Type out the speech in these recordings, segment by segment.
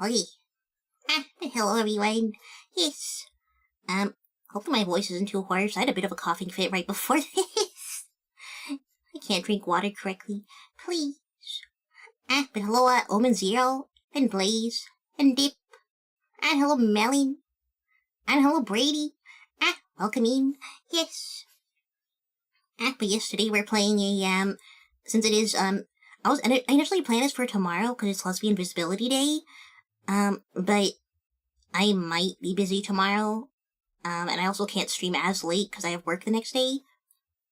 Okay. Hello everyone. Yes. Hopefully my voice isn't too hoarse. I had a bit of a coughing fit right before this. I can't drink water correctly. Please. But hello, Omen Zero, and Blaze, and Dip, and hello Melon, and hello Brady. Welcome in. Yes. But yesterday we're playing a, since it is, I initially planned this for tomorrow because it's Lesbian Visibility Day. But I might be busy tomorrow. And I also can't stream as late because I have work the next day.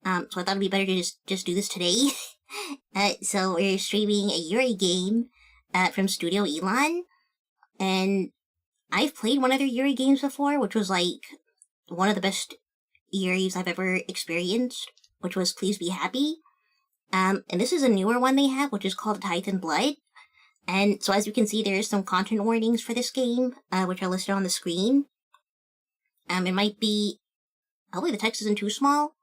So I thought it'd be better to just do this today. So we're streaming a Yuri game, from Studio Elon. And I've played one of their Yuri games before, which was like one of the best Yuris I've ever experienced, which was Please Be Happy. And this is a newer one they have, which is called Tithe and Blood. And so as you can see, there is some content warnings for this game, which are listed on the screen. It might be, hopefully the text isn't too small.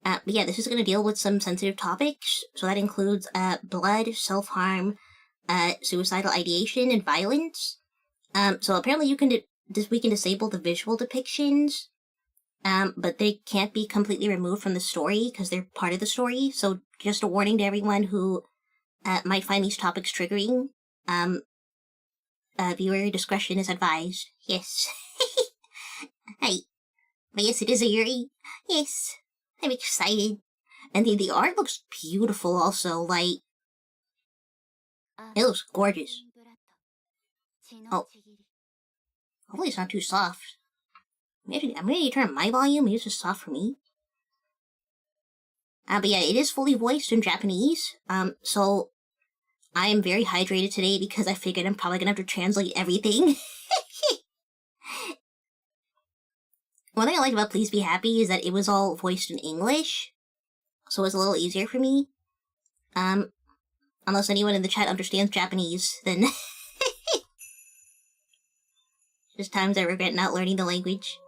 But yeah, this is going to deal with some sensitive topics. So that includes, blood, self-harm, suicidal ideation, and violence. So apparently we can disable the visual depictions. But they can't be completely removed from the story because they're part of the story. So just a warning to everyone who might find these topics triggering. Viewer discretion is advised. Yes. Hi. But yes, it is a Yuri. Yes. I'm excited. And the art looks beautiful also, like, it looks gorgeous. Oh. Hopefully it's not too soft. I'm gonna turn my volume, maybe it's just soft for me. But yeah, it is fully voiced in Japanese, so I am very hydrated today because I figured I'm probably gonna have to translate everything. One thing I like about Please Be Happy is that it was all voiced in English, so it was a little easier for me. Unless anyone in the chat understands Japanese, then just times I regret not learning the language.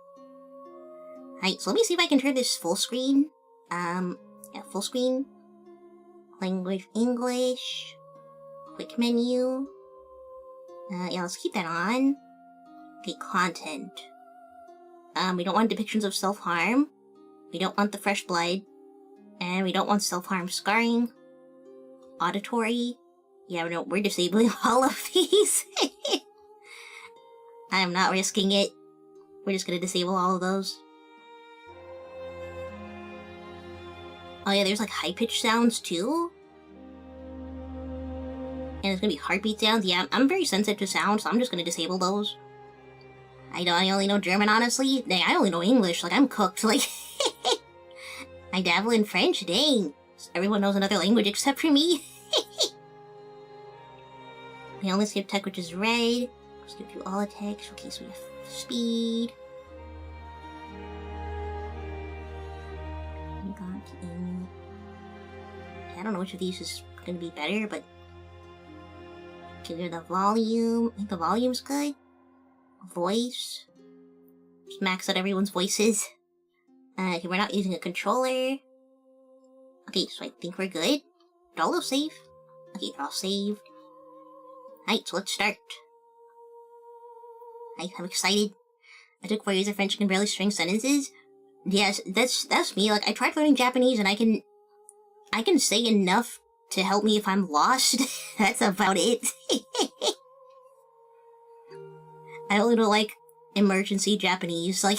Alright, so let me see if I can turn this full screen. Yeah, full screen. Language English. Quick menu. Yeah, let's keep that on. Okay, content. We don't want depictions of self-harm. We don't want the fresh blood. And we don't want self-harm scarring. Auditory. Yeah, no, we're disabling all of these. I'm not risking it. We're just gonna disable all of those. Oh yeah, there's like high-pitched sounds too. And there's gonna be heartbeat sounds. Yeah, I'm very sensitive to sound, so I'm just gonna disable those. I only know German, honestly. Dang, I only know English. Like, I'm cooked. Like, I dabble in French. Dang. Everyone knows another language except for me. We only skip tech, which is red. Skip through all the text. Okay, so we have speed. I don't know which of these is gonna be better, but clear the volume. I think the volume's good. Voice. Just max out everyone's voices. Okay, we're not using a controller. Okay, so I think we're good. They're all safe. Okay, they're all saved. Alright, so let's start. I'm excited. I took 4 years of French and can barely string sentences. Yes, that's me. Like, I tried learning Japanese and I can say enough to help me if I'm lost. That's about it. I only know, like, emergency Japanese, like...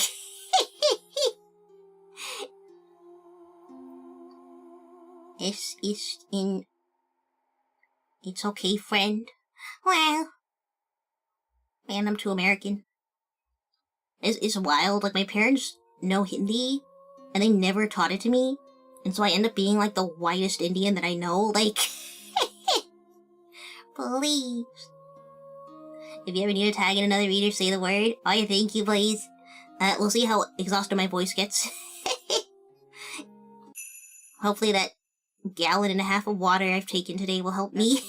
Es ist in... It's okay, friend. Well... Man, I'm too American. It's wild, like, my parents know Hindi, and they never taught it to me, and so I end up being, like, the whitest Indian that I know, like... Please. If you ever need a tag in another reader, say the word. Oh yeah, thank you, please. We'll see how exhausted my voice gets. Hopefully that 1.5 gallons of water I've taken today will help me.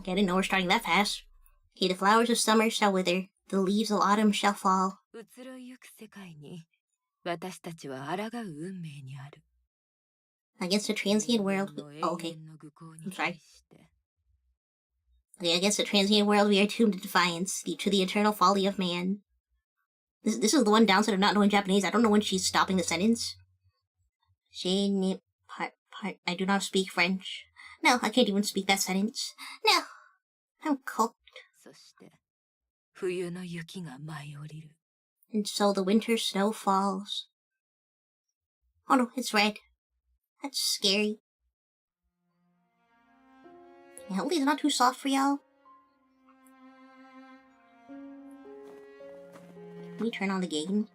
Okay, I didn't know we're starting that fast. Okay, the flowers of summer shall wither, the leaves of autumn shall fall. Against the transient world... Oh, okay. I'm sorry. Okay, against the transient world we are doomed to defiance, to the eternal folly of man. This is the one downside of not knowing Japanese. I don't know when she's stopping the sentence. I do not speak French. No, I can't even speak that sentence. No, I'm cooked. And so the winter snow falls. Oh no, it's red. That's scary. Yeah, hopefully it's not too soft for y'all. Can we turn on the game?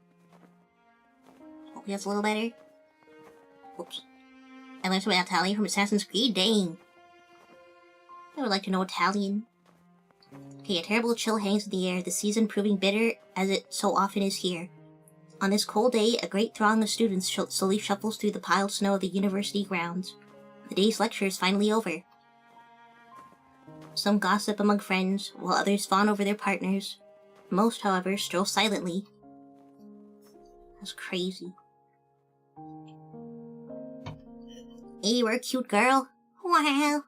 Hopefully that's a little better. Oops. I learned some Italian from Assassin's Creed? Dang. I would like to know Italian. Okay, a terrible chill hangs in the air, the season proving bitter as it so often is here. On this cold day, a great throng of students slowly shuffles through the piled snow of the university grounds. The day's lecture is finally over. Some gossip among friends, while others fawn over their partners. Most, however, stroll silently. That's crazy. Hey, we're a cute girl. Wow.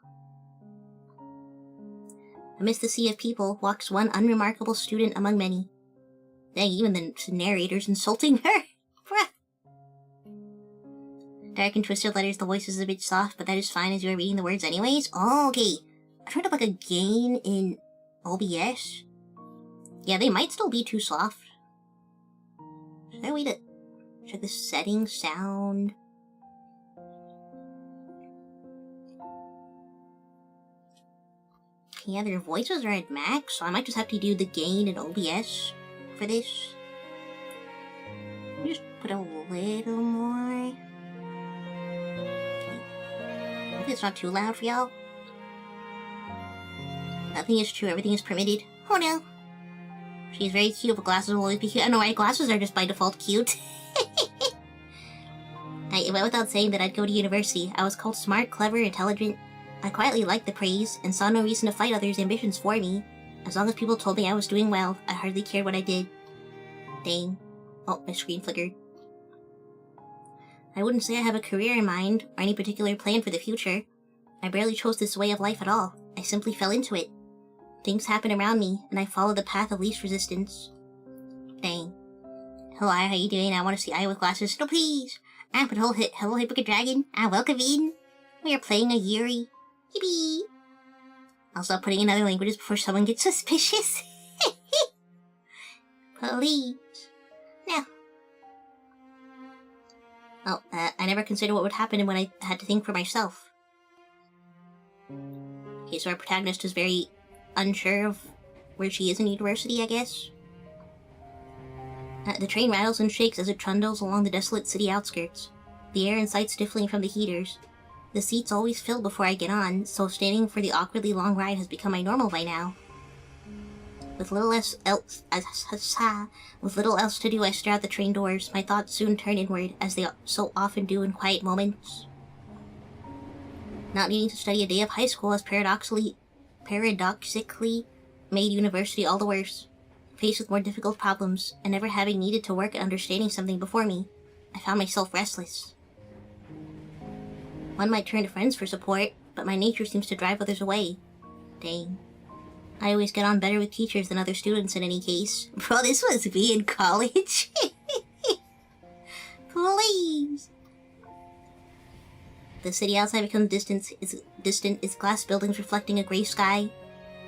Amidst the sea of people walks one unremarkable student among many. Dang, even the narrator's insulting her. Dark and twisted letters, the voice is a bit soft, but that is fine as you are reading the words anyways. Oh, okay. I turned up like a gain in OBS. Yeah, they might still be too soft. Is there a way to check the settings, sound? Yeah, their voices are at max, so I might just have to do the gain in OBS for this. Just put a little more. Okay. Hopefully it's not too loud for y'all. Nothing is true, everything is permitted. Oh no! She's very cute, but glasses will always be cute. I know, right? Glasses are just by default cute. It went without saying that I'd go to university. I was called smart, clever, intelligent. I quietly liked the praise, and saw no reason to fight others' ambitions for me. As long as people told me I was doing well, I hardly cared what I did. Dang. Oh, my screen flickered. I wouldn't say I have a career in mind, or any particular plan for the future. I barely chose this way of life at all. I simply fell into it. Things happen around me, and I follow the path of least resistance. Dang. Hello, how you doing? I want to see Aya with glasses. No, please! But hello, Hypocrite Dragon. Welcome in. We are playing a Yuri. Yippee! I'll stop putting in other languages before someone gets suspicious. Please. No. Oh, I never considered what would happen when I had to think for myself. Okay, so our protagonist is very unsure of where she is in university, I guess. The train rattles and shakes as it trundles along the desolate city outskirts, the air inside stifling from the heaters. The seat's always filled before I get on, so standing for the awkwardly long ride has become my normal by now. With little else to do, I stare out the train doors. My thoughts soon turn inward, as they so often do in quiet moments. Not needing to study a day of high school has paradoxically made university all the worse. Faced with more difficult problems, and never having needed to work at understanding something before me, I found myself restless. One might turn to friends for support, but my nature seems to drive others away. Dang. I always get on better with teachers than other students in any case. Bro, this was me in college. Please. The city outside becomes distant, its glass buildings reflecting a gray sky.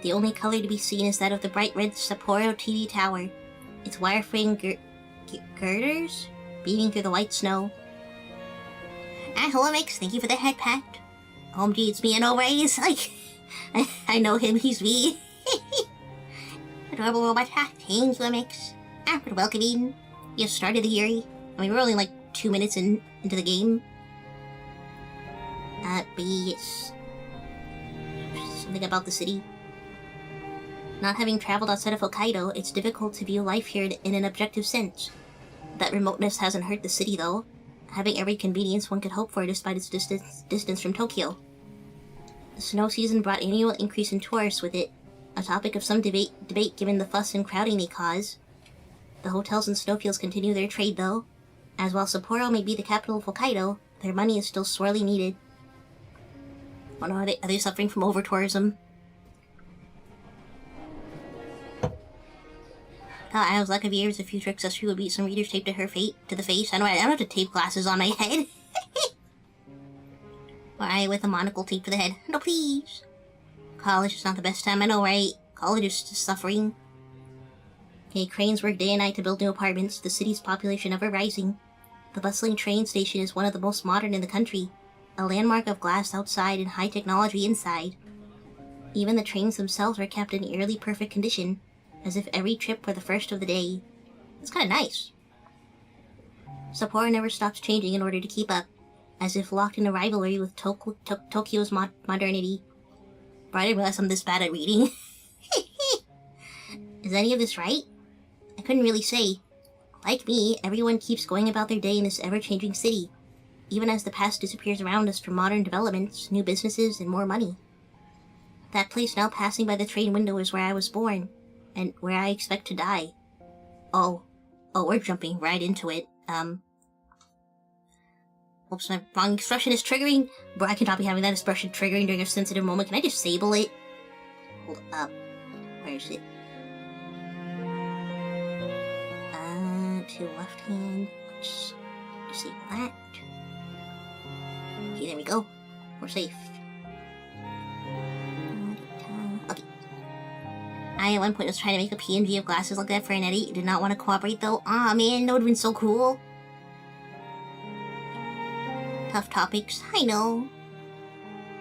The only color to be seen is that of the bright red Sapporo TV tower, its wireframe girders beaming through the white snow. Hello, Mix. Thank you for the head pat. OMG, it's me and always. I know him. He's me. Adorable robot. Thank you, Mix. But welcoming. You started the Yuri. I mean, we're only like 2 minutes into the game. But yes. Something about the city. Not having traveled outside of Hokkaido, it's difficult to view life here in an objective sense. That remoteness hasn't hurt the city, though, having every convenience one could hope for despite its distance from Tokyo. The snow season brought annual increase in tourists with it, a topic of some debate given the fuss and crowding they cause. The hotels and snowfields continue their trade, though, as while Sapporo may be the capital of Hokkaido, Their money is still sorely needed. Oh no, are they suffering from over-tourism? I was like, Years a future accessory would be some readers taped to the face. I don't have to tape glasses on my head. Or with a monocle taped to the head. No, please. College is not the best time, I know, right? College is just suffering. Okay, cranes work day and night to build new apartments, the city's population ever rising. The bustling train station is one of the most modern in the country, a landmark of glass outside and high technology inside. Even the trains themselves are kept in eerily perfect condition, as if every trip were the first of the day. It's kind of nice. Sapporo never stops changing in order to keep up, as if locked in a rivalry with Tokyo's modernity. But I didn't realize I'm this bad at reading. Is any of this right? I couldn't really say. Like me, everyone keeps going about their day in this ever-changing city, even as the past disappears around us for modern developments, new businesses, and more money. That place now passing by the train window is where I was born, and where I expect to die. Oh, we're jumping right into it. Oops, my wrong expression is triggering. Bro, I cannot be having that expression triggering during a sensitive moment. Can I disable it? Hold up. Where is it? To left hand. Let's disable that. Okay, there we go. We're safe. Okay. I at one point was trying to make a PNG of glasses like that for an edit. Did not want to cooperate though. Aw man, that would have been so cool. Tough topics, I know.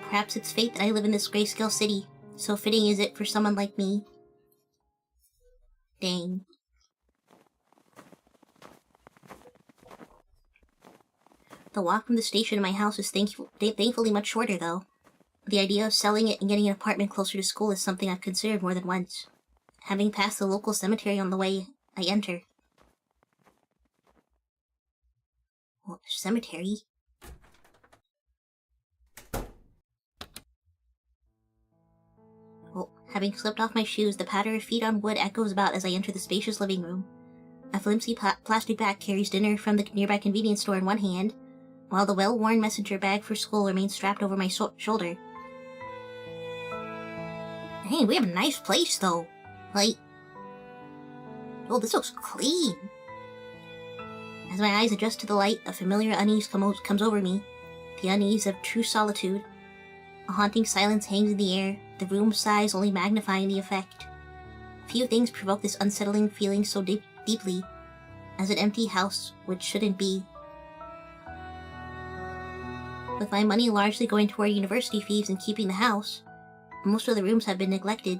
Perhaps it's fate that I live in this grayscale city. So fitting is it for someone like me. Dang. The walk from the station to my house is thankfully much shorter, though. The idea of selling it and getting an apartment closer to school is something I've considered more than once. Having passed the local cemetery on the way, I enter. What, cemetery? Well, having slipped off my shoes, the patter of feet on wood echoes about as I enter the spacious living room. A flimsy plastic bag carries dinner from the nearby convenience store in one hand, while the well-worn messenger bag for school remains strapped over my shoulder. Hey, we have a nice place, though. Like... oh, this looks clean. As my eyes adjust to the light, a familiar unease comes over me. The unease of true solitude. A haunting silence hangs in the air, the room's size only magnifying the effect. Few things provoke this unsettling feeling so deeply as an empty house, which shouldn't be. With my money largely going toward university fees and keeping the house, most of the rooms have been neglected.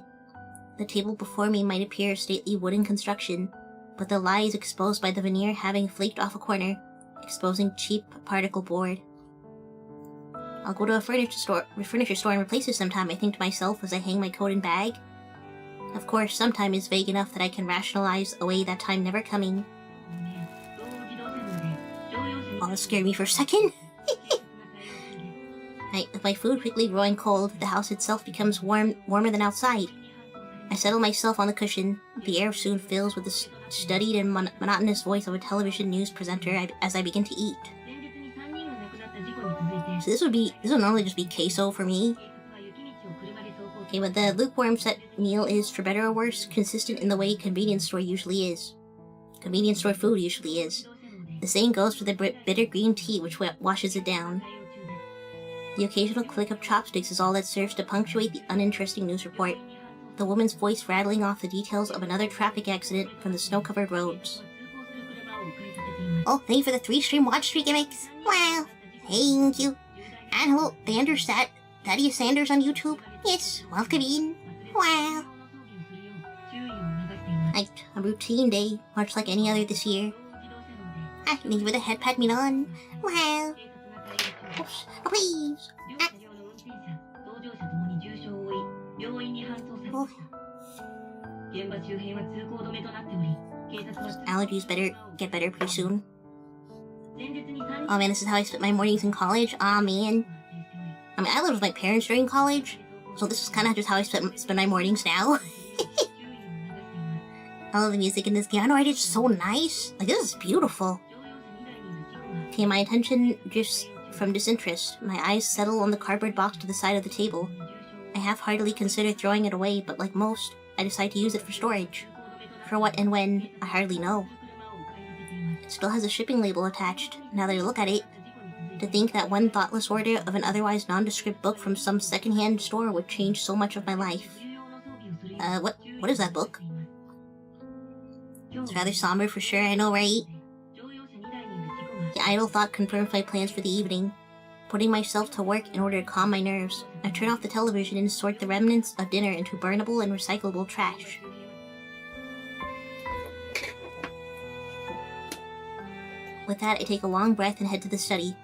The table before me might appear a stately wooden construction, but the lie is exposed by the veneer having flaked off a corner, exposing cheap particle board. I'll go to a furniture store and replace it sometime, I think to myself as I hang my coat and bag. Of course, sometime is vague enough that I can rationalize away that time never coming. Oh, that scared me for a second. With my food quickly growing cold, the house itself becomes warmer than outside. I settle myself on the cushion. The air soon fills with the studied and monotonous voice of a television news presenter as I begin to eat. So this would normally just be queso for me. Okay, but the lukewarm set meal is, for better or worse, consistent in the way convenience store usually is. Convenience store food usually is. The same goes for the bitter green tea which washes it down. The occasional click of chopsticks is all that serves to punctuate the uninteresting news report, the woman's voice rattling off the details of another traffic accident from the snow-covered roads. Oh, thank you for the 3-stream watch streak gimmicks! Wow! Thank you! And hello, Thaddeus Sanders on YouTube? Yes, welcome in! Wow! A routine day, much like any other this year. Thank you for the head pat me on. Wow! Oops. Oh, please! Oh. Allergies get better pretty soon. Oh man, this is how I spent my mornings in college? Aw man. I mean, I lived with my parents during college, so this is kind of just how I spend my mornings now. I love the music in this game. I know, it's so nice. Like, this is beautiful. Okay, my attention drifts from disinterest, my eyes settle on the cardboard box to the side of the table. I half-heartedly consider throwing it away, but like most, I decide to use it for storage. For what and when, I hardly know. It still has a shipping label attached, now that I look at it. To think that one thoughtless order of an otherwise nondescript book from some second-hand store would change so much of my life. What is that book? It's rather somber for sure, I know, right? The idle thought confirms my plans for the evening. Putting myself to work in order to calm my nerves, I turn off the television and sort the remnants of dinner into burnable and recyclable trash. With that, I take a long breath and head to the study.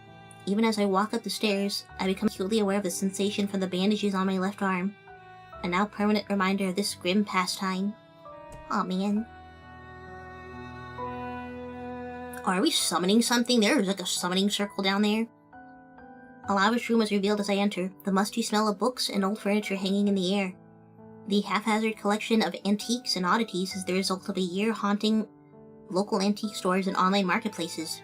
Even as I walk up the stairs, I become acutely aware of the sensation from the bandages on my left arm. A now permanent reminder of this grim pastime. Aw, man. Oh, are we summoning something? There's like a summoning circle down there. A lavish room is revealed as I enter, the musty smell of books and old furniture hanging in the air. The haphazard collection of antiques and oddities is the result of a year haunting local antique stores and online marketplaces.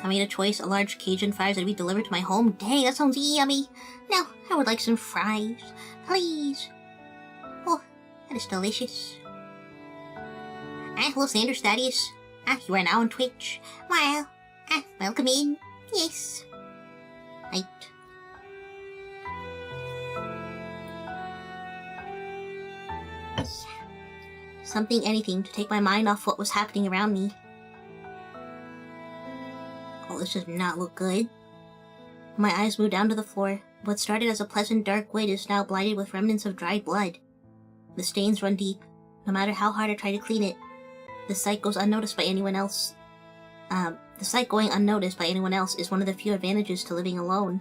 I made a choice, a large Cajun fries would be delivered to my home. Dang, that sounds yummy. Now, I would like some fries, please. Oh, that is delicious. Hello, Sanders Thaddeus. You are now on Twitch. Well, welcome in. Yes. Right. Yes. Something, anything, to take my mind off what was happening around me. Oh, this does not look good. My eyes move down to the floor. What started as a pleasant dark void is now blighted with remnants of dried blood. The stains run deep. No matter how hard I try to clean it, the sight goes unnoticed by anyone else. The sight going unnoticed by anyone else is one of the few advantages to living alone.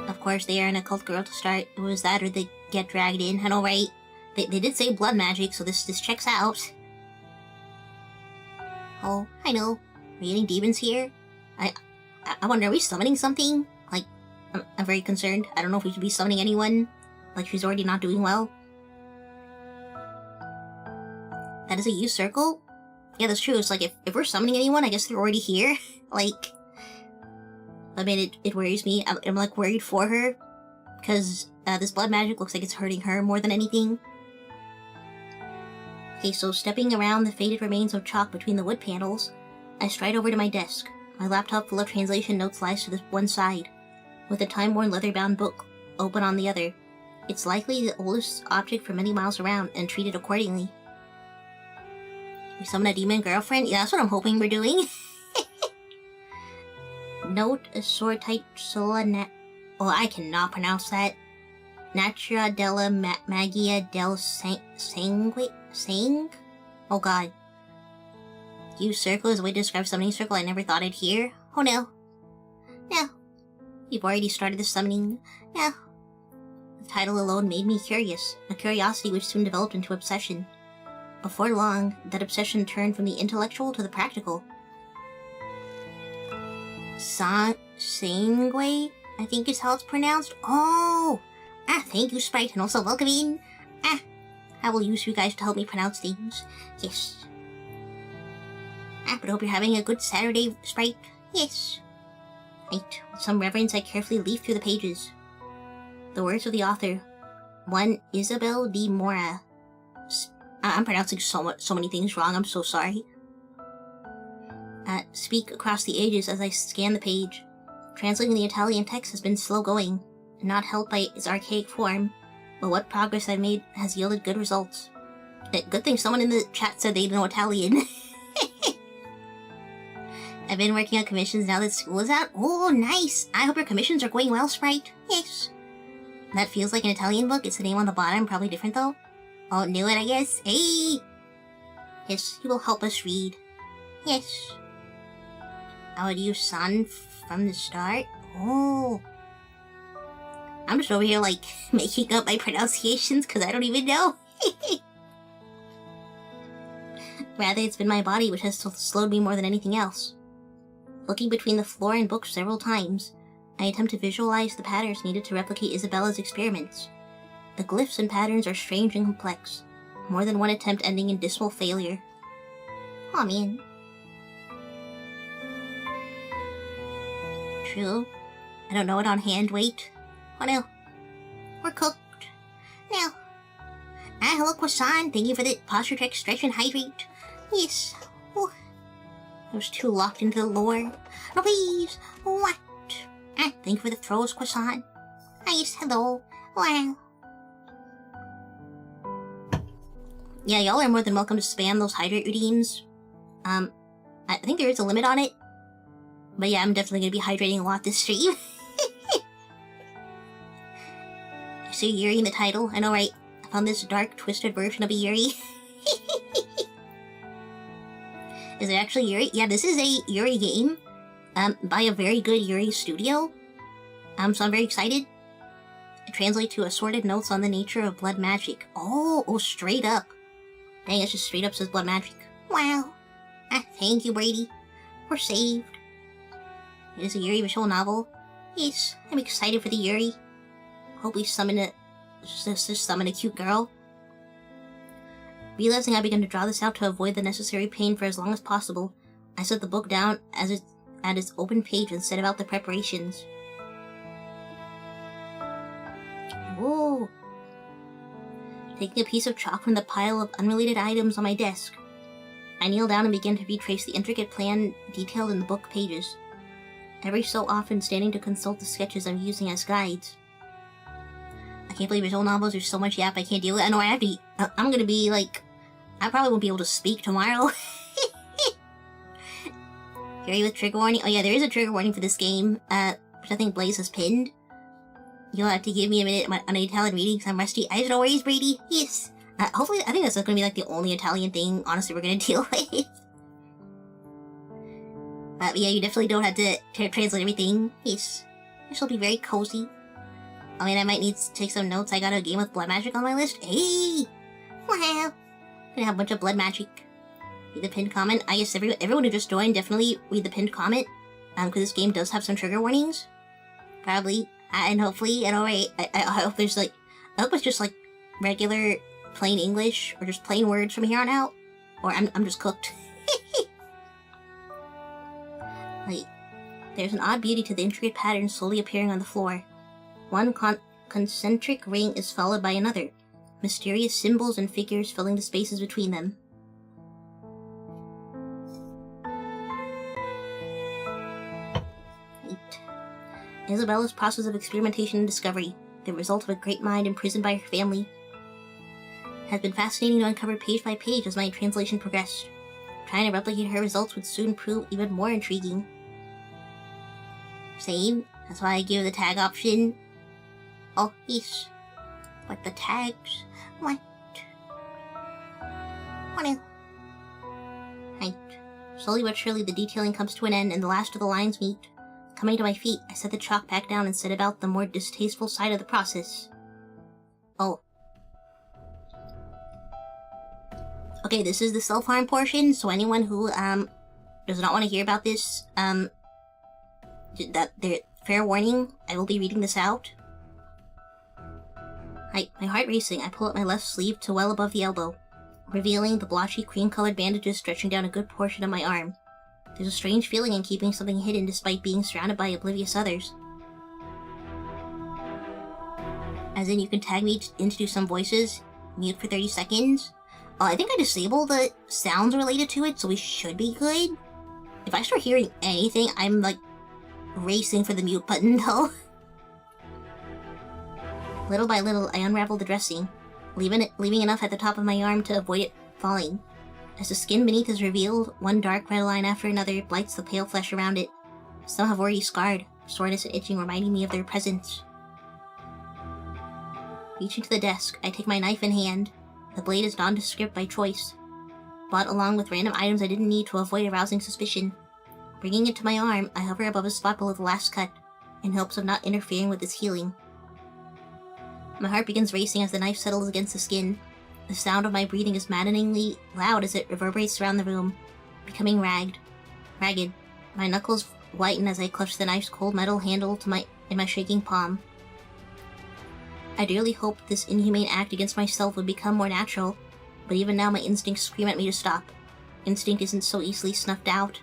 Of course, they are an occult girl to start. It was that or they get dragged in. I know, right? They did say blood magic, so this checks out. Oh, I know. Are we getting demons here? I wonder, are we summoning something? Like, I'm very concerned. I don't know if we should be summoning anyone. Like, she's already not doing well. That is a used circle? Yeah, that's true. It's like, if we're summoning anyone, I guess they're already here. Like, I mean, it worries me. I'm like, worried for her. Because, this blood magic looks like it's hurting her more than anything. Okay, so stepping around the faded remains of chalk between the wood panels, I stride over to my desk. My laptop full of translation notes lies to the one side, with a time-worn leather-bound book open on the other. It's likely the oldest object for many miles around, and treated accordingly. We summon a demon girlfriend? Yeah, that's what I'm hoping we're doing. Note a sword type sola oh, I cannot pronounce that. Natura della magia del sangue? Sang? Oh god. Use circle as a way to describe summoning circle I never thought I'd hear. Oh no. No. You've already started the summoning. No. The title alone made me curious, a curiosity which soon developed into obsession. Before long, that obsession turned from the intellectual to the practical. Sangue, I think is how it's pronounced. Oh! Thank you, Sprite, and also welcome in. I will use you guys to help me pronounce things. Yes. But I hope you're having a good Saturday, Sprite. Yes. Right. With some reverence, I carefully leaf through the pages. The words of the author. One Isabel de Mora. I'm pronouncing so many things wrong, I'm so sorry. Speak across the ages as I scan the page. Translating the Italian text has been slow going, not helped by its archaic form, but what progress I've made has yielded good results. Good thing someone in the chat said they know Italian. I've been working on commissions now that school is out. Oh, nice! I hope your commissions are going well, Sprite. Yes. That feels like an Italian book. It's the name on the bottom, probably different though. Oh, knew it, I guess. Hey! Yes, he will help us read. Yes. I would use sun from the start. Oh. I'm just over here, like, making up my pronunciations because I don't even know. Rather, it's been my body which has slowed me more than anything else. Looking between the floor and books several times, I attempt to visualize the patterns needed to replicate Isabella's experiments. The glyphs and patterns are strange and complex, more than one attempt ending in dismal failure. Aw, man. True. I don't know it on hand. Wait. Oh no. We're cooked. Now. Hello, croissant. Thank you for the posture check, stretch, and hydrate. Yes. Oh. I was too locked into the lore. No, please. What? Thank you for the throws, croissant. Yes, hello. Wow. Yeah, y'all are more than welcome to spam those hydrate redeems. I think there is a limit on it. But yeah, I'm definitely gonna be hydrating a lot this stream. I see Yuri in the title. I know, right? I found this dark, twisted version of a Yuri. Is it actually Yuri? Yeah, this is a Yuri game. By a very good Yuri studio. So I'm very excited. It translates to assorted notes on the nature of blood magic. Oh, straight up. Dang, it just straight up says blood magic. Wow. Thank you, Brady. We're saved. It is a Yuri visual novel. Yes, I'm excited for the Yuri. Hope we summon a cute girl. Realizing I began to draw this out to avoid the necessary pain for as long as possible, I set the book down at its open page and set about the preparations. Whoa! Taking a piece of chalk from the pile of unrelated items on my desk, I kneel down and begin to retrace the intricate plan detailed in the book pages, every so often standing to consult the sketches I'm using as guides. I can't believe visual novels, there's so much yap I can't deal with. I know I have to I'm gonna be like, I probably won't be able to speak tomorrow. Yuri with trigger warning. Oh yeah, there is a trigger warning for this game, which I think Blaze has pinned. You'll have to give me a minute on the Italian reading because I'm rusty. I have no worries, Brady. Yes. Hopefully, I think that's gonna be like the only Italian thing, honestly, we're gonna deal with. But yeah, you definitely don't have to translate everything. Yes. This will be very cozy. I mean, I might need to take some notes. I got a game with blood magic on my list. Hey! Wow! Gonna have a bunch of blood magic. Read the pinned comment. I guess everyone who just joined, definitely read the pinned comment. Because this game does have some trigger warnings. Probably. And hopefully, I hope there's like, I hope it's just like regular plain English, or just plain words from here on out. Or I'm just cooked. Wait. There's an odd beauty to the intricate patterns slowly appearing on the floor. One concentric ring is followed by another, mysterious symbols and figures filling the spaces between them. Isabella's process of experimentation and discovery, the result of a great mind imprisoned by her family, has been fascinating to uncover page by page as my translation progressed. Trying to replicate her results would soon prove even more intriguing. Same, that's why I give the tag option. Oh, yes. But the tags... What? What else? Right. Slowly but surely the detailing comes to an end and the last of the lines meet. Coming to my feet, I set the chalk back down and set about the more distasteful side of the process. Oh. Okay, this is the self-harm portion, so anyone who, does not want to hear about this, fair warning, I will be reading this out. My heart racing, I pull up my left sleeve to well above the elbow, revealing the blotchy cream-colored bandages stretching down a good portion of my arm. There's a strange feeling in keeping something hidden despite being surrounded by oblivious others. As in, you can tag me in to do some voices, mute for 30 seconds. Oh, I think I disabled the sounds related to it, so we should be good. If I start hearing anything, I'm like racing for the mute button though. Little by little, I unravel the dressing, leaving enough at the top of my arm to avoid it falling. As the skin beneath is revealed, one dark red line after another blights the pale flesh around it. Some have already scarred, soreness and itching reminding me of their presence. Reaching to the desk, I take my knife in hand. The blade is nondescript by choice, bought along with random items I didn't need to avoid arousing suspicion. Bringing it to my arm, I hover above a spot below the last cut, in hopes of not interfering with its healing. My heart begins racing as the knife settles against the skin. The sound of my breathing is maddeningly loud as it reverberates around the room, becoming ragged. My knuckles whiten as I clutch the knife's cold metal handle in my shaking palm. I dearly hoped this inhumane act against myself would become more natural, but even now my instincts scream at me to stop. Instinct isn't so easily snuffed out.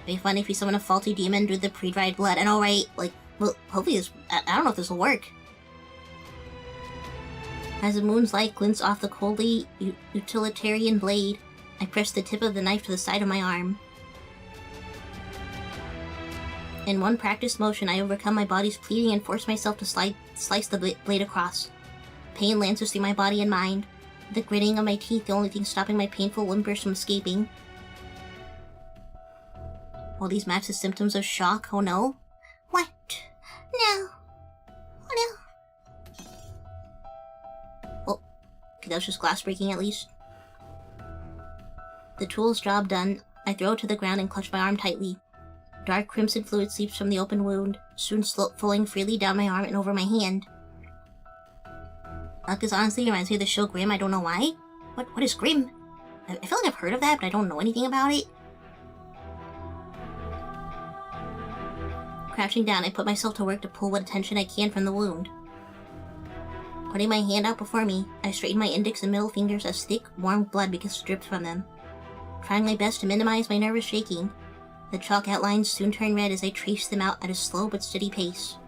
It'd be funny if you summon a faulty demon with the pre-dried blood. I know, right? Like, well, hopefully this... I don't know if this will work. As the moon's light glints off the coldly utilitarian blade, I press the tip of the knife to the side of my arm. In one practiced motion, I overcome my body's pleading and force myself to slice the blade across. Pain lances through my body and mind, the gritting of my teeth the only thing stopping my painful whimpers from escaping. All these match the symptoms of shock, oh no. What? No. Oh no. Oh, okay, that was just glass breaking at least. The tool's job done, I throw it to the ground and clutch my arm tightly. Dark crimson fluid seeps from the open wound, soon flowing freely down my arm and over my hand. This honestly reminds me of the show Grimm, I don't know why. What is Grimm? I feel like I've heard of that, but I don't know anything about it. Crouching down, I put myself to work to pull what attention I can from the wound. Putting my hand out before me, I straighten my index and middle fingers as thick, warm blood begins to drip from them. Trying my best to minimize my nervous shaking, the chalk outlines soon turn red as I trace them out at a slow but steady pace.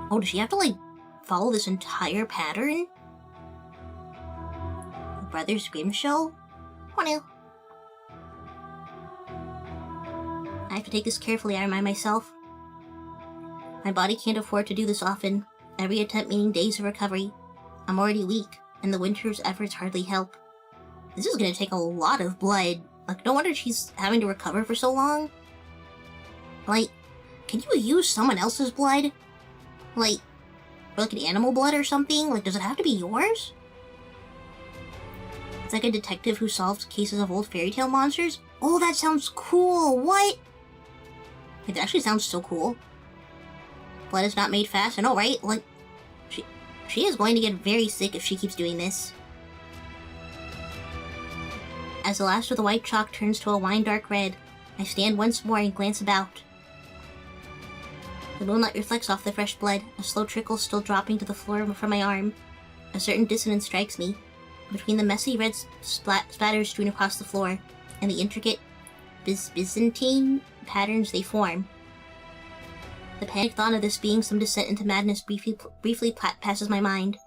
Oh, does she have to, like, follow this entire pattern? The Brothers Grimm show? Oh no. I have to take this carefully, I remind myself. My body can't afford to do this often, every attempt meaning days of recovery. I'm already weak, and the winter's efforts hardly help. This is gonna take a lot of blood. Like, no wonder she's having to recover for so long. Like, can you use someone else's blood? Like, or like an animal blood or something? Like, does it have to be yours? It's like a detective who solves cases of old fairy tale monsters. Oh, that sounds cool! What? It actually sounds so cool. Blood is not made fast. I know, right? Like, she is going to get very sick if she keeps doing this. As the last of the white chalk turns to a wine-dark red, I stand once more and glance about. The moonlight reflects off the fresh blood, a slow trickle still dropping to the floor from my arm. A certain dissonance strikes me, between the messy red splatters strewn across the floor, and the intricate Byzantine patterns they form. The panic thought of this being some descent into madness briefly passes my mind.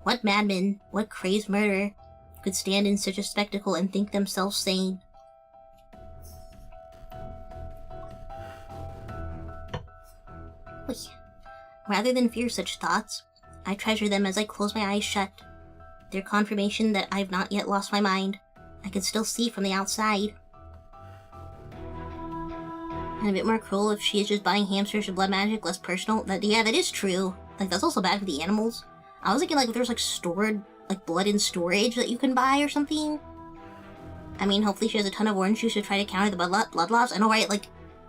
What madman, what crazed murderer, could stand in such a spectacle and think themselves sane? Rather than fear such thoughts, I treasure them as I close my eyes shut. Their confirmation that I've not yet lost my mind. I can still see from the outside. And a bit more cruel if she is just buying hamsters for blood magic, less personal. Yeah, that is true. Like, that's also bad for the animals. I was thinking, like, if there's, like, stored, like, blood in storage that you can buy or something. I mean, hopefully she has a ton of orange juice to try to counter the blood loss. I know, right? Like,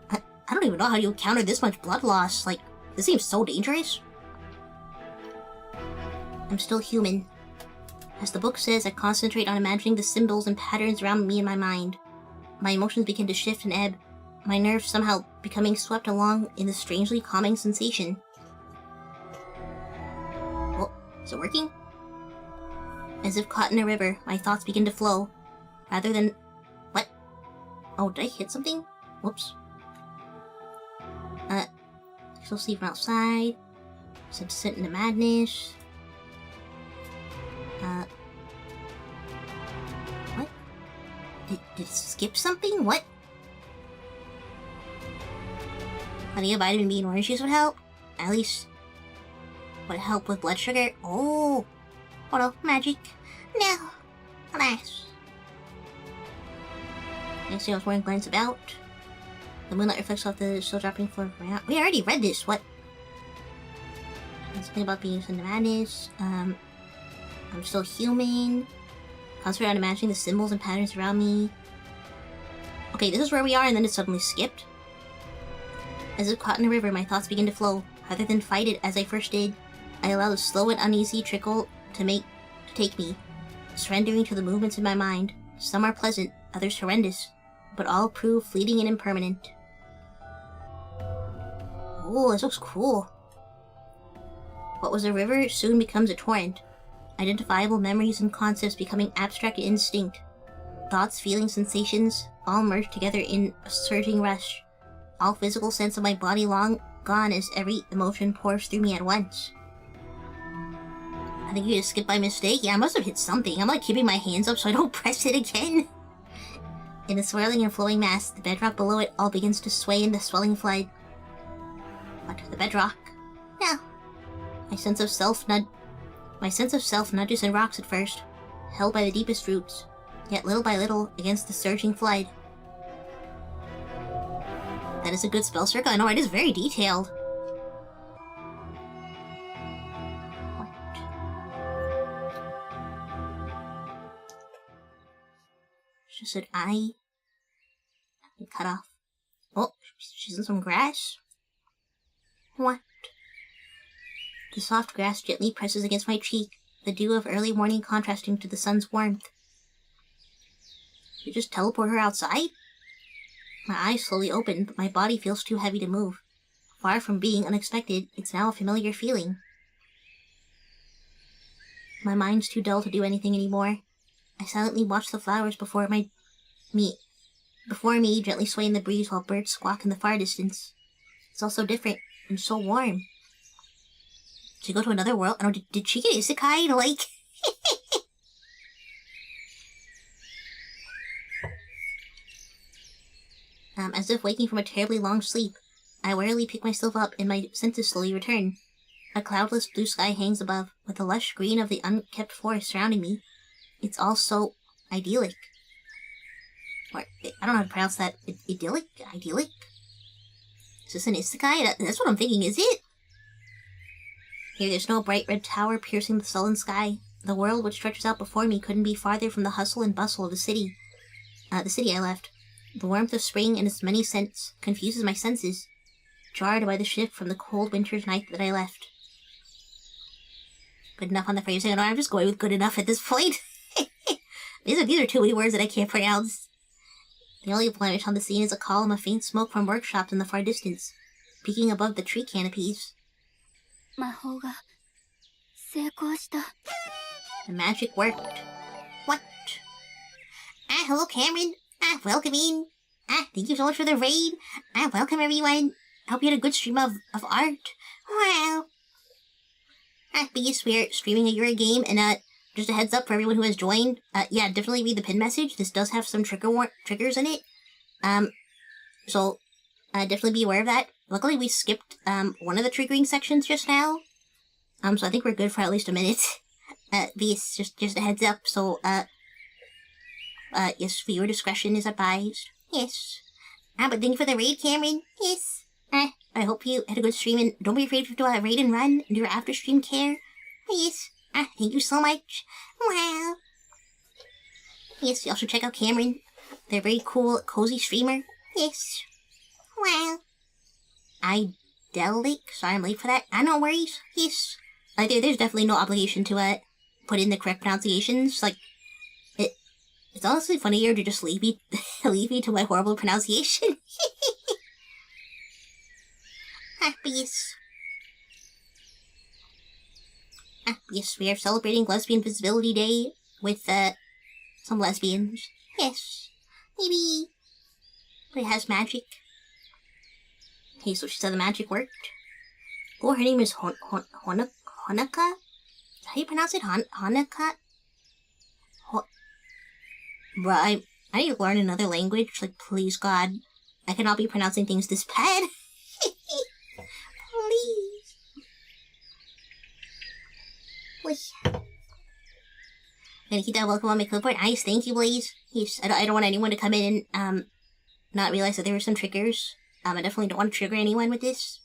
I don't even know how you counter this much blood loss. Like, this seems so dangerous. I'm still human. As the book says, I concentrate on imagining the symbols and patterns around me in my mind. My emotions begin to shift and ebb, my nerves somehow becoming swept along in the strangely calming sensation. Oh, is it working? As if caught in a river, my thoughts begin to flow. Rather than... What? Oh, did I hit something? Whoops. Still see from outside. Said to sit into madness. What? Did it skip something? What? Honey, a vitamin B and orange juice would help. At least, would it help with blood sugar? Oh no, magic. No, alas. Next thing I was wearing glance about. The moonlight reflects off the still dropping floor. We already read this. What? Something about being into madness. I'm still human. Concentrate on imagining the symbols and patterns around me. Okay, this is where we are, and then it suddenly skipped. As if caught in a river, my thoughts begin to flow. Rather than fight it as I first did, I allow the slow and uneasy trickle to take me, surrendering to the movements in my mind. Some are pleasant, others horrendous, but all prove fleeting and impermanent. Oh, this looks cool. What was a river soon becomes a torrent. Identifiable memories and concepts becoming abstract and indistinct. Thoughts, feelings, sensations, all merged together in a surging rush. All physical sense of my body long gone as every emotion pours through me at once. I think you just skipped by mistake. Yeah, I must have hit something. I'm like keeping my hands up so I don't press it again. In the swirling and flowing mass, the bedrock below it all begins to sway in the swelling flood. What? The bedrock? No. My sense of self nudges and rocks at first, held by the deepest roots, yet little by little against the surging flood. That is a good spell circle. I know, it is very detailed. What? She said I cut off. Oh, she's in some grass? What? The soft grass gently presses against my cheek, the dew of early morning contrasting to the sun's warmth. You just teleport her outside? My eyes slowly open, but my body feels too heavy to move. Far from being unexpected, it's now a familiar feeling. My mind's too dull to do anything anymore. I silently watch the flowers before me gently sway in the breeze while birds squawk in the far distance. It's all so different and so warm. Did she go to another world? I don't know, did she get isekai? Like... As if waking from a terribly long sleep, I warily pick myself up and my senses slowly return. A cloudless blue sky hangs above, with the lush green of the unkept forest surrounding me. It's all so idyllic. Or, I don't know how to pronounce that. Idyllic? Idyllic? Is this an isekai? That's what I'm thinking, is it? Here, there's no bright red tower piercing the sullen sky. The world which stretches out before me couldn't be farther from the hustle and bustle of the city. The city I left. The warmth of spring and its many scents confuses my senses, jarred by the shift from the cold winter's night that I left. Good enough on the phrasing. I know, I'm just going with good enough at this point. These are too many words that I can't pronounce. The only blemish on the scene is a column of faint smoke from workshops in the far distance, peeking above the tree canopies. The magic worked. What? Hello, Cameron. Welcome in. Thank you so much for the raid. Welcome, everyone. Hope you had a good stream of art. Wow. But yes, we're streaming a Yuri game, and just a heads up for everyone who has joined. Yeah, definitely read the pin message. This does have some triggers in it. So definitely be aware of that. Luckily, we skipped one of the triggering sections just now. So I think we're good for at least a minute. Yes, just a heads up. So yes, viewer discretion is advised. Yes. But thank you for the raid, Cameron. Yes. I hope you had a good stream, and don't be afraid to raid and run and do your after stream care. Yes. Thank you so much. Wow. Yes, you also check out Cameron. They're a very cool, cozy streamer. Yes. Wow. Idyllic. Sorry I'm late for that. No worries. Yes. There's definitely no obligation to put in the correct pronunciations. Like, it's honestly funnier to just leave me to my horrible pronunciation. Yes. Yes, we are celebrating Lesbian Visibility Day with, some lesbians. Yes. Maybe. But it has magic. Okay, so she said the magic worked. Oh, her name is Honoka? How do you pronounce it? Honoka? Bruh, I need to learn another language. Like, please, God. I cannot be pronouncing things this bad. Please. I'm gonna keep that welcome on my clipboard. Nice, thank you, Blaze. Yes, I don't want anyone to come in and, not realize that there were some triggers. I definitely don't want to trigger anyone with this.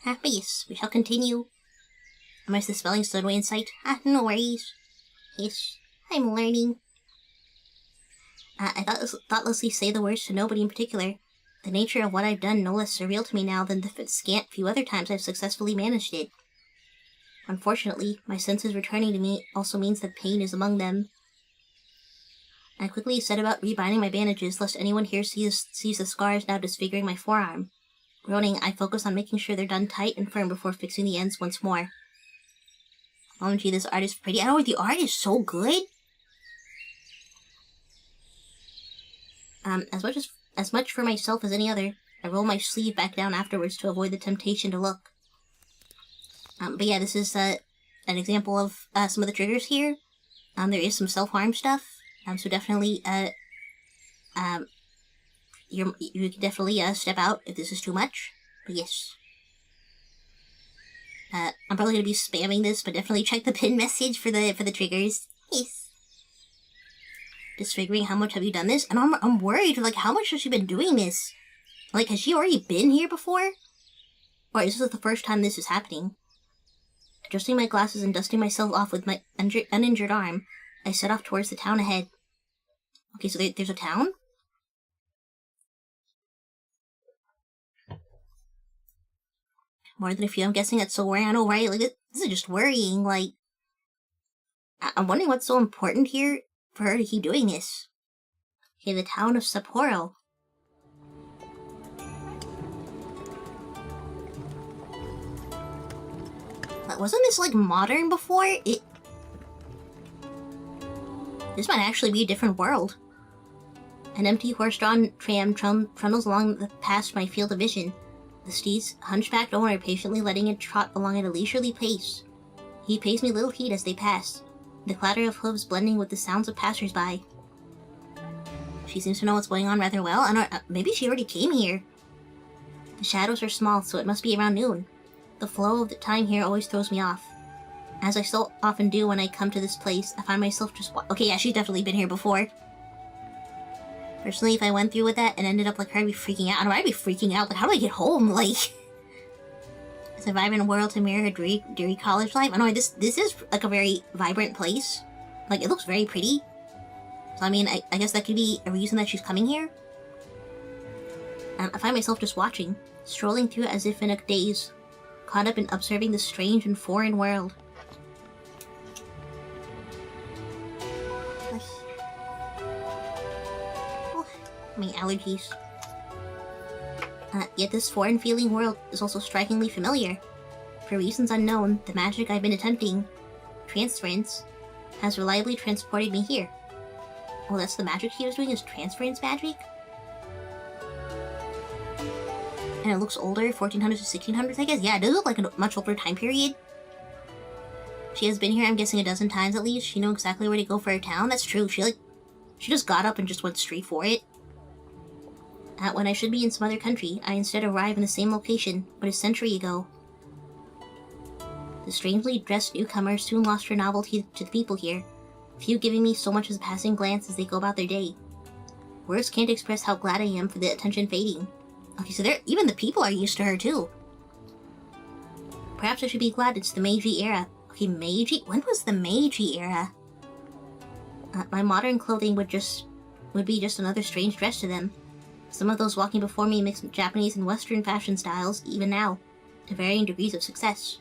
But yes, we shall continue. Unless the spelling stood way in sight. No worries. Yes, I'm learning. I thoughtlessly say the words to nobody in particular. The nature of what I've done no less surreal to me now than the scant few other times I've successfully managed it. Unfortunately, my senses returning to me also means that pain is among them. I quickly set about rebinding my bandages, lest anyone here sees the scars now disfiguring my forearm. Groaning, I focus on making sure they're done tight and firm before fixing the ends once more. OMG, this art is pretty. I know, the art is so good. As much for myself as any other. I roll my sleeve back down afterwards to avoid the temptation to look. But yeah, this is an example of some of the triggers here. There is some self-harm stuff. So definitely you can definitely step out if this is too much. But yes. I'm probably gonna be spamming this, but definitely check the pin message for the triggers. Yes. Just figuring how much have you done this, and I'm worried, like, how much has she been doing this? Like, has she already been here before? Or is this the first time this is happening? Adjusting my glasses and dusting myself off with my uninjured arm, I set off towards the town ahead. Okay, so there's a town? More than a few, I'm guessing that's so worrying. I know, right? Like, this is just worrying, like... I'm wondering what's so important here for her to keep doing this. Okay, the town of Sapporo. Wasn't this, like, modern before? This might actually be a different world. An empty horse-drawn tram trundles along past my field of vision. The steed's hunchbacked owner patiently letting it trot along at a leisurely pace. He pays me little heed as they pass, the clatter of hooves blending with the sounds of passers-by. She seems to know what's going on rather well, and maybe she already came here. The shadows are small, so it must be around noon. The flow of the time here always throws me off. As I so often do when I come to this place, I find myself just okay, yeah, she's definitely been here before. Personally, if I went through with that and ended up like her, I'd be freaking out. I know I'd be freaking out. Like, how do I get home? Like, it's a vibrant world to mirror her dreary college life. I know this is like a very vibrant place. Like, it looks very pretty. So I mean, I guess that could be a reason that she's coming here. I find myself just watching, strolling through as if in a daze, caught up in observing this strange and foreign world. My allergies. Yet this foreign-feeling world is also strikingly familiar. For reasons unknown, the magic I've been attempting, transference, has reliably transported me here. Oh, that's the magic she was doing, is transference magic? And it looks older, 1400s to 1600s, I guess? Yeah, it does look like a much older time period. She has been here, I'm guessing, a dozen times at least. She knew exactly where to go for her town. That's true. She just got up and just went straight for it. When I should be in some other country, I instead arrive in the same location, but a century ago. The strangely dressed newcomer soon lost her novelty to the people here, few giving me so much as a passing glance as they go about their day. Words can't express how glad I am for the attention fading. Okay, so even the people are used to her too. Perhaps I should be glad it's the Meiji era. Okay, Meiji? When was the Meiji era? My modern clothing would be just another strange dress to them. Some of those walking before me mix Japanese and Western fashion styles, even now, to varying degrees of success.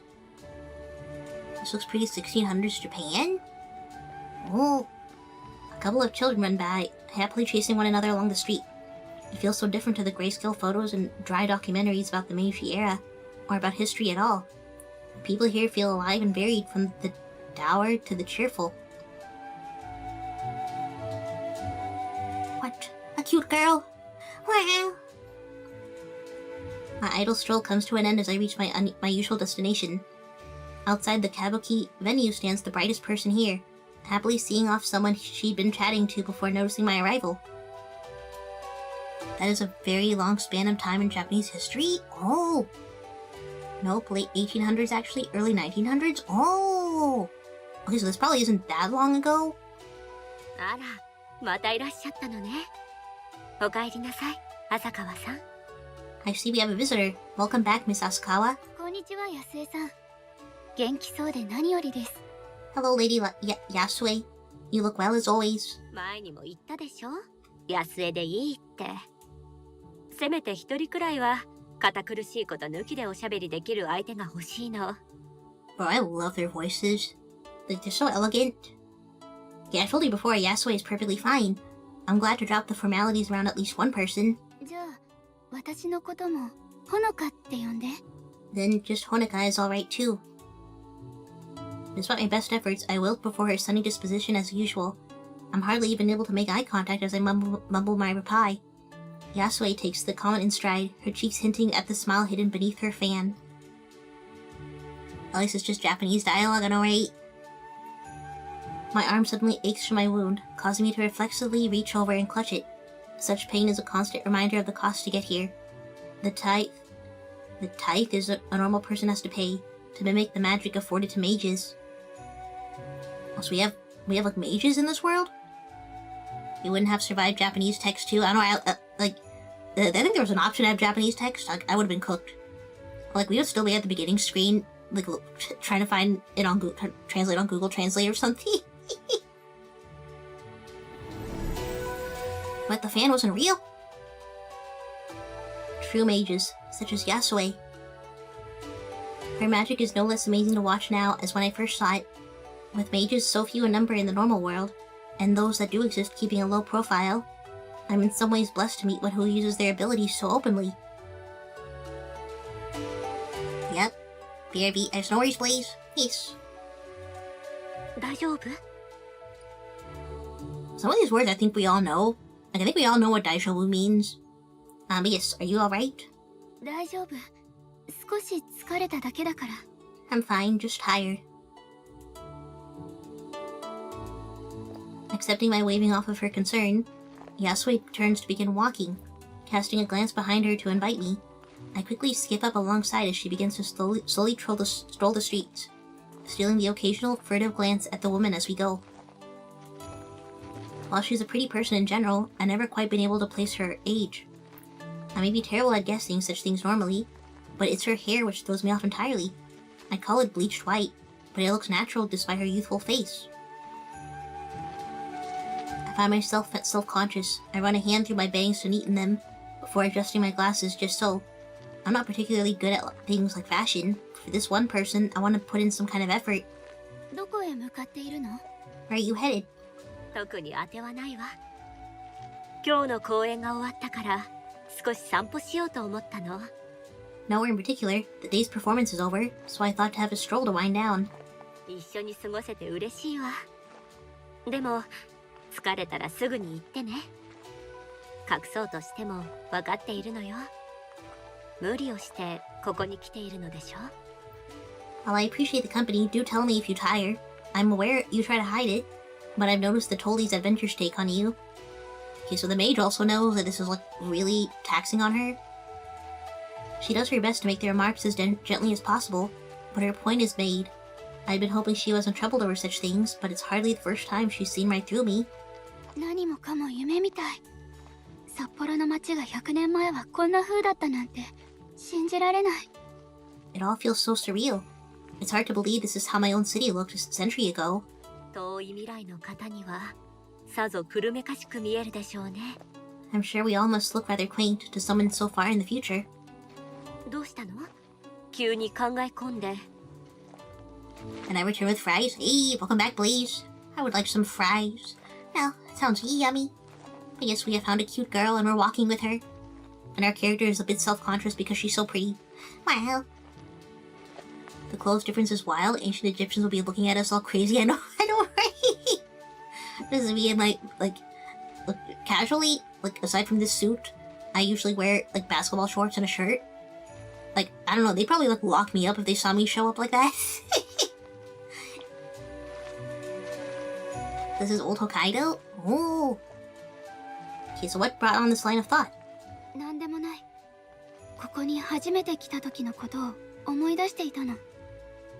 This looks pretty 1600s Japan? Oh, a couple of children run by, happily chasing one another along the street. It feels so different to the grayscale photos and dry documentaries about the Meiji era, or about history at all. People here feel alive and varied, from the dour to the cheerful. What? A cute girl? Wow! My idle stroll comes to an end as I reach my usual destination. Outside the kabuki venue stands the brightest person here, happily seeing off someone she'd been chatting to before noticing my arrival. That is a very long span of time in Japanese history? Oh! Nope, late 1800s actually, early 1900s? Oh! Okay, so this probably isn't that long ago? あら、またいらっしゃったのね。お帰りなさい、浅川さん。I see we have a visitor. Welcome back, Miss Asukawa. こんにちは、安江さん。元気そうで何よりです。Hello, Lady Yasue. You look well as always. 前にも言ったでしょ、安江でいいって。せめて一人くらいは堅苦しいこと抜きでおしゃべりできる相手が欲しいの。Bro, I love their voices. Like, they're so elegant. Yeah, I told you before, Yasue is perfectly fine. I'm glad to drop the formalities around at least one person. じゃあ、私のこともほのかって呼んで。Then just Honoka is alright too. Despite my best efforts, I wilted before her sunny disposition as usual. I'm hardly even able to make eye contact as I mumble my reply. Yasue takes the comment in stride, her cheeks hinting at the smile hidden beneath her fan. At least it's just Japanese dialogue, I know, right? My arm suddenly aches from my wound, causing me to reflexively reach over and clutch it. Such pain is a constant reminder of the cost to get here. The tithe is a normal person has to pay to mimic the magic afforded to mages. Oh, so we have like mages in this world? You wouldn't have survived Japanese text too? I don't know, I think there was an option to have Japanese text. Like, I would have been cooked. Like, we would still be at the beginning screen, like, trying to find it on Google, translate on Google Translate or something. But the fan wasn't real? True mages, such as Yasue. Her magic is no less amazing to watch now as when I first saw it. With mages so few in number in the normal world, and those that do exist keeping a low profile, I'm in some ways blessed to meet one who uses their abilities so openly. Yep. BRB, there's no worries, please. Yes. 大丈夫? Some of these words I think we all know. Like, I think we all know what daijoubu means. But yes, are you alright? 大丈夫。少し疲れただけだから。I'm fine, just tired. Accepting my waving off of her concern, Yasue turns to begin walking, casting a glance behind her to invite me. I quickly skip up alongside as she begins to slowly stroll the streets, stealing the occasional furtive glance at the woman as we go. While she's a pretty person in general, I've never quite been able to place her age. I may be terrible at guessing such things normally, but it's her hair which throws me off entirely. I call it bleached white, but it looks natural despite her youthful face. I find myself self-conscious. I run a hand through my bangs to neaten them, before adjusting my glasses just so. I'm not particularly good at things like fashion. For this one person, I want to put in some kind of effort. どこへ向かっているの? Where are you headed? 特に当てはないわ。今日の公演が終わったから、少し散歩しようと思ったの。Nowhere in particular. The day's performance is over, so I thought to have a stroll to wind down. 一緒に過ごせて嬉しいわ。でも、疲れたらすぐに行ってね。隠そうとしても分かっているのよ。無理をしてここに来ているのでしょ? While I appreciate the company, do tell me if you tire. I'm aware you try to hide it, but I've noticed the toll these adventures take on you. Okay, so the mage also knows that this is like really taxing on her. She does her best to make the remarks as gently as possible, but her point is made. I'd been hoping she wasn't troubled over such things, but it's hardly the first time she's seen right through me. 何もかも夢みたい。札幌の街が100年前はこんな風だったなんて信じられない。It all feels so surreal. It's hard to believe this is how my own city looked a century ago. 遠い未来の方にはさぞ古めかしく見えるでしょうね。I'm sure we all must look rather quaint to someone so far in the future. どうしたの? 急に考え込んで。And I return with fries. Hey, welcome back, please. I would like some fries. Well, that sounds yummy. I guess we have found a cute girl and we're walking with her. And our character is a bit self-conscious because she's so pretty. Wow. The clothes difference is wild. Ancient Egyptians will be looking at us all crazy. I know, right? This is me in like, casually, like, aside from this suit, I usually wear, like, basketball shorts and a shirt. Like, I don't know, they'd probably, like, lock me up if they saw me show up like that. This is old Hokkaido? Oh. Okay, so what brought on this line of thought? なんでもない。ここに初めて来た時のことを思い出していたの。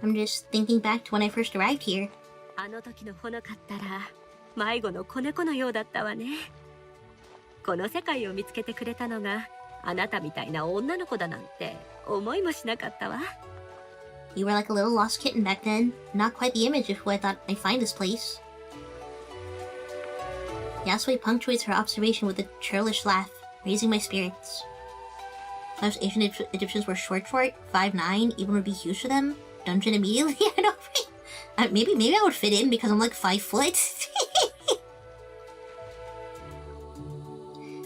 I'm just thinking back to when I first arrived here. あの時のほのかったら迷子の子猫のようだったわね。この世界を見つけてくれたのがあなたみたいな女の子だなんて思いもしなかったわ。You were like a little lost kitten back then. Not quite the image of who I thought I'd find this place. Yasue punctuates her observation with a churlish laugh, raising my spirits. Those ancient Egyptians were short for it, 5'9", even would be huge to them. Dungeon immediately, I know. Maybe I would fit in because I'm like 5 foot.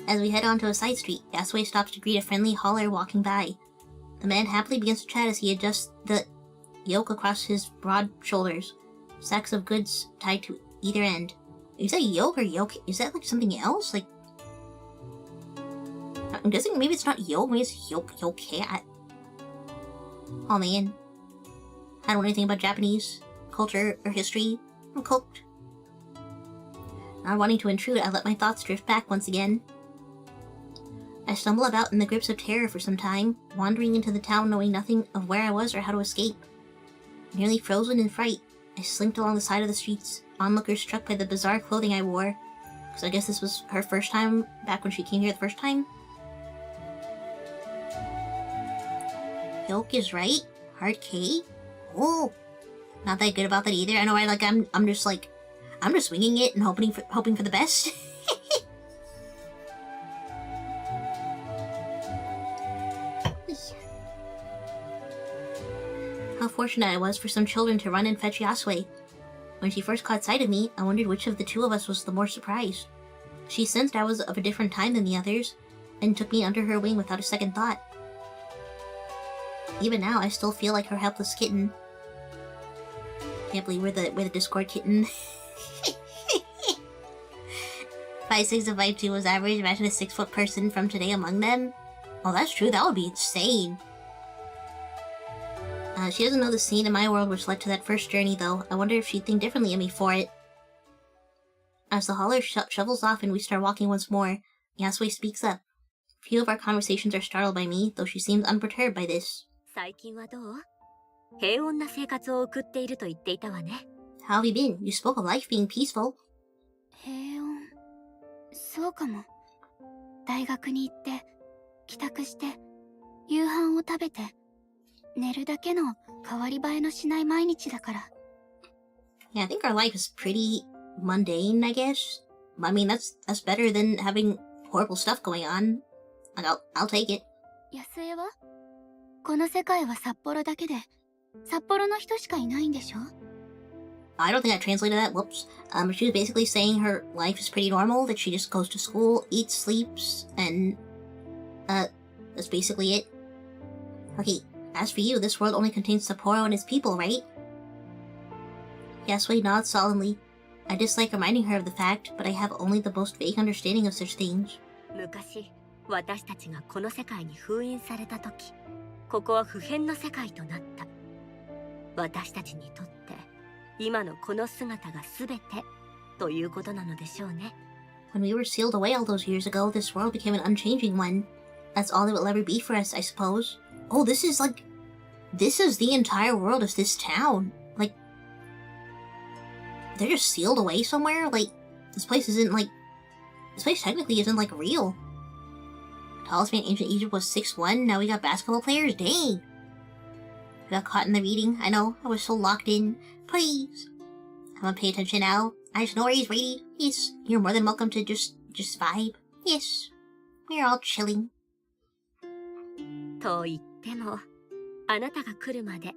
As we head onto a side street, Yasue stops to greet a friendly hauler walking by. The man happily begins to chat as he adjusts the yoke across his broad shoulders, sacks of goods tied to either end. Is that yoke or yoke? Is that like something else? Like, I'm guessing maybe it's not yoke, maybe it's yoke cat. Oh man. I don't know anything about Japanese culture or history. I'm cooked. Not wanting to intrude, I let my thoughts drift back once again. I stumble about in the grips of terror for some time, wandering into the town knowing nothing of where I was or how to escape. Nearly frozen in fright, I slinked along the side of the streets, onlookers struck by the bizarre clothing I wore. Because I guess this was her first time, back when she came here the first time. Yoke is right. Hard K? Oh, not that good about that either. I know, I'm just winging it and hoping for the best. How fortunate I was for some children to run and fetch Yasue. When she first caught sight of me, I wondered which of the two of us was the more surprised. She sensed I was of a different time than the others, and took me under her wing without a second thought. Even now, I still feel like her helpless kitten. Can't believe we're the Discord kitten. 5'6" and 5'2" was average. Imagine a 6-foot person from today among them. Oh, that's true. That would be insane. She doesn't know the scene in my world which led to that first journey, though. I wonder if she'd think differently of me for it. As the hauler shovels off and we start walking once more, Yasue speaks up. Few of our conversations are startled by me, though she seems unperturbed by this. 最近はどう？平穏な生活を送っていると言っていたわね。How have you been? You spoke of life being peaceful. 平穏。そうかも。大学に行って、帰宅して、夕飯を食べて、寝るだけの変わり映えのしない毎日だから。Yeah, I think our life is pretty mundane, I guess. I mean, that's better than having horrible stuff going on. Like, I'll take it. 安江は？この世界は札幌だけで、札幌の人しかいないんでしょ？ I don't think I translated that. Whoops. She was basically saying her life is pretty normal, that she just goes to school, eats, sleeps, and, that's basically it. Okay, as for you, this world only contains Sapporo and its people, right? Yasue nods solemnly. I dislike reminding her of the fact, but I have only the most vague understanding of such things. 昔、私たちがこの世界に封印された時、ここは不変の世界となった。私たちにとって、今のこの姿が全てということなのでしょうね。When we were sealed away all those years ago, this world became an unchanging one. That's all it will ever be for us, I suppose. Oh, this is the entire world of this town. Like, they're just sealed away somewhere? Like, this place technically isn't, like, real. Tallest man in ancient Egypt was 6'1", now we got basketball players? Dang! I got caught in the reading. I know, I was so locked in. Please! I'm gonna pay attention now. No worries, Rady. Yes, you're more than welcome to just vibe. Yes, we're all chilling. と言っても、あなたが来るまで、ね。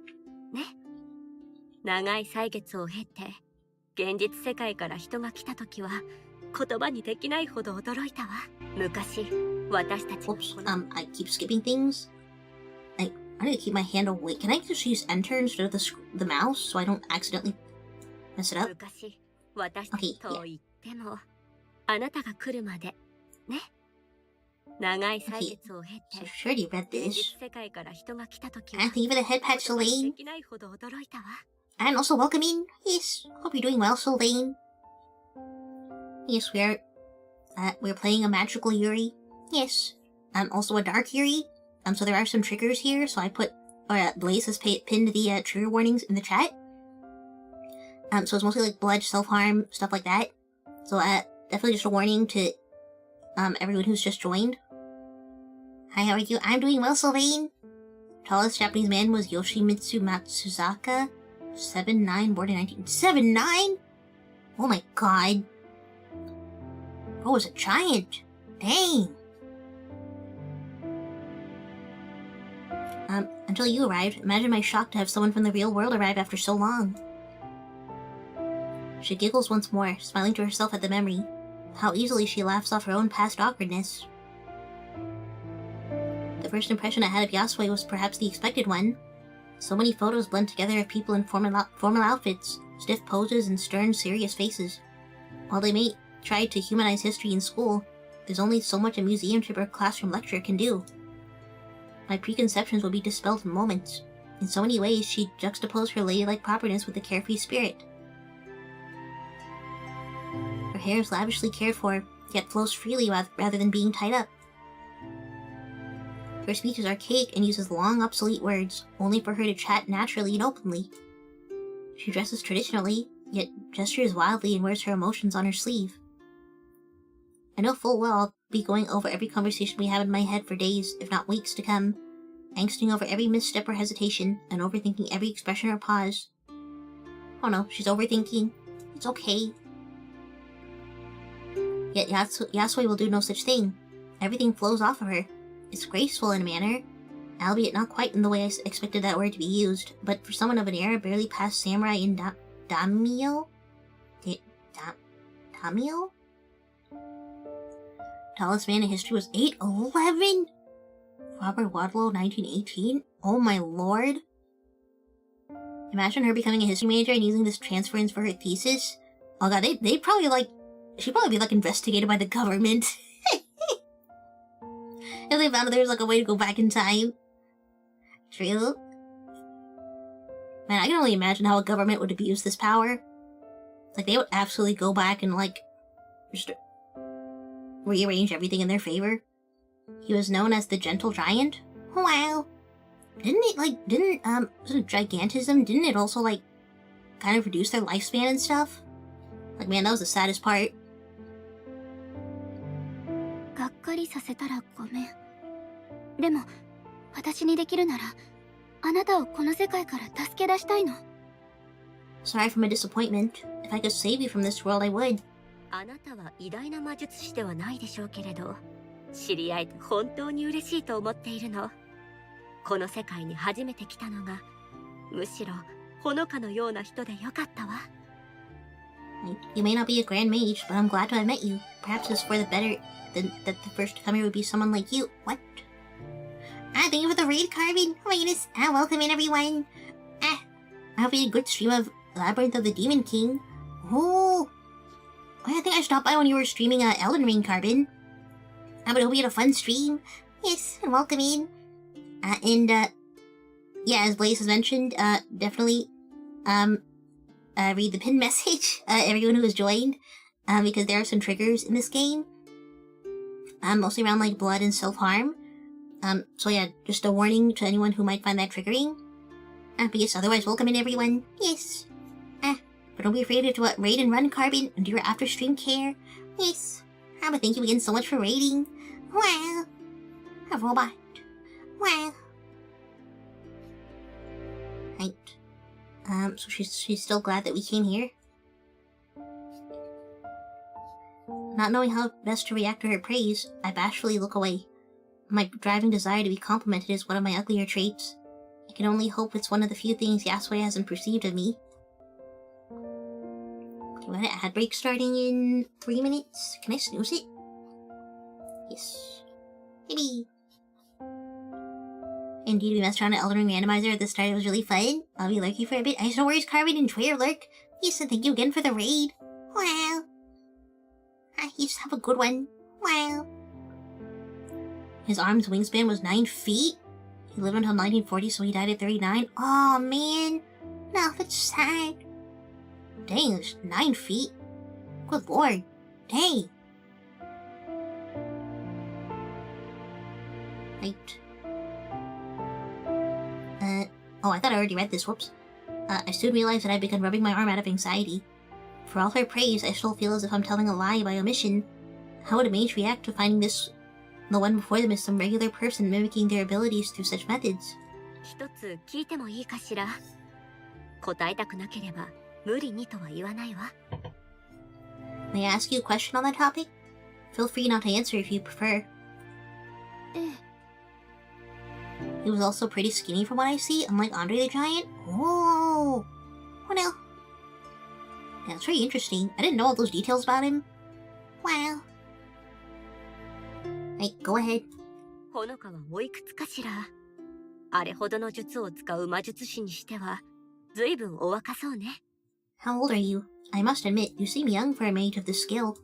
長い歳月を経て、現実世界から人が来た時は、言葉にできないほど驚いたわ。昔、私たちが。Oops, I keep skipping things. I need to keep my hand away. Can I just use enter instead of the mouse so I don't accidentally mess it up? 昔、私たちと言っても、あなたが来るまで、ね。長い歳月を経て、So sure you read 現 this. 実世界から人が来た時は、 And thank you for the head pat, 言葉に Solane. できないほど驚いたわ。And also welcoming. Yes, hope you're doing well, Solane. Yes, we're playing a magical Yuri. Yes, also a dark Yuri. So there are some triggers here. So I put, Blaze has pinned the trigger warnings in the chat. So it's mostly like blood, self-harm, stuff like that. So definitely just a warning to everyone who's just joined. Hi, how are you? I'm doing well, Sylvain. Tallest Japanese man was Yoshimitsu Matsuzaka. 7'9", born in 7'9"? Oh my god. Bro was a giant. Dang. Until you arrived, imagine my shock to have someone from the real world arrive after so long. She giggles once more, smiling to herself at the memory. How easily she laughs off her own past awkwardness. The first impression I had of Yasue was perhaps the expected one. So many photos blend together of people in formal outfits, stiff poses, and stern, serious faces. While they may try to humanize history in school, there's only so much a museum trip or classroom lecture can do. My preconceptions will be dispelled in moments. In so many ways, she juxtaposed her ladylike properness with a carefree spirit. Her hair is lavishly cared for, yet flows freely rather than being tied up. Her speech is archaic and uses long, obsolete words, only for her to chat naturally and openly. She dresses traditionally, yet gestures wildly and wears her emotions on her sleeve. I know full well I'll be going over every conversation we have in my head for days, if not weeks to come, angsting over every misstep or hesitation, and overthinking every expression or pause. Oh no, she's overthinking. It's okay. Yet Yasui will do no such thing. Everything flows off of her. It's graceful in a manner, albeit not quite in the way I expected that word to be used, but for someone of an era barely past samurai and daimyo? Daimyo? Tallest man in history was 8'11"? Robert Wadlow, 1918? Oh my lord. Imagine her becoming a history major and using this transference for her thesis. Oh god, they'd probably she'd probably be investigated by the government. If they found out there was a way to go back in time. True. Man, I can only imagine how a government would abuse this power. They would absolutely go back and just rearrange everything in their favor. He was known as the Gentle Giant. Wow. Wasn't it gigantism? Didn't it also, kind of reduce their lifespan and stuff? Man, that was the saddest part. がっかりさせたらごめん。でも、私にできるなら、あなたをこの世界から助け出したいの。Sorry for my disappointment. If I could save you from this world, I would. あなたは偉大な魔術師ではないでしょうけれど、知り合えて本当に嬉しいと思っているの。この世界に初めて来たのが、むしろほのかのような人でよかったわ。You may not be a grand mage, but I'm glad to have met you. Perhaps it's for the better that the first comer would be someone like you. What? Thank you for the raid, Carvin. Oh my goodness. Welcome in, everyone. I hope you had a good stream of Labyrinth of the Demon King. Oh, I think I stopped by when you were streaming Elden Ring, Carbon. But I hope you had a fun stream. Yes, and welcome in. Yeah, as Blaze has mentioned, definitely, read the pin message, everyone who has joined, because there are some triggers in this game, mostly around, blood and self-harm. So yeah, just a warning to anyone who might find that triggering. But yes, otherwise, welcome in, everyone. Yes. But don't be afraid to raid and run, Carbon, and do your after-stream care. Yes. But thank you again so much for raiding. Wow. A robot. Wow. Right. So she's still glad that we came here. Not knowing how best to react to her praise, I bashfully look away. My driving desire to be complimented is one of my uglier traits. I can only hope it's one of the few things Yasui hasn't perceived of me. Okay, we have an ad break starting in 3 minutes. Can I snooze it? Yes. Maybe. Indeed, we messed around at Elden Ring Randomizer at the start. It was really fun. I'll be lurking for a bit. No worries, Carvin. Enjoy your lurk. Yes, and thank you again for the raid. Wow. You just have a good one. Wow. His arm's wingspan was 9 feet? He lived until 1940, so he died at 39? Oh, man. No, that's sad. Dang, it's 9 feet. Good lord. Dang. Right. Oh, I thought I already read this. Whoops. I soon realized that I'd begun rubbing my arm out of anxiety. For all her praise, I still feel as if I'm telling a lie by omission. How would a mage react to finding the one before them is some regular person mimicking their abilities through such methods? 一つ聞いてもいいかしら。答えたくなければ無理にとは言わないわ。May I ask you a question on that topic? Feel free not to answer if you prefer. He was also pretty skinny from what I see, unlike Andre the Giant. Oh! What else? Yeah, it's very interesting. I didn't know all those details about him. Wow. Right, go ahead. ほのかはおいくつかしら。あれほどの術を使う魔術師にしては、随分お若そうね。How old are you? I must admit, you seem young for a mage of this skill.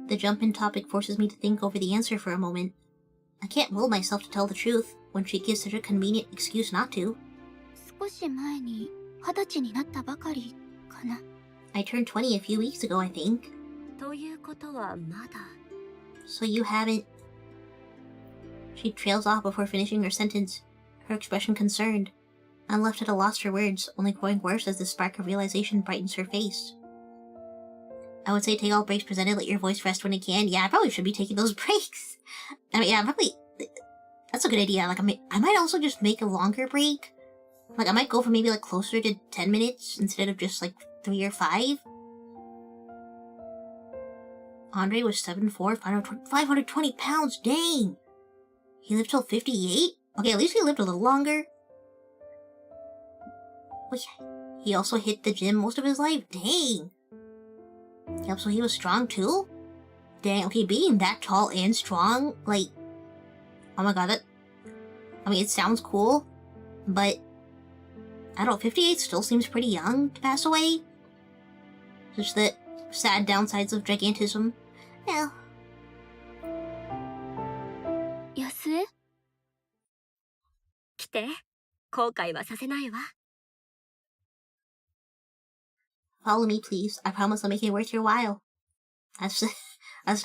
The jump-in topic forces me to think over the answer for a moment. I can't will myself to tell the truth when she gives such a convenient excuse not to. 少し前に20歳になったばかりかな。I turned 20 a few weeks ago, I think. ということはまだ。So you haven't... She trails off before finishing her sentence, her expression concerned. I'm left at a loss for words, only growing worse as the spark of realization brightens her face. I would say take all breaks presented, let your voice rest when it can. Yeah, I probably should be taking those breaks. I mean, yeah, probably... That's a good idea. Like, I might also just make a longer break. Like, I might go for maybe, like, closer to 10 minutes instead of just, like, 3 or 5. Andre was 7'4", 520 pounds. Dang! He lived till 58? Okay, at least he lived a little longer. Wait, he also hit the gym most of his life? Dang! Yep, so he was strong too? Dang, okay, being that tall and strong, like... Oh my god, that... I mean, it sounds cool, but... I don't know, 58 still seems pretty young to pass away. Just the sad downsides of gigantism. Yeah. 安江？来て。後悔はさせないわ。Follow me, please. I promise I'll make it worth your while. That's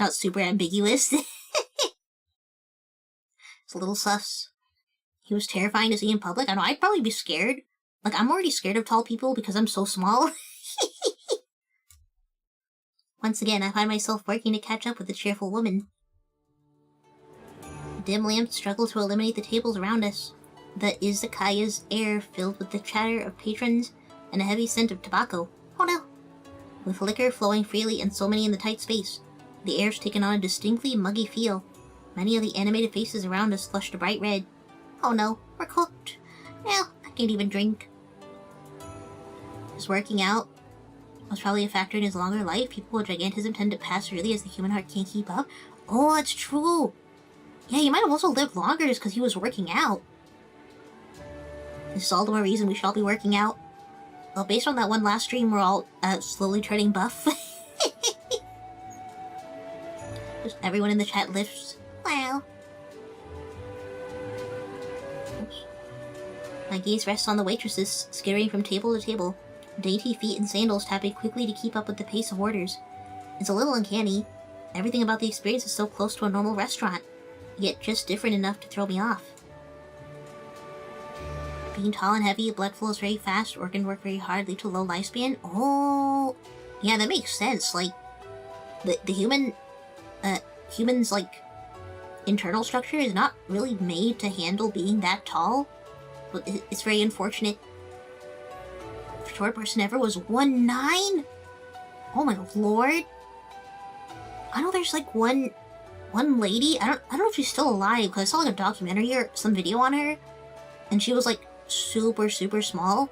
not super ambiguous. It's a little sus. He was terrifying to see in public. I know, I'd probably be scared. Like, I'm already scared of tall people because I'm so small. Once again, I find myself working to catch up with the cheerful woman. Dim lamps struggle to illuminate the tables around us. The izakaya's air filled with the chatter of patrons and a heavy scent of tobacco. Oh no! With liquor flowing freely and so many in the tight space, the air's taken on a distinctly muggy feel. Many of the animated faces around us flushed a bright red. Oh no, we're cooked. Well, I can't even drink. His working out was probably a factor in his longer life. People with gigantism tend to pass early as the human heart can't keep up. Oh, that's true! Yeah, he might have also lived longer just because he was working out. This is all the more reason we should all be working out. Well, based on that one last stream, we're all slowly turning buff. Just everyone in the chat lifts. Wow. Oops. My gaze rests on the waitresses, skittering from table to table, dainty feet and sandals tapping quickly to keep up with the pace of orders. It's a little uncanny. Everything about the experience is so close to a normal restaurant, yet just different enough to throw me off. Being tall and heavy, blood flows very fast, organ work very hard, lead to low lifespan. Oh, yeah, that makes sense. Like, the human's, like, internal structure is not really made to handle being that tall. But it's very unfortunate. The short person ever was 1'9"? Oh my lord. I know there's, like, one lady, I don't know if she's still alive, because I saw, like, a documentary or some video on her, and she was, like, super small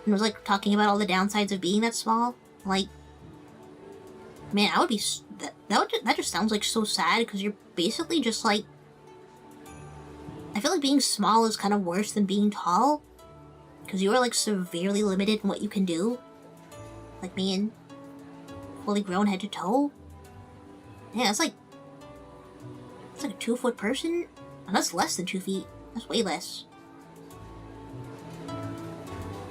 and was like talking about all the downsides of being that small. Like, man, I would be that just sounds like so sad because you're basically just like, I feel like being small is kind of worse than being tall because you are like severely limited in what you can do, like being fully grown head to toe. Yeah, it's like a 2-foot person. Oh, that's less than 2 feet. That's way less.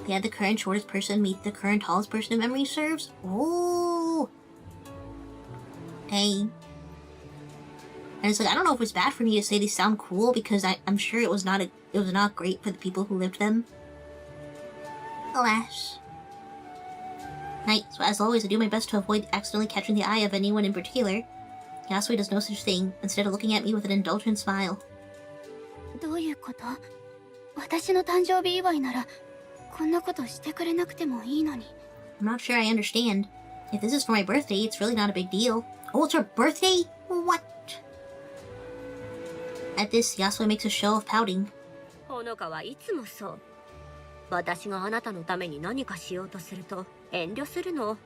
They had the current shortest person meet the current tallest person if memory serves. Oh, dang. And it's like, I don't know if it's bad for me to say these sound cool because I'm sure it was not great for the people who lived them. Alas. Right, so as always, I do my best to avoid accidentally catching the eye of anyone in particular. Yasui does no such thing, instead of looking at me with an indulgent smile. どういうこと？私の誕生日祝いならこんなことしてくれなくてもいいのに。I'm not sure I understand. If this is for my birthday, it's really not a big deal. Oh, it's her birthday? What? At this, Yasui makes a show of pouting. ほのかはいつもそう。私があなたのために何かしようとすると遠慮するの。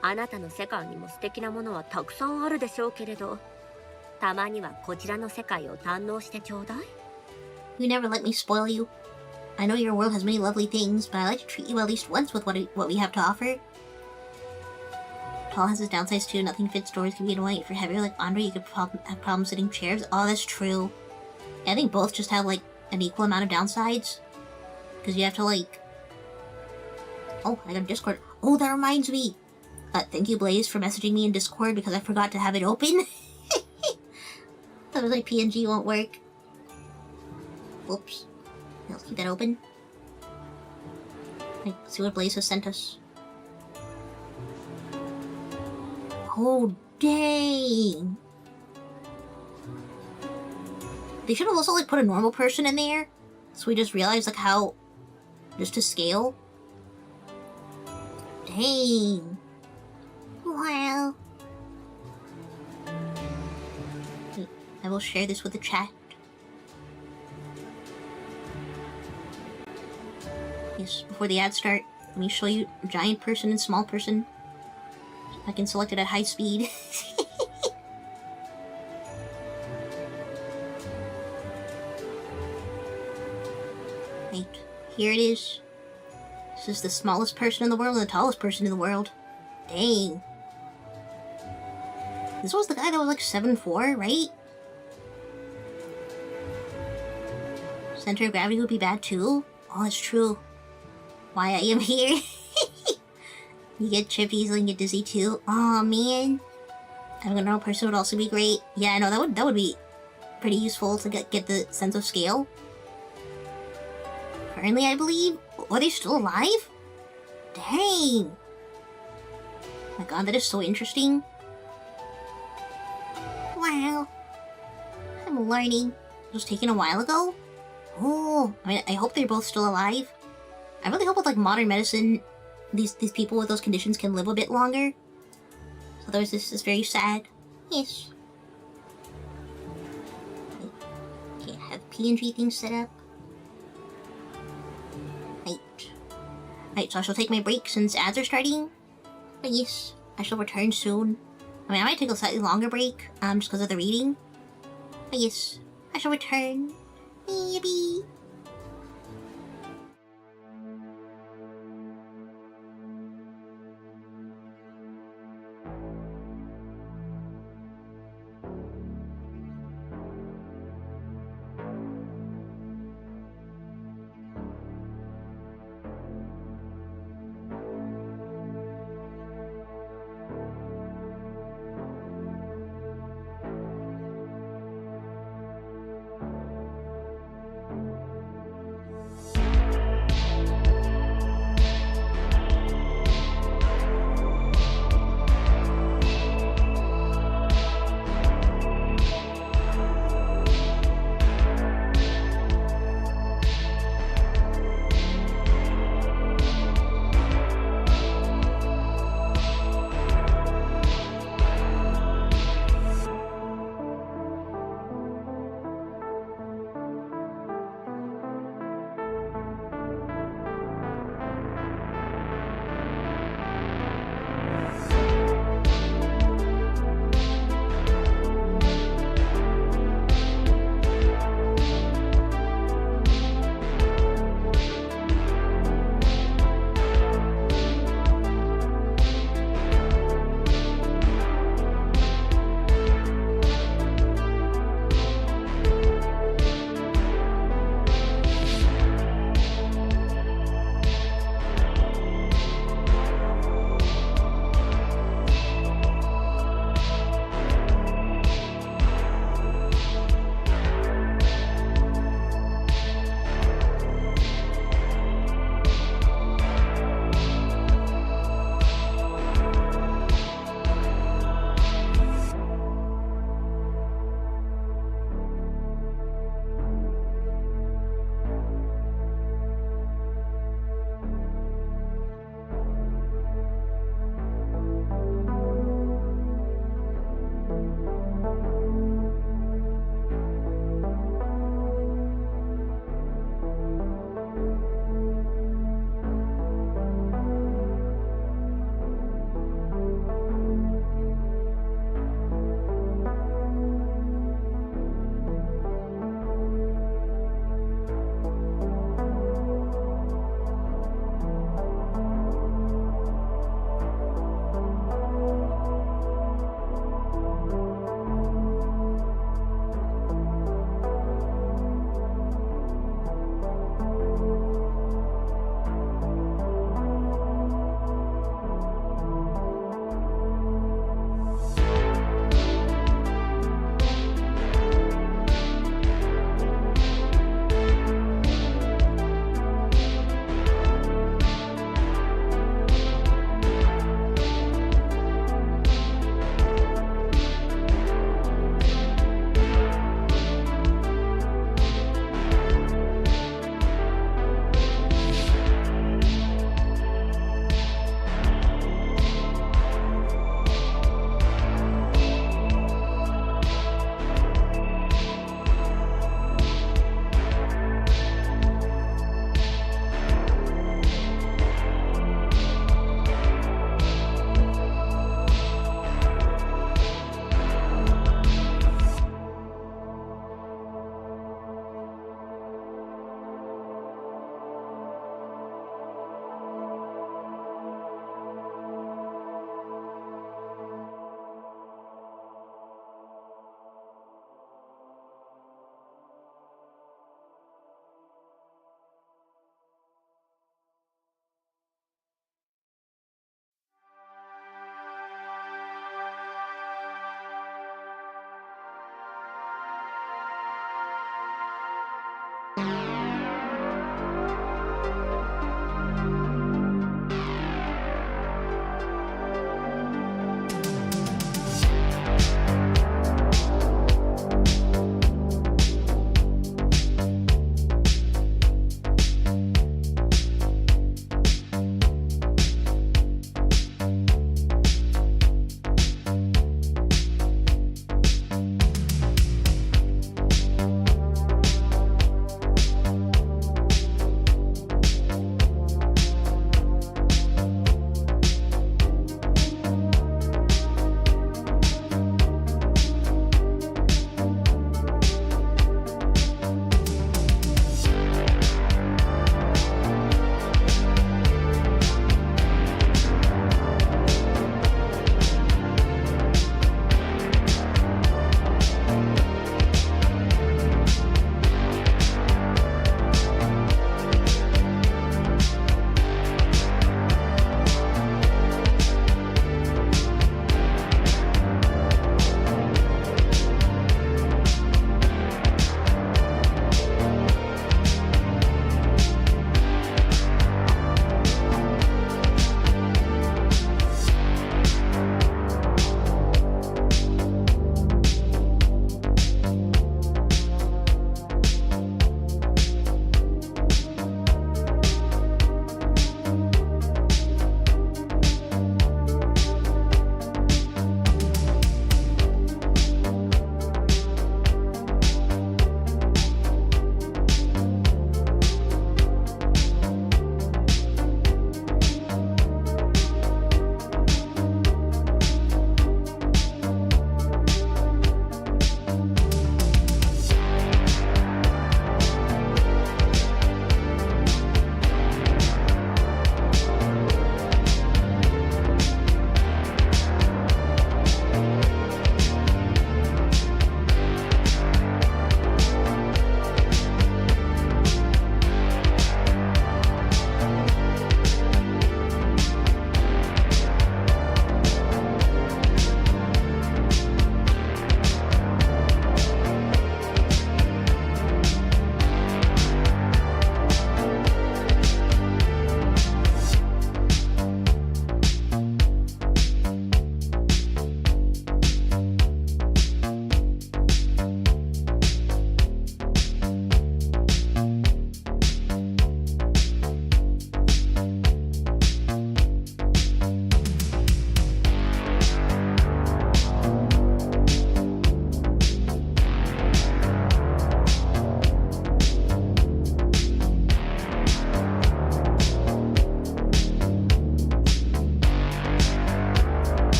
あなたの世界にも素敵なものはたくさんあるでしょうけれど、たまにはこちらの世界を堪能してちょうだい。You never let me spoil you. I know your world has many lovely things, but I like to treat you at least once with what we have to offer. Tall has its downsides too. Nothing fits. Doors can be annoying. If you're heavier like Andre, you could have problems sitting chairs. Oh, that's true. I think both just have, like, an equal amount of downsides. Because you have to, like... Oh, I got Discord. Oh, that reminds me! Thank you, Blaze, for messaging me in Discord because I forgot to have it open. That was like PNG won't work. Whoops. Let's keep that open. Let's see what Blaze has sent us. Oh, dang! They should have also, like, put a normal person in there. So we just realized, like, how... Just to scale. Dang. Wow. Wait, I will share this with the chat. Yes, before the ads start, let me show you giant person and small person. I can select it at high speed. Right, here it is. This is the smallest person in the world and the tallest person in the world. Dang. This was the guy that was like 7'4", right? Center of gravity would be bad too? Oh, that's true. Why I am here. You get tripped easily and get dizzy too. Aw, man. Having a normal person would also be great. Yeah, I know, that would be pretty useful to get the sense of scale. Currently, I believe. Are they still alive? Dang. Oh my god, that is so interesting. Wow. I'm learning. It was taken a while ago? Oh, I mean, I hope they're both still alive. I really hope with, like, modern medicine, these people with those conditions can live a bit longer. Otherwise, this is very sad. Yes. Okay, I have PNG things set up. Right, so I shall take my break since ads are starting. But yes, I shall return soon. I mean, I might take a slightly longer break, just because of the reading. But yes, I shall return. Yippee!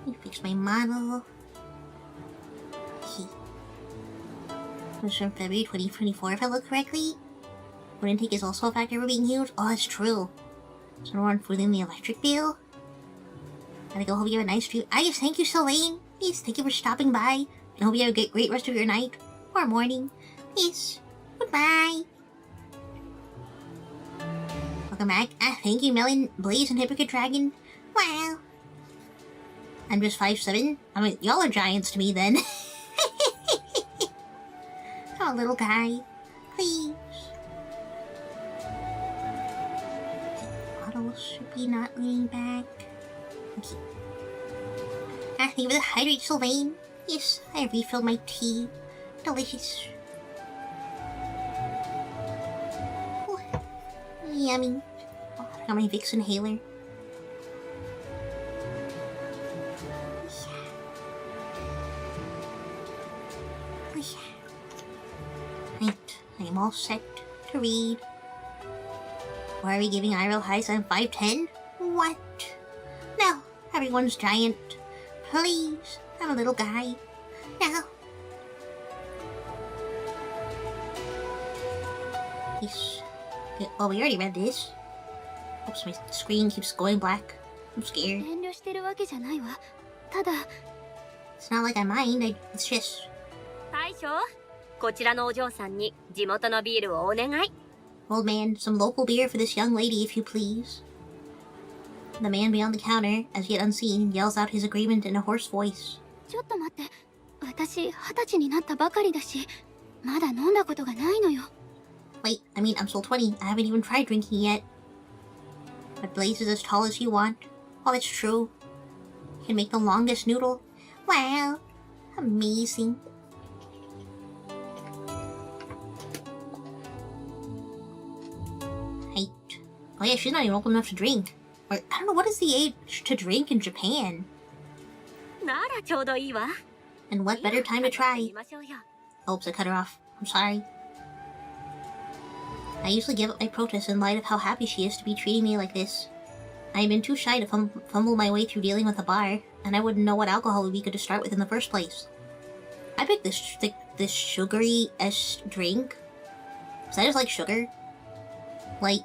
me fix my model. Okay. It was from February 2024 if I look correctly. Food intake is also a factor for being huge. Oh, that's true. So we're on food in the electric bill. Gotta go. Hope you have a nice stream. I just thank you, Selene. Yes, thank you for stopping by. And hope you have a great rest of your night or morning. Yes. Goodbye. Welcome back. Thank you, Melon, Blaze, and Hypocrite Dragon. Wow. I'm just 5'7". I mean, y'all are giants to me then. Oh, little guy. Please. Bottles should be not leaning back. Okay. Thank you for the hydrate, Sylvain. Yes, I refilled my tea. Delicious. Ooh. Yummy. Oh, I got my Vicks inhaler. Right, I am all set to read. Why are we giving eye roll highs? I'm 5'10"? What? No, everyone's giant. Please, I'm a little guy. No. Yes. Okay. Oh, we already read this. Oops, my screen keeps going black. I'm scared. 遠慮してるわけじゃないわ。ただ、 It's not like I mind, it's just... 大将、こちらのお嬢さんに地元のビールをお願い。 Old man, some local beer for this young lady, if you please. The man beyond the counter, as yet unseen, yells out his agreement in a hoarse voice. ちょっと待って。私、20歳になったばかりだし、まだ飲んだことがないのよ。 Wait, I mean, I'm still 20. I haven't even tried drinking yet. But Blaze is as tall as you want. Oh, that's true. He can make the longest noodle. Wow. Amazing. Right. Oh yeah, she's not even old enough to drink. Or, I don't know, what is the age to drink in Japan? ならちょうどいいわ。 And what better time to try? 言いましょうよ。 Oops, I cut her off. I'm sorry. I usually give up my protest in light of how happy she is to be treating me like this. I have been too shy to fumble my way through dealing with a bar, and I wouldn't know what alcohol would be good to start with in the first place. I picked this sugary-esque drink, because I just like sugar. Like,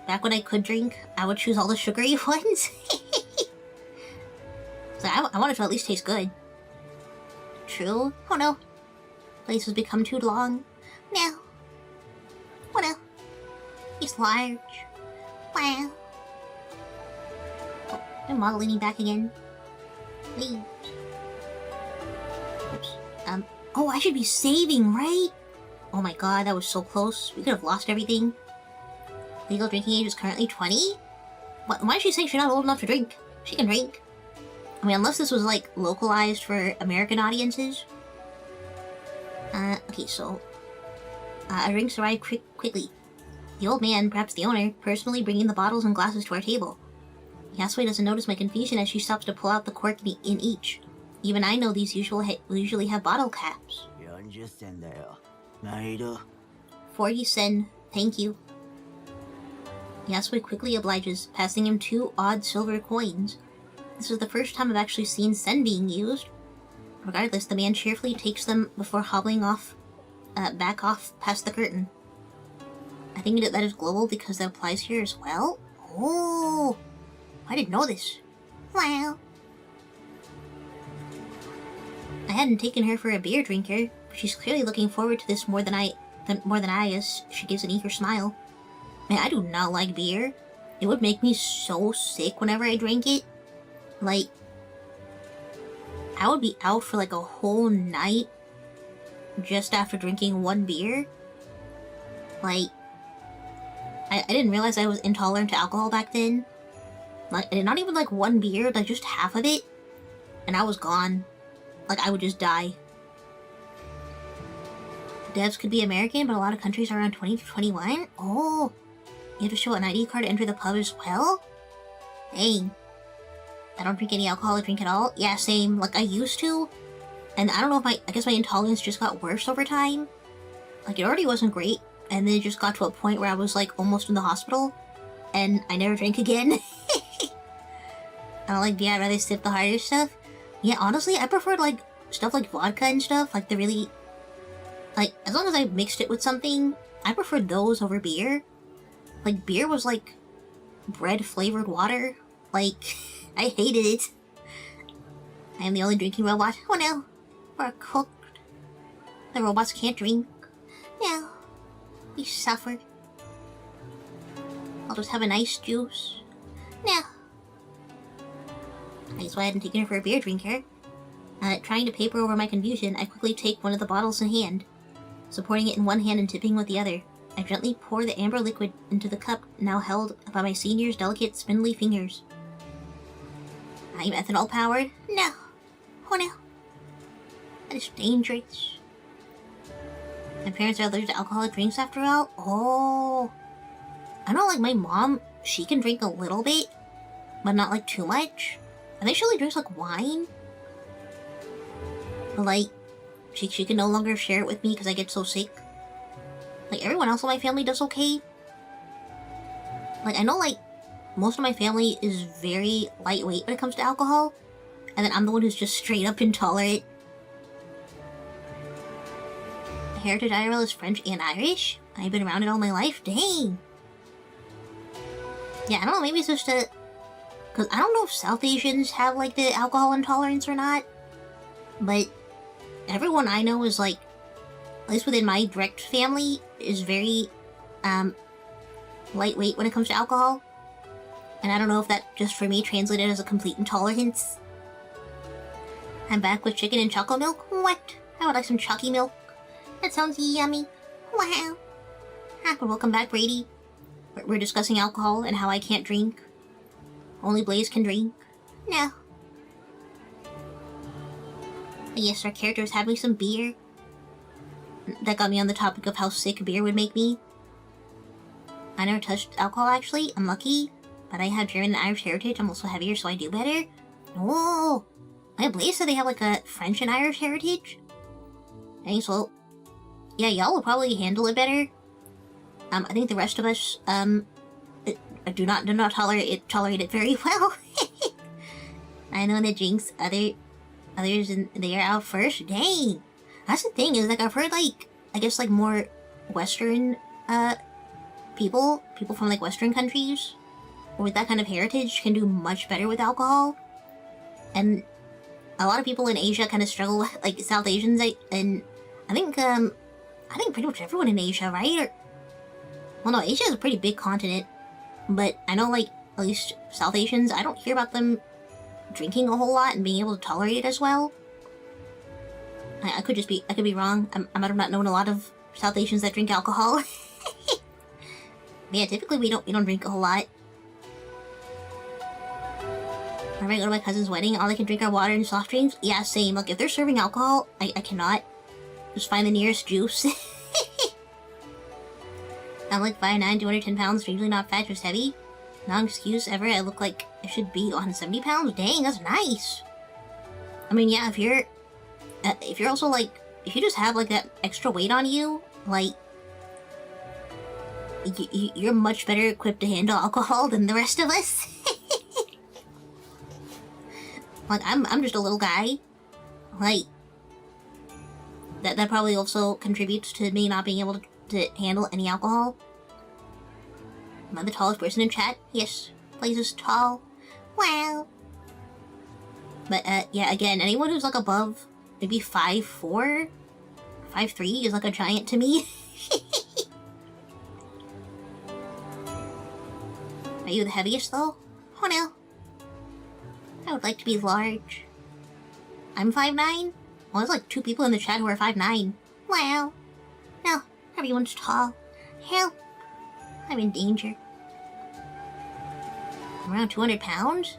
back when I could drink, I would choose all the sugary ones. So I want it to at least taste good. True? Oh no. Place has become too long. No. What else? It's large. Wow. Oh, my model leaning back again. Please. Oops. Oh, I should be saving, right? Oh my god, that was so close. We could have lost everything. Legal drinking age is currently 20? Why is she saying she's not old enough to drink? She can drink. I mean, unless this was, like, localized for American audiences. Okay, so... our drinks arrived quickly. The old man, perhaps the owner, personally bringing the bottles and glasses to our table. Yasue doesn't notice my confusion as she stops to pull out the cork in each. Even I know these usually have bottle caps. 40銭だよ。毎度。 40 sen, thank you. Yasue quickly obliges, passing him 2 odd silver coins. This is the first time I've actually seen sen being used. Regardless, the man cheerfully takes them before hobbling off, back off past the curtain. I think that is global because that applies here as well. Oh, I didn't know this. Wow. I hadn't taken her for a beer drinker, but she's clearly looking forward to this more than I, as she gives an eager smile. Man, I do not like beer. It would make me so sick whenever I drink it. Like, I would be out for like a whole night just after drinking 1 beer. Like, I didn't realize I was intolerant to alcohol back then. Like, not even like 1 beer, like just half of it, and I was gone. Like, I would just die. Devs could be American, but a lot of countries are around 20 to 21. Oh, you have to show an ID card to enter the pub as well? Dang. I don't drink any alcohol or drink at all. Yeah, same. Like, I used to. And I don't know if I guess my intolerance just got worse over time. Like, it already wasn't great. And then it just got to a point where I was, like, almost in the hospital. And I never drank again. I don't like beer, I'd rather sip the harder stuff. Yeah, honestly, I preferred, like, stuff like vodka and stuff, like the really... Like, as long as I mixed it with something, I preferred those over beer. Like, beer was like bread-flavored water. Like, I hated it. I am the only drinking robot. Oh no, we're cooked. The robots can't drink. No, we suffered. I'll just have a nice juice. No. That's why I hadn't taken her for a beer drinker. Trying to paper over my confusion, I quickly take one of the bottles in hand. Supporting it in one hand and tipping with the other, I gently pour the amber liquid into the cup now held by my senior's delicate, spindly fingers. I'm ethanol-powered? No. Oh no. That is dangerous. My parents are allergic to alcoholic drinks after all? Oh. I know, like, my mom, she can drink a little bit, but not, like, too much. I think she only drinks, like, wine. But, like, she can no longer share it with me because I get so sick. Like, everyone else in my family does okay. Like, I know, like, most of my family is very lightweight when it comes to alcohol, and then I'm the one who's just straight up intolerant. My heritage IRL is French and Irish. I've been around it all my life. Dang. Yeah, I don't know, maybe it's just a... Because I don't know if South Asians have, like, the alcohol intolerance or not. But everyone I know is, like, at least within my direct family, is very, lightweight when it comes to alcohol. And I don't know if that just for me translated as a complete intolerance. I'm back with chicken and choco milk? What? I would like some chalky milk. That sounds yummy. Wow. Welcome back, Brady. We're discussing alcohol and how I can't drink. Only Blaze can drink. No. Yes, our characters had me some beer. That got me on the topic of how sick beer would make me. I never touched alcohol, actually. I'm lucky. But I have German and Irish heritage. I'm also heavier, so I do better. Oh! My Blaze said they have, like, a French and Irish heritage. Thanks, well... Yeah, y'all will probably handle it better. I think the rest of us, do not tolerate it very well. I know that Jinx, others, and they are out first. Dang! That's the thing, is, like, I've heard, like, I guess, like, more Western, people from, like, Western countries, with that kind of heritage, can do much better with alcohol. And a lot of people in Asia kind of struggle with, like, South Asians, and I think pretty much everyone in Asia, right? Or, well, no, Asia is a pretty big continent, but I know, like, at least South Asians, I don't hear about them drinking a whole lot and being able to tolerate it as well. I could be wrong. I might have not known a lot of South Asians that drink alcohol. Yeah, typically we don't drink a whole lot. Whenever I go to my cousin's wedding, all I can drink are water and soft drinks. Yeah, same. Like, if they're serving alcohol, I cannot. Just find the nearest juice. I'm like 5'9", 210 pounds, strangely not fat, just heavy. No excuse ever, I look like I should be 170 pounds. Dang, that's nice. I mean, yeah, if you're also, like, if you just have, like, that extra weight on you, like, you're much better equipped to handle alcohol than the rest of us. Like, I'm just a little guy. Like, that probably also contributes to me not being able to handle any alcohol. Am I the tallest person in chat? Yes, Blaze is tall. Wow. But, yeah, again, anyone who's, like, above maybe 5'4", 5'3" is, like, a giant to me. Are you the heaviest, though? Oh, no. I would like to be large. I'm 5'9"? Well, there's, like, 2 people in the chat who are 5'9". Wow. No, everyone's tall. Help. I'm in danger. I'm around 200 pounds?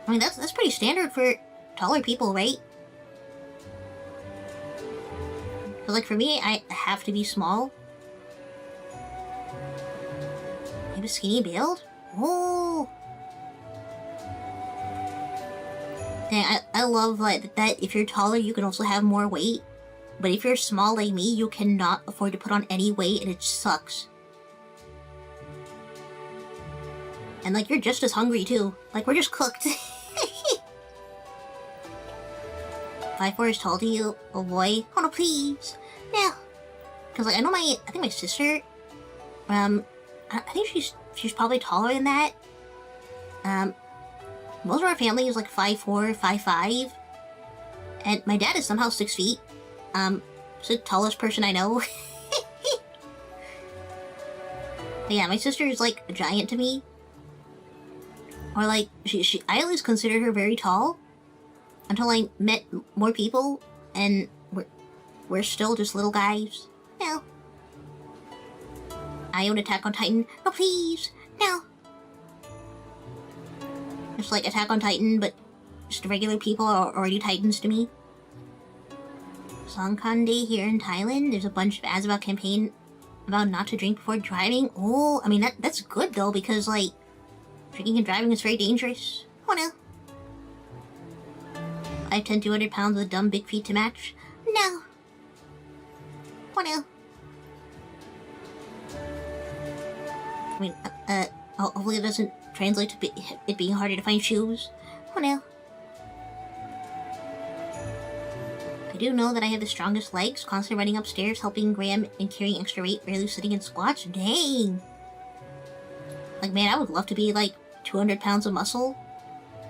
I mean, that's pretty standard for taller people, right? But, like, for me, I have to be small. I have a skinny build? Oh! Dang, I love, like, that if you're taller, you can also have more weight. But if you're small like me, you cannot afford to put on any weight, and it sucks. And, like, you're just as hungry, too. Like, we're just cooked. 5'4" is tall to you? Oh boy. Oh no, please. No. Because, like, I think my sister, I think she's probably taller than that. Most of our family is like 5'4", 5'5". And my dad is somehow 6 feet. He's the tallest person I know. But yeah, my sister is like a giant to me. Or like, I at least considered her very tall. Until I met more people, and we're still just little guys. No. I own Attack on Titan. No, please. No. It's like Attack on Titan, but just regular people are already Titans to me. Songkran Day here in Thailand. There's a bunch of ads about campaign about not to drink before driving. Oh, I mean, that's good though, because like, drinking and driving is very dangerous. Oh no. 5'10", 200 pounds with dumb big feet to match? No. Oh no. I mean, hopefully it doesn't translate to it being harder to find shoes. Oh no. I do know that I have the strongest legs, constantly running upstairs, helping Graham and carrying extra weight, rarely sitting in squats. Dang. Like, man, I would love to be like 200 pounds of muscle.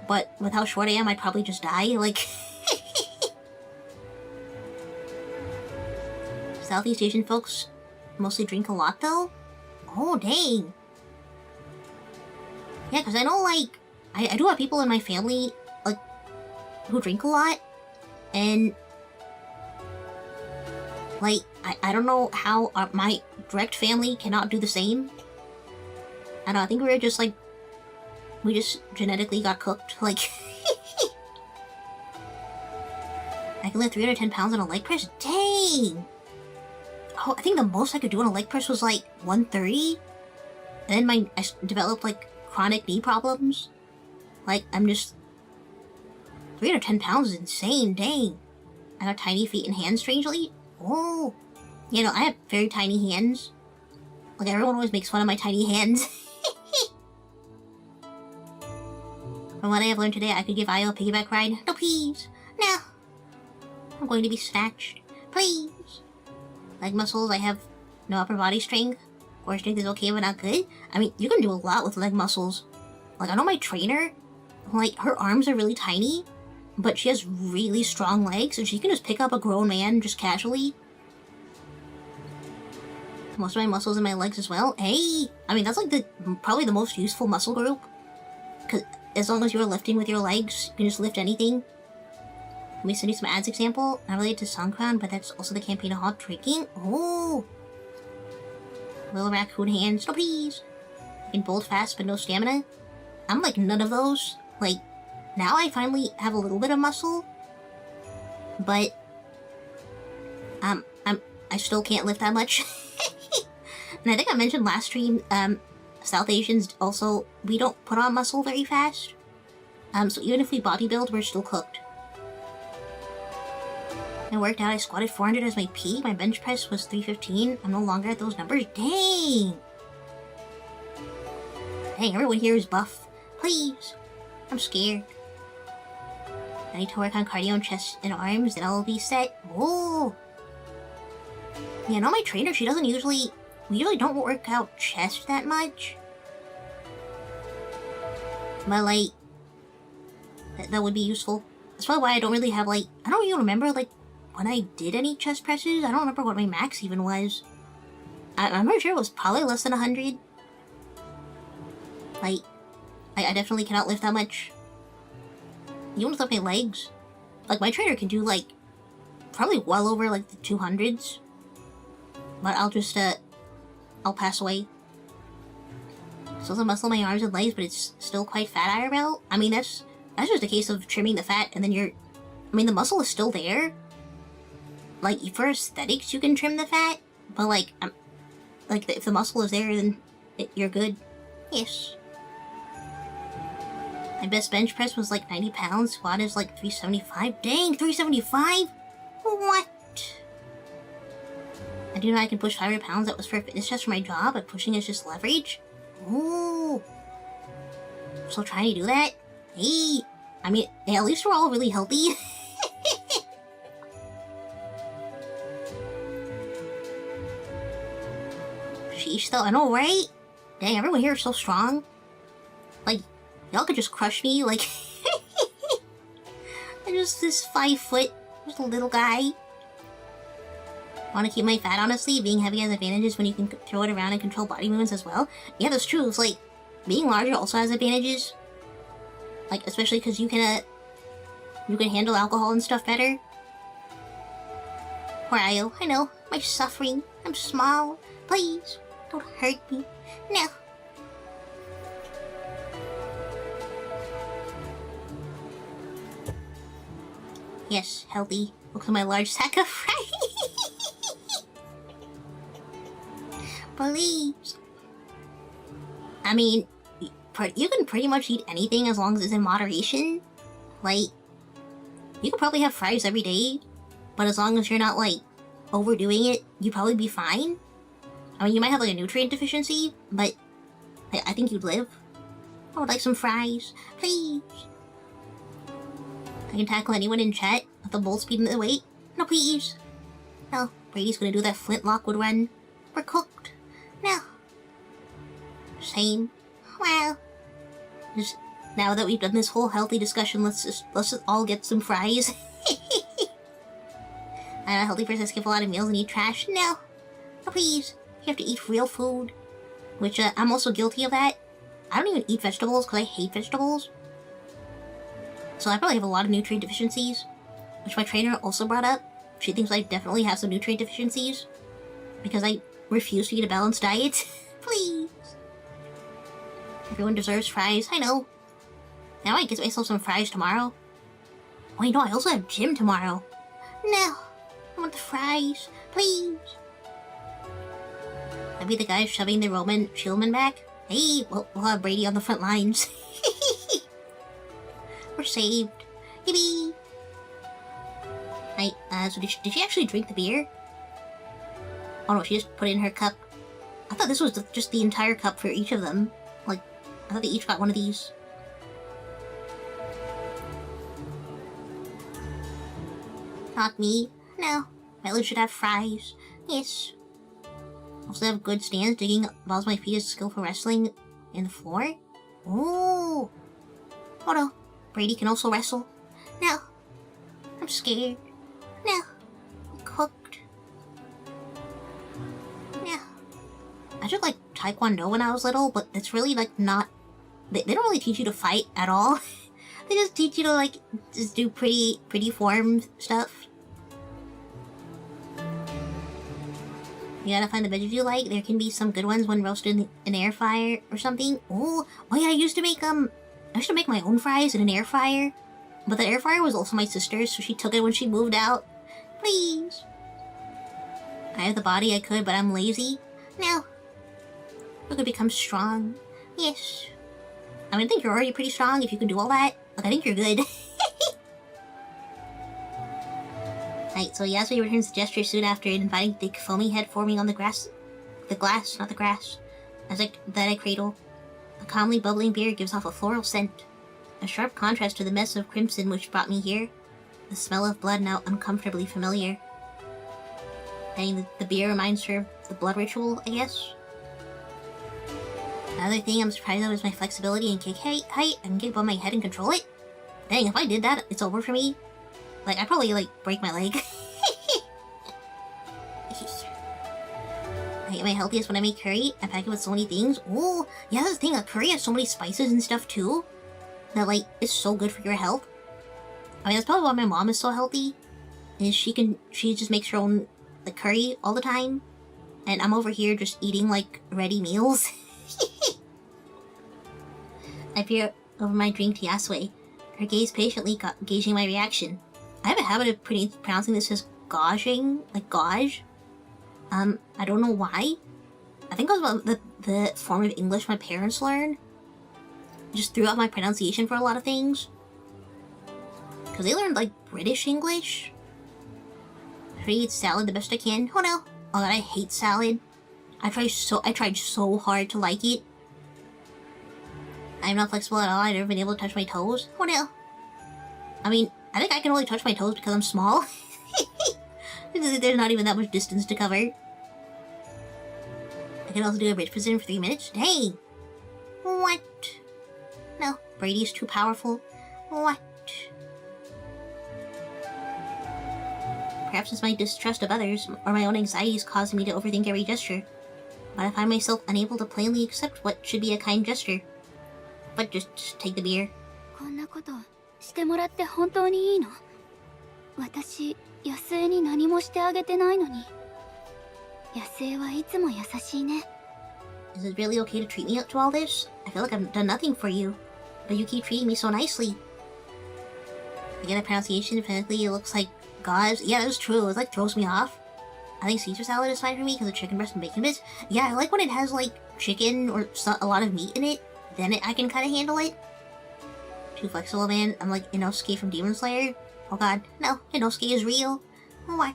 But with how short I am, I'd probably just die, like... Southeast Asian folks mostly drink a lot, though? Oh, dang. Yeah, because I know, like... I do have people in my family, like, who drink a lot. And... like, I don't know how my direct family cannot do the same. I don't know, I think we're just, like... we just genetically got cooked, like... I can lift 310 pounds on a leg press? Dang! Oh, I think the most I could do on a leg press was like 130. And then I developed like chronic knee problems. Like, I'm just... 310 pounds is insane, dang. I got tiny feet and hands, strangely. Oh! You know, I have very tiny hands. Like, everyone always makes fun of my tiny hands. From what I have learned today, I could give Io a piggyback ride. No, please. No. I'm going to be snatched. Please. Leg muscles, I have no upper body strength. Core strength is okay, but not good. I mean, you can do a lot with leg muscles. Like, I know my trainer, like, her arms are really tiny, but she has really strong legs, and she can just pick up a grown man just casually. Most of my muscles in my legs as well. Hey! I mean, that's like probably the most useful muscle group. Because as long as you're lifting with your legs, you can just lift anything. Let me send you some ads example. Not related to Songkran, but that's also the campaign of hot drinking. Oh! Little raccoon hands. No, please! I can bolt fast, but no stamina. I'm like none of those. Like, now I finally have a little bit of muscle. But... I still can't lift that much. And I think I mentioned last stream, South Asians also, we don't put on muscle very fast. So even if we bodybuild, we're still cooked. I worked out, I squatted 400 as my peak, my bench press was 315. I'm no longer at those numbers. Dang! Dang, everyone here is buff. Please! I'm scared. I need to work on cardio and chest and arms, then I'll be set. Whoa! Yeah, no, my trainer, she doesn't usually... we usually don't work out chest that much. But, like... that would be useful. That's probably why I don't really have, like... I don't even remember, like, when I did any chest presses. I don't remember what my max even was. I'm pretty sure it was probably less than 100. Like... I definitely cannot lift that much. Even with my legs. Like, my trainer can do, like... probably well over, like, the 200s. But I'll just, I'll pass away. Still some muscle in my arms and legs, but it's still quite fat IRL. I mean, that's just a case of trimming the fat, and then I mean, the muscle is still there. Like, for aesthetics, you can trim the fat, but like, if the muscle is there, then you're good. Yes. My best bench press was like 90 pounds, squat is like 375. Dang, 375? What? I do know I can push 500 pounds. That was for a fitness test for my job, but pushing is just leverage. Ooh. So trying to do that? Hey. I mean, at least we're all really healthy. Sheesh, though. I know, right? Dang, everyone here is so strong. Like, y'all could just crush me, like... I'm just this 5 foot, just a little guy. Want to keep my fat, honestly. Being heavy has advantages when you can throw it around and control body movements as well. Yeah, that's true. It's like, being larger also has advantages. Like, especially because you can handle alcohol and stuff better. Poor Ayo. I know. My suffering. I'm small. Please, don't hurt me. No. Yes, healthy. Look at my large sack of rice. Please. I mean, you can pretty much eat anything as long as it's in moderation. Like, you could probably have fries every day, but as long as you're not, like, overdoing it, you'd probably be fine. I mean, you might have, like, a nutrient deficiency, but I think you'd live. I would like some fries. Please. I can tackle anyone in chat with the bolt speed and the weight. No, please. No, Brady's gonna do that Flintlock would run. We're cooked. No. Same. Well, just now that we've done this whole healthy discussion, let's just all get some fries. I'm a healthy person, skip a lot of meals and eat trash. No. No, please. You have to eat real food. Which, I'm also guilty of that. I don't even eat vegetables because I hate vegetables. So I probably have a lot of nutrient deficiencies. Which my trainer also brought up. She thinks I definitely have some nutrient deficiencies. Because I refuse to eat a balanced diet. Please. Everyone deserves fries. I know. Now I get myself some fries tomorrow. Wait, no, I also have gym tomorrow. No. I want the fries. Please. I'd be the guy shoving the Roman Shieldman back. Hey, we'll have Brady on the front lines. We're saved. Yippee! So did she actually drink the beer? Oh no, she just put it in her cup. I thought this was just the entire cup for each of them. Like, I thought they each got one of these. Not me. No. Milo should have fries. Yes. Also have good stance. Digging involves my feet as skillful wrestling in the floor. Ooh. Oh no. Brady can also wrestle. No. I'm scared. No. I'm cooked. No. I took like Taekwondo when I was little, but it's really like not... They don't really teach you to fight at all. They just teach you to like just do pretty form stuff. You gotta find the veggies you like. There can be some good ones when roasted in an air fryer or something. Oh yeah, I used to make my own fries in an air fryer. But the air fryer was also my sister's, so she took it when she moved out. Please. I have the body I could, but I'm lazy. No. You could become strong. Yes. I mean, I think you're already pretty strong if you can do all that. Like, I think you're good. Right, so Yasui returns the gesture soon after, inviting thick foamy head forming on the glass, not the grass, that I cradle. A calmly bubbling beer gives off a floral scent, a sharp contrast to the mess of crimson which brought me here. The smell of blood now uncomfortably familiar. Dang, the beer reminds her of the blood ritual, I guess. Another thing I'm surprised of is my flexibility and kick height. I can get above my head and control it. Dang, if I did that, it's over for me. Like, I'd probably, like, break my leg. I get my healthiest when I make curry. I pack it with so many things. Ooh, yeah, that's the thing. Like, curry has so many spices and stuff, too. That, like, is so good for your health. I mean, that's probably why my mom is so healthy. Is she just makes her own, like, curry all the time. And I'm over here just eating, like, ready meals. I peer over my drink to Yasui. Her gaze patiently gauging my reaction. I have a habit of pronouncing this as gauging, like gauge. I don't know why. I think it was about the form of English my parents learned. Just threw out my pronunciation for a lot of things. Because they learned, like, British English. Try to eat salad the best I can. Oh no. Oh god, I hate salad. I tried so hard to like it. I'm not flexible at all. I've never been able to touch my toes. Oh no. I mean, I think I can only touch my toes because I'm small. There's not even that much distance to cover. I I could also do a bridge position for 3 minutes. Dang! What? No, Brady's too powerful. What? Perhaps it's my distrust of others, or my own anxieties causing me to overthink every gesture. But I find myself unable to plainly accept what should be a kind gesture. But just take the beer. こんなことしてもらって本当にいいの？私、野生に何もしてあげてないのに。野生はいつも優しいね。Is it really okay to treat me up to all this? I feel like I've done nothing for you, but you keep treating me so nicely. Again, the pronunciation, phonetically, it looks like God's. Yeah, that's true. It like throws me off. I think Caesar salad is fine for me because of chicken breast and bacon bits. Yeah, I like when it has like chicken or a lot of meat in it. Then I can kind of handle it. Too flexible, man. I'm like Inosuke from Demon Slayer. Oh god, no, Inosuke is real. What?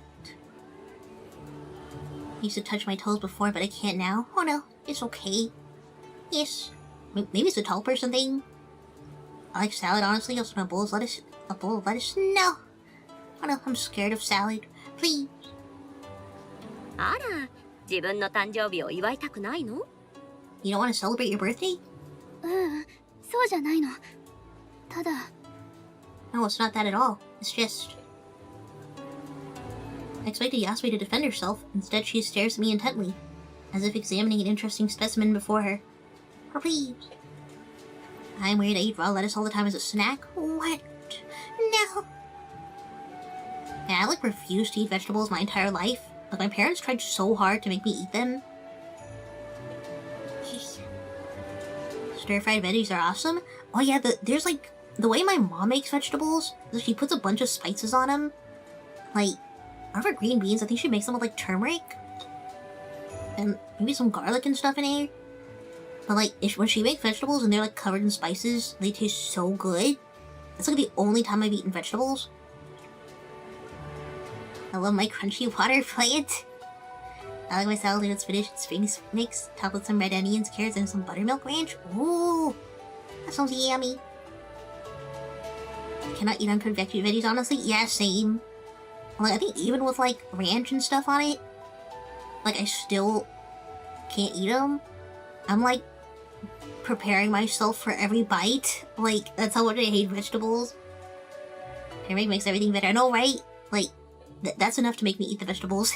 I used to touch my toes before, but I can't now. Oh no, it's okay. Yes. Maybe it's a tall person thing. I like salad, honestly. Also, a bowl of lettuce. A bowl of lettuce? No. Oh no, I'm scared of salad. Please. あら、自分の誕生日を祝いたくないの？ You don't want to celebrate your birthday? そうじゃないの。ただ、 No, it's not that at all. It's just... I expected Yasui to defend herself. Instead, she stares at me intently, as if examining an interesting specimen before her. Oh, please. I'm weird. I eat raw lettuce all the time as a snack. What? No. Yeah, I like refused to eat vegetables my entire life. Like, my parents tried so hard to make me eat them. Stir-fried veggies are awesome. Oh yeah, there's like... The way my mom makes vegetables, is she puts a bunch of spices on them. Like, are for green beans, I think she makes them with like turmeric. And maybe some garlic and stuff in there. But like, when she makes vegetables and they're like covered in spices, they taste so good. It's like the only time I've eaten vegetables. I love my crunchy water plant. I like my salad with spinach and spring mix, topped with some red onions, carrots, and some buttermilk ranch. Ooh, that sounds yummy. Cannot eat uncooked veggies, honestly. Yeah, same. Like, I think even with like ranch and stuff on it, like I still can't eat them. I'm like preparing myself for every bite. Like, that's how much I hate vegetables. Turmeric makes everything better. I know, right? Like, that's enough to make me eat the vegetables.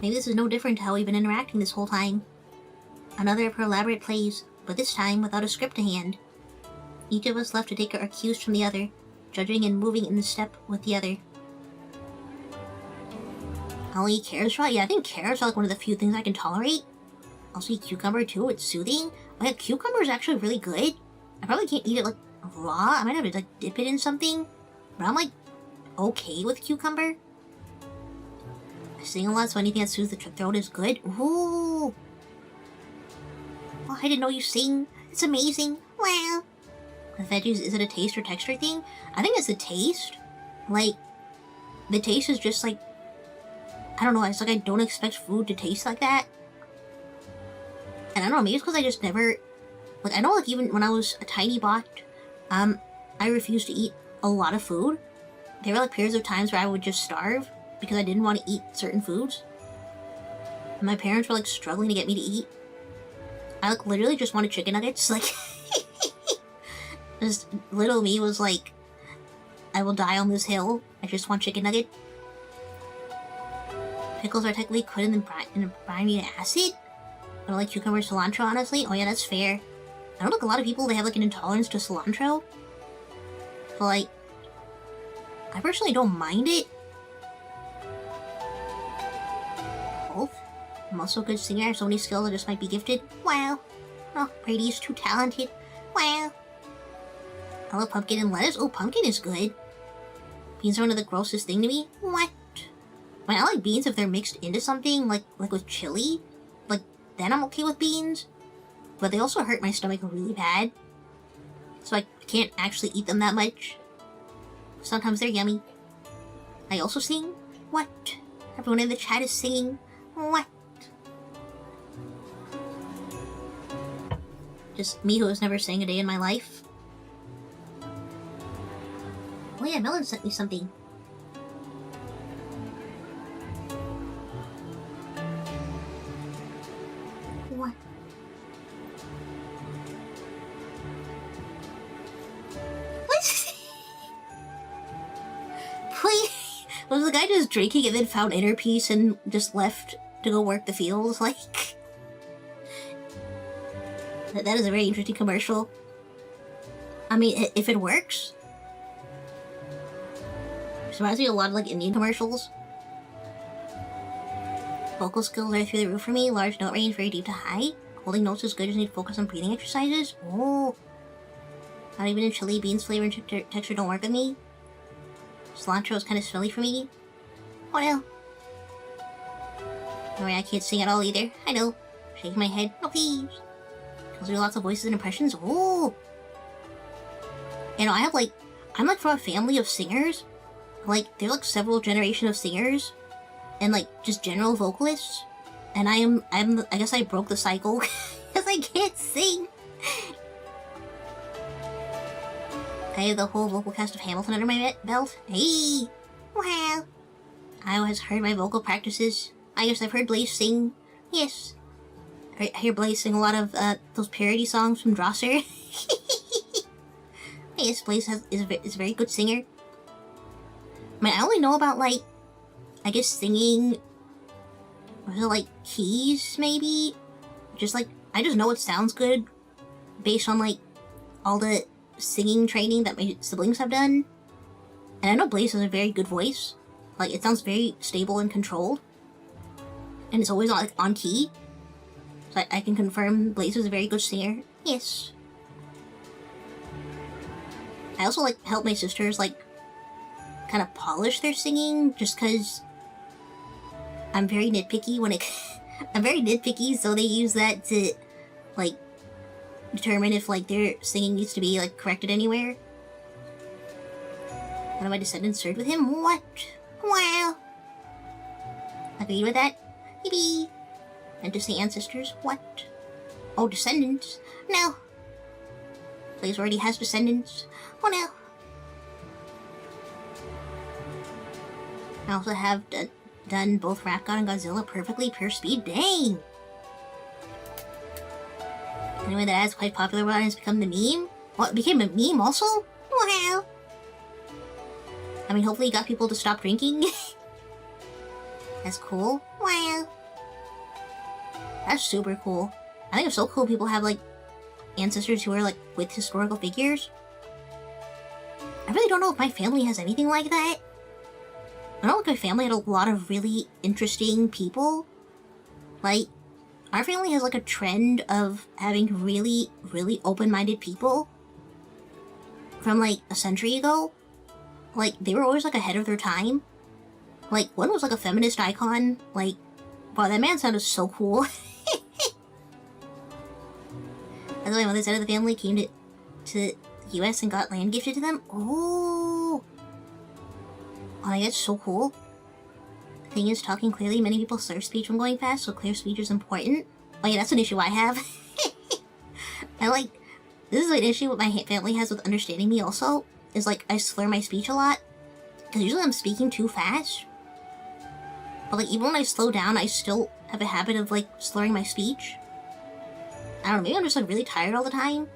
Maybe this is no different to how we've been interacting this whole time. Another of her elaborate plays, but this time without a script to hand. Each of us left to take our cues from the other, judging and moving in step with the other. I'll eat carrots raw? Yeah, I think carrots are like one of the few things I can tolerate. I'll eat cucumber too, it's soothing. Oh yeah, cucumber is actually really good. I probably can't eat it like raw. I might have to like dip it in something. But I'm like okay with cucumber. I sing a lot, so anything that soothes the throat is good. Ooh! Oh, I didn't know you sing. It's amazing. Wow. The veggies, is it a taste or texture thing? I think it's a taste. Like, the taste is just like, I don't know, it's like I don't expect food to taste like that. And I don't know, maybe it's because I just never, like, I know like even when I was a tiny bot, I refused to eat a lot of food. There were like periods of times where I would just starve because I didn't want to eat certain foods. And my parents were like struggling to get me to eat. I like literally just wanted chicken nuggets, like... Just little me was like, I will die on this hill. I just want chicken nugget. Pickles are technically cooked in the briny acid. I don't like cucumber cilantro, honestly. Oh yeah, that's fair. I know like a lot of people, they have like an intolerance to cilantro. But like, I personally don't mind it. Both. I'm also a good singer. I have so many skills I just might be gifted. Wow. Oh, Brady's too talented. Wow. I love pumpkin and lettuce. Oh, pumpkin is good. Beans are one of the grossest thing to me. What? I mean, I like beans if they're mixed into something, like with chili. Like, then I'm okay with beans. But they also hurt my stomach really bad. So I can't actually eat them that much. Sometimes they're yummy. I also sing. What? Everyone in the chat is singing. What? Just me who has never sang a day in my life. Oh yeah, Melon sent me something. Was the guy just drinking and then found inner peace and just left to go work the fields? Like, that is a very interesting commercial. I mean, if it works. It reminds me of a lot of like Indian commercials. Vocal skills are through the roof for me. Large note range, very deep to high. Holding notes is good, just need to focus on breathing exercises. Oh. Not even in chili, beans flavor and texture don't work with me. Cilantro is kind of smelly for me. Oh no. Alright, I can't sing at all either. I know. Shaking my head. No, please. Those are lots of voices and impressions. Oh. You know, I'm like from a family of singers. Like, there are like several generations of singers. And like, just general vocalists. And I guess I broke the cycle. Because I can't sing. I have the whole vocal cast of Hamilton under my belt. Hey! Wow! I always heard my vocal practices. I guess I've heard Blaze sing. Yes. I hear Blaze sing a lot of those parody songs from Drosser. Yes, Blaze is a very good singer. I mean, I only know about, like, I guess singing, was it like keys, maybe? Just like, I just know it sounds good based on, like, all the singing training that my siblings have done. And I know Blaze has a very good voice. Like, it sounds very stable and controlled. And it's always like on key. So I can confirm Blaze is a very good singer. Yes. I also like help my sisters like kind of polish their singing just because I'm very nitpicky when it I'm very nitpicky, so they use that to like determine if like their singing needs to be like corrected anywhere. One of my descendants served with him? What? Wow. Agree with that? Maybe. And to say ancestors? What? Oh, descendants? No. Blaze already has descendants. Oh no. I also have done both Rap God and Godzilla perfectly, pure speed. Dang! Anyway, that ad's quite popular one has become the meme. What, it became a meme also? Wow! I mean, hopefully you got people to stop drinking. That's cool. Wow! That's super cool. I think it's so cool people have, like, ancestors who are, like, with historical figures. I really don't know if my family has anything like that. I know, like, my family had a lot of really interesting people. Like, our family has, like, a trend of having really, really open-minded people. From, like, a century ago. Like, they were always, like, ahead of their time. Like, one was, like, a feminist icon. Like, wow, that man sounded so cool. That's why my mother's side of the family came to the US and got land gifted to them. Oh! Oh, that's so cool. The thing is, talking clearly, many people slur speech when going fast, so clear speech is important. Oh yeah, that's an issue I have. This is an issue what my family has with understanding me also, is like, I slur my speech a lot. Because usually I'm speaking too fast. But like, even when I slow down, I still have a habit of like, slurring my speech. I don't know, maybe I'm just like really tired all the time.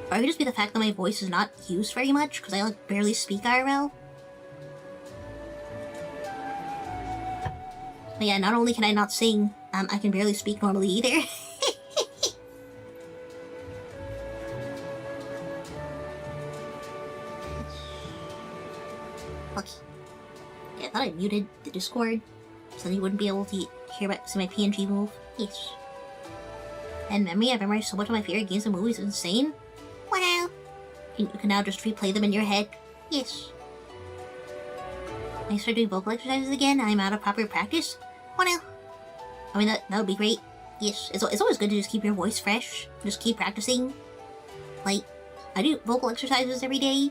Or it could just be the fact that my voice is not used very much, because I like barely speak IRL. But yeah, not only can I not sing, I can barely speak normally either. Okay. Yeah, I thought I muted the Discord, so that you wouldn't be able to see my PNG move. Yes. And memory, I've memorized so much of my favorite games and movies, it's insane. Wow! You can now just replay them in your head. Yes. I start doing vocal exercises again, I'm out of proper practice. Wow! I mean, that would be great. Yes, it's always good to just keep your voice fresh. Just keep practicing. Like, I do vocal exercises every day,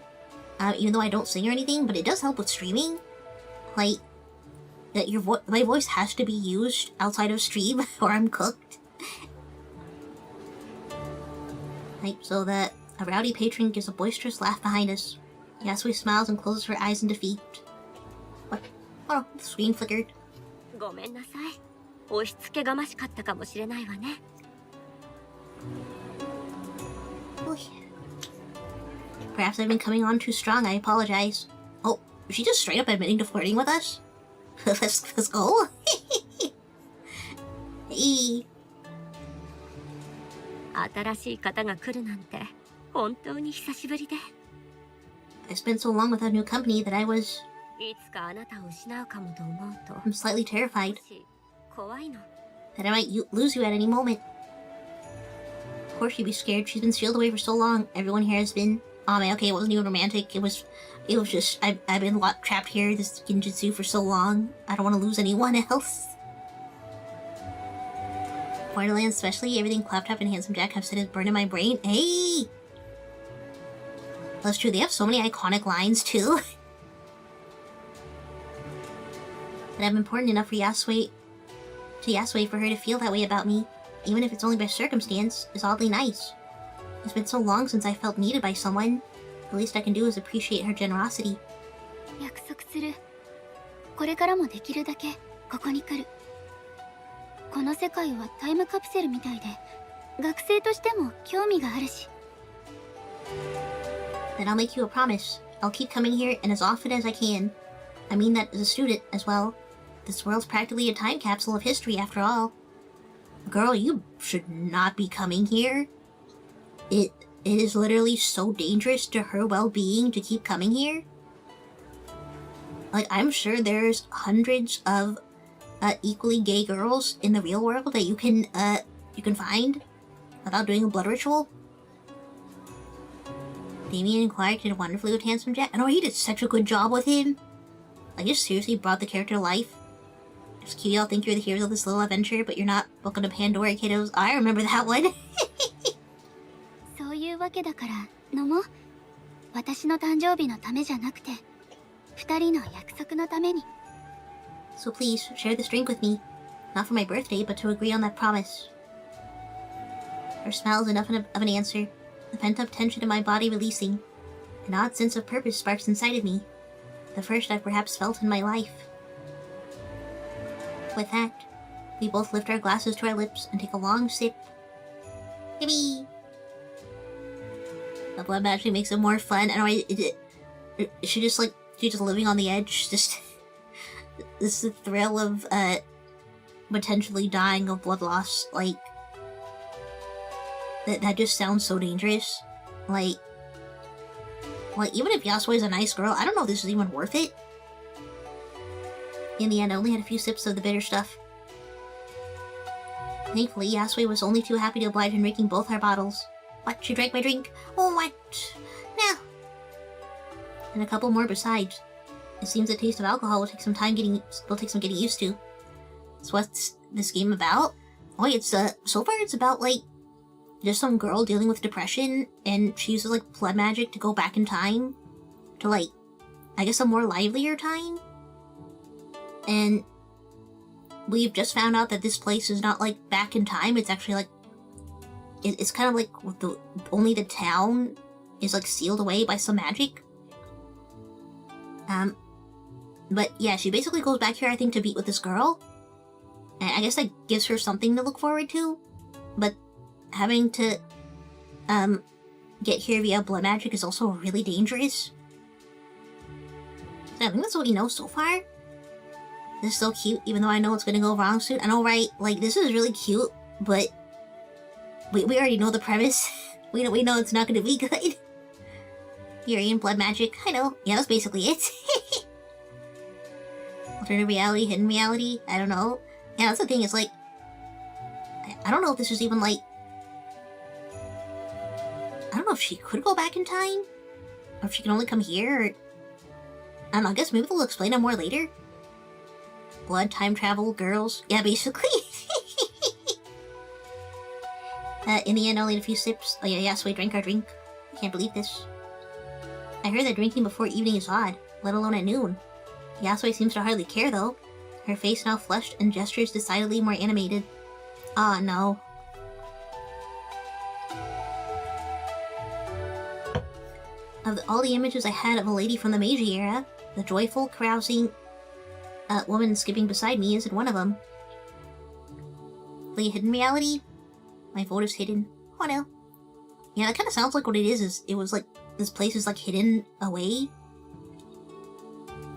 even though I don't sing or anything, but it does help with streaming. Like, that my voice has to be used outside of stream, or I'm cooked. Like, so that a rowdy patron gives a boisterous laugh behind us. Yasui smiles and closes her eyes in defeat. What? Oh, the screen flickered. ごめんなさい。押し付けがましかったかもしれないわね。Oh, yeah. Perhaps I've been coming on too strong, I apologize. Oh, is she just straight up admitting to flirting with us? let's go. Hey. 新しい方が来るなんて本当に久しぶりで。I spent so long without new company that I was... いつかあなたを失うかもと思うと I'm slightly terrified 少し怖いの。 that I might lose you at any moment. Of course she'd be scared. She's been sealed away for so long. Everyone here has been... Oh man, okay, it wasn't even romantic. It was just... I've been trapped here, this Genjutsu, for so long. I don't want to lose anyone else. Borderlands especially, everything Claptrap and Handsome Jack have said is burned in my brain. Hey! That's true, they have so many iconic lines too. That I'm important enough for Yasue for her to feel that way about me, even if it's only by circumstance, is oddly nice. It's been so long since I felt needed by someone. The least I can do is appreciate her generosity. 約束する。これからもできるだけここに来る。この世界はタイムカプセルみたいで、学生としても興味があるし。Then I'll make you a promise. I'll keep coming here and as often as I can. I mean that as a student as well. This world's practically a time capsule of history after all. Girl, you should not be coming here. It is literally so dangerous to her well-being to keep coming here. Like, I'm sure there's hundreds of equally gay girls in the real world that you can find without doing a blood ritual. Damien and Clark did wonderfully with Handsome Jack. I know he did such a good job with him. Like, just seriously brought the character to life. It's cute y'all think you're the heroes of this little adventure, but you're not. Welcome to Pandora, kiddos. I remember that one. そういうわけだから飲もう。私の誕生日のためじゃなくて、二人の約束のために。So please, share this drink with me. Not for my birthday, but to agree on that promise. Her smile is enough of an answer. The pent-up tension in my body releasing. An odd sense of purpose sparks inside of me. The first I've perhaps felt in my life. With that, we both lift our glasses to our lips and take a long sip. Yippee! The blood actually makes it more fun. I know she's just living on the edge. Just this is the thrill of potentially dying of blood loss. Like that just sounds so dangerous. Like even if Yasue is a nice girl, I don't know if this is even worth it. In the end, I only had a few sips of the bitter stuff. Thankfully, Yasue was only too happy to oblige in drinking both our bottles. What? She drank my drink? Oh, what? No. And a couple more besides. It seems the taste of alcohol will take some getting used to. So what's this game about? Oh, it's so far it's about like just some girl dealing with depression, and she uses like blood magic to go back in time to like, I guess, a more livelier time. And we've just found out that this place is not like back in time. It's actually like it's kind of like only the town is like sealed away by some magic. But yeah, she basically goes back here, I think, to beat with this girl. And I guess that gives her something to look forward to. But having to get here via blood magic is also really dangerous. So I think that's what we know so far. This is so cute, even though I know it's gonna go wrong soon. I know, right? Like, this is really cute, but we already know the premise. we know it's not gonna be good. Yuri and blood magic. I know. Yeah, that's basically it. Alternative reality, hidden reality. I don't know. Yeah, that's the thing. Is like, I don't know if this is even like. I don't know if she could go back in time, or if she can only come here. Or, I don't know. I guess maybe they'll explain it more later. Blood, time travel, girls. Yeah, basically. In the end, only a few sips. Oh yeah, so we drank our drink. I can't believe this. I heard that drinking before evening is odd, let alone at noon. Yasue seems to hardly care though. Her face now flushed and gestures decidedly more animated. Ah, no. Of all the images I had of a lady from the Meiji era, the joyful, carousing woman skipping beside me isn't one of them. The hidden reality? My vote is hidden. Oh no. Yeah, that kind of sounds like what it is it was like, this place is like hidden away.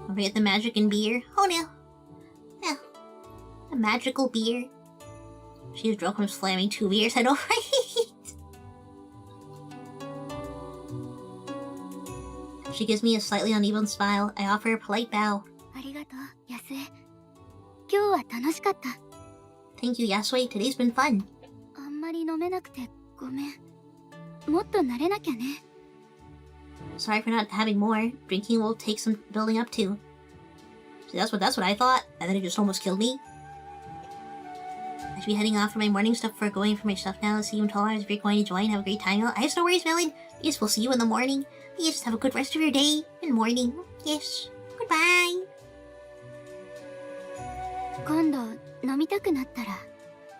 Don't forget the magic in beer. Oh no. No. A magical beer. She's drunk from slamming 2 beers. I know, right? She gives me a slightly uneven smile. I offer a polite bow. ありがとう、安江。今日は楽しかった。Thank you, Yasue. Today's been fun. あんまり飲めなくてごめん。もっと慣れなきゃね。Sorry for not having more. Drinking will take some building up to. See, that's what I thought, and then it just almost killed me. I should be heading off for my morning stuff for going for my stuff now. See you in 12 hours if you're going to join. Have a great time. I have no worries, Melon. Yes, we'll see you in the morning. Yes, have a good rest of your day and morning. Yes. Goodbye. 今度飲みたくなったら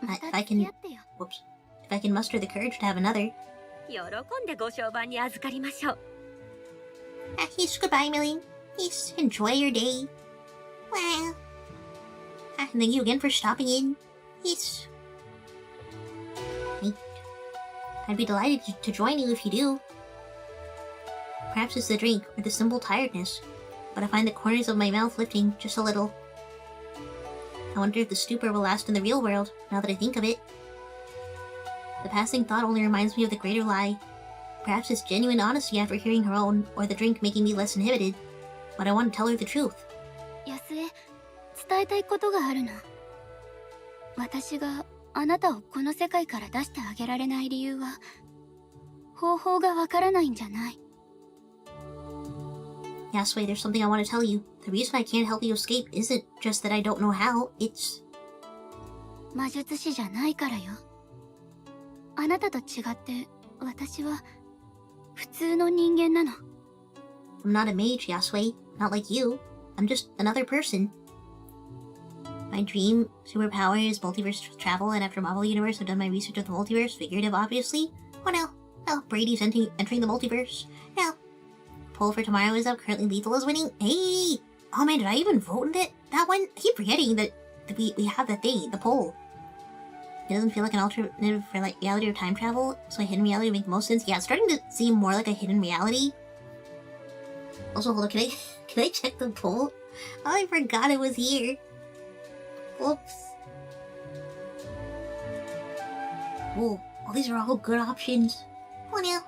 また If I 付 can... き合ってよ。 Whoops. If I can muster the courage to have another. 喜んでご商売に預かりましょう。Yes, goodbye, Melon. Yes, enjoy your day. Well... and thank you again for stopping in. Yes. I'd be delighted to join you if you do. Perhaps it's the drink or the simple tiredness, but I find the corners of my mouth lifting just a little. I wonder if the stupor will last in the real world, now that I think of it. The passing thought only reminds me of the greater lie. Perhaps it's genuine honesty after hearing her own, or the drink making me less inhibited. But I want to tell her the truth. 安江、伝えたいことがあるの。私があなたをこの世界から出してあげられない理由は、方法がわからないんじゃない。Yasue, there's something I want to tell you. The reason I can't help you escape isn't just that I don't know how, it's... 魔術師じゃないからよ。あなたと違って私は普通の人間なの。I'm not a mage, Yasue. Not like you. I'm just another person. My dream superpower is multiverse travel, and after Marvel Universe, I've done my research of the multiverse, figurative, obviously. Oh no. Oh, Brady's entering the multiverse. No. Poll for tomorrow is up. Currently Lethal is winning. Hey! Oh man, did I even vote in it? That one? I keep forgetting that we have that thing, the poll. It doesn't feel like an alternative for like reality or time travel, so a hidden reality would make most sense. Yeah, it's starting to seem more like a hidden reality. Also, hold on, can I check the poll? Oh, I forgot it was here. Whoops. Whoa, oh, these are all good options. Oh no.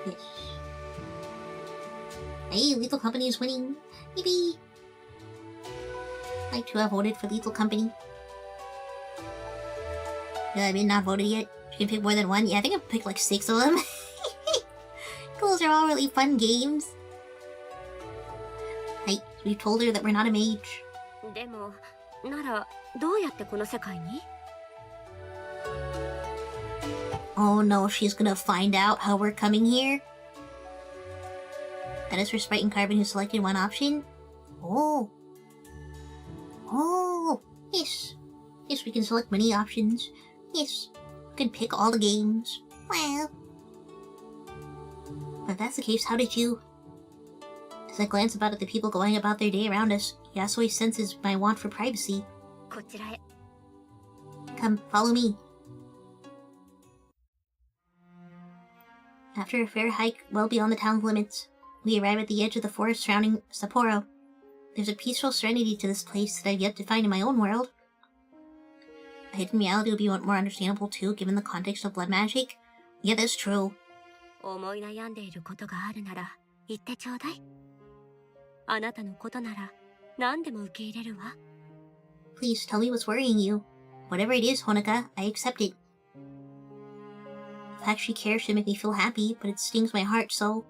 Yes. Hey, Lethal Company is winning. Yippee! I too have voted for Lethal Company. I mean, not voted yet. You can pick more than one. Yeah, I think I picked like 6 of them. Those are all really fun games. Hey, we told her that we're not a mage. でも、ならどうやってこの世界に？ Oh no, she's gonna find out how we're coming here? That is for Sprite and Carbon who selected one option? Oh. Oh, yes. Yes, we can select many options. Yes, we can pick all the games. Well. But if that's the case, how did you... As I glance about at the people going about their day around us, Yasue senses my want for privacy. こちらへ。 Come, follow me. After a fair hike well beyond the town's limits, we arrive at the edge of the forest surrounding Sapporo. There's a peaceful serenity to this place that I've yet to find in my own world. A hidden reality would be more understandable too, given the context of blood magic. Yeah, that's true. 思い悩んでいることがあるなら言ってちょうだい。あなたのことなら何でも受け入れるわ。Please tell me what's worrying you. Whatever it is, Honoka, I accept it. The fact she cares should make me feel happy, but it stings my heart so...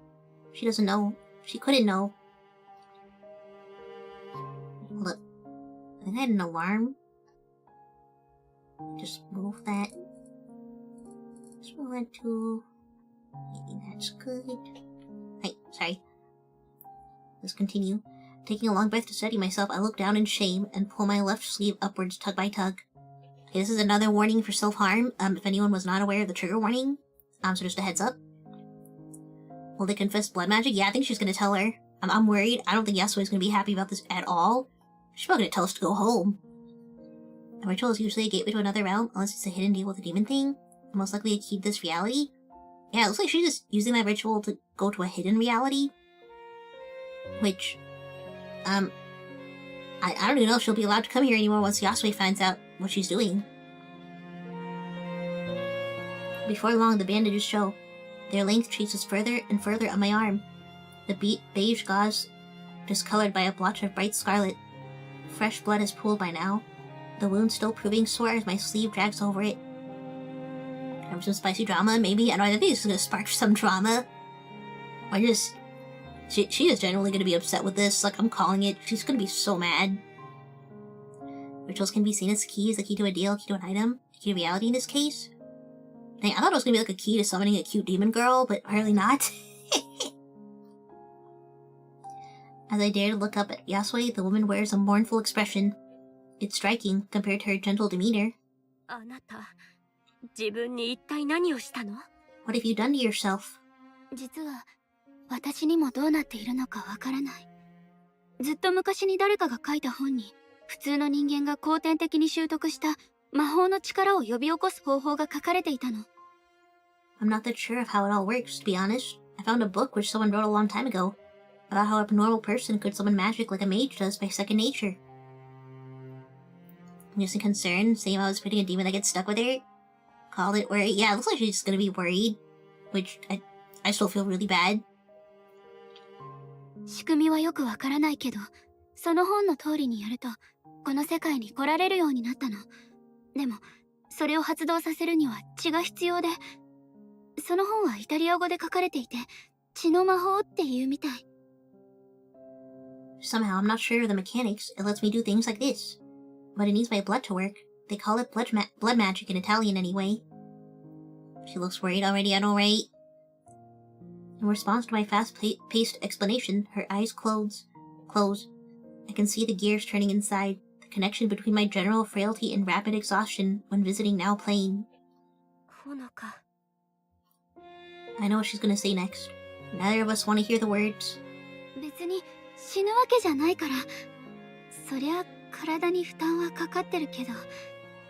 She doesn't know. She couldn't know. Hold up. I think I had an alarm. Just move that. Just move that to... Okay, that's good. Hey, sorry. Let's continue. Taking a long breath to steady myself, I look down in shame and pull my left sleeve upwards tug by tug. Okay, this is another warning for self-harm, if anyone was not aware of the trigger warning. So just a heads up. Will they confess blood magic? Yeah, I think she's gonna tell her. I'm worried. I don't think Yasue's gonna be happy about this at all. She's probably gonna tell us to go home. A ritual is usually a gateway to another realm, unless it's a hidden deal with a demon thing. most likely a key to this reality. Yeah, it looks like she's just using that ritual to go to a hidden reality. Which, I don't even know if she'll be allowed to come here anymore once Yasue finds out what she's doing. Before long, the bandages show. Their length traces further and further on my arm. The beige gauze discolored by a blotch of bright scarlet. Fresh blood has pooled by now. The wound still proving sore as my sleeve drags over it. Have some spicy drama, maybe? I don't know, I think it's gonna spark some drama. Or just... She is generally gonna be upset with this, like, I'm calling it. She's gonna be so mad. Rituals can be seen as keys, a key to a deal, a key to an item, a key to reality in this case. Dang, I thought it was gonna be like a key to summoning a cute demon girl, but apparently not. As I dare to look up at Yasue, the woman wears a mournful expression. It's striking, compared to her gentle demeanor. What have you done to yourself? 実は私にもどうなっているのかわからない。ずっと昔に誰かが書いた本に、普通の人間が後天的に習得した魔法の力を呼び起こす方法が書かれていたの。I'm not that sure of how it all works, to be honest. I found a book which someone wrote a long time ago, about how a normal person could summon magic like a mage does by second nature. I'm just concerned, saying I was fighting a demon that gets stuck with her. Called it worried. Yeah, it looks like she's gonna be worried, which I still feel really bad. 仕組みはよくわからないけど、その本の通りにやると、この世界に来られるようになったの。でも、それを発動させるには血が必要で、その本はイタリア語で書かれていて、血の魔法っていうみたい。Somehow, I'm not sure of the mechanics. It lets me do things like this. But it needs my blood to work. They call it blood magic in Italian anyway. She looks worried already, I know, right? In response to my fast-paced explanation, her eyes close. I can see the gears turning inside, the connection between my general frailty and rapid exhaustion when visiting now plain. I know what she's gonna say next. Neither of us want to hear the words. 別に死ぬわけじゃないから、そりゃ体に負担はかかってるけど、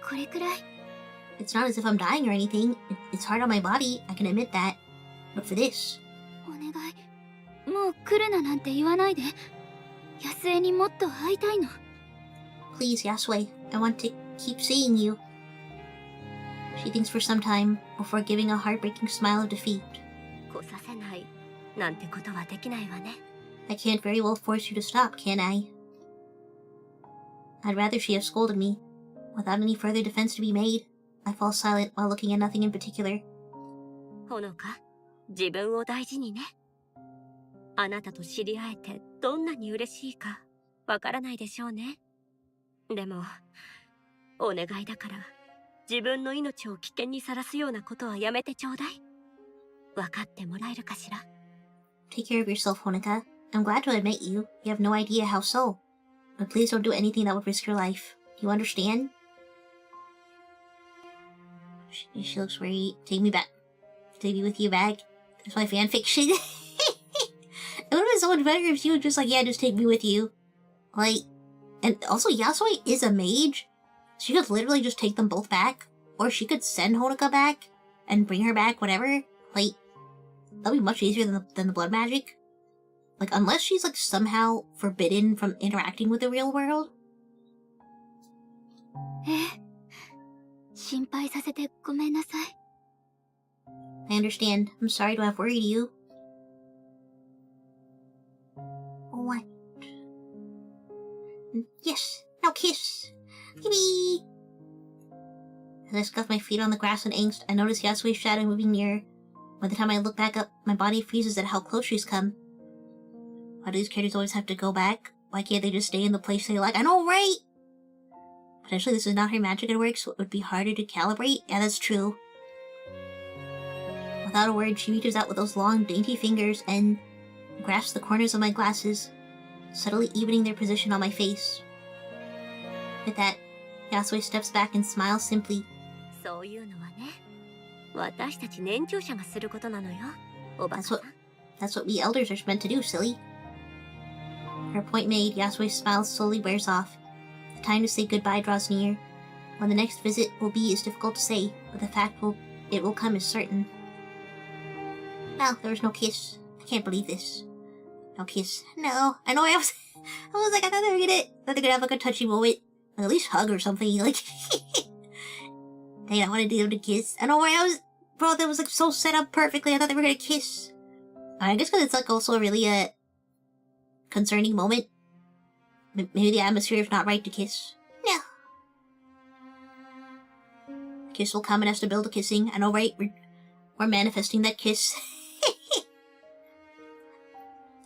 これくらい。It's not as if I'm dying or anything. It's hard on my body, I can admit that. But for this... お願い、もう来るななんて言わないで。安江にもっと会いたいの。Please, Yasue, I want to keep seeing you. She thinks for some time, before giving a heartbreaking smile of defeat. 来させないなんてことはできないわね。I can't very well force you to stop, can I? I'd rather she have scolded me. Without any further defense to be made, I fall silent while looking at nothing in particular. ほのか、自分を大事にね。あなたと知り合えてどんなに嬉しいかわからないでしょうね。でも、お願いだから、自分の命を危険にさらすようなことはやめてちょうだい。わかってもらえるかしら。Take care of yourself, Honoka. I'm glad to admit you. You have no idea how so. But please don't do anything that would risk your life. You understand? She looks worried. Take me back. Take me with you back. That's my fanfiction. It would have been so much better if she was just like, yeah, just take me with you. Like, and also Yasue is a mage. She could literally just take them both back. Or she could send Honoka back and bring her back, whatever. Like, that'd be much easier than the blood magic. Like, unless she's, like, somehow forbidden from interacting with the real world. 心配させてごめんなさい。I understand. I'm sorry to have worried you. What? Yes, now kiss. Yippee! As I scuff my feet on the grass in angst, I notice Yasue's shadow moving nearer. By the time I look back up, my body freezes at how close she's come. Why do these characters always have to go back? Why can't they just stay in the place they like? I know, right? Potentially this is not her magic at work, so it would be harder to calibrate. Yeah, that's true. Without a word, she reaches out with those long, dainty fingers and grasps the corners of my glasses, subtly evening their position on my face. With that, Yasue steps back and smiles simply. そういうのはね、私たち年長者がすることなのよ、おばさん。That's what we elders are meant to do, silly. Her point made, Yasue's smile slowly wears off. The time to say goodbye draws near. When the next visit will be is difficult to say, but the fact will it will come is certain. No, there was no kiss. I can't believe this. No kiss. No. I know I was like, I thought they were gonna have like a touchy moment. Or at least hug or something, like dang, I wanted them to kiss. I know where I was, bro, that was like so set up perfectly. I thought they were gonna kiss. I guess because it's like also a really concerning moment. Maybe the atmosphere is not right to kiss. No. The kiss will come and has to build a kissing. I know, right? We're manifesting that kiss.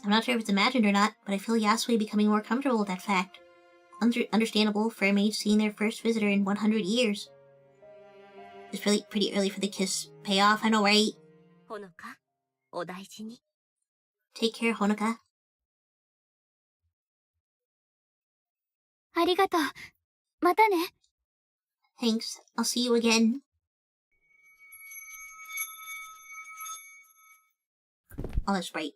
I'm not sure if it's imagined or not, but I feel Yasui becoming more comfortable with that fact. Understandable for a mage seeing their first visitor in 100 years. It's really pretty early for the kiss payoff, I know, right? Honoka, お大事に. Take care, Honoka. ありがとう。またね。Thanks. I'll see you again. Oh, that's right.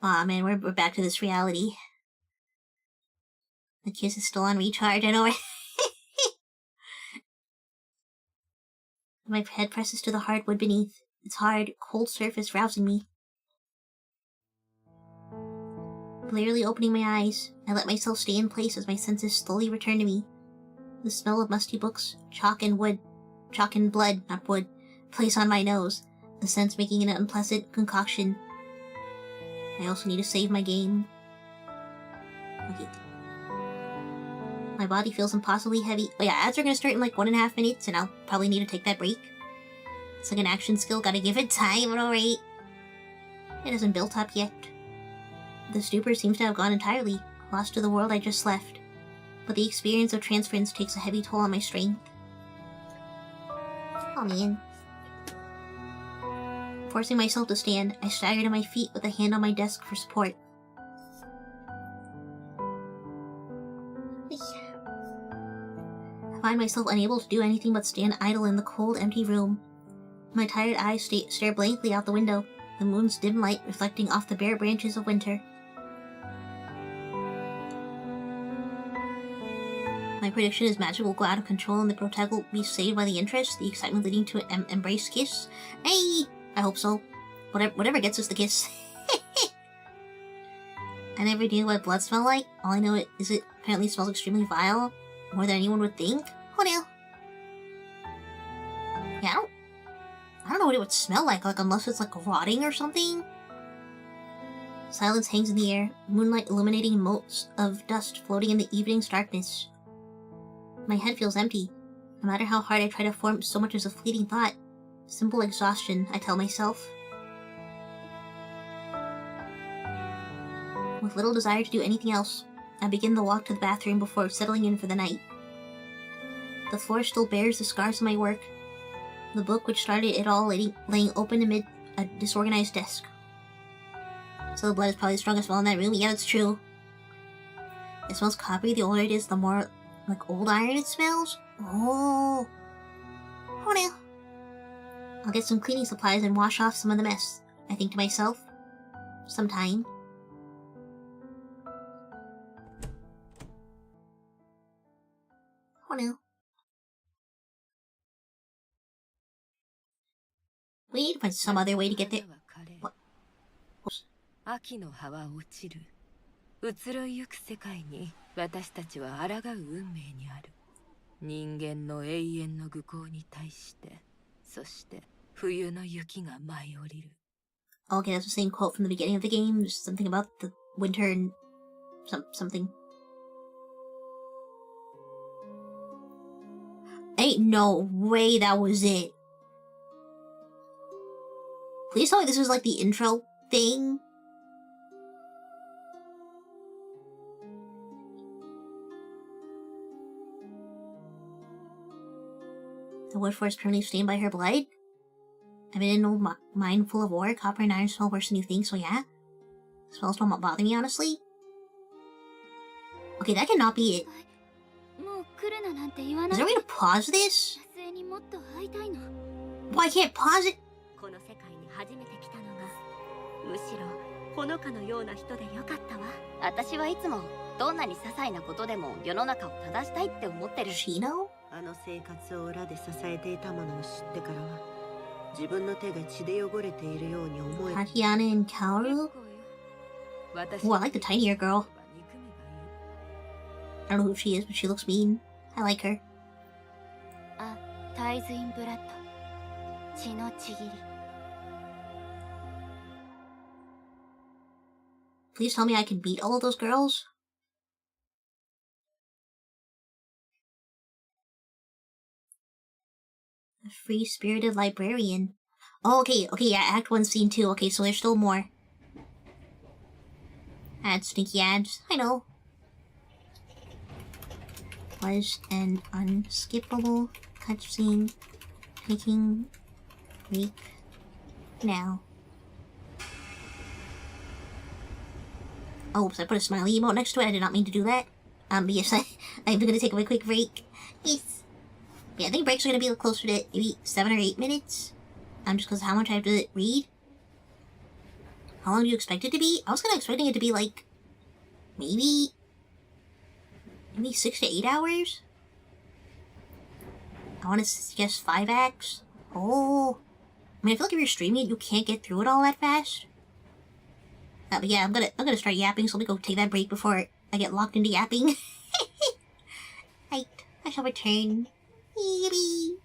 Aw, man, we're back to this reality. The kiss is still on recharge, I know. My head presses to the hard wood beneath. Its hard, cold surface rousing me. Blearily opening my eyes, I let myself stay in place as my senses slowly return to me. The smell of musty books, chalk and blood, not wood, plays on my nose, the scents making an unpleasant concoction. I also need to save my game. Okay. My body feels impossibly heavy. Oh yeah, ads are gonna start in like 1.5 minutes, and I'll probably need to take that break. It's like an action skill, gotta give it time, alright. It hasn't built up yet. The stupor seems to have gone entirely, lost to the world I just left. But the experience of transference takes a heavy toll on my strength. Oh man. Forcing myself to stand, I stagger to my feet with a hand on my desk for support. I find myself unable to do anything but stand idle in the cold, empty room. My tired eyes stare blankly out the window, the moon's dim light reflecting off the bare branches of winter. My prediction is magic will go out of control and the protag will be saved by the interest, the excitement leading to an embrace kiss. Hey! I hope so. Whatever gets us the kiss. I never knew what blood smelled like. All I know is it apparently smells extremely vile. More than anyone would think. Oh no. Yeah, I don't know what it would smell like unless it's like rotting or something. Silence hangs in the air, moonlight illuminating motes of dust floating in the evening's darkness. My head feels empty. No matter how hard I try to form so much as a fleeting thought. Simple exhaustion, I tell myself. With little desire to do anything else, I begin the walk to the bathroom before settling in for the night. The floor still bears the scars of my work. The book which started it all laying open amid a disorganized desk. So the blood is probably the strongest smell in that room. Yeah, that's true. It smells coppery. The older it is, the more like old iron it smells. Oh no. I'll get some cleaning supplies and wash off some of the mess, I think to myself. Sometime. Oh no. We need to find some other way to get there. What? 秋の葉は落ちる。移ろいゆく世界に私たちは抗う運命にある。人間の永遠の愚行に対して、そして冬の雪が舞い降りる。Okay, that's the same quote from the beginning of the game. There's something about the winter and something. Ain't no way that was it. Please tell me this was like the intro thing. The wood forest permanently stained by her blood? I've been in an old mine full of ore. Copper and iron smell worse than you think, so yeah. Smells don't bother me, honestly. Okay, that cannot be it. Is there a way to pause this? Why can't pause it? この世界に初めて来たのが、むしろほのかのような人でよかったわ。私はいつもどんなに些細なことでも世の中を正したいって思ってる。Chino? あの生活を裏で支えていたものを知ってからは、自分の手が血で汚れているように思え。 Tatiana and Kaoru? Oh, I like the tinier girl. I don't know who she is, but she looks mean. I like her. あ、タイズ・イン・ブラッド。血のちぎり。 Please tell me I can beat all of those girls. A free-spirited librarian. Oh, okay, yeah, Act 1, Scene 2. Okay, so there's still more. Ads, sneaky ads. I know. Was an unskippable cutscene taking week now. Oh, oops, I put a smiley emote next to it. I did not mean to do that. But yes, I'm gonna take a quick break. Yes. Yeah, I think breaks are gonna be closer to maybe 7 or 8 minutes. Just because how much I have to read. How long do you expect it to be? I was kinda expecting it to be like maybe 6 to 8 hours? I want to suggest 5 acts. Oh. I mean, I feel like if you're streaming it, you can't get through it all that fast. But yeah, I'm gonna start yapping, so let me go take that break before I get locked into yapping. I shall return. Yuri.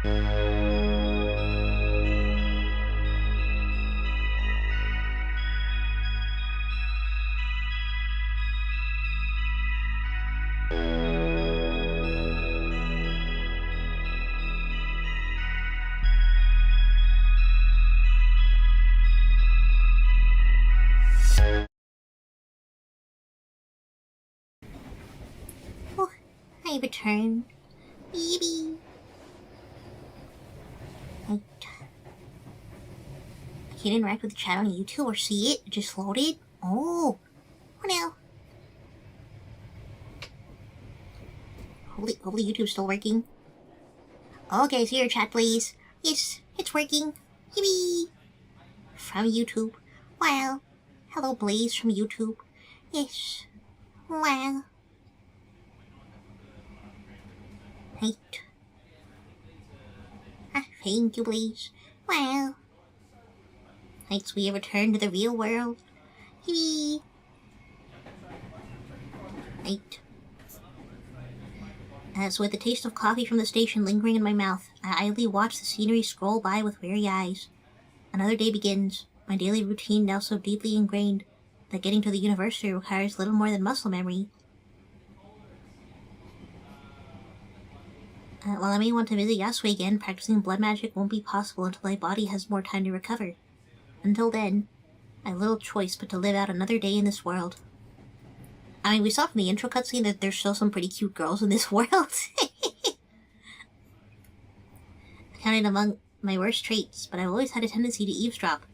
Oh, I return. Baby. Right. I can't interact with the chat on YouTube or see it. It just loaded. Oh. Oh no. Hopefully YouTube's still working. Okay, see your chat, please. Yes, it's working. Yippee! From YouTube. Wow. Hello, Blaze from YouTube. Yes. Wow. Right. Ah, thank you, Blaze. Wow. Right, so we have returned to the real world. Yippee! Right. So with the taste of coffee from the station lingering in my mouth, I idly watch the scenery scroll by with weary eyes. Another day begins, my daily routine now so deeply ingrained that getting to the university requires little more than muscle memory. While I may want to visit Yasui again, practicing blood magic won't be possible until my body has more time to recover. Until then, I have little choice but to live out another day in this world. I mean, we saw from the intro cutscene that there's still some pretty cute girls in this world. Counted among my worst traits, but I've always had a tendency to eavesdrop.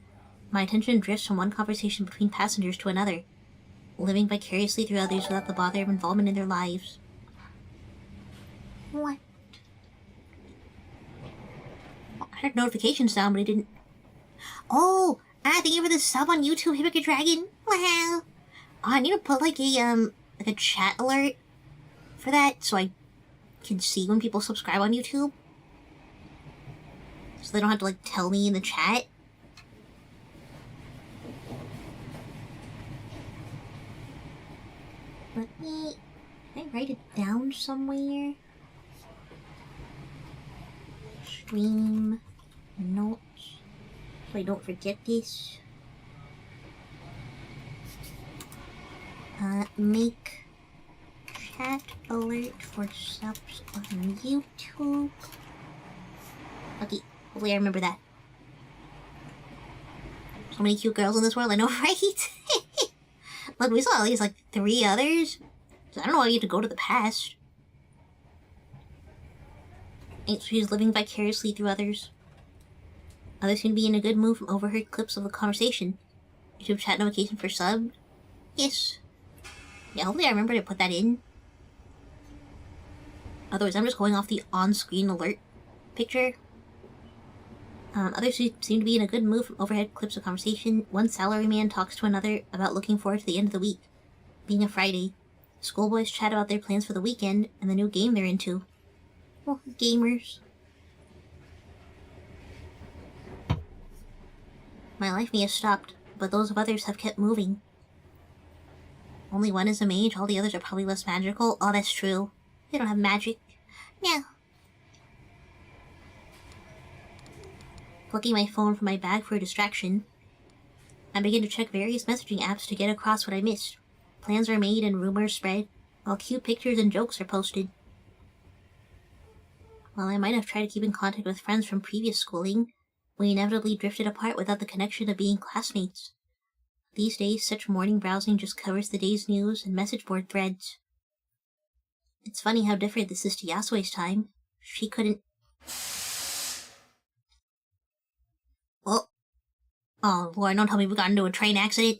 My attention drifts from one conversation between passengers to another, living vicariously through others without the bother of involvement in their lives. What? I heard notification sound, but I didn't... Oh! Thank you for the sub on YouTube, Hypocrite Dragon! Wow! I need to put like a chat alert for that so I can see when people subscribe on YouTube. So they don't have to like tell me in the chat. Let me... Can I write it down somewhere? Stream notes. So I don't forget this. Make chat alert for subs on YouTube. Okay, hopefully I remember that. So many cute girls in this world, I know, right? Look, we saw at least like 3 others. So I don't know why you have to go to the past. She's living vicariously through others. Others seem to be in a good mood from overheard clips of the conversation. YouTube chat notification for sub. Yes. Yeah, hopefully I remember to put that in. Otherwise, I'm just going off the on-screen alert picture. Others seem to be in a good mood from overhead clips of conversation. One salaryman talks to another about looking forward to the end of the week. Being a Friday, schoolboys chat about their plans for the weekend and the new game they're into. Well, gamers. My life may have stopped, but those of others have kept moving. Only one is a mage, all the others are probably less magical. Oh, that's true. They don't have magic. No. Plucking my phone from my bag for a distraction, I begin to check various messaging apps to get across what I missed. Plans are made and rumors spread, while cute pictures and jokes are posted. While I might have tried to keep in contact with friends from previous schooling, we inevitably drifted apart without the connection of being classmates. These days, such morning browsing just covers the day's news and message board threads. It's funny how different this is to Yasue's time. She couldn't... Oh, Lord, don't tell me we got into a train accident.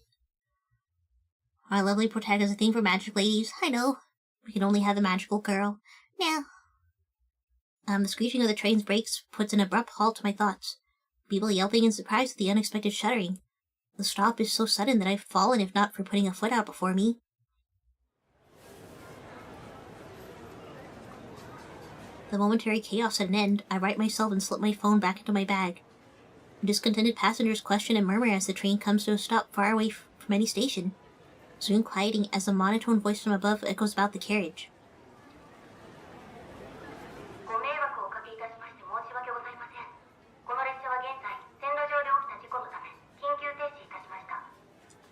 Our lovely protagonist is a thing for magic ladies. I know. We can only have the magical girl. Now. The screeching of the train's brakes puts an abrupt halt to my thoughts. People yelping in surprise at the unexpected shuddering. The stop is so sudden that I've fallen if not for putting a foot out before me. The momentary chaos at an end, I right myself and slip my phone back into my bag. Discontented passengers question and murmur as the train comes to a stop far away from any station, soon quieting as a monotone voice from above echoes about the carriage.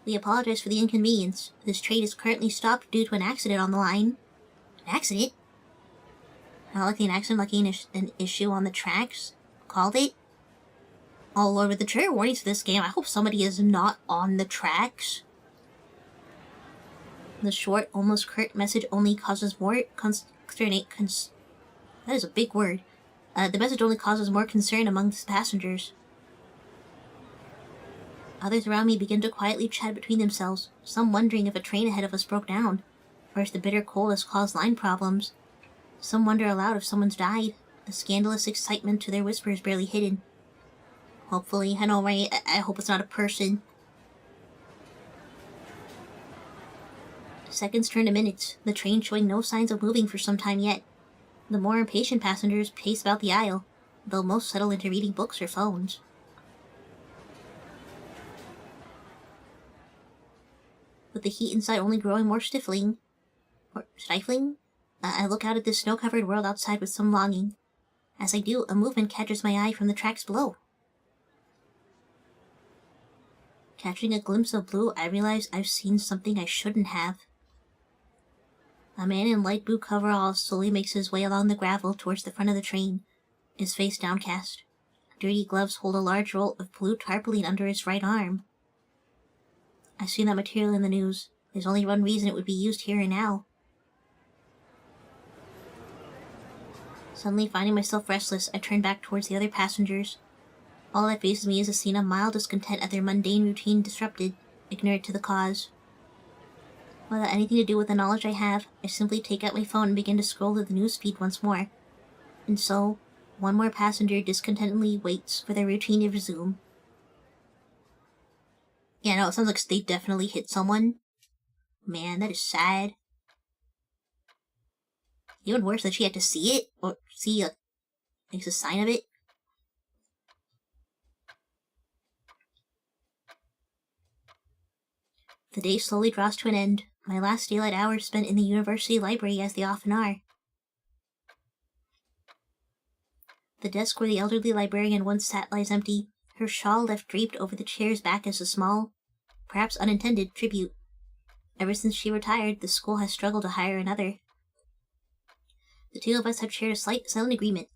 We apologize for the inconvenience. This train is currently stopped due to an accident on the line. An accident? Not likely an accident, likely an issue on the tracks. Called it? Oh lord, with the trigger warnings for this game, I hope somebody is not on the tracks. The short, almost curt message only causes more that is a big word. The message only causes more concern amongst the passengers. Others around me begin to quietly chat between themselves, some wondering if a train ahead of us broke down, or if the bitter cold has caused line problems. Some wonder aloud if someone's died, the scandalous excitement to their whispers barely hidden. Hopefully, I know, right? I hope it's not a person. Seconds turn to minutes, the train showing no signs of moving for some time yet. The more impatient passengers pace about the aisle, though most settle into reading books or phones. With the heat inside only growing more stifling, or stifling, I look out at this snow-covered world outside with some longing. As I do, a movement catches my eye from the tracks below. Catching a glimpse of blue, I realize I've seen something I shouldn't have. A man in light blue coveralls slowly makes his way along the gravel towards the front of the train, his face downcast. Dirty gloves hold a large roll of blue tarpaulin under his right arm. I've seen that material in the news. There's only one reason it would be used here and now. Suddenly finding myself restless, I turn back towards the other passengers. All that faces me is a scene of mild discontent at their mundane routine disrupted, ignorant to the cause. Without anything to do with the knowledge I have, I simply take out my phone and begin to scroll through the news feed once more. And so, one more passenger discontentedly waits for their routine to resume. Yeah, no, it sounds like they definitely hit someone. Man, that is sad. Even worse that she had to see it, or see a sign of it. The day slowly draws to an end, my last daylight hours spent in the university library as they often are. The desk where the elderly librarian once sat lies empty, her shawl left draped over the chair's back as a small, perhaps unintended, tribute. Ever since she retired, the school has struggled to hire another. The two of us have shared a silent agreement.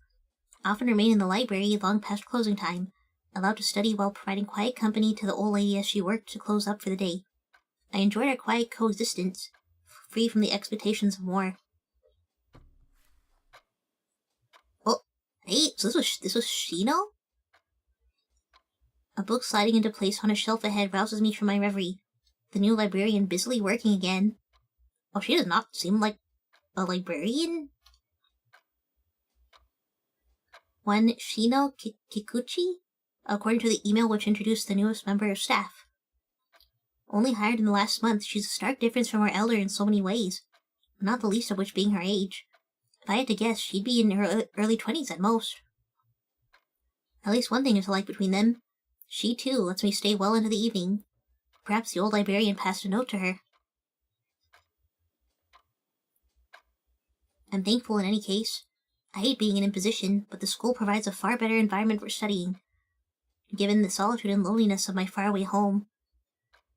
I often remain in the library long past closing time, allowed to study while providing quiet company to the old lady as she worked to close up for the day. I enjoyed our quiet coexistence, free from the expectations of more. Oh, hey, so this was Shino? A book sliding into place on a shelf ahead rouses me from my reverie. The new librarian busily working again. Oh, she does not seem like a librarian? One Shino Kikuchi, according to the email which introduced the newest member of staff. Only hired in the last month, she's a stark difference from her elder in so many ways, not the least of which being her age. If I had to guess, she'd be in her early 20s at most. At least one thing is alike between them. She, too, lets me stay well into the evening. Perhaps the old librarian passed a note to her. I'm thankful in any case. I hate being in imposition, but the school provides a far better environment for studying, given the solitude and loneliness of my faraway home.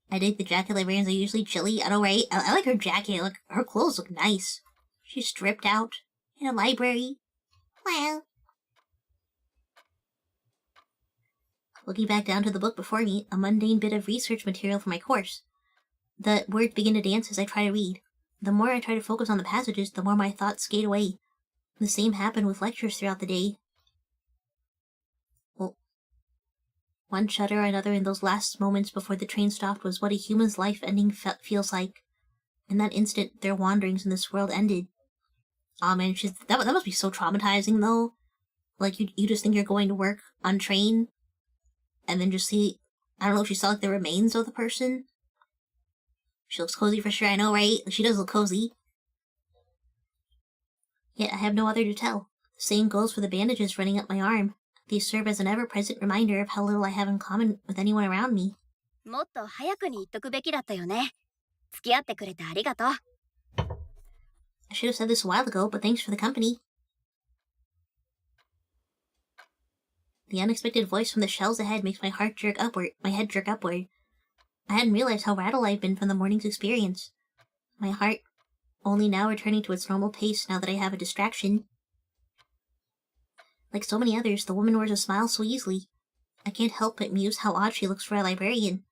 I dig the jacket librarians are usually chilly. I know, right? I like her jacket. Look, her clothes look nice. She's stripped out in a library. Well. Looking back down to the book before me, a mundane bit of research material for my course. The words begin to dance as I try to read. The more I try to focus on the passages, the more my thoughts skate away. The same happened with lectures throughout the day. Well, one shudder or another in those last moments before the train stopped was what a human's life ending feels like. In that instant, their wanderings in this world ended. Aw, man, that must be so traumatizing, though. Like, you just think you're going to work on train, and then just see, I don't know if she saw, like, the remains of the person. She looks cozy for sure, I know, right? She does look cozy. Yet I have no other to tell. The same goes for the bandages running up my arm. These serve as an ever-present reminder of how little I have in common with anyone around me. もっと早くに言っとくべきだったよね。付き合ってくれてありがとう。I should have said this a while ago, but thanks for the company. The unexpected voice from the shelves ahead makes my head jerk upward. I hadn't realized how rattled I've been from the morning's experience. My heart only now returning to its normal pace now that I have a distraction. Like so many others, the woman wears a smile so easily. I can't help but muse how odd she looks for a librarian,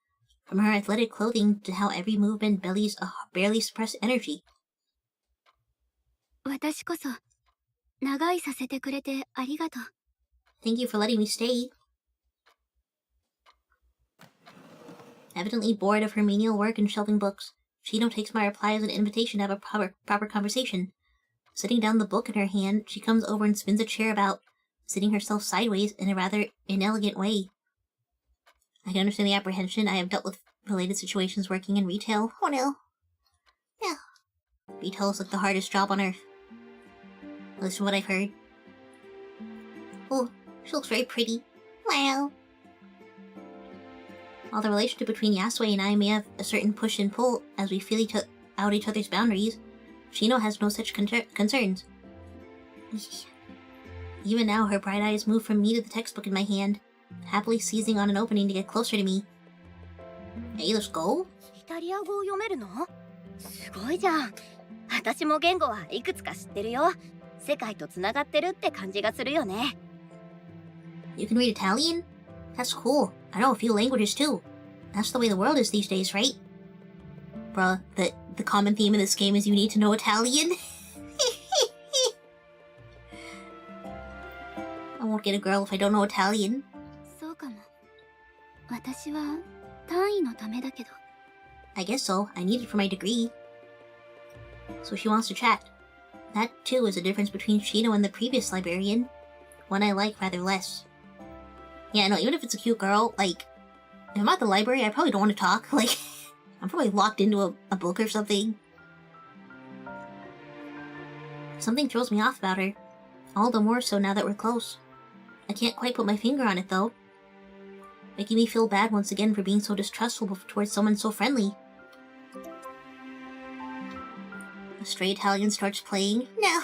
from her athletic clothing to how every movement bellies a barely suppressed energy. 私こそ長居させてくれてありがとう。Thank you for letting me stay. Evidently bored of her menial work and shelving books, Shino takes my reply as an invitation to have a proper conversation. Setting down the book in her hand, she comes over and spins a chair about, sitting herself sideways in a rather inelegant way. I can understand the apprehension. I have dealt with related situations working in retail. Oh no. Yeah. Retail is like the hardest job on earth. At least from what I've heard. Oh, she looks very pretty. Wow. While the relationship between Yasue and I may have a certain push and pull as we feel out each other's boundaries, Shino has no such concerns. Even now, her bright eyes move from me to the textbook in my hand, happily seizing on an opening to get closer to me. Hey, let's go? イタリア語を読めるの？すごいじゃん。私も言語はいくつか知ってるよ。世界とつながってるって感じがするよね。You can read Italian? That's cool. I know a few languages too. That's the way the world is these days, right? Bruh, the common theme in this game is you need to know Italian. I won't get a girl if I don't know Italian. そうかも。私は単位のためだけど。I guess so. I need it for my degree. So she wants to chat. That, too, is a difference between Shino and the previous librarian. One I like rather less. Yeah, no, even if it's a cute girl, like, if I'm at the library, I probably don't want to talk. Like, I'm probably locked into a book or something. Something throws me off about her. All the more so now that we're close. I can't quite put my finger on it, though. Making me feel bad once again for being so distrustful towards someone so friendly. A stray Italian starts playing. No!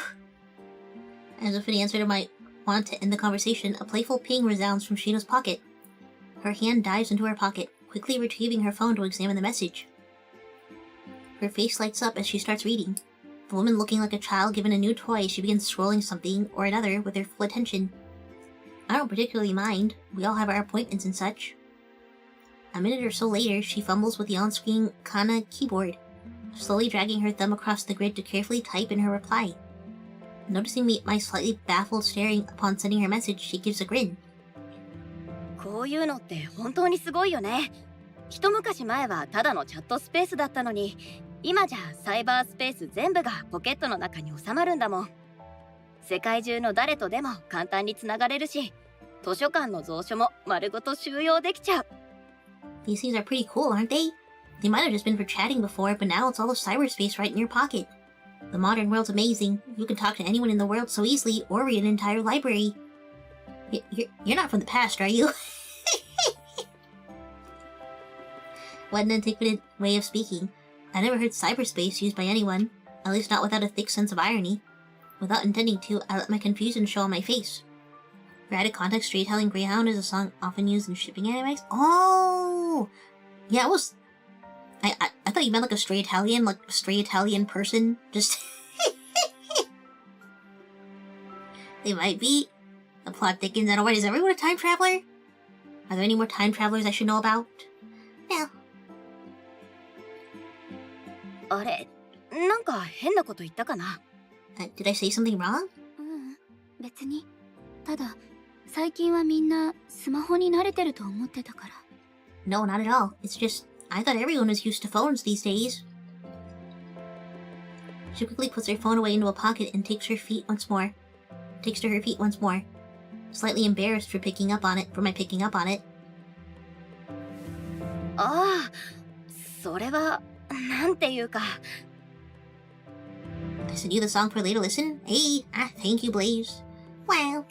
As if in answer to my want to end the conversation, a playful ping resounds from Shino's pocket. Her hand dives into her pocket, quickly retrieving her phone to examine the message. Her face lights up as she starts reading. The woman looking like a child given a new toy, she begins scrolling something or another with her full attention. I don't particularly mind. We all have our appointments and such. A minute or so later, she fumbles with the on-screen Kana keyboard, slowly dragging her thumb across the grid to carefully type in her reply. Noticing my slightly baffled staring upon sending her message, she gives a grin. こういうのって本当にすごいよね。一昔前はただのチャットスペースだったのに、今じゃサイバースペース全部がポケットの中に収まるんだもん。世界中の誰とでも簡単につながれるし、図書館の蔵書も丸ごと収容できちゃう。These things are pretty cool, aren't they? They might have just been for chatting before, but now it's all the cyberspace right in your pocket. The modern world's amazing. You can talk to anyone in the world so easily, or read an entire library. You're not from the past, are you? What an antiquated way of speaking. I never heard cyberspace used by anyone, at least not without a thick sense of irony. Without intending to, I let my confusion show on my face. For added context, Storytelling Greyhound is a song often used in shipping animes. Oh! Yeah, it was... I thought you meant like a stray Italian person. Just... They might be. The plot thickens, and what, is everyone a time traveler? Are there any more time travelers I should know about? No. あれ、なんか変なこと言ったかな？ Did I say something wrong? 別に。ただ、最近はみんなスマホに慣れてると思ってたから。No, not at all. It's just, I thought everyone was used to phones these days. She quickly puts her phone away into a pocket and takes to her feet once more. Slightly embarrassed for my picking up on it. ああ、それはなんていうか。I sent you the song for later listen. Hey, thank you, Blaze. Wow.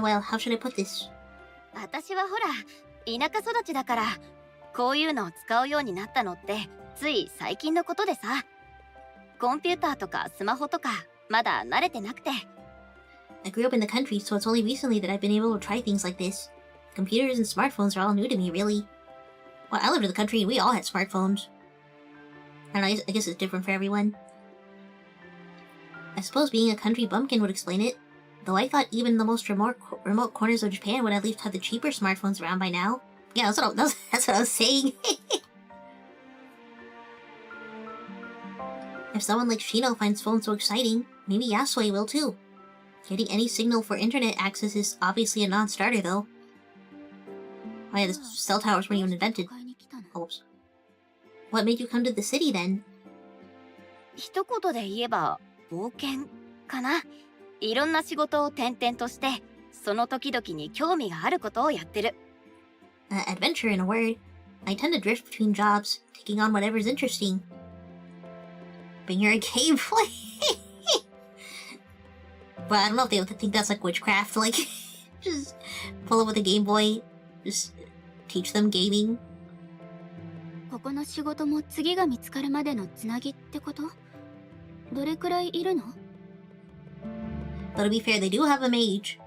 Well, how should I put this? 私はほら、田舎育ちだから、こういうのを使うようになったのってつい最近のことでさ。コンピューターとかスマホとかまだ慣れてなくて。I grew up in the country, so it's only recently that I've been able to try things like this. Computers and smartphones are all new to me, really. Well, I lived in the country and we all had smartphones. I don't know, I guess it's different for everyone. I suppose being a country bumpkin would explain it. Though I thought even the most remote corners of Japan would at least have the cheaper smartphones around by now. Yeah, that's what I was saying. If someone like Shino finds phones so exciting, maybe Yasue will too. Getting any signal for internet access is obviously a non-starter though. Oh yeah, the cell towers weren't even invented. Oops. What made you come to the city then? 一言で言えば冒険かな。いろんな仕事を転々として、その時々に興味があることをやってる。Adventure in a word. I tend to drift between jobs, taking on whatever's interesting. But you're a game boy. But I don't know if they would think that's like witchcraft, like just pull up with a Game Boy, just teach them gaming. ここの仕事も次が見つかるまでのつなぎってこと？どれくらいいるの？ But to be fair, they do have a mage.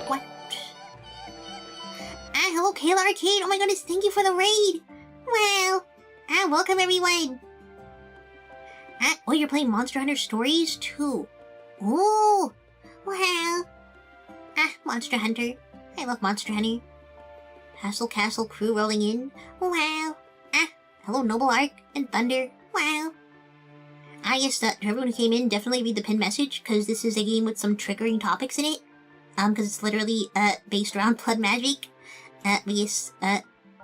What? Hello, Kayla Arcade! Oh my goodness, thank you for the raid! Well, welcome everyone! Oh, you're playing Monster Hunter Stories too? Ooh! Well... Monster Hunter. I love Monster Hunter. Hassle Castle crew rolling in. Wow! Hello, Noble Ark and Thunder. Wow! Yes, to everyone who came in, definitely read the pinned message, because this is a game with some triggering topics in it. Because it's literally, based around blood magic. But yes,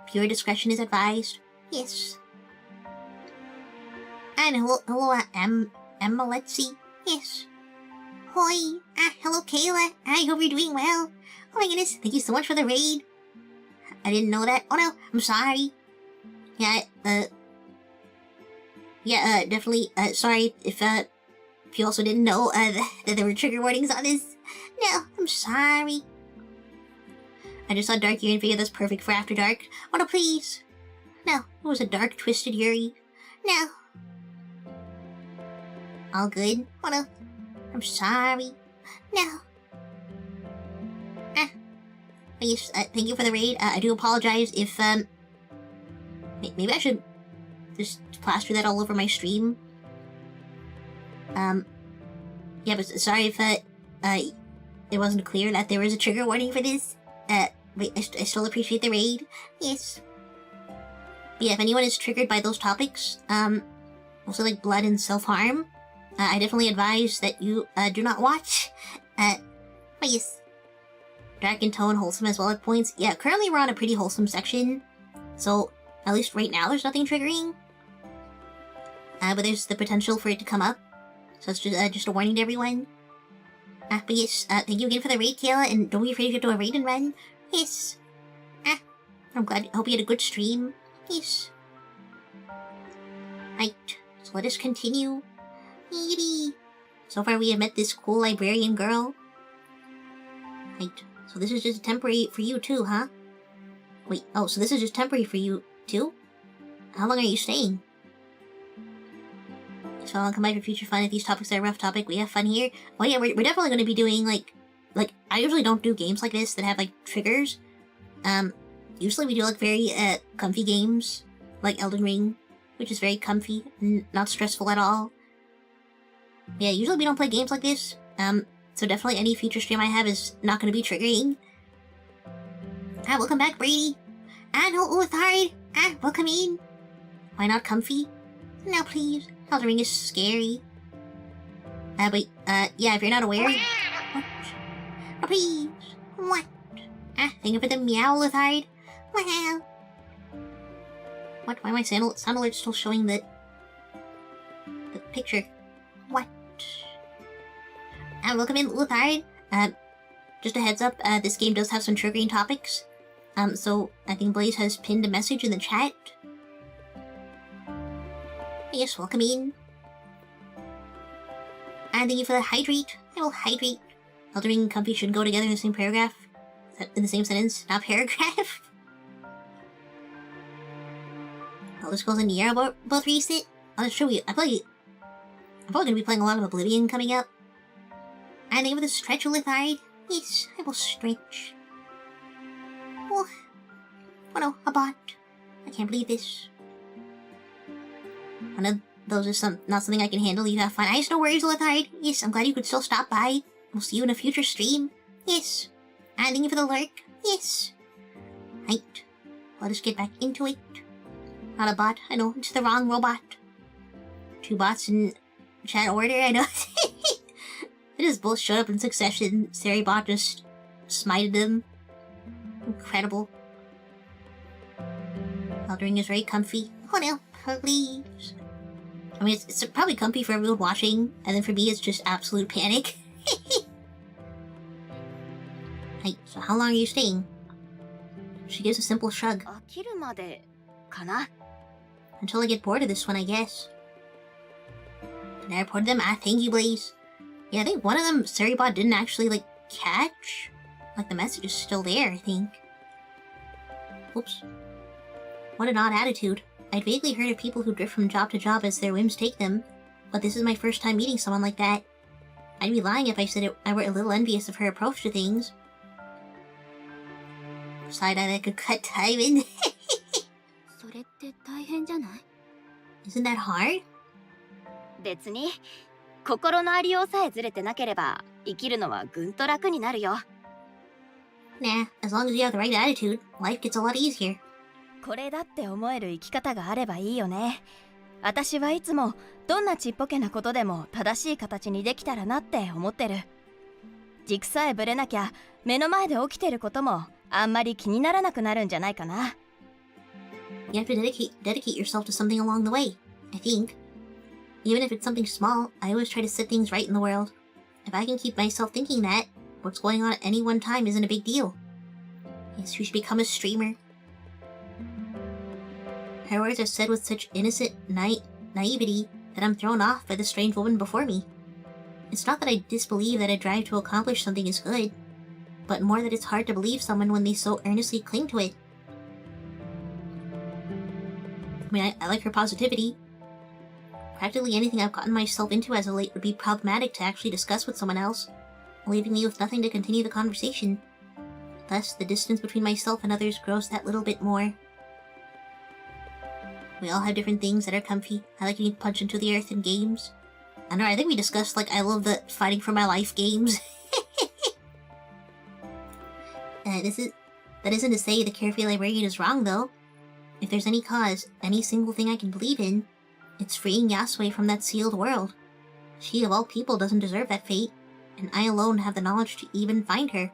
pure discretion is advised. Yes. And hello, Emma Letzi. Yes. Hoi. Hello, Kayla. I hope you're doing well. Oh my goodness, thank you so much for the raid. I didn't know that. Oh no, I'm sorry. Yeah, definitely, sorry if you also didn't know, that there were trigger warnings on this. No, I'm sorry. I just saw Dark Yuri and figured that's perfect for After Dark. Oh no, please. No, it was a dark, twisted Yuri. No. All good? Oh no. I'm sorry. No. Yes, thank you for the raid. I do apologize if, maybe I should just plaster that all over my stream. Yeah, but sorry if, it wasn't clear that there was a trigger warning for this. Wait, I still appreciate the raid. Yes. But yeah, if anyone is triggered by those topics, also like blood and self-harm, I definitely advise that you, do not watch. But yes. Dark in tone, wholesome as well at points. Yeah, currently we're on a pretty wholesome section. So, at least right now there's nothing triggering. But there's the potential for it to come up. So it's just a warning to everyone. But yes, thank you again for the raid, Kayla, and don't be afraid if you have to raid and run. Yes. I'm glad, I hope you had a good stream. Yes. Right, so let us continue. Yuri. So far we have met this cool librarian girl. Right, so this is just temporary for you too, huh? Wait, oh, so this is just temporary for you too? How long are you staying? So I'll come by for future fun. If these topics are a rough topic, we have fun here. Oh yeah, we're definitely going to be doing, like, I usually don't do games like this that have, like, triggers. Usually we do, like, very, comfy games, like Elden Ring, which is very comfy and not stressful at all. Yeah, usually we don't play games like this, so definitely any future stream I have is not going to be triggering. Welcome back, Brady. No, Uthard. Welcome in. Why not comfy? No, please. Elden Ring is scary. But, yeah, if you're not aware... What? Oh, please. What? Thank you for the meow, Uthard. Wow. What? Why am I sound alert still showing the picture? What? Welcome in, Uthard. Just a heads up, this game does have some triggering topics. So I think Blaze has pinned a message in the chat. Yes, welcome in. And thank you for the hydrate. I will hydrate. Elden Ring and comfy should go together in the same paragraph. In the same sentence, not paragraph. Elder Scrolls and Nier both released it. Oh, that's true. I'm probably gonna be playing a lot of Oblivion coming up. And thank you for the stretch, Lithard. Yes, I will stretch. Oh, oh no, a bot. I can't believe this. One of those is not something I can handle. You have fun. I just no worries, Lithard. Yes, I'm glad you could still stop by. We'll see you in a future stream. Yes. And thank you for the lurk. Yes. Right. Let us get back into it. Not a bot. I know, it's the wrong robot. 2 bots in chat order, I know. They just both showed up in succession. Seribot just smited them. Incredible. Eldering is very comfy. Oh no, please. I mean, it's probably comfy for everyone watching, and then for me, it's just absolute panic. Hey, so how long are you staying? She gives a simple shrug. Until I get bored of this one, I guess. Did I report them? Ah, thank you, Blaze. Yeah, I think one of them, Seribot, didn't actually, like, catch. Like, the message is still there, I think. Oops. What an odd attitude. I'd vaguely heard of people who drift from job to job as their whims take them, but this is my first time meeting someone like that. I'd be lying if I said I were a little envious of her approach to things. Side-eye that could cut time in. Isn't that hard? 別に心のありようさえずれてなければ生きるのはぐんと楽になるよ。 Nah, as long as you have the right attitude, life gets a lot easier. これだって思える生き方があればいいよね。私はいつもどんなちっぽけなことでも正しい形にできたらなって思ってる。軸さえぶれなきゃ目の前で起きてることもあんまり気にならなくなるんじゃないかな。You have to dedicate yourself to something along the way, I think. Even if it's something small, I always try to set things right in the world. If I can keep myself thinking that, what's going on at any one time isn't a big deal. Yes, you should become a streamer. Her words are said with such innocent naivety that I'm thrown off by the strange woman before me. It's not that I disbelieve that a drive to accomplish something is good, but more that it's hard to believe someone when they so earnestly cling to it. I mean, I like her positivity. Practically anything I've gotten myself into as of late would be problematic to actually discuss with someone else, leaving me with nothing to continue the conversation. Thus, the distance between myself and others grows that little bit more. We all have different things that are comfy. I like getting punched into the earth in games. I know, I think we discussed, like, I love the fighting for my life games. That isn't to say the carefree librarian is wrong, though. If there's any cause, any single thing I can believe in, it's freeing Yasue from that sealed world. She, of all people, doesn't deserve that fate, and I alone have the knowledge to even find her.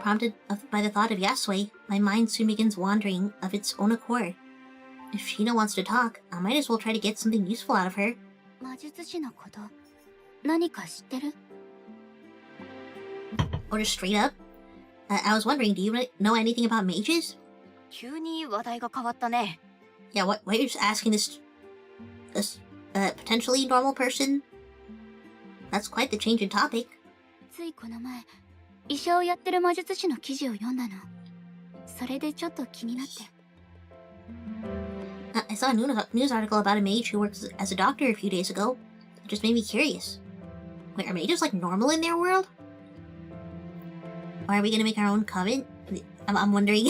Prompted by the thought of Yasue, my mind soon begins wandering of its own accord. If Shino wants to talk, I might as well try to get something useful out of her. 魔術師のこと何か知ってる？ Or just straight up. I was wondering, do you know anything about mages? 急に話題が変わったね。 Yeah, why are you just asking this potentially normal person? That's quite the change in topic. ついこの前医者をやってる魔術師の記事を読んだの。それでちょっと気になって。I saw a news article about a mage who works as a doctor a few days ago. It just made me curious. Wait, are mages like normal in their world? Or are we gonna make our own coven? I'm wondering.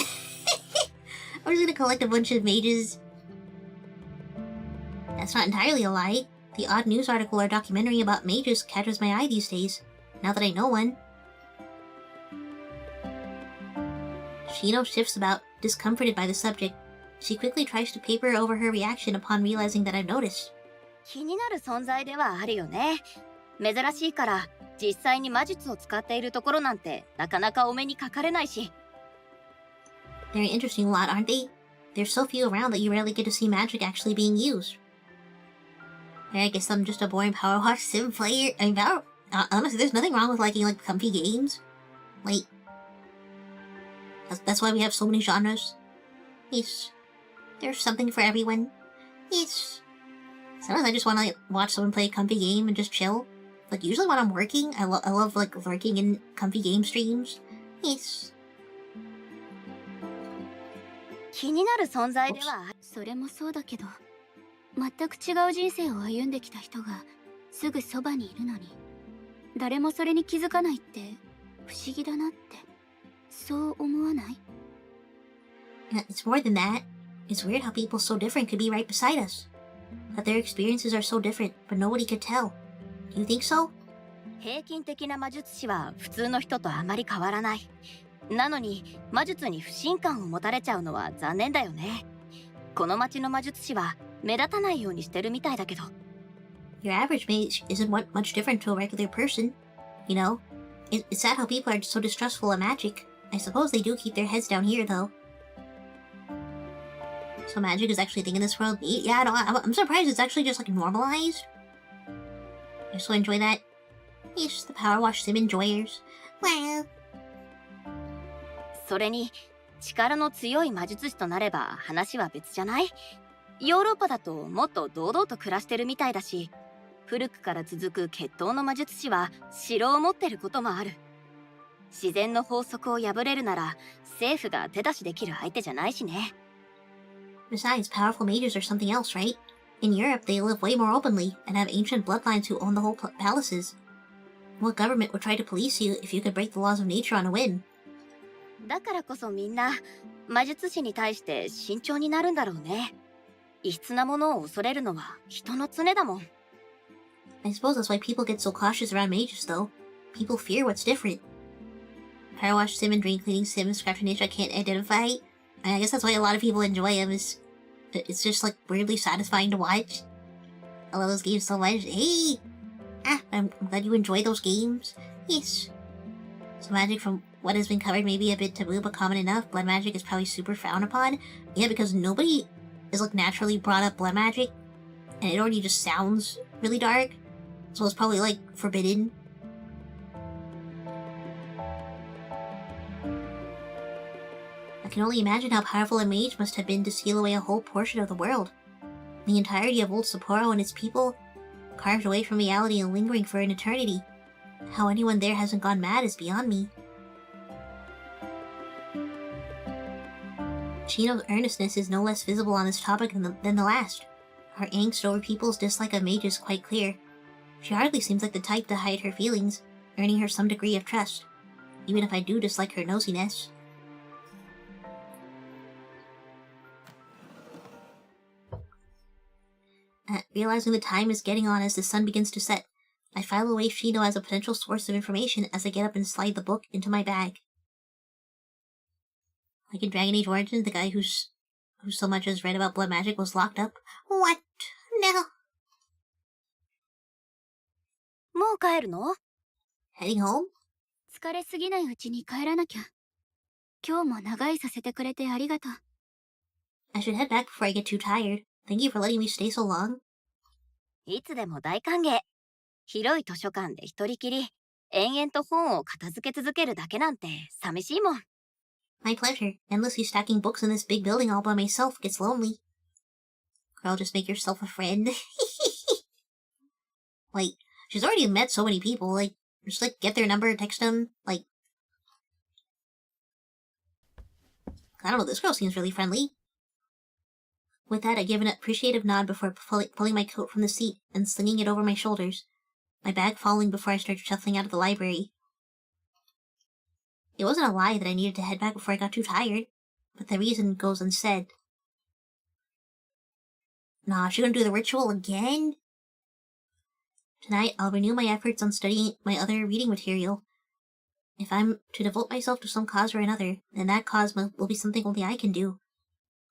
I'm just gonna collect a bunch of mages. That's not entirely a lie. The odd news article or documentary about mages catches my eye these days, now that I know one. Shino shifts about, discomforted by the subject. She quickly tries to paper over her reaction upon realizing that I've noticed. 気になる存在ではあるよね。珍しいから実際に魔術を使っているところなんてなかなかお目にかかれないし。They're an interesting lot, aren't they? There's so few around that you rarely get to see magic actually being used. I guess I'm just a boring Power Wash sim player. I mean, honestly, there's nothing wrong with liking like comfy games. Like, that's why we have so many genres. Yes, there's something for everyone. Yes. Sometimes I just want to like, watch someone play a comfy game and just chill. Like usually when I'm working, I love like lurking in comfy game streams. Yes. 気になる存在では。それもそうだけど、全く違う人生を歩んできた人がすぐそばにいるのに、誰もそれに気づかないって不思議だなって、そう思わない？ It's more than that. It's weird how people so different could be right beside us. That their experiences are so different, but nobody could tell. Do you think so? 平均的な魔術師は普通の人とあまり変わらない。なのに魔術に不信感を持たれちゃうのは残念だよね。この町の魔術師は目立たないようにしてるみたいだけど。Your average mage isn't much different to a regular person. You know? It's sad how people are so distrustful of magic. I suppose they do keep their heads down here, though. So magic is actually a thing in this world? Yeah, no, I'm surprised it's actually just, like, normalized. I so enjoy that. Yes, the Power Wash Sim enjoyers. Well... それに力の強い魔術師となれば話は別じゃない？ヨーロッパだともっと堂々と暮らしてるみたいだし、古くから続く血統の魔術師は城を持ってることもある。自然の法則を破れるなら政府が手出しできる相手じゃないしね。Besides, powerful mages are something else, right? In Europe, they live way more openly and have ancient bloodlines who own the whole palaces. What government would try to police you if you could break the laws of nature on a whim? だからこそみんな魔術師に対して慎重になるんだろうね。異質なものを恐れるのは人の常だもん。I suppose that's why people get so cautious around mages, though. People fear what's different. Power Wash Sim and Drain Cleaning Sim and Scratch Nature I can't identify. I guess that's why a lot of people enjoy them, is it's just, like, weirdly satisfying to watch. I love those games so much. Hey! I'm glad you enjoy those games. Yes. So magic, from what has been covered, may be a bit taboo, but common enough. Blood magic is probably super frowned upon. Yeah, because nobody is, like, naturally brought up blood magic, and it already just sounds really dark. So it's probably, like, forbidden. I can only imagine how powerful a mage must have been to seal away a whole portion of the world. The entirety of old Sapporo and its people, carved away from reality and lingering for an eternity. How anyone there hasn't gone mad is beyond me. Chino's earnestness is no less visible on this topic than the last. Her angst over people's dislike of mages is quite clear. She hardly seems like the type to hide her feelings, earning her some degree of trust, even if I do dislike her nosiness. Realizing the time is getting on as the sun begins to set, I file away Shino as a potential source of information as I get up and slide the book into my bag. Like in Dragon Age Origins, the guy who so much as read about blood magic was locked up. What? No. もう帰るの？ Heading home? 疲れすぎないうちに帰らなきゃ。今日も長居させてくれてありがとう。I should head back before I get too tired. Thank you for letting me stay so long. いつでも大歓迎。広い図書館で一人きり、延々と本を片付け続けるだけなんて寂しいもん。My pleasure. Endlessly stacking books in this big building all by myself gets lonely. Girl, just make yourself a friend. Like, she's already met so many people. Like, just, like, get their number, text them. Like, I don't know, this girl seems really friendly. With that, I give an appreciative nod before pulling my coat from the seat and slinging it over my shoulders, my bag falling before I start shuffling out of the library. It wasn't a lie that I needed to head back before I got too tired, but the reason goes unsaid. Nah, she gonna do the ritual again? Tonight, I'll renew my efforts on studying my other reading material. If I'm to devote myself to some cause or another, then that cause will be something only I can do.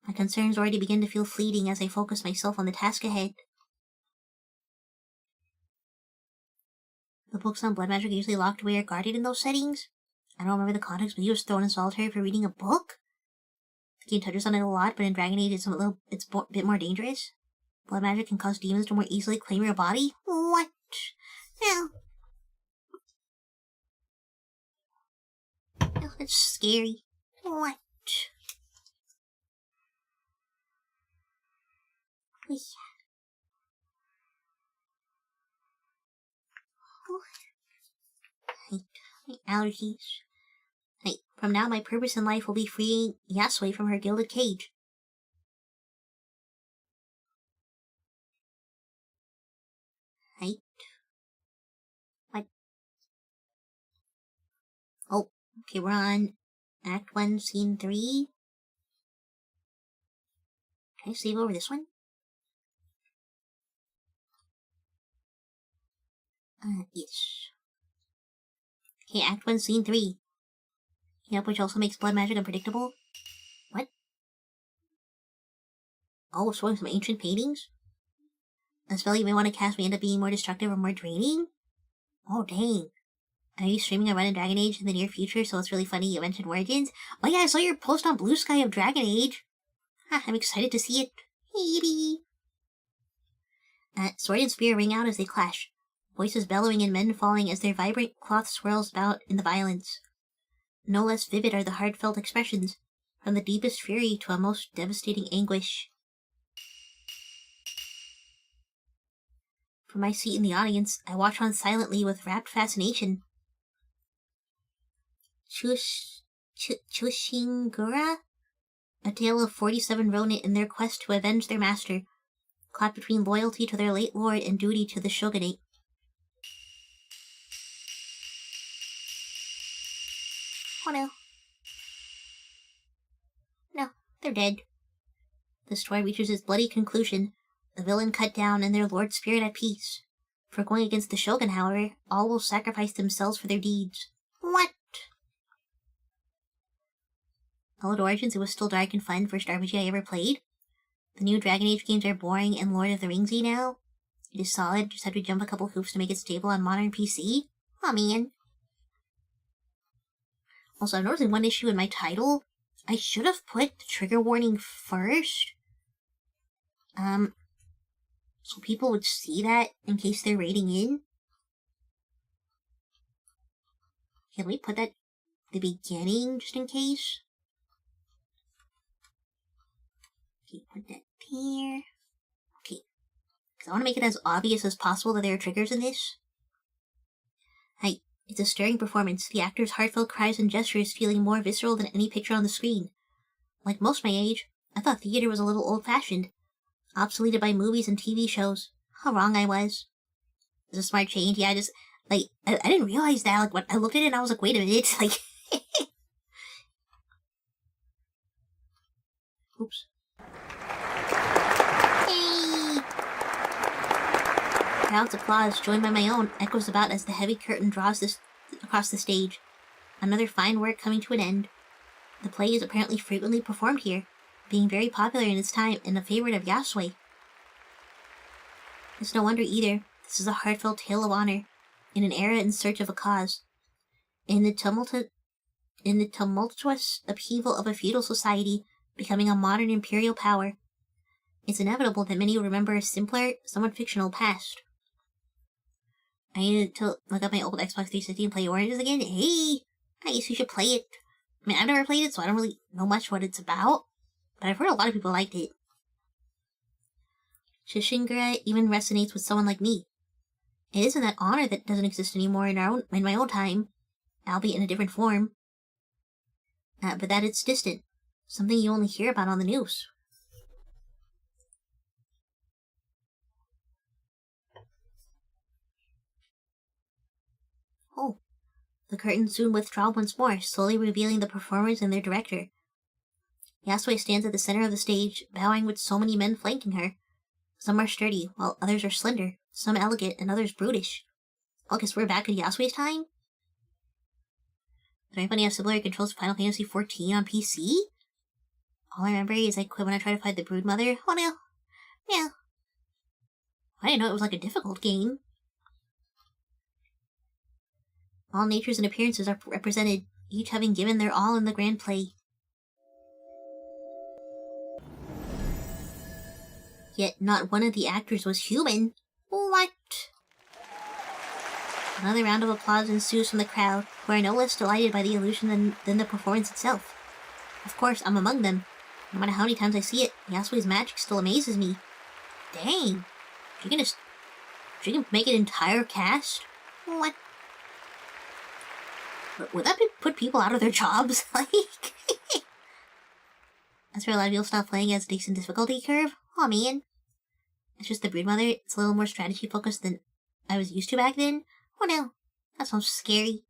My concerns already begin to feel fleeting as I focus myself on the task ahead. The books on blood magic are usually locked away or guarded in those settings. I don't remember the context, but he was thrown in solitary for reading a book? The game touches on it a lot, but in Dragon Age it's a bit more dangerous. Blood magic can cause demons to more easily claim your body? What? No. Oh, that's scary. What? My allergies. From now, my purpose in life will be freeing Yasue from her gilded cage. What? Okay, we're on Act 1, Scene 3. Can I save over this one? Yes. Okay, Act 1, Scene 3. Yep, which also makes blood magic unpredictable. What? Oh, showing some ancient paintings? A spell you may want to cast may end up being more destructive or more draining? Oh, dang. Are you streaming a run in Dragon Age in the near future, so it's really funny you mentioned Origins? Oh yeah, I saw your post on Blue Sky of Dragon Age. I'm excited to see it. Yippee! Sword and spear ring out as they clash, voices bellowing and men falling as their vibrant cloth swirls about in the violence. No less vivid are the heartfelt expressions, from the deepest fury to a most devastating anguish. From my seat in the audience, I watch on silently with rapt fascination. Chushingura? A tale of 47 Ronin in their quest to avenge their master, caught between loyalty to their late lord and duty to the shogunate. Oh no. No, they're dead. The story reaches its bloody conclusion, the villain cut down and their lord's spirit at peace. For going against the shogun, however, all will sacrifice themselves for their deeds. What? Although Origins, it was still dark and fun, first RPG I ever played. The new Dragon Age games are boring and Lord of the Ringsy now. It is solid, just had to jump a couple hoops to make it stable on modern PC. Aw, man. Also, I'm noticing one issue in my title. I should have put the trigger warning first. So people would see that in case they're raiding in. Can we put that at the beginning, just in case? Okay, put that there. Okay. Because I want to make it as obvious as possible that there are triggers in this. Hi. It's a stirring performance, the actor's heartfelt cries and gestures feeling more visceral than any picture on the screen. Like most my age, I thought theater was a little old-fashioned, obsoleted by movies and TV shows. How wrong I was. It's a smart change, yeah, I didn't realize that, like, when I looked at it and I was like, wait a minute, like... Oops. Hey! Crowd's applause, joined by my own, echoes about as the heavy curtain draws across the stage. Another fine work coming to an end. The play is apparently frequently performed here, being very popular in its time and a favorite of Yasui. It's no wonder either. This is a heartfelt tale of honor, in an era in search of a cause. In the tumultuous upheaval of a feudal society becoming a modern imperial power, it's inevitable that many will remember a simpler, somewhat fictional past. I needed to look up my old Xbox 360 and play Origins again. Hey! I guess you should play it. I mean, I've never played it, so I don't really know much what it's about, but I've heard a lot of people liked it. Shishingura even resonates with someone like me. It isn't that honor that doesn't exist anymore in my own time, albeit in a different form, but that it's distant, something you only hear about on the news. Oh, the curtain soon withdraw once more, slowly revealing the performers and their director. Yasui stands at the center of the stage, bowing with so many men flanking her. Some are sturdy, while others are slender, some elegant, and others brutish. I guess we're back at Yasui's time? Did anybody have similar controls to Final Fantasy XIV on PC? All I remember is I quit when I tried to fight the Broodmother. Oh no. Yeah. I didn't know it was like a difficult game. All natures and appearances are represented, each having given their all in the grand play. Yet not one of the actors was human. What? Another round of applause ensues from the crowd, who are no less delighted by the illusion than the performance itself. Of course, I'm among them. No matter how many times I see it, Yasui's magic still amazes me. Dang. She can make an entire cast? What? Would that put people out of their jobs? Like, that's where a lot of people stop playing as a decent difficulty curve. Aw, man. It's just the Broodmother. It's a little more strategy focused than I was used to back then. Oh no, that sounds scary.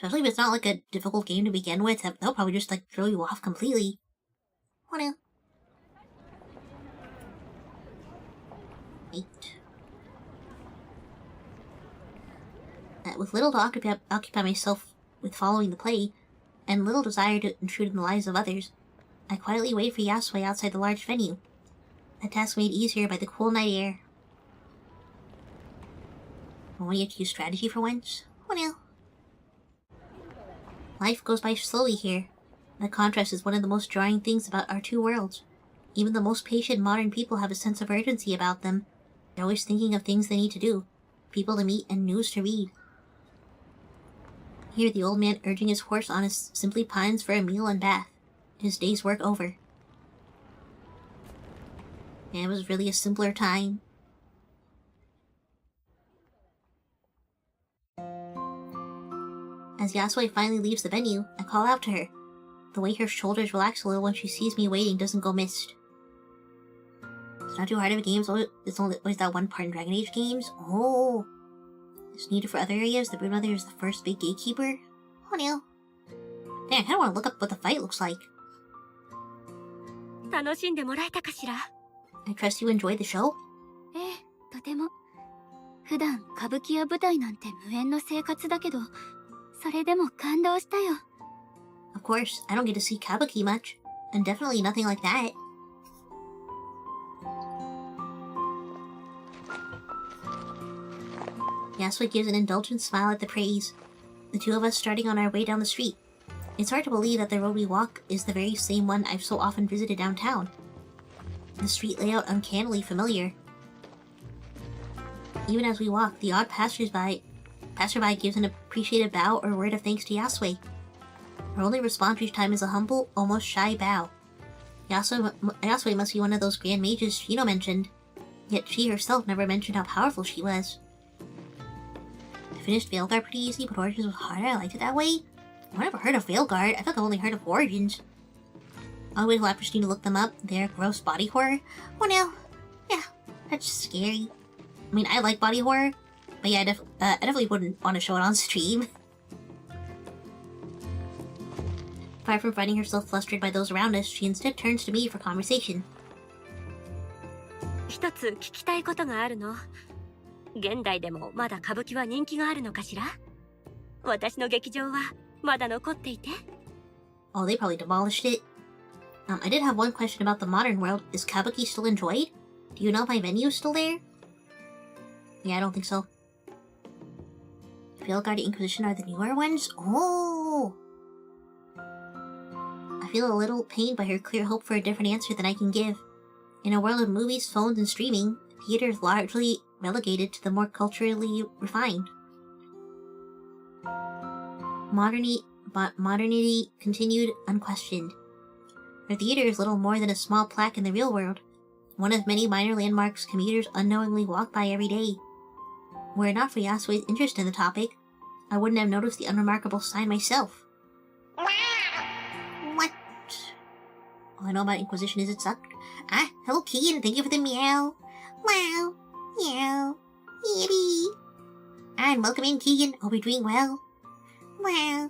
Especially if it's not like a difficult game to begin with, they'll probably just like throw you off completely. Oh no. 8. With little to occupy myself with following the play, and little desire to intrude in the lives of others, I quietly wait for Yasue outside the large venue, a task made easier by the cool night air. I want you to use strategy for once? Oh no. Life goes by slowly here. The contrast is one of the most jarring things about our two worlds. Even the most patient modern people have a sense of urgency about them. They're always thinking of things they need to do, people to meet, and news to read. Here, the old man urging his horse on simply pines for a meal and bath, his day's work over. And it was really a simpler time. As Yasue finally leaves the venue, I call out to her. The way her shoulders relax a little when she sees me waiting doesn't go missed. It's not too hard of a game, so it's only always that one part in Dragon Age games. Oh! It's needed for other areas. The Broodmother is the first big gatekeeper. Oh no. Dang, I kinda wanna look up what the fight looks like. 楽しんでもらえたかしら? I trust you enjoyed the show? ええ、とても。普段歌舞伎や舞台なんて無縁の生活だけど、それでも感動したよ。Of course, I don't get to see kabuki much, and definitely nothing like that. Yasue gives an indulgent smile at the praise, the two of us starting on our way down the street. It's hard to believe that the road we walk is the very same one I've so often visited downtown. The street layout uncannily familiar. Even as we walk, the odd passerby gives an appreciative bow or word of thanks to Yasue. Her only response each time is a humble, almost shy bow. Yasue must be one of those grand mages Shino mentioned, yet she herself never mentioned how powerful she was. I finished Veilguard pretty easy, but Origins was harder. I liked it that way. I've never heard of Veilguard. I feel like I've only heard of Origins. I'll wait till after to look them up. They're gross body horror. Oh no. Yeah, that's scary. I mean, I like body horror, but yeah, I definitely wouldn't want to show it on stream. Far from finding herself flustered by those around us, she instead turns to me for conversation. 一つ聞きたいことがあるの。現代でもまだ歌舞伎は人気があるのかしら？私の劇場はまだ残っていて。Oh, they probably demolished it. I did have one question about the modern world. Is kabuki still enjoyed? Do you know if my venue is still there? Yeah, I don't think so. Veilguard and Inquisition are the newer ones? Oh! I feel a little pained by her clear hope for a different answer than I can give. In a world of movies, phones, and streaming, theater is largely relegated to the more culturally refined. Modernity continued unquestioned. Her theater is little more than a small plaque in the real world, one of many minor landmarks commuters unknowingly walk by every day. Were it not for Yasue's interest in the topic, I wouldn't have noticed the unremarkable sign myself. What? All I know about Inquisition is it sucked. Ah, hello Keegan, thank you for the meow. Wow, meow, Yuri. And welcome in Keegan, hope you're doing well. Wow.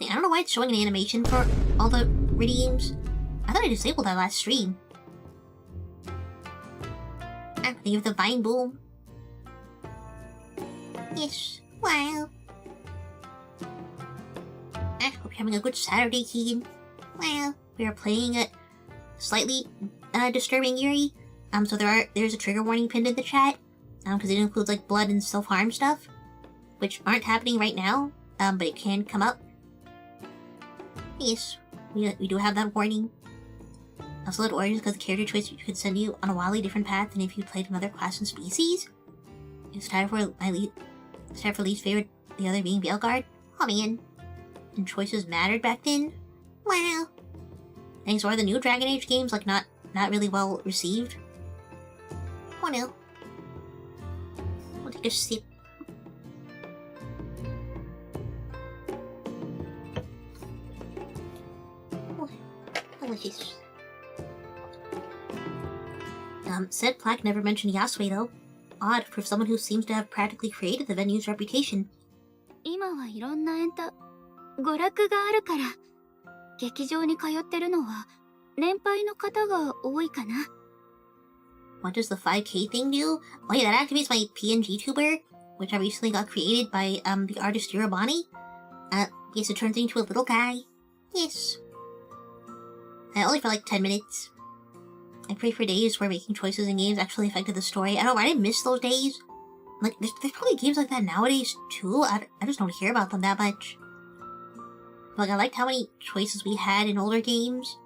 I don't know why it's showing an animation for all the redeems. I thought I disabled that last stream. Ah, thank you for the vine boom. Yes, wow. Ah, hope you're having a good Saturday, Keegan. Wow, we are playing a slightly disturbing Yuri. So there's a trigger warning pinned in the chat. Because it includes like blood and self-harm stuff, which aren't happening right now. But it can come up. Yes, we do have that warning. Also, let Origins because the character choice could send you on a wildly different path than if you played another class and species. It's time for least favorite, the other being Veilguard. Oh man, and choices mattered back then. Wow. Thanks. So are the new Dragon Age games like not really well received? Oh no. We'll take a sip. Oh, delicious. Said plaque never mentioned Yasue though. Odd for someone who seems to have practically created the venue's reputation. 今はいろんな娯楽があるから、劇場に通ってるのは年配の方が多いかな。What does the 5K thing do? Oh yeah, that activates my PNG tuber, which I recently got created by the artist Yuri. Yes, it turns into a little guy. Yes. Only for like 10 minutes. I pray for days where making choices in games actually affected the story. I don't know, I didn't miss those days. Like, there's probably games like that nowadays too. I just don't hear about them that much. Like, I liked how many choices we had in older games.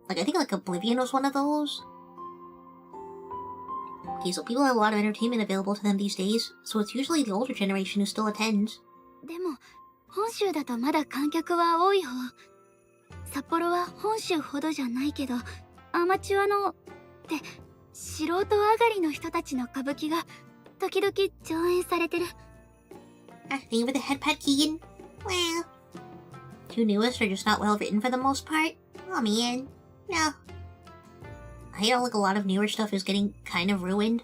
Like, I think like Oblivion was one of those. Okay, so people have a lot of entertainment available to them these days, so it's usually the older generation who still attends. でも本州だとまだ観客は多い方。札幌は本州ほどじゃないけど、アマチュアのって素人上がりの人たちの歌舞伎が時々上演されてる。Thing with the head pat, Keegan? Well, two newest are just not well written for the most part. Oh man, no. I feel like a lot of newer stuff is getting kind of ruined.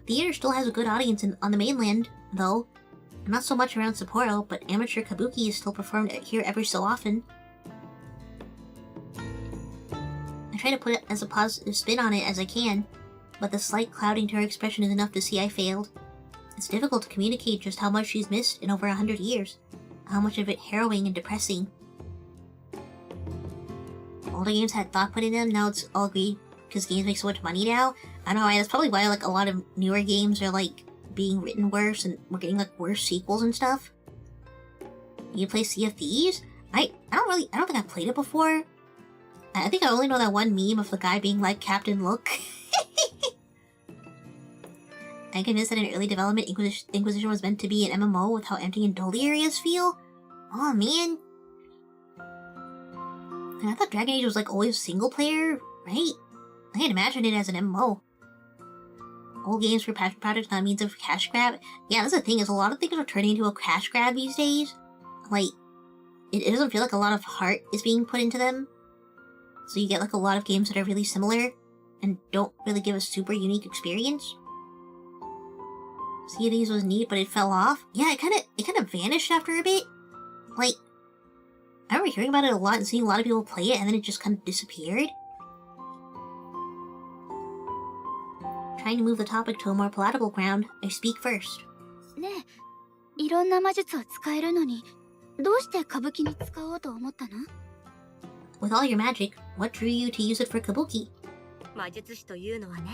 Theater still has a good audience on the mainland, though. Not so much around Sapporo, but amateur kabuki is still performed here every so often. I try to put it as a positive spin on it as I can, but the slight clouding to her expression is enough to see I failed. It's difficult to communicate just how much she's missed in over 100 years, how much of it harrowing and depressing. Older games had thought put in them, now it's all greed because games make so much money now. I don't know why, that's probably why like a lot of newer games are like being written worse and we're getting like worse sequels and stuff. You play Sea of Thieves? I don't think I've played it before. I think I only know that one meme of the guy being like Captain Look. I'm convinced that in early development, Inquisition was meant to be an MMO with how empty and dull the areas feel. Oh man. And I thought Dragon Age was like always single player, right? I can't imagine it as an MMO. Old games for passion projects, not means of cash grab. Yeah, that's the thing, is a lot of things are turning into a cash grab these days. Like, it doesn't feel like a lot of heart is being put into them. So you get like a lot of games that are really similar and don't really give a super unique experience. Sea of Thieves was neat, but it fell off. Yeah, it kind of vanished after a bit. Like, I remember hearing about it a lot and seeing a lot of people play it, and then it just kind of disappeared. Trying to move the topic to a more palatable ground, I speak first. ねえ、いろんな魔術を使えるのに、どうして歌舞伎に使おうと思ったの？ With all your magic, what drew you to use it for kabuki? 魔術師というのはね、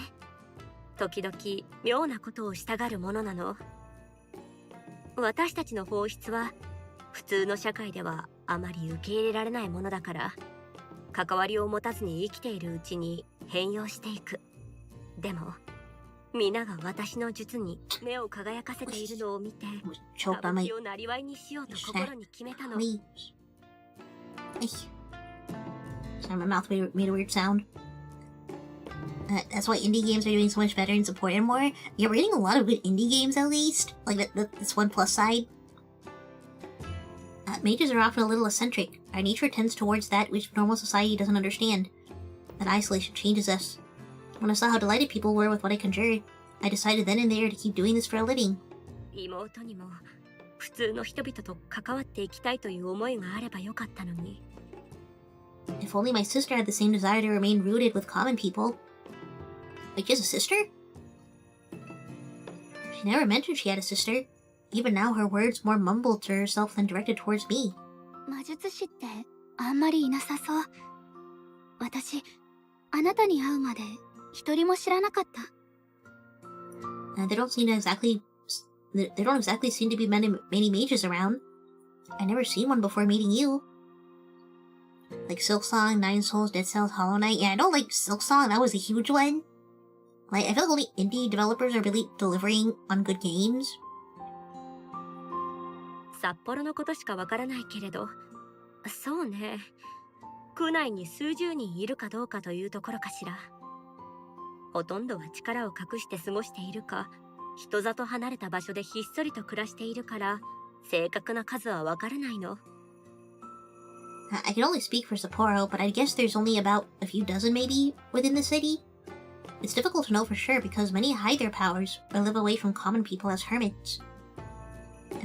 時々妙なことをしたがるものなの。私たちの本質は普通の社会ではあまり受け入れられないものだから、関わりを持たずに生きているうちに変容していく。でも皆が私の術に目を輝かせているのを見て、歌舞伎をなりわいにしようと心に決めたの。Sorry, my mouth made a weird sound. That's why indie games are doing so much better and supported more. Yeah, we're getting a lot of good indie games at least. Like, that's one plus side. Mages are often a little eccentric. Our nature tends towards that which normal society doesn't understand. That isolation changes us. When I saw how delighted people were with what I conjured, I decided then and there to keep doing this for a living. 妹にも普通の人々と関わっていきたいという思いがあればよかったのに。If only my sister had the same desire to remain rooted with common people. Like, she has a sister? She never mentioned she had a sister. Even now, her words more mumbled to herself than directed towards me. 魔術師ってあんまりいなさそう。私、あなたに会うまで一人も知らなかった。They don't exactly seem to be many mages around. I never seen one before meeting you. Like Silksong, Nine Souls, Dead Cells, Hollow Knight. Yeah, I don't like Silksong, that was a huge one. Like, I feel like only indie developers are really delivering on good games. 札幌のことしかわからないけれど、そうね。区内に数十人いるかどうかというところかしら。ほとんどは力を隠して過ごしているか、人里離れた場所でひっそりと暮らしているから、正確な数はわからないの。I can only speak for Sapporo, but I guess there's only about a few dozen maybe within the city. It's difficult to know for sure because many hide their powers or live away from common people as hermits.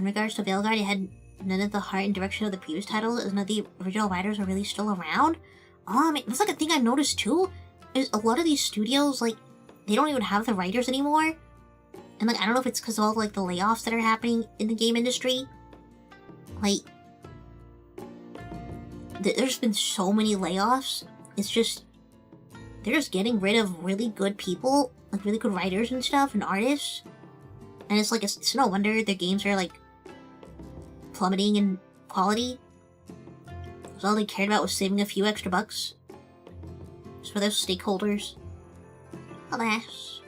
In regards to Veilguard, it had none of the heart and direction of the previous titles, as none of the original writers are really still around. That's like a thing I've noticed too, is a lot of these studios, like, they don't even have the writers anymore. And like, I don't know if it's because of all like the layoffs that are happening in the game industry. Like, there's been so many layoffs. It's just, they're just getting rid of really good people, like really good writers and stuff, and artists. And it's like, it's no wonder their games are like plummeting in quality. Because all they cared about was saving a few extra bucks. Just for those stakeholders. Alas.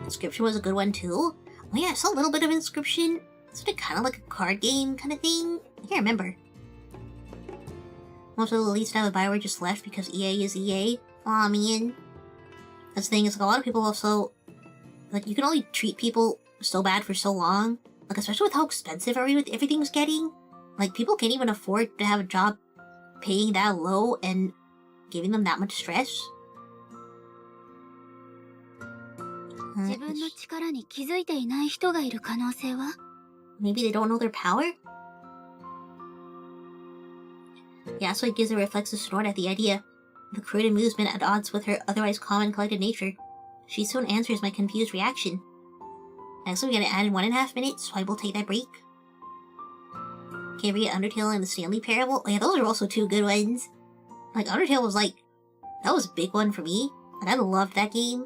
Inscription was a good one too. Oh yeah, I saw a little bit of Inscription. It's kind of like a card game kind of thing. I can't remember. Most of the lead staff of Bioware just left because EA is EA. Aw, man. That's the thing, is like a lot of people also, like, you can only treat people so bad for so long. Like, especially with how expensive everything's getting. Like, people can't even afford to have a job paying that low and giving them that much stress. 自分の力に気づいていない人がいる可能性は Maybe they don't know their power? Yeah, so it gives a reflexive snort at the idea. The crude amusement at odds with her otherwise calm and collected nature. She soon answers my confused reaction. Next, we get to add in 1.5 minutes, so I will take that break. Can't forget Undertale and the Stanley Parable. Oh yeah, those are also two good ones. Like, Undertale was like, that was a big one for me. Like, I loved that game.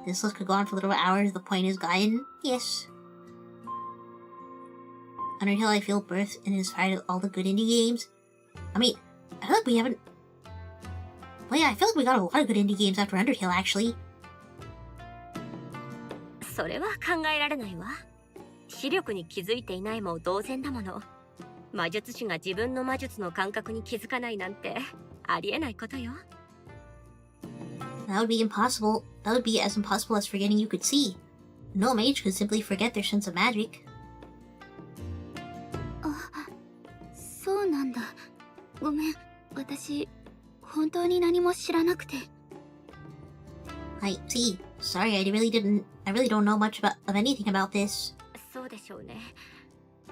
This list could go on for literal hours, the point is gotten. Yes. Undertale, I feel, birthed and inspired all the good indie games. I mean, I feel like we haven't... Well, yeah, I feel like we got a lot of good indie games after Undertale, actually. それは考えられないわ。視力に気づいていないも同然だもの。魔術師が自分の魔術の感覚に気づかないなんてありえないことよ。That would be impossible. That would be as impossible as forgetting you could see. No mage could simply forget their sense of magic. そうなんだ。ごめん、私、本当に何も知らなくて。I see. Sorry, I really don't know much of anything about this. そうでしょうね。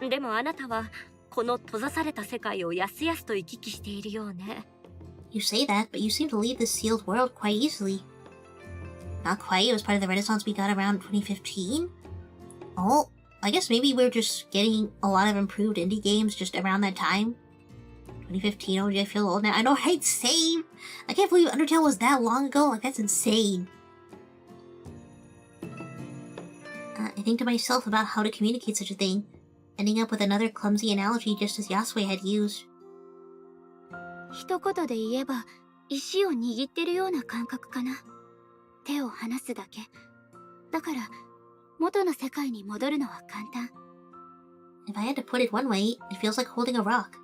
でもあなたはこの閉ざされた世界をやすやすと行き来しているようね。You say that, but you seem to leave this sealed world quite easily. Not quite, it was part of the Renaissance we got around 2015. Oh, I guess maybe we're just getting a lot of improved indie games just around that time. 2015, oh, I feel old now. I know, right? Same! I can't believe Undertale was that long ago, like that's insane. I think to myself about how to communicate such a thing, ending up with another clumsy analogy just as Yasue had used. 一言で言えば、石を握ってるような感覚かな。手を離すだけ。だから、元の世界に戻るのは簡単。If I had to put it one way, it feels like holding a rock.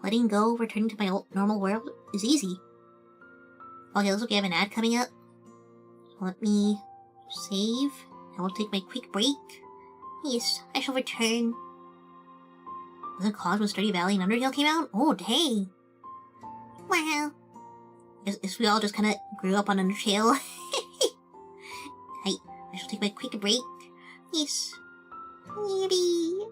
Letting go, returning to my old normal world, is easy. Okay, looks like we have an ad coming up. Let me save. I will take my quick break. Yes, I shall return. Was it caused when Stardew Valley and Undertale came out? Oh, dang. Wow. Guess we all just kind of grew up on Undertale. I shall take my quick break. Yes. Yuri.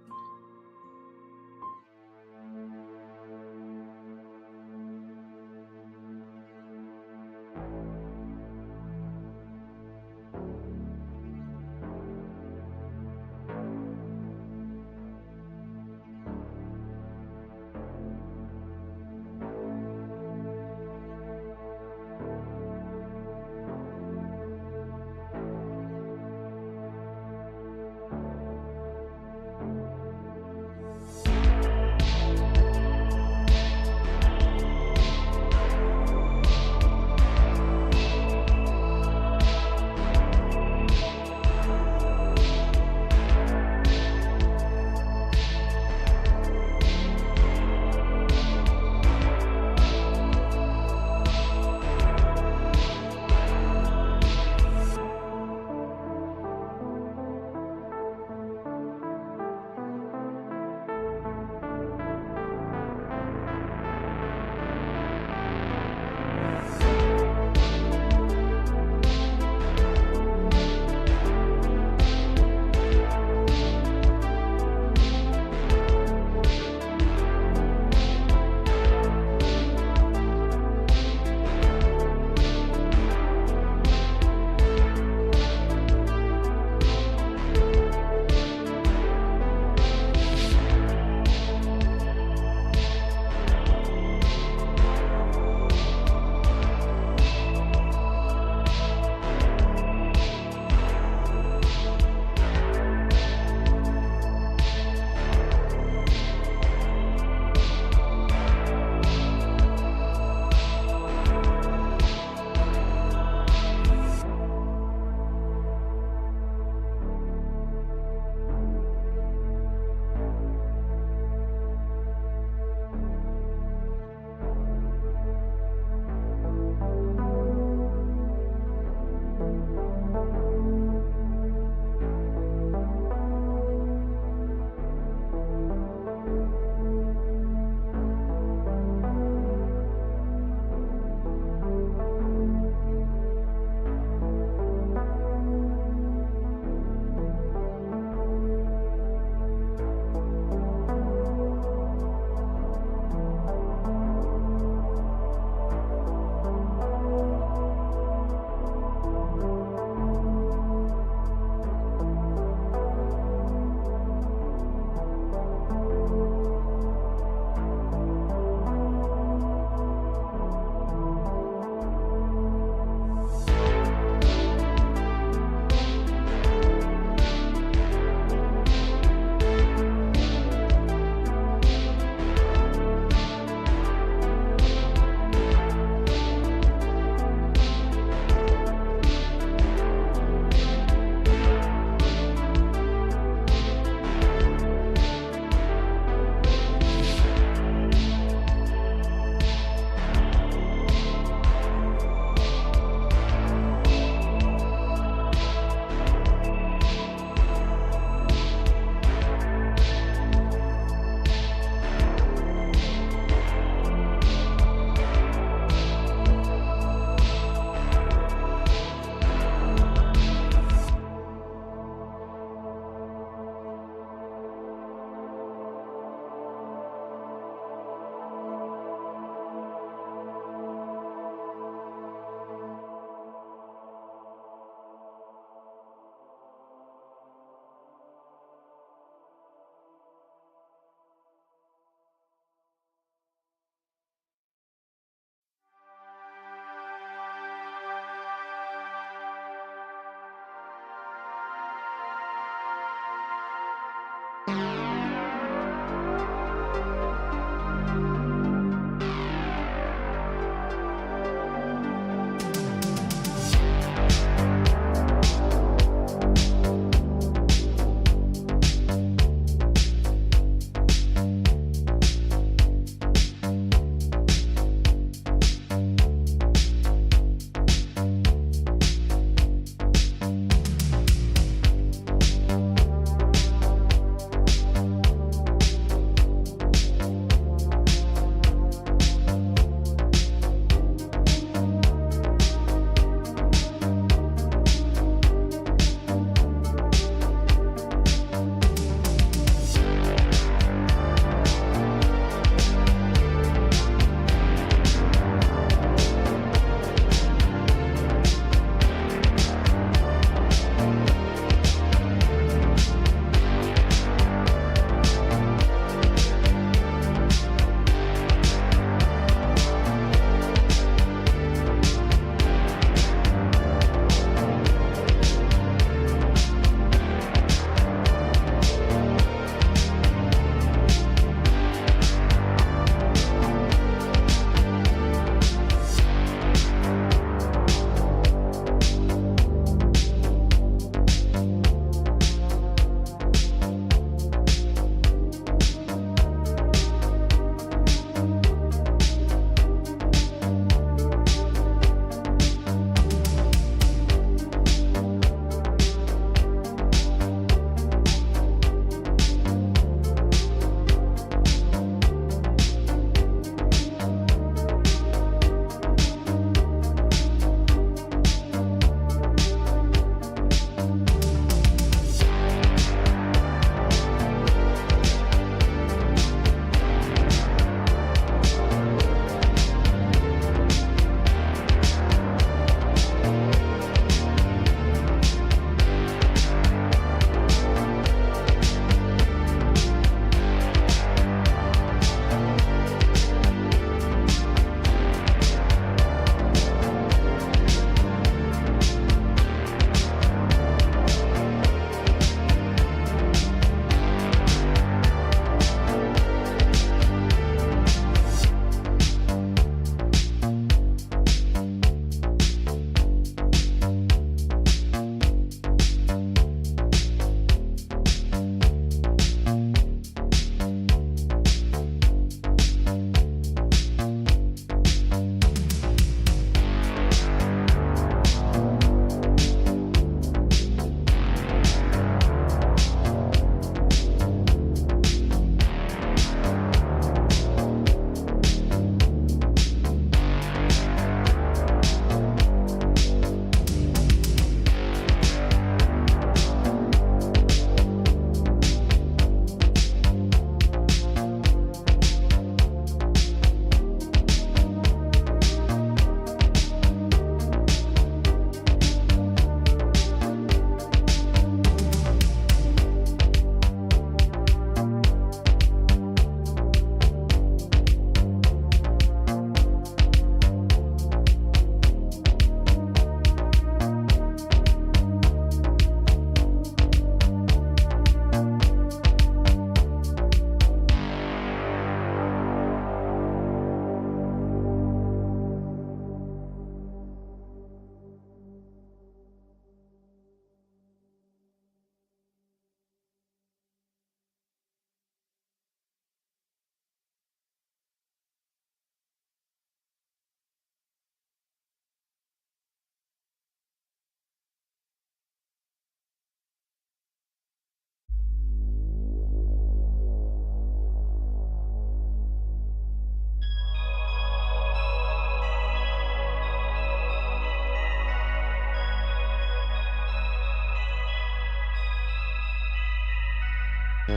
Right.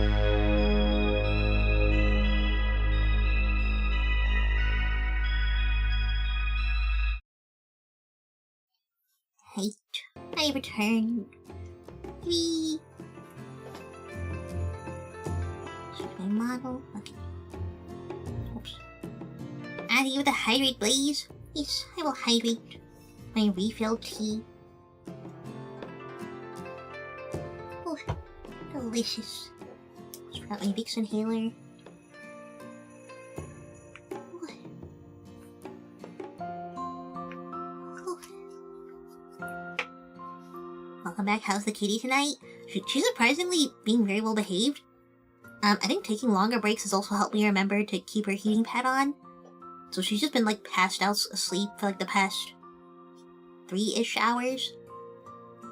I returned. Whee! Should I model? Okay. Oops. Add you the hydrate, please. Yes, I will hydrate my refilled tea. Oh, delicious. Just got my Vicks inhaler. Welcome back. How's the kitty tonight? She's surprisingly being very well behaved. I think taking longer breaks has also helped me remember to keep her heating pad on. So she's just been like passed out asleep for like the past 3-ish hours.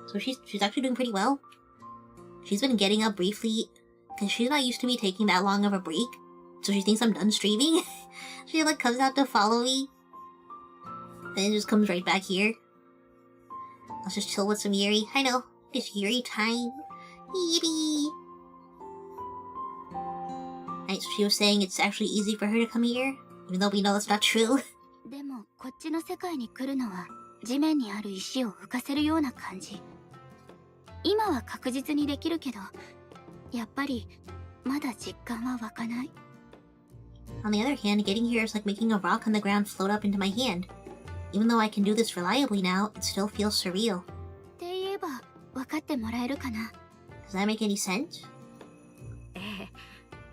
So she's actually doing pretty well. She's been getting up briefly because she's not used to me taking that long of a break. So she thinks I'm done streaming. She like comes out to follow me. Then just comes right back here. I'll just chill with some Yuri. I know, it's Yuri time. Yuri! Right, so she was saying it's actually easy for her to come here, even though we know that's not true. でもこっちの世界に来るのは地面にある石を浮かせるような感じ。今は確実にできるけど、やっぱりまだ実感は湧かない。On the other hand, getting here is like making a rock on the ground float up into my hand. Even though I can do this reliably now, it still feels surreal. って言えば分かってもらえるかな。 Does that make any sense? え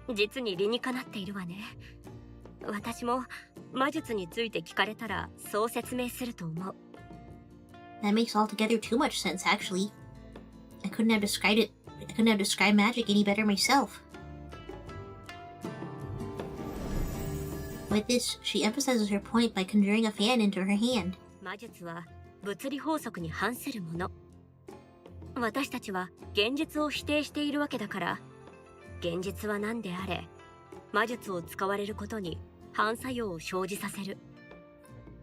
え、実に理にかなっているわね。私も魔術について聞かれたらそう説明すると思う。That makes altogether too much sense, actually. I couldn't have described magic any better myself. With this, she emphasizes her point by conjuring a fan into her hand. 魔術は物理法則に反するもの。私たちは現実を否定しているわけだから、現実は何であれ、魔術を使われることに反作用を生じさせる。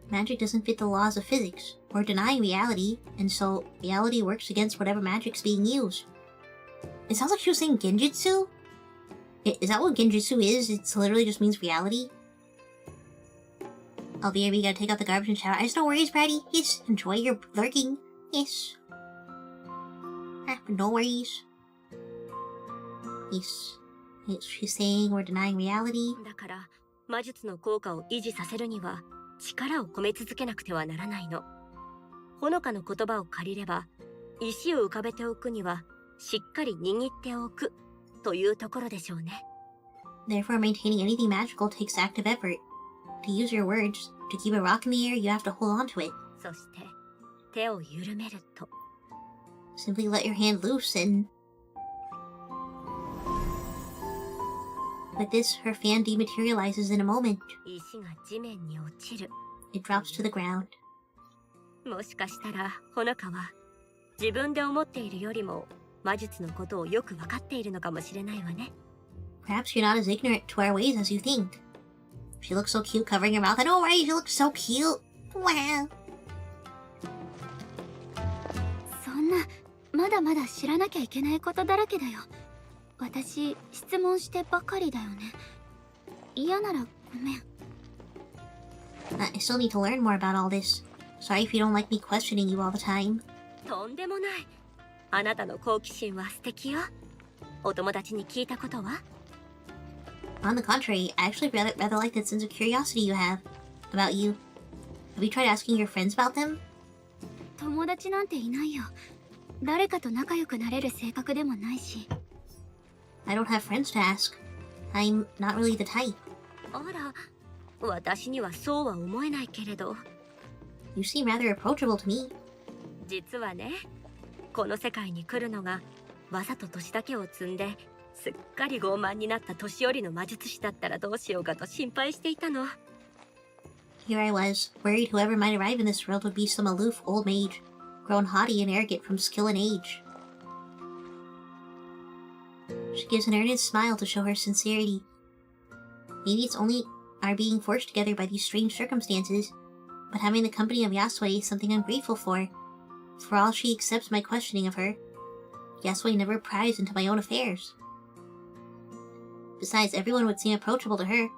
Magic doesn't fit the laws of physics, or denying reality, and so reality works against whatever magic's being used. It sounds like she was saying genjutsu? Is that what genjutsu is? It literally just means reality? Oh, baby, you gotta take out the garbage and shower. There's no worries, Bratty. Yes, enjoy your lurking. Yes. No worries. Yes. She's saying we're denying reality. だから魔術の効果を維持させるには力を込め続けなくてはならないの。ほのかの言葉を借りれば、石を浮かべておくにはしっかり握っておくというところでしょうね。Therefore, maintaining anything magical takes active effort. To use your words, to keep a rock in the air, you have to hold on to it. そして手を緩めると。Simply let your hand loose and... With this, her fan dematerializes in a moment. 石が地面に落ちる。It drops to the ground. もしかしたらほのかは自分で思っているよりも魔術のことをよく分かっているのかもしれないわね。Perhaps you're not as ignorant to our ways as you think. She looks so cute covering her mouth. I know, right? She looks so cute. Wow. そんなまだまだ知らなきゃいけないことだらけだよ。私質問してばかりだよね。嫌ならごめん。I still need to learn more about all this. Sorry if you don't like me questioning you all the time. とんでもない。あなたの好奇心は素敵よ。お友達に聞いたことは？ On the contrary, I actually rather like that sense of curiosity you have about you. Have you tried asking your friends about them? 友達なんていないよ。誰かと仲良くなれる性格でもないし。I don't have friends to ask. I'm not really the type. あら、私にはそうは思えないけれど。You seem rather approachable to me. 実はね、この世界に来るのがわざと年だけを積んですっかり傲慢になった年寄りの魔術師だったらどうしようかと心配していたの。Here I was, worried whoever might arrive in this world would be some aloof old mage, grown haughty and arrogant from skill and age. She gives an earnest smile to show her sincerity. Maybe it's only our being forced together by these strange circumstances, but having the company of Yasue is something I'm grateful for. For all she accepts my questioning of her, Yasue never pries into my own affairs. Besides, everyone would seem approachable to her.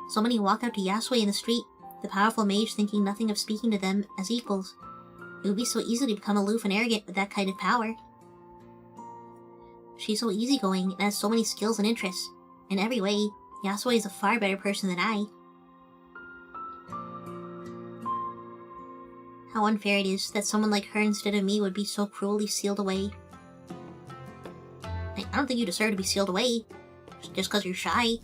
So many walk out to Yasui in the street, the powerful mage thinking nothing of speaking to them as equals. It would be so easy to become aloof and arrogant with that kind of power. She's so easygoing and has so many skills and interests. In every way, Yasui is a far better person than I. How unfair it is that someone like her instead of me would be so cruelly sealed away. I don't think you deserve to be sealed away, just because you're shy.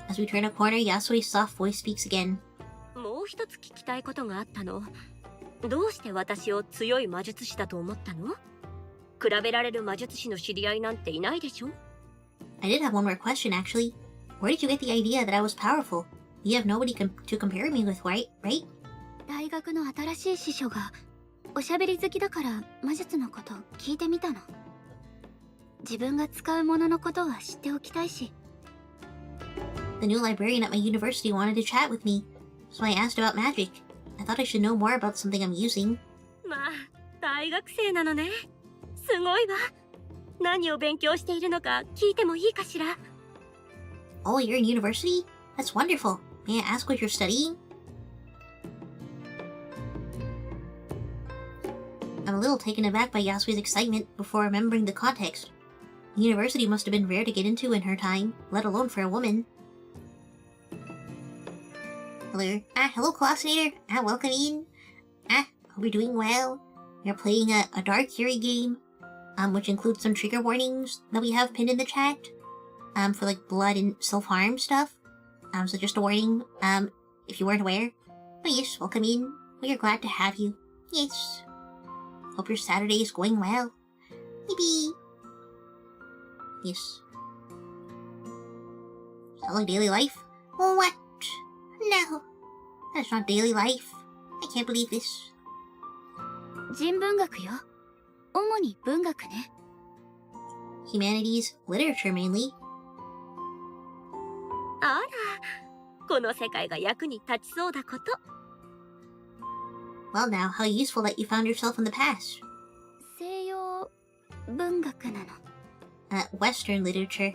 As we turn a corner, Yasui's soft voice speaks again. もう一つ聞きたいことがあったの。どうして私を強い魔術師だと思ったの？比べられる魔術師の知り合いなんていないでしょ？ I did have one more question, actually. Where did you get the idea that I was powerful? You have nobody to compare me with, right? 大学の新しい師匠がおしゃべり好きだから魔術のこと聞いてみたの。自分が使うもののことは知っておきたいし。The new librarian at my university wanted to chat with me, so I asked about magic. I thought I should know more about something I'm using. まあ、大学生なのね。すごいわ。何を勉強しているのか聞いてもいいかしら？ Oh, you're in university? That's wonderful. May I ask what you're studying? I'm a little taken aback by Yasui's excitement before remembering the context. University must have been rare to get into in her time, let alone for a woman. Hello classinator. Welcome in. Hope you're doing well. We're playing a Dark Yuri game, which includes some trigger warnings that we have pinned in the chat, for like blood and self-harm stuff. So just a warning, if you weren't aware. But yes, welcome in. We are glad to have you. Yes. Hope your Saturday is going well. Maybe. Yes. Sound like daily life? What? No. That's not daily life. I can't believe this. 人文学よ。主に文学ね。Humanities, literature mainly. あら、この世界が役に立ちそうだこと。Well now, how useful that you found yourself in the past. 西洋文学なの。Western literature.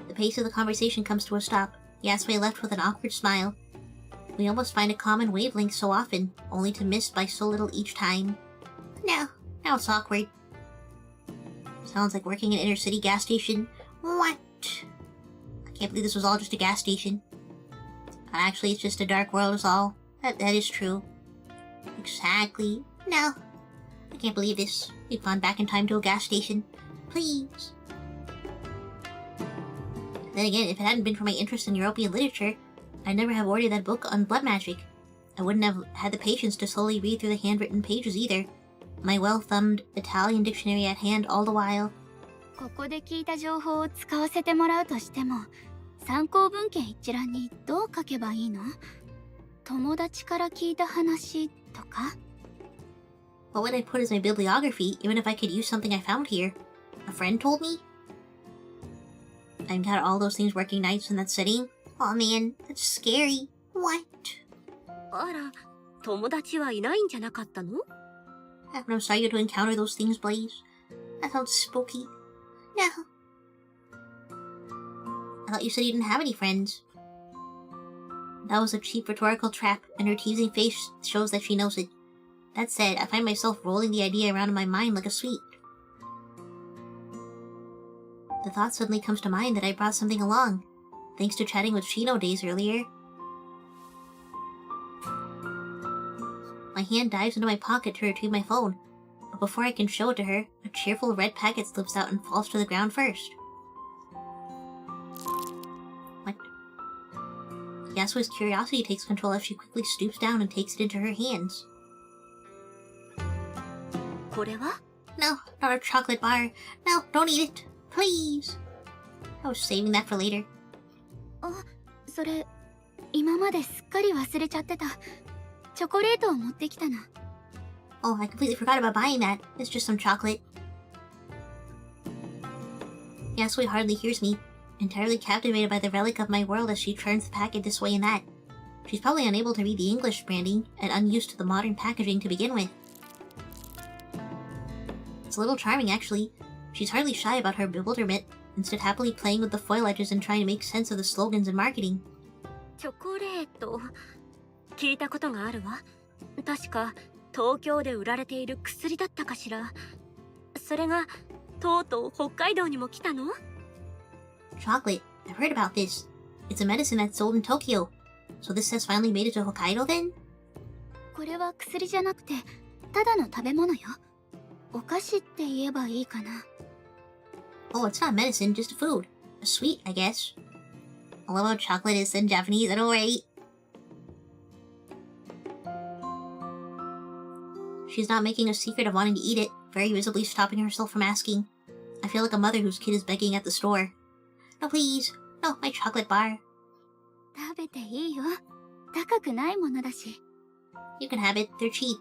The pace of the conversation comes to a stop. Yasui left with an awkward smile. We almost find a common wavelength so often, only to miss by so little each time. Now it's awkward. Sounds like working at an inner city gas station. What? I can't believe this was all just a gas station. Actually, it's just a dark world is all. That is true. Exactly. No. I can't believe this. We've gone back in time to a gas station. Please. Then again, if it hadn't been for my interest in European literature, I'd never have ordered that book on blood magic. I wouldn't have had the patience to slowly read through the handwritten pages either. My well-thumbed Italian dictionary at hand all the while. ここで聞いた情報を使わせてもらうとしても、参考文献一覧にどう書けばいいの？友達から聞いた話とか？ What would I put as my bibliography, even if I could use something I found here? A friend told me? I've got all those things working nights in that setting? Oh man, that's scary. What? あら、友達はいないんじゃなかったの？ I'm sorry to encounter those things, Blaze. That sounds spooky. No. I thought you said you didn't have any friends. That was a cheap rhetorical trap, and her teasing face shows that she knows it. That said, I find myself rolling the idea around in my mind like a sweet. The thought suddenly comes to mind that I brought something along, thanks to chatting with Shino days earlier. My hand dives into my pocket to retrieve my phone, but before I can show it to her, a cheerful red packet slips out and falls to the ground first. What? Yasuo's curiosity takes control as she quickly stoops down and takes it into her hands. これは？ No, not a chocolate bar. No, don't eat it. Please. I was saving that for later. あ、それ今まですっかり忘れちゃってた。チョコレートを持ってきたの。Oh, I completely forgot about buying that. It's just some chocolate. Yasui hardly hears me, entirely captivated by the relic of my world as she turns the packet this way and that. She's probably unable to read the English branding and unused to the modern packaging to begin with. It's a little charming, actually. She's hardly shy about her bewilderment, instead happily playing with the foil edges and trying to make sense of the slogans and marketing. チョコレート聞いたことがあるわ。確か東京で売られている薬だったかしら。それがとうとう北海道にも来たの？ Chocolate. I've heard about this. It's a medicine that's sold in Tokyo. So this has finally made it to Hokkaido then? これは薬じゃなくてただの食べ物よ。お菓子って言えばいいかな。 Oh, it's not medicine, just food. A sweet, I guess. I love how chocolate is in Japanese, I know, right? She's not making a secret of wanting to eat it, very visibly stopping herself from asking. I feel like a mother whose kid is begging at the store. No, please. No, my chocolate bar. 食べていいよ。高くないものだし。 You can have it, they're cheap.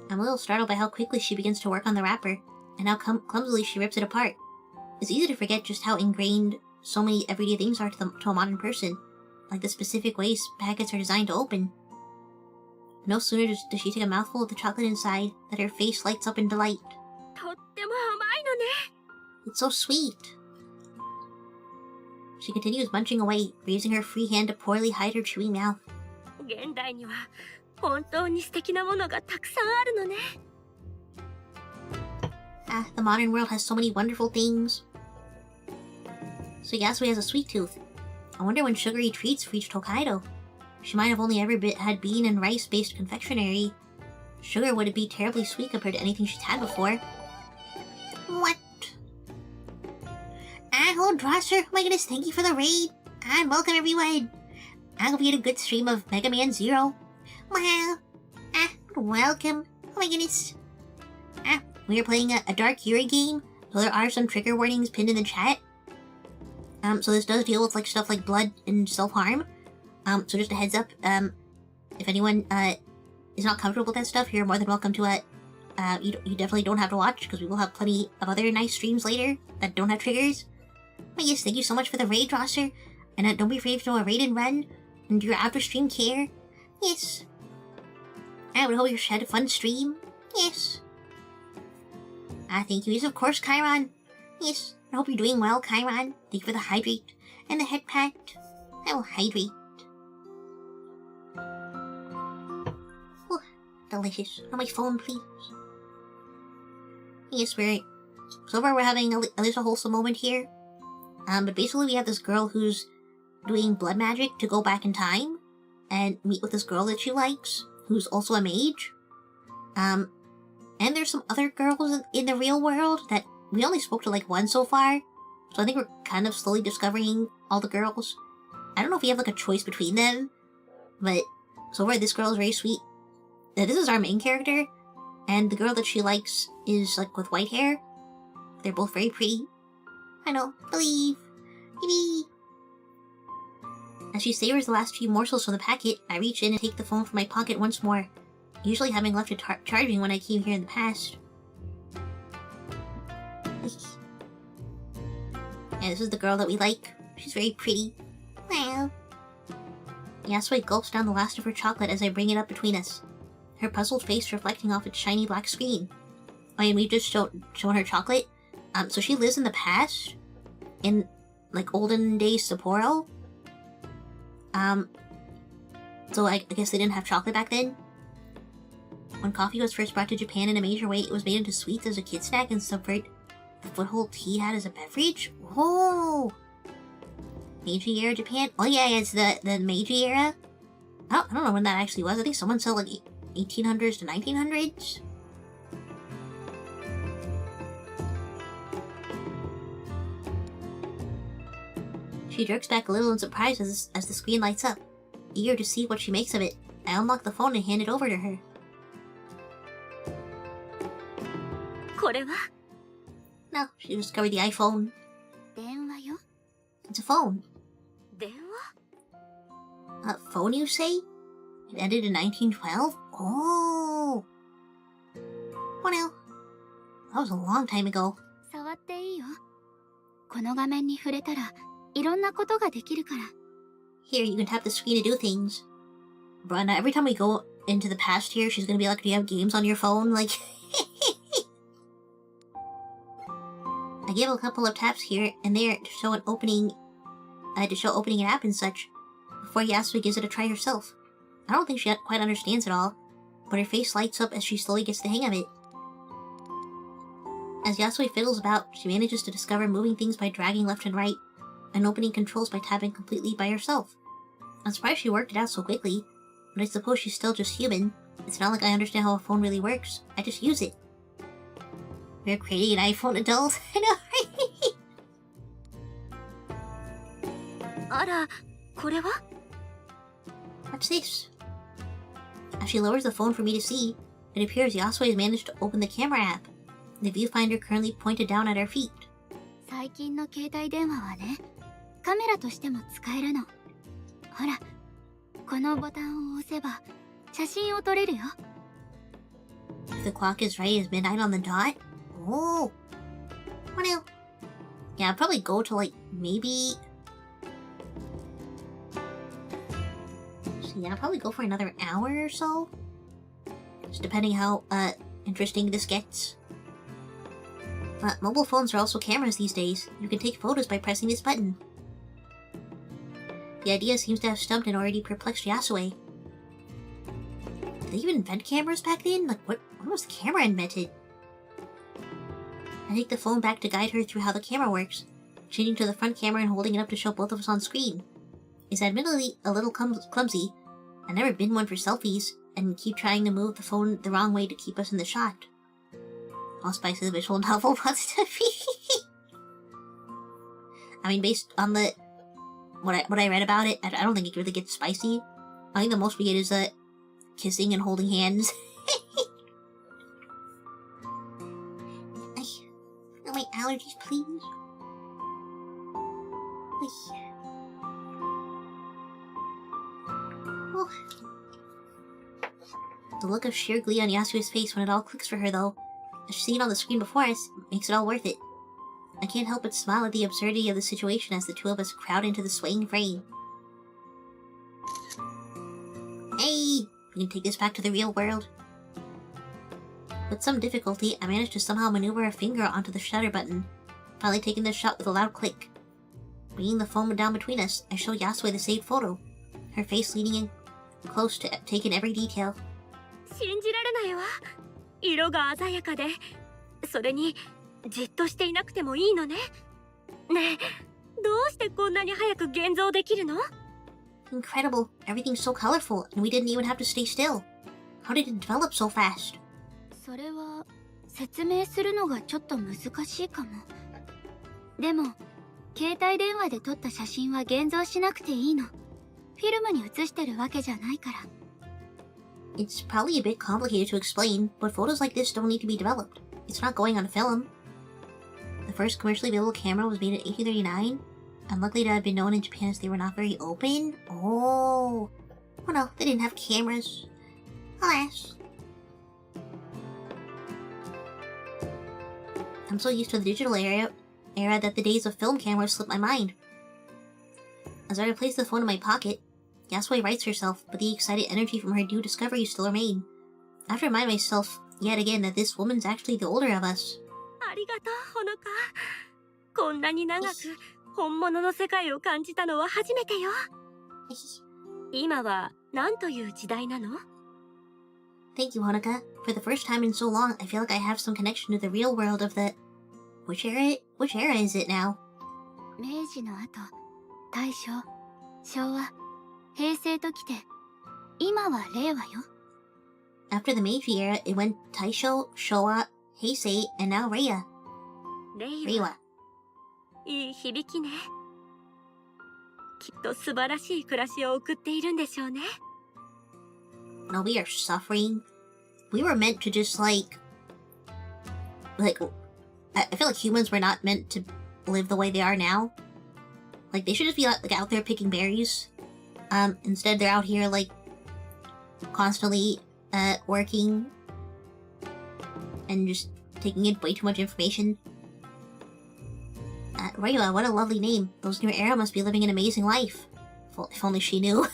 I'm a little startled by how quickly she begins to work on the wrapper, and how clumsily she rips it apart. It's easy to forget just how ingrained so many everyday things are to a modern person, like the specific ways packets are designed to open. No sooner does she take a mouthful of the chocolate inside, that her face lights up in delight. とっても甘いのね。 It's so sweet. She continues munching away, raising her free hand to poorly hide her chewing mouth. 現代には本当に素敵なものがたくさんあるのね。 Ah, the modern world has so many wonderful things. So Yasui has a sweet tooth. I wonder when sugary treats reached Hokkaido. She might have only ever had bean and rice-based confectionery. Sugar wouldn't be terribly sweet compared to anything she's had before. What? Hello, Drosser. Oh my goodness, thank you for the raid. And welcome, everyone. I hope you had a good stream of Mega Man Zero. Wow. Welcome. Oh my goodness. We are playing a Dark Yuri game, so there are some trigger warnings pinned in the chat. So this does deal with like stuff like blood and self-harm. So just a heads up, if anyone is not comfortable with that stuff, you're more than welcome to you definitely don't have to watch, because we will have plenty of other nice streams later that don't have triggers. But yes, thank you so much for the raid, Roster. And don't be afraid to do a raid and run, and do your after-stream care. Yes. I would hope you had a fun stream. Yes. Thank you. Yes, of course, Chiron. Yes, I hope you're doing well, Chiron. Thank you for the hydrate and the head pat. I will hydrate. Ooh, delicious. On my phone, please. Yes, so far we're having at least a wholesome moment here. But basically we have this girl who's doing blood magic to go back in time and meet with this girl that she likes, who's also a mage. And there's some other girls in the real world that we only spoke to like one so far. So I think we're kind of slowly discovering all the girls. I don't know if we have like a choice between them, but so far this girl is very sweet. This is our main character, and the girl that she likes is like with white hair. They're both very pretty. I know, believe. Yippee. As she savors the last few morsels from the packet, I reach in and take the phone from my pocket once more, usually having left it charging when I came here in the past. Yeah, this is the girl that we like. She's very pretty. Well. Yasui gulps down the last of her chocolate as I bring it up between us, her puzzled face reflecting off its shiny black screen. Oh, and we've just shown her chocolate. So she lives in the past, in like olden days Sapporo. So I guess they didn't have chocolate back then. When coffee was first brought to Japan in a major way, it was made into sweets as a kid snack and subvert the foothold tea had as a beverage. Whoa! Meiji era Japan? Oh yeah, it's the Meiji era. I don't know when that actually was. I think someone said like 1800s to 1900s. She jerks back a little in surprise as the screen lights up. Eager to see what she makes of it, I unlock the phone and hand it over to her. これは No, she discovered the iPhone. 電話よ。 It's a phone. 電話 A phone, you say? It ended in 1912? Oh! Well, now, that was a long time ago. 触っていいよ。この画面に触れたらいろんなことができるから。 Here, you can tap the screen to do things. But every time we go into the past here, she's gonna be like, do you have games on your phone? Like, I gave a couple of taps here and there to show an opening, opening an app and such, before Yasui gives it a try herself. I don't think she quite understands it all, but her face lights up as she slowly gets the hang of it. As Yasui fiddles about, she manages to discover moving things by dragging left and right, and opening controls by tapping completely by herself. I'm surprised she worked it out so quickly, but I suppose she's still just human. It's not like I understand how a phone really works. I just use it. We're creating an iPhone adult. I know, right? あら、これは? What's this? As she lowers the phone for me to see, it appears Yasui has managed to open the camera app. The viewfinder currently pointed down at our feet. 最近の携帯電話はね、カメラとしても使えるの。ほら、このボタンを押せば写真を撮れるよ。If the clock is right, it's midnight on the dot? Oh. Well, yeah, I'd probably go to like, maybe... So yeah, I'll probably go for another hour or so. Just depending how, interesting this gets. Mobile phones are also cameras these days. You can take photos by pressing this button. The idea seems to have stumped and already perplexed Yasui. Did they even invent cameras back then? Like, when was the camera invented? I take the phone back to guide her through how the camera works, changing to the front camera and holding it up to show both of us on screen. It's admittedly a little clumsy. I've never been one for selfies, and keep trying to move the phone the wrong way to keep us in the shot. All spice of the visual novel wants to be. I mean, based on the what I read about it, I don't think it really gets spicy. I think the most we get is kissing and holding hands. No, my allergies, please. Oh. The look of sheer glee on Yasui's face when it all clicks for her, though, as she's seen on the screen before us, makes it all worth it. I can't help but smile at the absurdity of the situation as the two of us crowd into the swaying frame. Hey! We can take this back to the real world. With some difficulty, I managed to somehow maneuver a finger onto the shutter button, finally taking the shot with a loud click. Bringing the phone down between us, I show Yasui the saved photo, her face leaning in close to take in every detail. 信じられないわ。色が鮮やかで、それにじっとしていなくてもいいのね。ねえ、どうしてこんなに早く現像できるの? Incredible. Everything's so colorful, and we didn't even have to stay still. How did it develop so fast? それは説明するのがちょっと難しいかも。でも、携帯電話で撮った写真は現像しなくていいの。フィルムに写してるわけじゃないから。It's probably a bit complicated to explain, but photos like this don't need to be developed. It's not going on film. The first commercially available camera was made in 1839, unlikely to have been known in Japan as they were not very open. Oh no, they didn't have cameras. Alas. I'm so used to the digital era that the days of film cameras slip my mind. As I replace the phone in my pocket, Yasui rights herself, but the excited energy from her new discovery still remain. I have to remind myself yet again that this woman's actually the older of us. ありがとう、ほのか。こんなに長く本物の世界を感じたのは初めてよ。今は何という時代なの? Thank you, Honoka. For the first time in so long, I feel like I have some connection to the real world of the... Which era is it now? 明治の後、大正、昭和、平成ときて、今は令和よ。After the Meiji era, it went Taisho, Showa, Heisei, and now Reiwa. 令和。いい響きね。きっと素晴らしい暮らしを送っているんでしょうね。No, we are suffering. We were meant to just I feel like humans were not meant to live the way they are now. Like, they should just be like out there picking berries. Instead they're out here like constantly working and just taking in way too much information. Reiwa, what a lovely name. Those new era must be living an amazing life. If only she knew.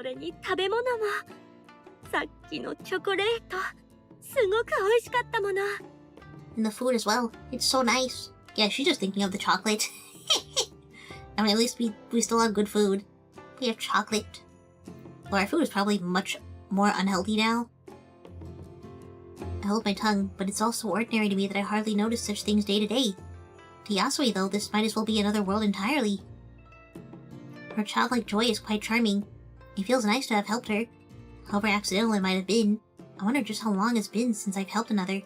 れに食べ物も。さっきのチョコレート、すごく美味しかったもの。And the food as well. It's so nice. Yeah, she's just thinking of the chocolate. I mean, at least we still have good food. We have chocolate. Well, our food is probably much more unhealthy now. I hold my tongue, but it's all so ordinary to me that I hardly notice such things day to day. To Yasui, though, this might as well be another world entirely. Her childlike joy is quite charming. It feels nice to have helped her. However accidental it might have been, I wonder just how long it's been since I've helped another.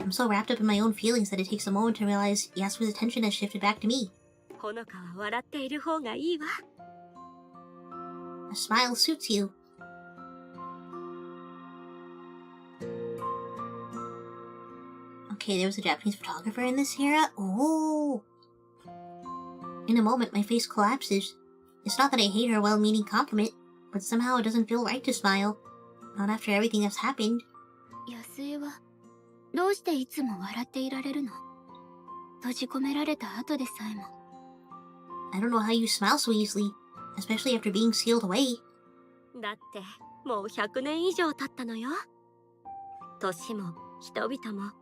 I'm so wrapped up in my own feelings that it takes a moment to realize Yasui's attention has shifted back to me. ほのかは笑っている方がいいわ。A smile suits you. Okay, there was a Japanese photographer in this era? Oh! In a moment, my face collapses. It's not that I hate her well-meaning compliment, but somehow it doesn't feel right to smile. Not after everything that's happened. 安江はどうしていつも笑っていられるの？閉じ込められた後でさえも。I don't know how you smile so easily, especially after being sealed away. だってもう100年以上経ったのよ。年も人々も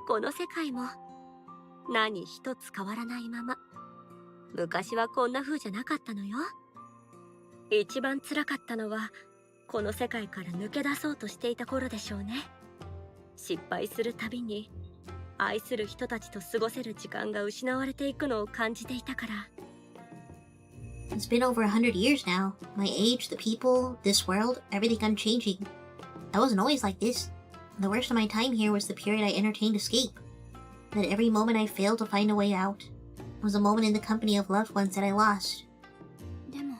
この世界も何一つ変わらないまま。昔はこんな風じゃなかったのよ。一番辛かったのはこの世界から抜け出そうとしていた頃でしょうね。失敗するたびに愛する人たちと過ごせる時間が失われていくのを感じていたから。It's been over 100 years now. My age, the people, this world, everything unchanging. I wasn't always like this. The worst of my time here was the period I entertained escape. That every moment I failed to find a way out was a moment in the company of loved ones that I lost. でも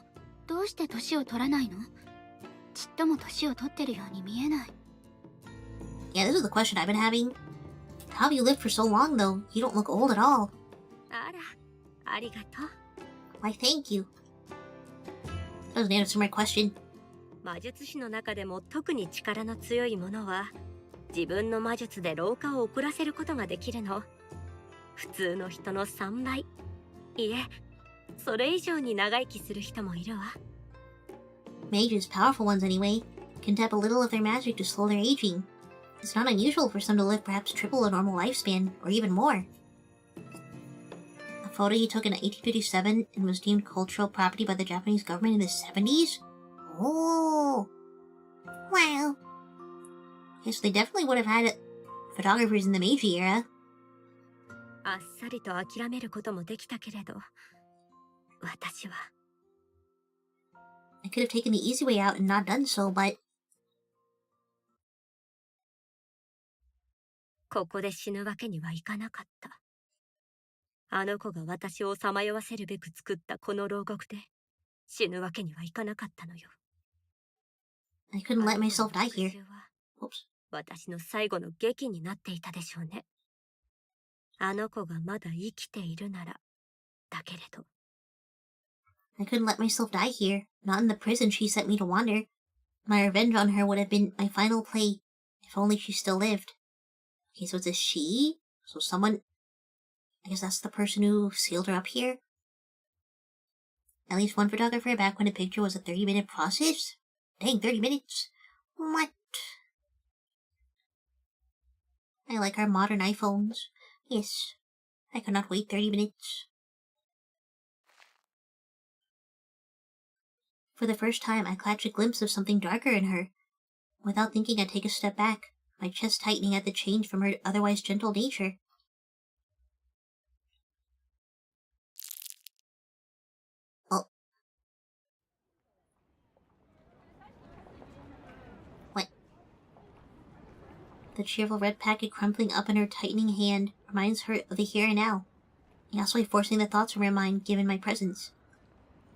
どうして年を取らないの？ちっとも年を取ってるように見えない。Yeah, this is the question I've been having. How have you lived for so long, though? You don't look old at all. あら、ありがとう。Why, thank you. That doesn't answer my question. 魔術師の中でも特に力の強い者は自分の魔術で老化を遅らせることができるの。普通の人の3倍。いえ、それ以上に長生きする人もいるわ。Mages, powerful ones anyway, can tap a little of their magic to slow their aging. It's not unusual for some to live perhaps triple a normal lifespan, or even more. A photo he took in 1857 and was deemed cultural property by the Japanese government in the 70s? Oh! Wow. Yes, they definitely would have had photographers in the Meiji era. あっさりと諦めることもできたけれど、私は。I could have taken the easy way out and not done so, but... ここで死ぬわけにはいかなかった。あの子が私をさまよわせるべく作ったこの牢獄で死ぬわけにはいかなかったのよ。I couldn't let myself die here. Oops. 私の最後の劇になっていたでしょうね。あの子がまだ生きているなら、だけれど。I couldn't let myself die here, not in the prison she sent me to wander. My revenge on her would have been my final play, if only she still lived. Okay, so it's a she? So someone... I guess that's the person who sealed her up here? At least one photographer back when a picture was a 30-minute process? Dang, 30 minutes? What? I like our modern iPhones. Yes, I cannot wait 30 minutes. For the first time, I catch a glimpse of something darker in her. Without thinking, I take a step back, my chest tightening at the change from her otherwise gentle nature. Oh. What? The cheerful red packet crumpling up in her tightening hand reminds her of the here and now, Yasui forcing the thoughts from her mind given my presence.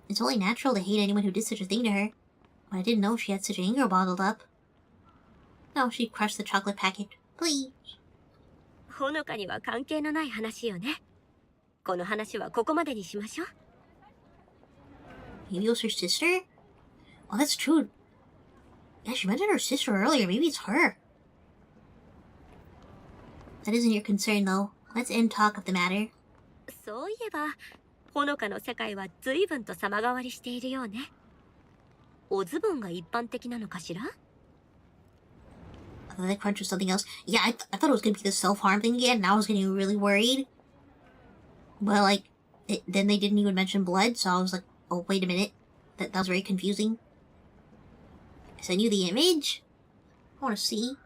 It's only natural to hate anyone who did such a thing to her, but I didn't know she had such anger bottled up. No, she crushed the chocolate packet. Please. ほのかには関係のない話よね。この話はここまでにしましょう。Maybe it was her sister? Oh, that's true. Yeah, she mentioned her sister earlier. Maybe it's her. That isn't your concern, though. Let's end talk of the matter. そういえば、ほのかの世界は随分と様変わりしているようね。おズボンが一般的なのかしら？ The crunch was something else. Yeah, I thought it was gonna be the self-harm thing again, and I was getting really worried. But, like, then they didn't even mention blood, so I was like, oh, wait a minute. That was very confusing. I sent you the image? I wanna see.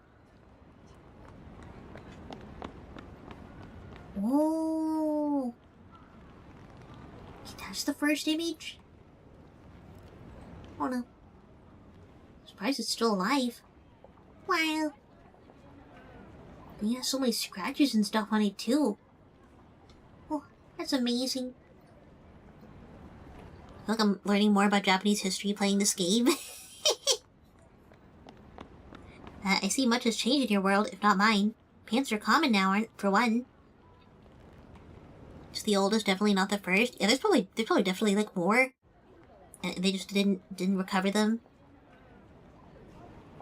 Oh. That's the first image? Oh no. Surprised it's still alive. Wow. It has so many scratches and stuff on it too. Oh, that's amazing. I feel like I'm learning more about Japanese history playing this game. I see much has changed in your world, if not mine. Pants are common now, aren't for one. It's the oldest, definitely not the first. Yeah, there's probably definitely like more. And they just didn't recover them.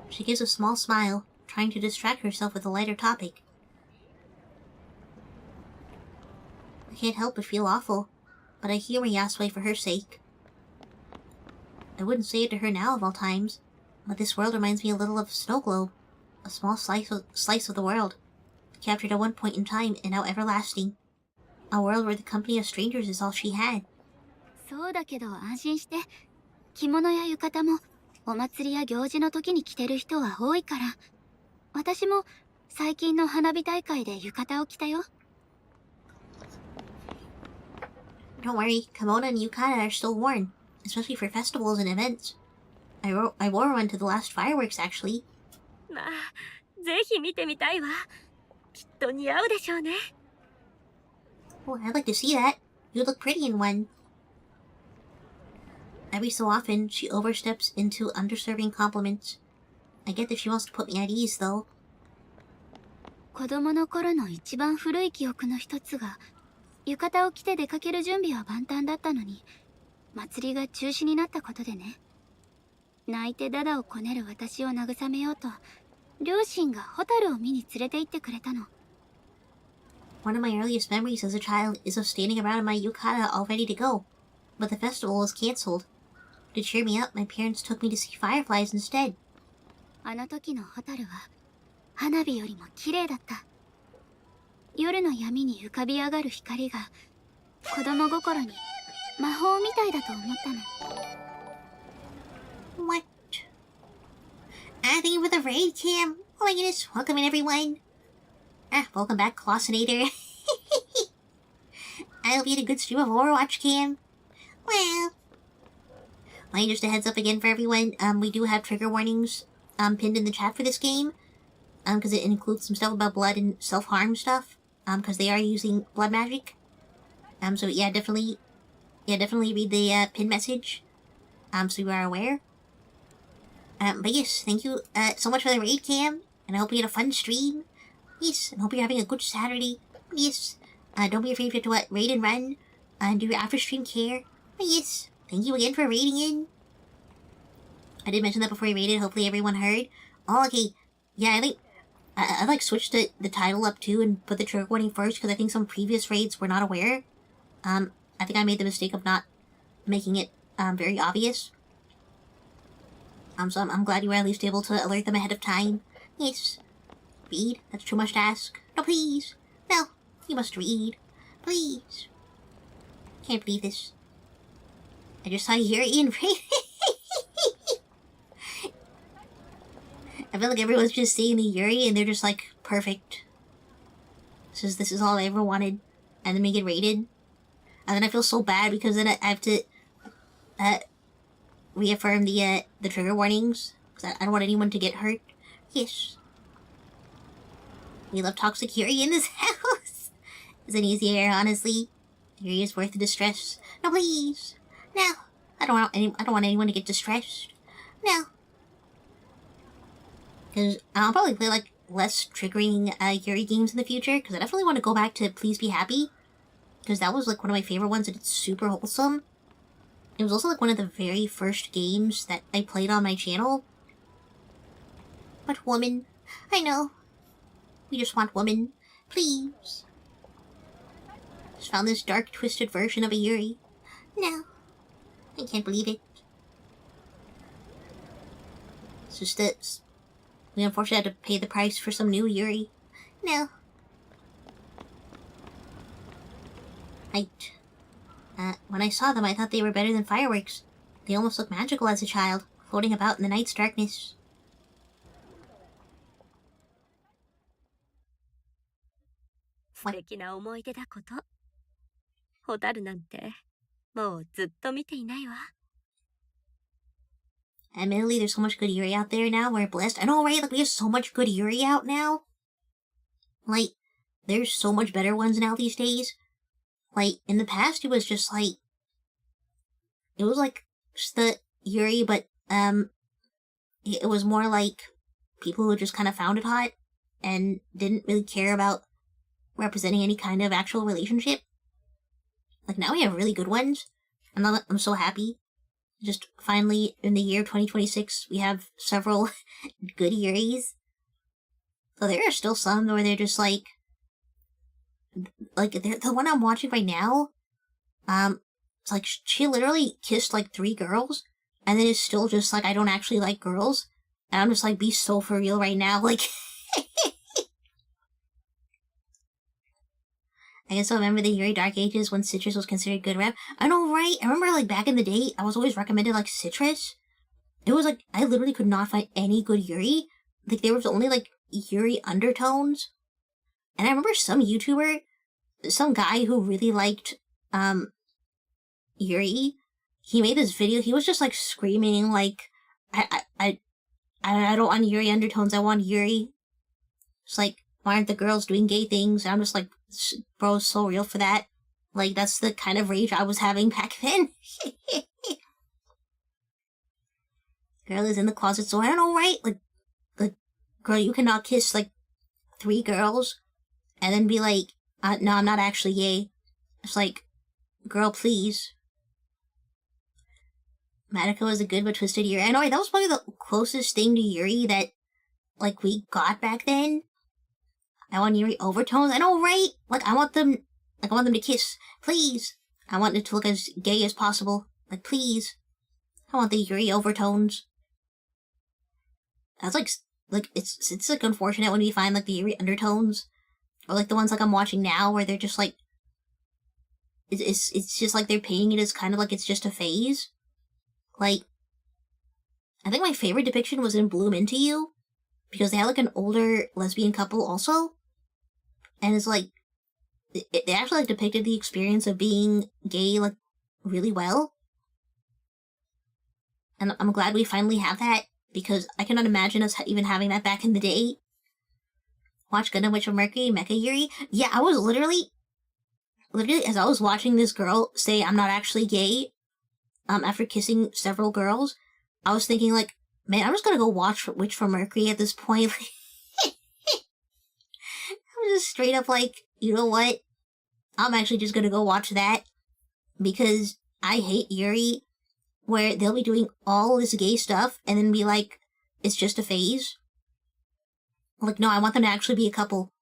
She gives a small smile, trying to distract herself with a lighter topic. I can't help but feel awful, but I humor Yasue for her sake. I wouldn't say it to her now of all times, but this world reminds me a little of a snow globe, a small slice of the world, captured at one point in time and now everlasting. A world where the company of strangers is all she had. そうだけど安心して。着物や浴衣もお祭りや行事の時に着てる人は多いから。私も最近の花火大会で浴衣を着たよ。Don't worry, kimono and yukata are still worn, especially for festivals and events. I wore one to the last fireworks, actually. まあ、ぜひ見てみたいわ。きっと似合うでしょうね。Oh, I'd like to see that. You look pretty in one. Every so often, she oversteps into underserving compliments. I get that she wants to put me at ease, though. 子供の頃の一番古い記憶の一つが、浴衣を着て出かける準備は万端だったのに、祭りが中止になったことでね。泣いてダダをこねる私を慰めようと、両親がホタルを見に連れて行ってくれたの。One of my earliest memories as a child is of standing around in my yukata all ready to go, but the festival was cancelled. To cheer me up, my parents took me to see fireflies instead. あの時のホタルは、花火よりも綺麗だった。夜の闇に浮かび上がる光が、子供心に魔法みたいだと思ったの。What? Thank you for the raid cam. Oh my goodness, welcome in everyone. Welcome back, Clossinator. I hope you had a good stream of Overwatch cam. Well, just a heads up again for everyone, we do have trigger warnings, pinned in the chat for this game, because it includes some stuff about blood and self-harm stuff, because they are using blood magic. So yeah, definitely read the, pin message, so you are aware. But yes, thank you, so much for the raid cam, and I hope you had a fun stream. Yes, and hope you're having a good Saturday. Yes, don't be afraid to raid and run, and do your after-stream care. Yes, thank you again for raiding in. I did mention that before you raided, hopefully everyone heard. Oh, okay. Yeah, I think, I like switched the title up too and put the trigger warning first, because I think some previous raids were not aware. I think I made the mistake of not making it, very obvious. So I'm glad you were at least able to alert them ahead of time. Yes. Read? That's too much to ask. No, please. No, you must read. Please. Can't believe this. I just saw Yuri and Ray. I feel like everyone's just seeing the Yuri and they're just like, perfect. This is all I ever wanted. And then we get raided. And then I feel so bad because then I have to reaffirm the trigger warnings. Because I don't want anyone to get hurt. Yes. We love toxic Yuri in this house. It's an easy error, honestly. Yuri is worth the distress. No, please. No. I don't want anyone to get distressed. No. Because I'll probably play, like, less triggering Yuri games in the future. Because I definitely want to go back to Please Be Happy. Because that was, like, one of my favorite ones and it's super wholesome. It was also, like, one of the very first games that I played on my channel. But woman. I know. We just want women. Please. Just found this dark, twisted version of a Yuri. No. I can't believe it. just that we unfortunately had to pay the price for some new Yuri. No. When I saw them, I thought they were better than fireworks. They almost looked magical as a child, floating about in the night's darkness.素敵な思い出だこと。ホタルなんてもうずっと見ていないわ。Admittedly, there's so much good Yuri out there now. We're blessed. I know, right? Like, we have so much good Yuri out now. Like, there's so much better ones now these days. Like, in the past, it was just like... It was like just the Yuri, but, it was more like people who just kind of found it hot and didn't really care about representing any kind of actual relationship. Like, now we have really good ones. I'm so happy. Just finally, in the year 2026, we have several good Yuris. So there are still some where they're just like the one I'm watching right now, it's like she literally kissed like 3 girls, and then it's still just like, I don't actually like girls. And I'm just like, be so for real right now, like... I guess I remember the Yuri Dark Ages when Citrus was considered good rap. I know, right? I remember, like, back in the day, I was always recommended, like, Citrus. It was, like, I literally could not find any good Yuri. Like, there was only, like, Yuri undertones. And I remember some YouTuber, some guy who really liked, Yuri, he made this video, he was just, like, screaming, like, I don't want Yuri undertones, I want Yuri. It's like, why aren't the girls doing gay things? And I'm just like, bro, it's so real for that. Like, that's the kind of rage I was having back then. Girl is in the closet, so I don't know, right? Like, girl, you cannot kiss, like, 3 girls and then be like, no, I'm not actually gay. It's like, girl, please. Madako is a good but twisted Yuri. I know, right? That was probably the closest thing to Yuri that, like, we got back then. I want Yuri overtones. I know, right? Like, I want them to kiss. Please. I want it to look as gay as possible. Like, please. I want the Yuri overtones. That's like, it's like unfortunate when we find, like, the Yuri undertones. Or, like, the ones, like, I'm watching now where they're just, like, it's just, like, they're painting it as kind of like it's just a phase. Like, I think my favorite depiction was in Bloom Into You. Because they had, like, an older lesbian couple also. And it's like, they actually, like, depicted the experience of being gay, like, really well. And I'm glad we finally have that, because I cannot imagine us even having that back in the day. Watch Gundam Witch of Mercury, Mecha Yuri. Yeah, I was literally, as I was watching this girl say, I'm not actually gay, after kissing several girls, I was thinking, like, man, I'm just gonna go watch Witch from Mercury at this point. I'm just straight up like, you know what? I'm actually just gonna go watch that. Because I hate Yuri, where they'll be doing all this gay stuff and then be like, it's just a phase. Like, no, I want them to actually be a couple.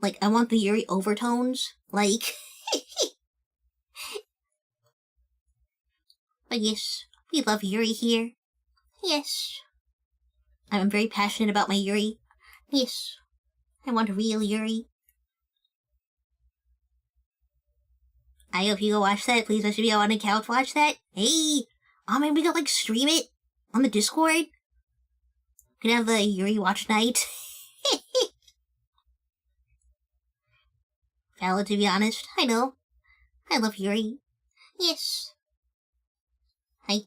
Like, I want the Yuri overtones. Like... But yes, we love Yuri here. Yes. I'm very passionate about my Yuri. Yes. I want real Yuri. I hope you go watch that. Please, I should be on the couch watch that. Hey! Oh man, we could like stream it on the Discord. We could have the Yuri watch night. Valid, to be honest. I know. I love Yuri. Yes. Height.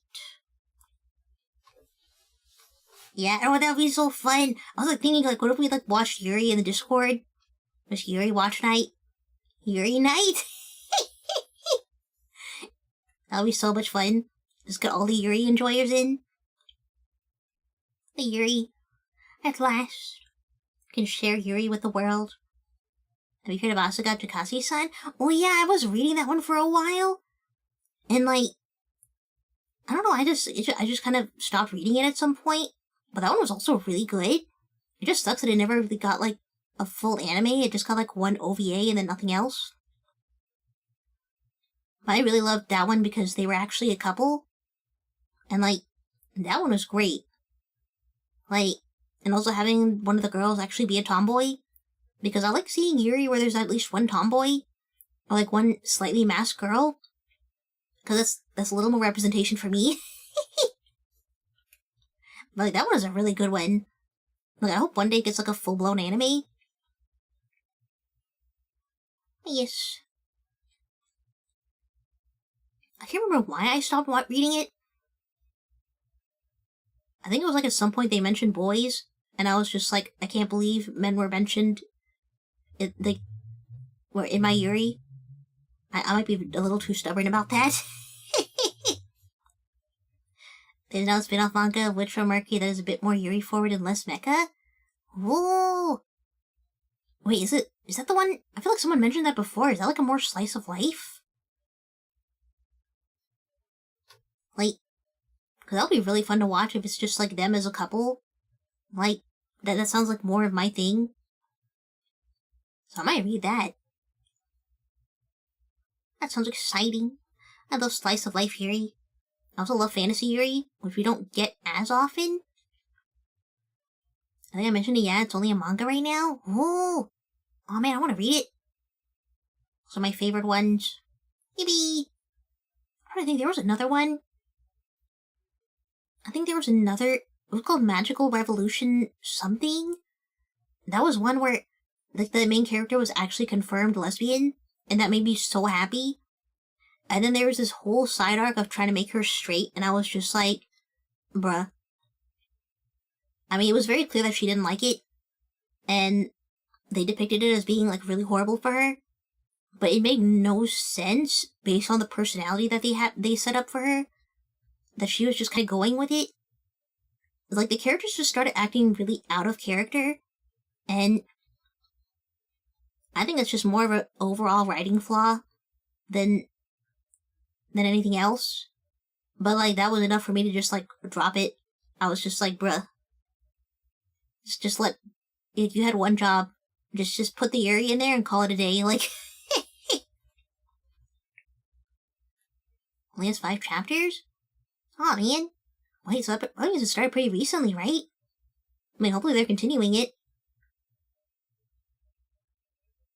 Yeah, oh, that would be so fun. I was like thinking, like, what if we like watched Yuri in the Discord? Just Yuri watch night? Yuri night? That would be so much fun. Just get all the Yuri enjoyers in. The Yuri. At last. Can share Yuri with the world. Have you heard of Asuga Takase-san? Oh yeah, I was reading that one for a while. And like, I don't know, I just kind of stopped reading it at some point. But that one was also really good. It just sucks that it never really got, like, a full anime. It just got, like, one OVA and then nothing else. But I really loved that one because they were actually a couple. And, like, that one was great. Like, and also having one of the girls actually be a tomboy. Because I like seeing Yuri where there's at least one tomboy. Or like one slightly masked girl. Because that's a little more representation for me. But like, that one is a really good one. Like, I hope one day it gets like a full-blown anime. Yes. I can't remember why I stopped reading it. I think it was like at some point they mentioned boys, and I was just like, I can't believe men were mentioned. They were in my Yuri. I might be a little too stubborn about that. There's now a spin-off manga of Witch from Mercury that is a bit more Yuri forward and less mecha. Whoa! Wait, is that the one? I feel like someone mentioned that before. Is that like a more slice of life? Like, because that'll be really fun to watch if it's just like them as a couple. Like, that sounds like more of my thing. So I might read that. That sounds exciting. I love slice of life Yuri. I also love fantasy Yuri, which we don't get as often. I think I mentioned it, yeah, it's only a manga right now. Oh man, I want to read it. Those are my favorite ones. Yippee! I think there was another one. I think there was another, it was called Magical Revolution something. That was one where like the main character was actually confirmed lesbian, and that made me so happy. And then there was this whole side arc of trying to make her straight, and I was just like, bruh. I mean, it was very clear that she didn't like it, and they depicted it as being like really horrible for her, but it made no sense based on the personality that they set up for her, that she was just kind of going with it. Like, the characters just started acting really out of character, and I think that's just more of an overall writing flaw than anything else. But like, that was enough for me to just like drop it. I was just like, bruh, just let, if you had one job, just put the Yuri in there and call it a day. Like, only has 5 chapters? Aw, man. Wait, so that means it started pretty recently, right? I mean, hopefully they're continuing it.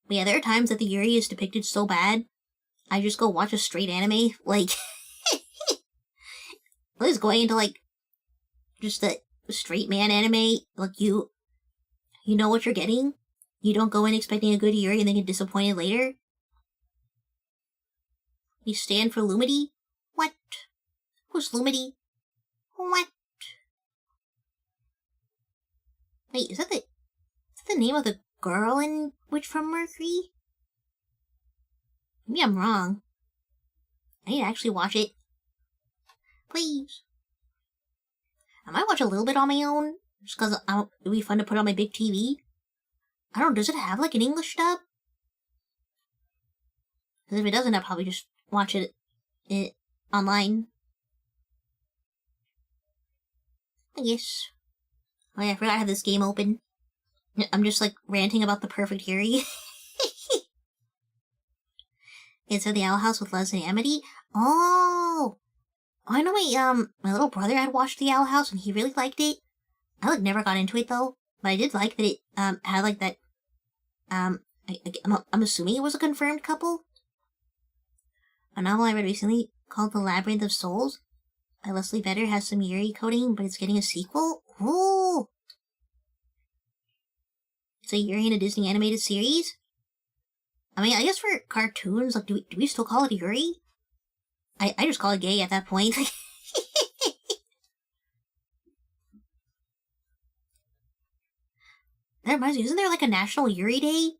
But yeah, there are times that the Yuri is depicted so bad, I just go watch a straight anime. Like, at least going into like just the straight man anime, like you know what you're getting. You don't go in expecting a good Yuri and then get disappointed later. You stand for Lumity? What? Who's Lumity? What? Wait, is that the name of the girl in Witch from Mercury? Maybe I'm wrong. I need to actually watch it. Please. I might watch a little bit on my own, just because it'd be fun to put on my big TV. I don't know, does it have like an English dub? Because if it doesn't, I'll probably just watch it online. Yes. Oh yeah, I forgot I have this game open. I'm just like ranting about the perfect Yuri. It's at the Owl House with Les and Amity. Oh, I know my little brother had watched the Owl House and he really liked it. I like never got into it though, but I did like that it had like that. I'm assuming it was a confirmed couple. A novel I read recently called The Labyrinth of Souls by Leslie Vedder has some Yuri coding, but it's getting a sequel. Ooh, it's a Yuri in a Disney animated series. I mean, I guess for cartoons, like, do we still call it Yuri? I just call it gay at that point. That reminds me, isn't there like a National Yuri Day?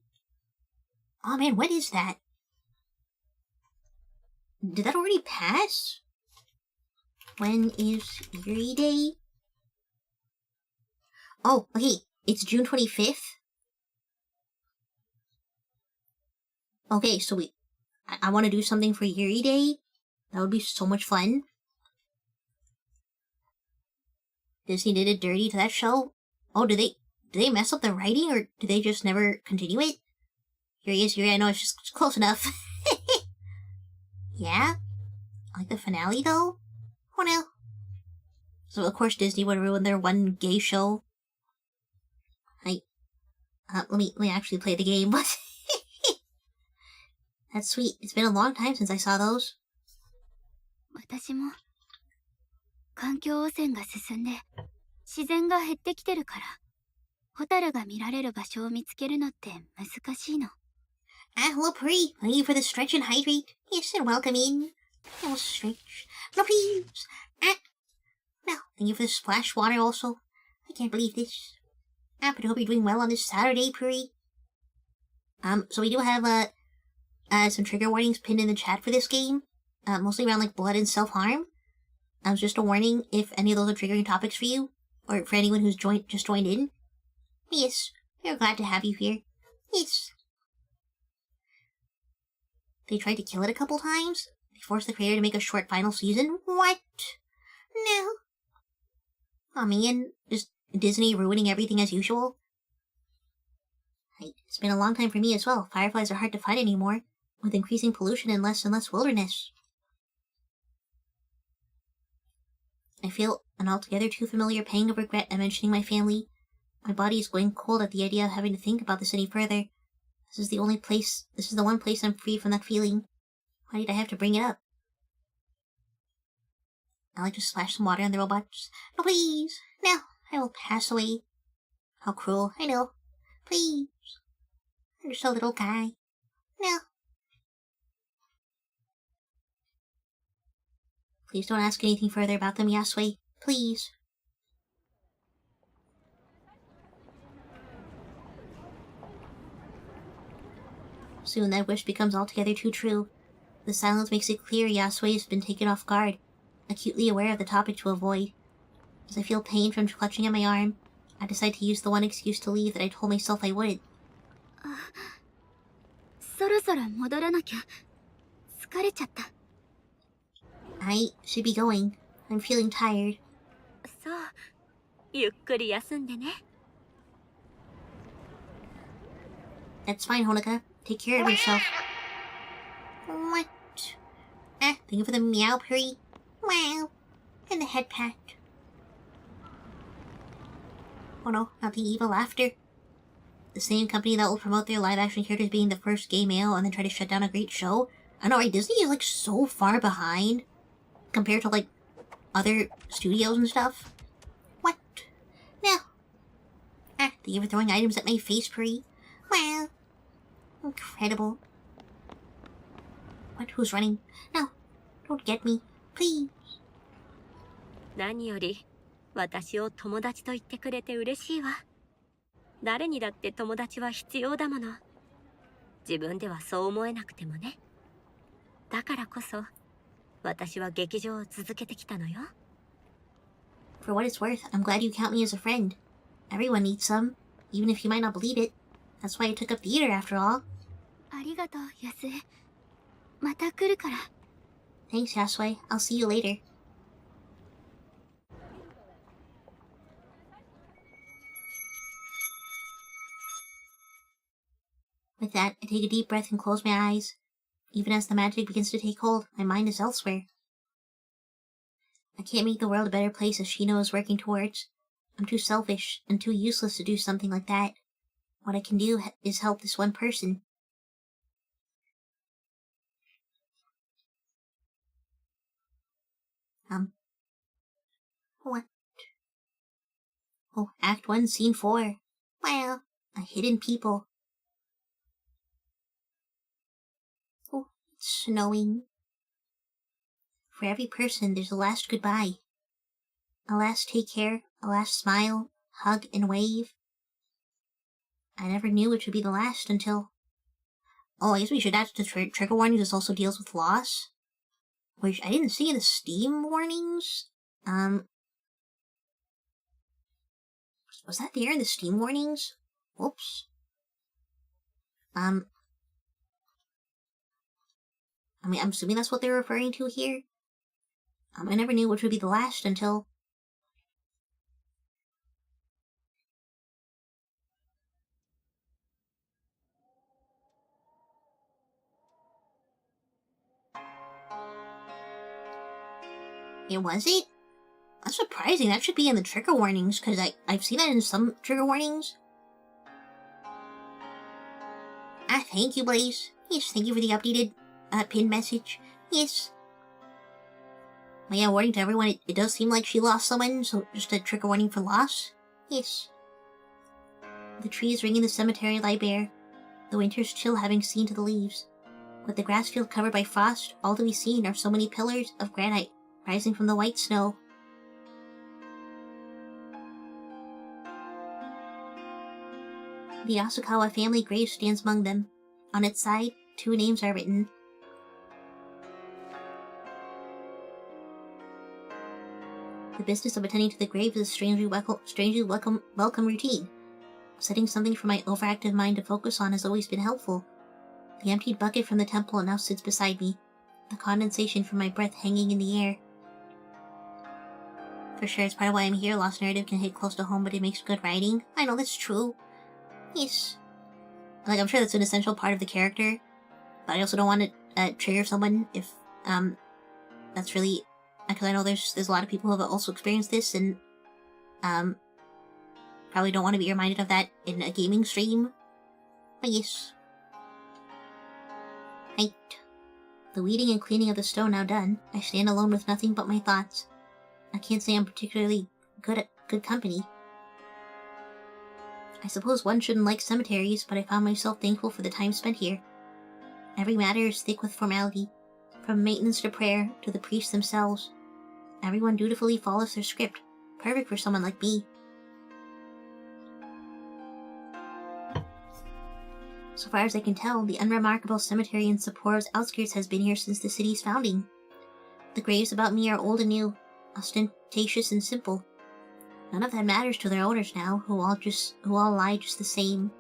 Oh man, what is that? Did that already pass? When is Yuri Day? Oh, okay, it's June 25th. Okay, so I want to do something for Yuri Day. That would be so much fun. Disney did it dirty to that show. Oh, did they mess up the writing, or did they just never continue it? Yuri is Yuri, I know it's just close enough. Yeah? Like the finale, though? Oh no. So of course Disney would ruin their one gay show. Let me actually play the game. That's sweet. It's been a long time since I saw those. 私も環境汚染が進んで自然が減ってきてるからホタルが見られる場所を見つけるのって難しいの。Hello, Pri. Thank you for the stretch and hydrate. Yes, and welcome in. No stretch. No, please. No, thank you for the splash water also. I can't believe this. But I hope you're doing well on this Saturday, Pri. So we do have, some trigger warnings pinned in the chat for this game. Mostly around, like, blood and self-harm. Just a warning if any of those are triggering topics for you, or for anyone who's just joined in. Yes, we're glad to have you here. Yes. They tried to kill it a couple times. They forced the creator to make a short final season. What? No. Aw, man. Just Disney ruining everything as usual. It's been a long time for me as well. Fireflies are hard to find anymore, with increasing pollution and less wilderness. I feel an altogether too familiar pang of regret at mentioning my family. My body is going cold at the idea of having to think about this any further. This is the one place I'm free from that feeling. Why did I have to bring it up? I like to splash some water on the robots. No, please! No, I will pass away. How cruel, I know. Please. I'm just a little guy. No. Please don't ask anything further about them, Yasue. Please. Soon that wish becomes altogether too true. The silence makes it clear Yasue has been taken off guard, acutely aware of the topic to avoid. As I feel pain from clutching at my arm, I decide to use the one excuse to leave that I told myself I wouldn't. そろそろ戻らなきゃ。疲れちゃった。I should be going. I'm feeling tired. そう。ゆっくり休んでね。That's fine, Honoka. Take care of yourself. What? Thank you for the meow, Puri. Wow. And the head pat. Oh no, not the evil laughter. The same company that will promote their live-action characters being the first gay male and then try to shut down a great show. I know, right? Disney is, like, so far behind compared to, like, other studios and stuff. What? No. Thank you for throwing items at my face, Puri. Wow. Incredible. What? Who's running? No. Don't get me. Please. 何より私を友達と言ってくれて嬉しいわ。誰にだって友達は必要だもの。自分ではそう思えなくてもね。だからこそ私は劇場を続けてきたのよ。For what it's worth, I'm glad you count me as a friend. Everyone needs some, even if you might not believe it. That's why I took up theater after all. ありがとう、ヤス。また来るから。Thanks, Yasue. I'll see you later. With that, I take a deep breath and close my eyes. Even as the magic begins to take hold, my mind is elsewhere. I can't make the world a better place as Shino is working towards. I'm too selfish and too useless to do something like that. What I can do is help this one person. What? Oh, Act 1, Scene 4. Wow, a hidden people. Oh, it's snowing. For every person, there's a last goodbye. A last take care, a last smile, hug, and wave. I never knew which would be the last until... Oh, I guess we should add to trigger warnings. This also deals with loss. Which I didn't see in the Steam warnings. Was that there in the Steam warnings? Whoops. I mean, I'm assuming that's what they're referring to here. I never knew which would be the last until... It was it? That's surprising. That should be in the trigger warnings, because I've seen that in some trigger warnings. Thank you, Blaze. Yes, thank you for the updated pinned message. Yes. But yeah, warning to everyone, it does seem like she lost someone, so just a trigger warning for loss. Yes. The trees ringing the cemetery lie bare, the winter's chill having seen to the leaves. With the grass field covered by frost, all to be seen are so many pillars of granite rising from the white snow. The Asakawa family grave stands among them. On its side, 2 names are written. The business of attending to the grave is a strangely welcome routine. Setting something for my overactive mind to focus on has always been helpful. The emptied bucket from the temple now sits beside me, the condensation from my breath hanging in the air. For sure, it's part of why I'm here. Lost narrative can hit close to home, but it makes good writing. I know that's true. Yes. Like, I'm sure that's an essential part of the character, but I also don't want to trigger someone if that's really, because I know there's a lot of people who have also experienced this, and probably don't want to be reminded of that in a gaming stream. But yes. Right. The weeding and cleaning of the stone now done, I stand alone with nothing but my thoughts. I can't say I'm particularly good at good company. I suppose one shouldn't like cemeteries, but I found myself thankful for the time spent here. Every matter is thick with formality, from maintenance to prayer to the priests themselves. Everyone dutifully follows their script, perfect for someone like me. So far as I can tell, the unremarkable cemetery in Sapporo's outskirts has been here since the city's founding. The graves about me are old and new, ostentatious and simple. None of that matters to their owners now, who all lie just the same.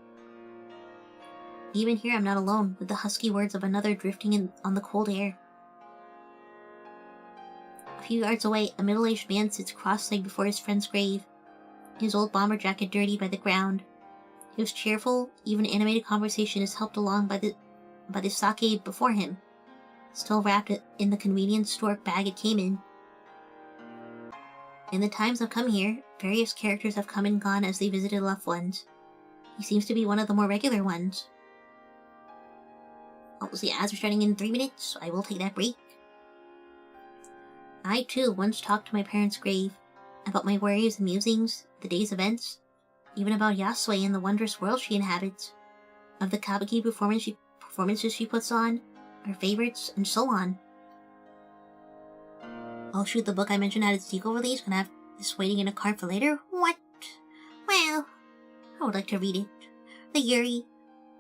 Even here I'm not alone, with the husky words of another drifting on the cold air. A few yards away, a middle-aged man sits cross-legged before his friend's grave, his old bomber jacket dirty by the ground. His cheerful, even animated conversation is helped along by the sake before him, still wrapped in the convenience store bag it came in. In the times I've come here, various characters have come and gone as they visited loved ones. He seems to be one of the more regular ones. Oh, so the ads are starting in 3 minutes, so I will take that break. I, too, once talked to my parents' grave, about my worries and musings, the day's events, even about Yasue and the wondrous world she inhabits, of the kabuki performances she puts on, her favorites, and so on. Oh shoot, the book I mentioned had its sequel release, gonna have this waiting in a cart for later? What? Well, I would like to read it. The Yuri.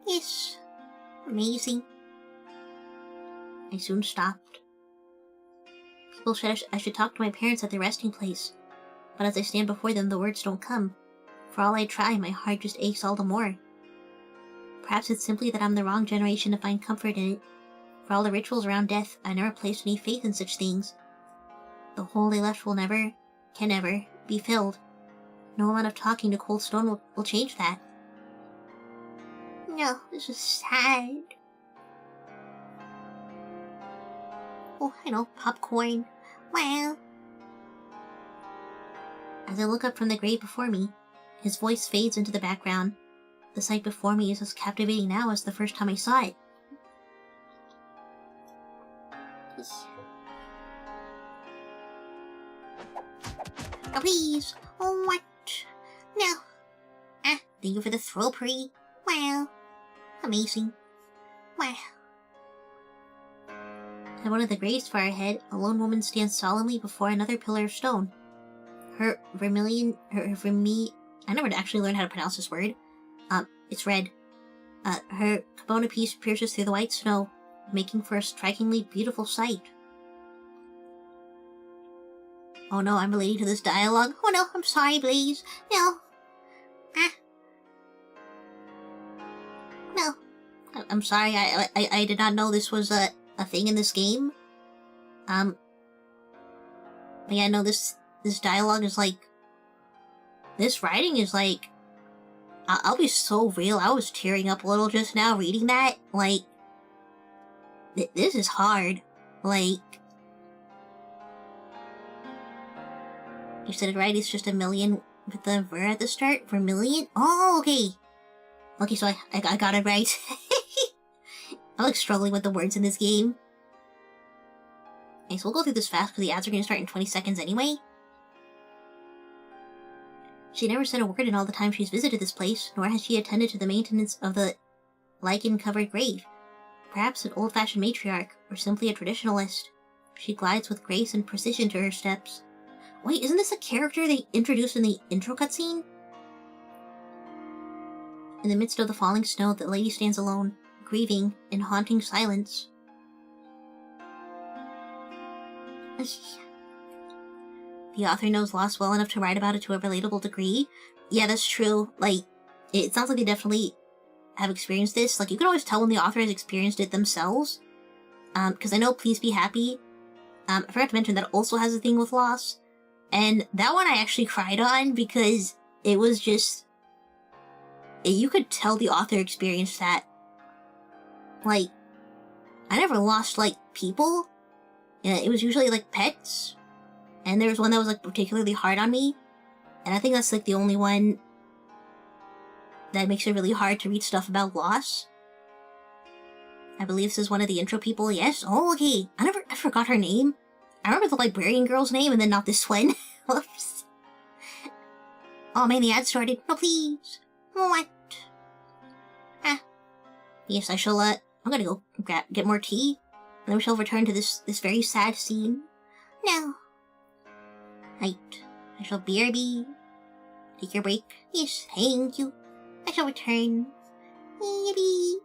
Yes. Amazing. I soon stopped. People said I should talk to my parents at their resting place, but as I stand before them, the words don't come. For all I try, my heart just aches all the more. Perhaps it's simply that I'm the wrong generation to find comfort in it. For all the rituals around death, I never placed any faith in such things. The hole they left can never, be filled. No amount of talking to cold stone will change that. No, this is sad. Oh, I know, popcorn. Well. As I look up from the grave before me, his voice fades into the background. The sight before me is as captivating now as the first time I saw it. Oh, please. Oh, what? No. Thank you for the throw party. Well. Amazing. Well. At one of the graves far ahead, a lone woman stands solemnly before another pillar of stone. I never actually learned how to pronounce this word. It's red. Her kimono piece pierces through the white snow, making for a strikingly beautiful sight. Oh no, I'm relating to this dialogue. Oh no, I'm sorry, Blaze. No. No. I'm sorry, I did not know this was a thing in this game. But yeah, no, this dialogue is like... This writing is like... I'll be so real, I was tearing up a little just now reading that. Like... This is hard. Like... You said it right, it's just a million with the ver at the start. Vermilion? Oh, okay. Okay, so I got it right. I'm like struggling with the words in this game. Okay, so we'll go through this fast because the ads are going to start in 20 seconds anyway. She never said a word in all the time she's visited this place, nor has she attended to the maintenance of the lichen-covered grave. Perhaps an old-fashioned matriarch, or simply a traditionalist. She glides with grace and precision to her steps. Wait, isn't this a character they introduced in the intro cutscene? In the midst of the falling snow, the lady stands alone, grieving in haunting silence. The author knows loss well enough to write about it to a relatable degree. Yeah, that's true. Like, it sounds like they definitely have experienced this. Like, you can always tell when the author has experienced it themselves. Because I know Please Be Happy, I forgot to mention that also has a thing with loss. And that one I actually cried on because it was just... You could tell the author experienced that. Like, I never lost, like, people. Yeah, it was usually, like, pets. And there was one that was, like, particularly hard on me. And I think that's, like, the only one that makes it really hard to read stuff about loss. I believe this is one of the intro people. Yes? Oh, okay. I forgot her name. I remember the librarian girl's name and then not this one. Whoops. Oh man, the ad started. No, please. What? Ah. Yes, I shall, I'm gonna go get more tea. And then we shall return to this very sad scene. No. Right. I shall BRB. Take your break. Yes, thank you. I shall return. Yippee.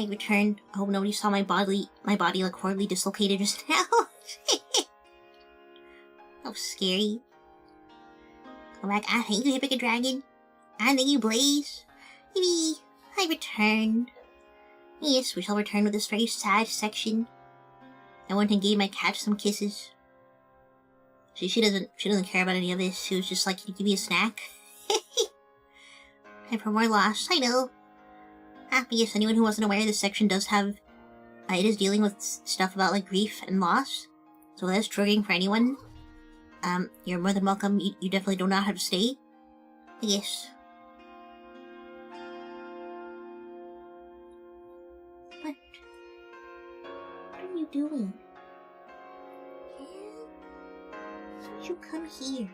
I returned. I hope nobody saw my body like horribly dislocated just now. That was scary. Come back. Ah, thank you, Hippica Dragon. Ah, thank you, Blaze. Maybe I returned. Yes, we shall return with this very sad section. I went and gave my cat some kisses. She doesn't care about any of this. She was just like, can you give me a snack? Time for more loss, I know. Ah, but yes, anyone who wasn't aware, this section does have... it is dealing with stuff about, like, grief and loss. So that's triggering for anyone. You're more than welcome. You definitely do not have to stay. Yes. What are you doing? Why you come here?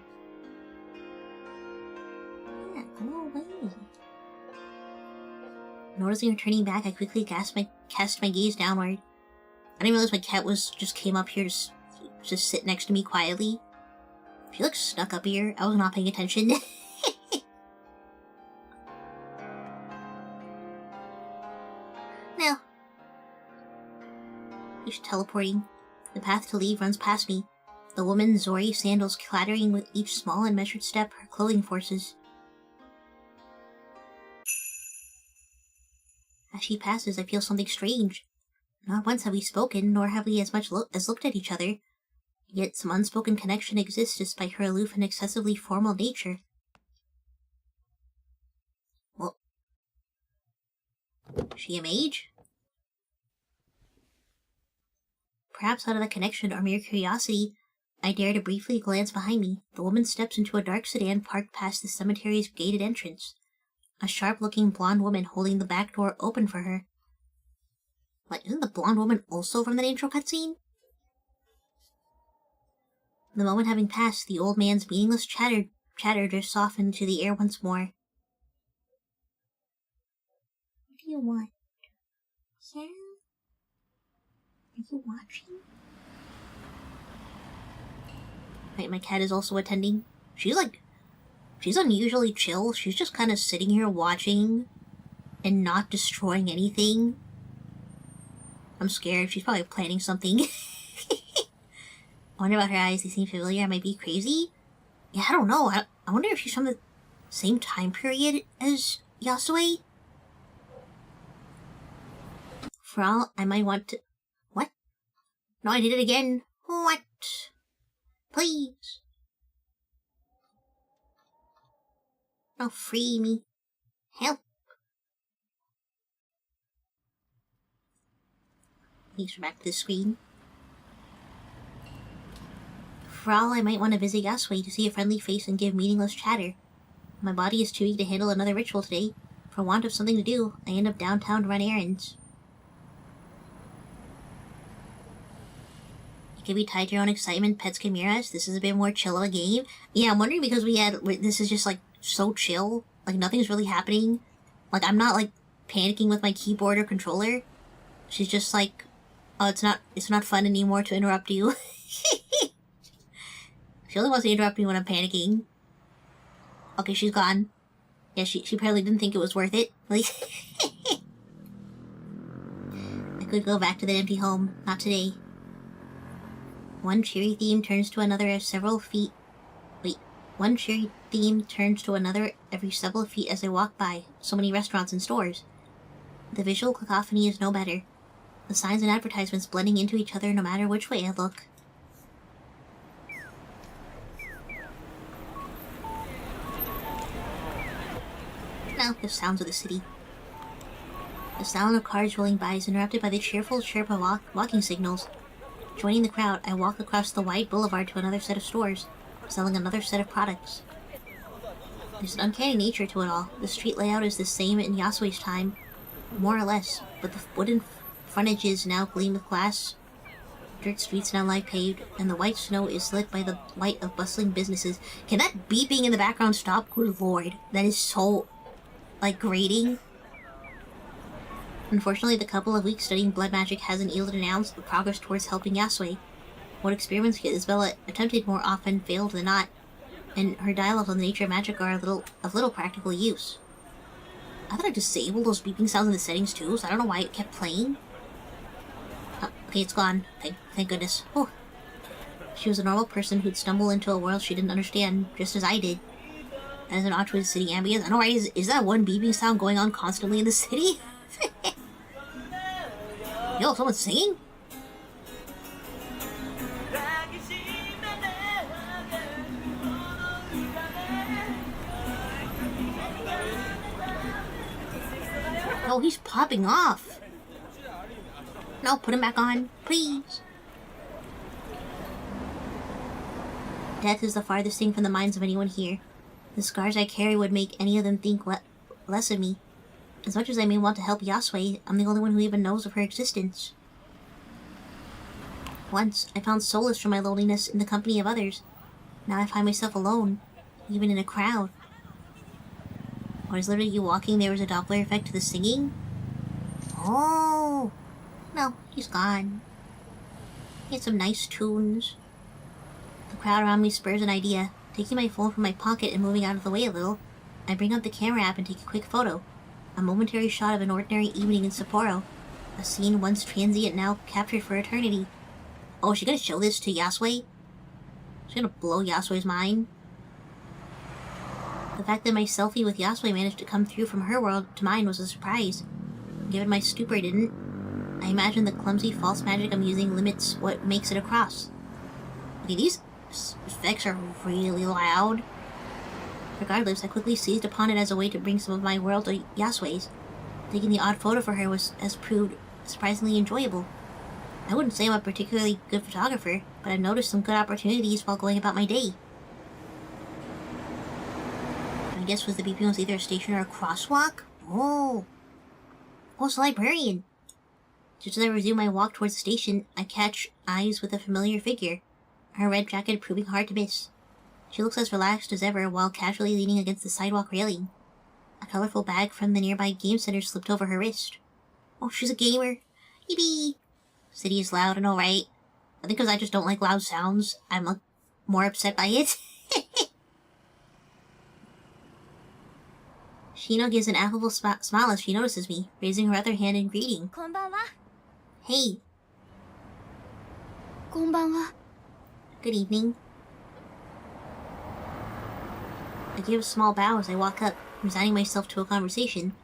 Yeah, go away. Noticing her turning back, I quickly cast my gaze downward. I didn't realize my cat just came up here to just sit next to me quietly. She looks stuck up here. I was not paying attention. Now, he's teleporting. The path to leave runs past me. The woman Zori sandals clattering with each small and measured step her clothing forces. As she passes, I feel something strange. Not once have we spoken, nor have we as much as looked at each other. Yet some unspoken connection exists despite her aloof and excessively formal nature. Well, is she a mage? Perhaps out of that connection or mere curiosity, I dare to briefly glance behind me. The woman steps into a dark sedan parked past the cemetery's gated entrance. A sharp-looking blonde woman holding the back door open for her. What, isn't the blonde woman also from that intro cutscene? The moment having passed, the old man's meaningless chatter just softened to the air once more. What do you want? Yeah? Are you watching? Right, my cat is also attending. She's unusually chill. She's just kind of sitting here watching and not destroying anything. I'm scared. She's probably planning something. I wonder about her eyes. They seem familiar. I might be crazy. Yeah, I don't know. I wonder if she's from the same time period as Yasue. For all I might want to... What? No, I did it again. What? Please. Oh, free me. Help. Please go back to the screen. For all I might want to visit Yasue to see a friendly face and give meaningless chatter. My body is too weak to handle another ritual today. For want of something to do, I end up downtown to run errands. You can be tied to your own excitement, Pets can mirror us. This is a bit more chill of a game. Yeah, I'm wondering because this is just like so chill. Like nothing's really happening. Like I'm not like panicking with my keyboard or controller. She's just like, oh, it's not fun anymore to interrupt you. She only wants to interrupt me when I'm panicking. Okay, she's gone. Yeah, she apparently didn't think it was worth it. Like, I could go back to that empty home. Not today. One cheery theme turns to another as several feet... Wait. One cheery theme turns to another every several feet as I walk by. So many restaurants and stores. The visual cacophony is no better. The signs and advertisements blending into each other no matter which way I look. Now, the sounds of the city. The sound of cars rolling by is interrupted by the cheerful chirp of walking signals. Joining the crowd, I walk across the wide boulevard to another set of stores, selling another set of products. There's an uncanny nature to it all. The street layout is the same in Yasue's time, more or less, but the wooden frontages now gleam with glass, dirt streets now lie paved, and the white snow is lit by the light of bustling businesses. Can that beeping in the background stop? Good lord, that is so, like, grating. Unfortunately, the couple of weeks studying blood magic hasn't yielded an ounce of progress towards helping Yasue. What experiments Isabella attempted more often failed than not, and her dialogues on the nature of magic are of little practical use. I thought I disabled those beeping sounds in the settings too, so I don't know why it kept playing. Okay, it's gone. Thank goodness. Oh. She was a normal person who'd stumble into a world she didn't understand, just as I did. As an odd city ambience. I know, right? Is that one beeping sound going on constantly in the city? Yo, someone's singing? Oh, he's popping off. No, put him back on, please. Death is the farthest thing from the minds of anyone here. The scars I carry would make any of them think less of me. As much as I may want to help Yasue, I'm the only one who even knows of her existence. Once, I found solace from my loneliness in the company of others. Now I find myself alone, even in a crowd. Or is literally you walking, there was a Doppler effect to the singing? Oh! No, he's gone. He had some nice tunes. The crowd around me spurs an idea. Taking my phone from my pocket and moving out of the way a little, I bring up the camera app and take a quick photo. A momentary shot of an ordinary evening in Sapporo. A scene once transient, now captured for eternity. Oh, is she gonna show this to Yasue? She's gonna blow Yasue's mind. The fact that my selfie with Yasue managed to come through from her world to mine was a surprise. Given my stupor, it didn't. I imagine the clumsy false magic I'm using limits what makes it across. Okay, these effects are really loud. Regardless, I quickly seized upon it as a way to bring some of my world to Yasue's. Taking the odd photo for her has proved surprisingly enjoyable. I wouldn't say I'm a particularly good photographer, but I've noticed some good opportunities while going about my day. I guess was the beeping was either a station or a crosswalk? Oh! Oh, it's a librarian! Just as I resume my walk towards the station, I catch eyes with a familiar figure, her red jacket proving hard to miss. She looks as relaxed as ever while casually leaning against the sidewalk railing. A colorful bag from the nearby game center slipped over her wrist. Oh, she's a gamer. Yippee! City is loud and alright. I think because I just don't like loud sounds, I'm more upset by it. Shino gives an affable smile as she notices me, raising her other hand in greeting. こんばんは。 Hey, こんばんは。 good evening. I give a small bow as I walk up, resigning myself to a conversation.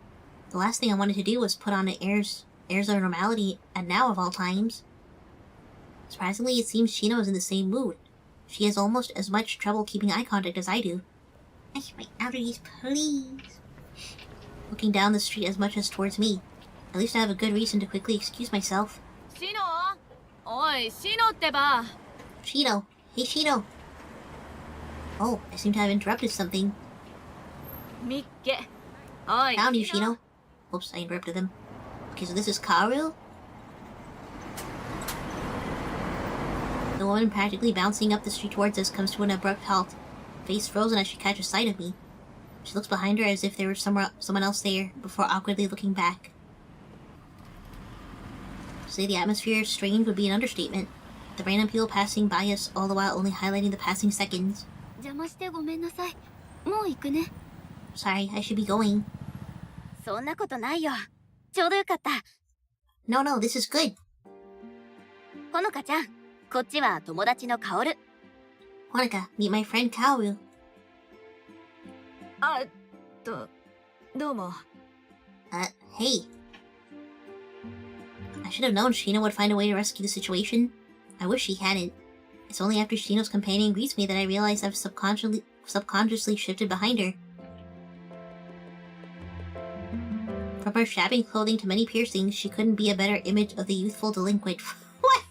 The last thing I wanted to do was put on airs of normality, and now of all times. Surprisingly, it seems Shino is in the same mood. She has almost as much trouble keeping eye contact as I do. Ice my allergies, please. Looking down the street as much as towards me. At least I have a good reason to quickly excuse myself. Shino! Oi, Shino ってば。 Shino! Hey, Shino! Oh, I seem to have interrupted something. みっけ。おい。 Found you, Shino. Oops, I interrupted them. Okay, so this is Kaoru? The woman practically bouncing up the street towards us comes to an abrupt halt, face frozen as she catches sight of me. She looks behind her as if there were someone else there, before awkwardly looking back. To say the atmosphere is strange would be an understatement. The random people passing by us, all the while only highlighting the passing seconds. 邪魔してごめんなさい。もう行くね。 Sorry, I should be going. そんなことないよ。ちょうどよかった。No, this is good. ほのかちゃん、こっちは友達のカオル。 Honoka, meet my friend Kaoru. どうも。 Hey. I should have known Shino would find a way to rescue the situation. I wish she hadn't. It's only after Shino's companion greets me that I realize I've subconsciously shifted behind her. From her shabby clothing to many piercings, she couldn't be a better image of the youthful delinquent. What?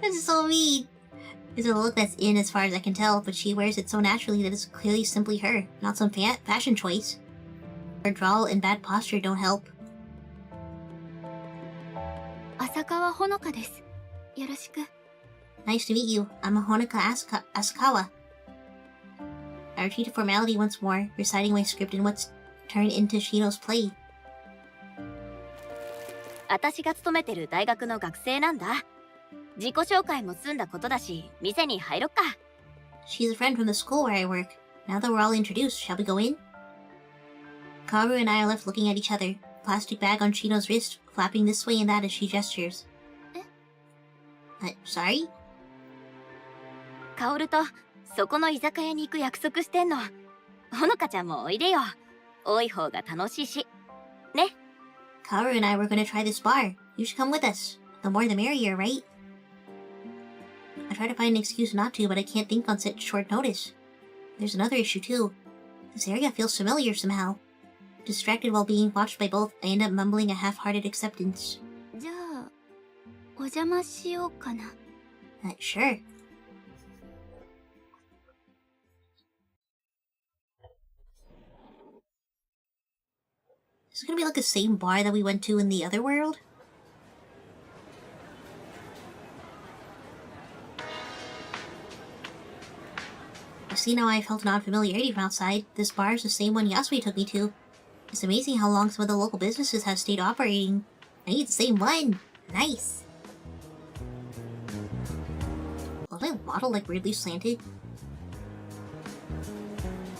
That's so mean. It's a look that's in as far as I can tell, but she wears it so naturally that it's clearly simply her, not some fashion choice. Her drawl and bad posture don't help. 浅川ほのかです。よろしく。 Nice to meet you. I'm Honoka Asukawa. I repeat formality once more, reciting my script in what's turned into Shino's play. 私が勤めてる大学の学生なんだ。自己紹介も済んだことだし、店に入ろっか。She's a friend from the school where I work. Now that we're all introduced, shall we go in? Kaoru and I are left looking at each other, plastic bag on Shino's wrist, flapping this way and that as she gestures. Sorry? カオルとそこの居酒屋に行く約束してんの。ほのかちゃんもおいでよ。多い方が楽しいし。ね。Kaoru and I were gonna try this bar. You should come with us. The more the merrier, right? I try to find an excuse not to, but I can't think on such short notice. There's another issue too. This area feels familiar somehow. Distracted while being watched by both, I end up mumbling a half-hearted acceptance. じゃあお邪魔しようかな。Sure. Is it gonna be like the same bar that we went to in the other world? I see now I felt an odd familiarity from outside. This bar is the same one Yasui took me to. It's amazing how long some of the local businesses have stayed operating. I need the same one! Nice! Was my bottle like weirdly slanted?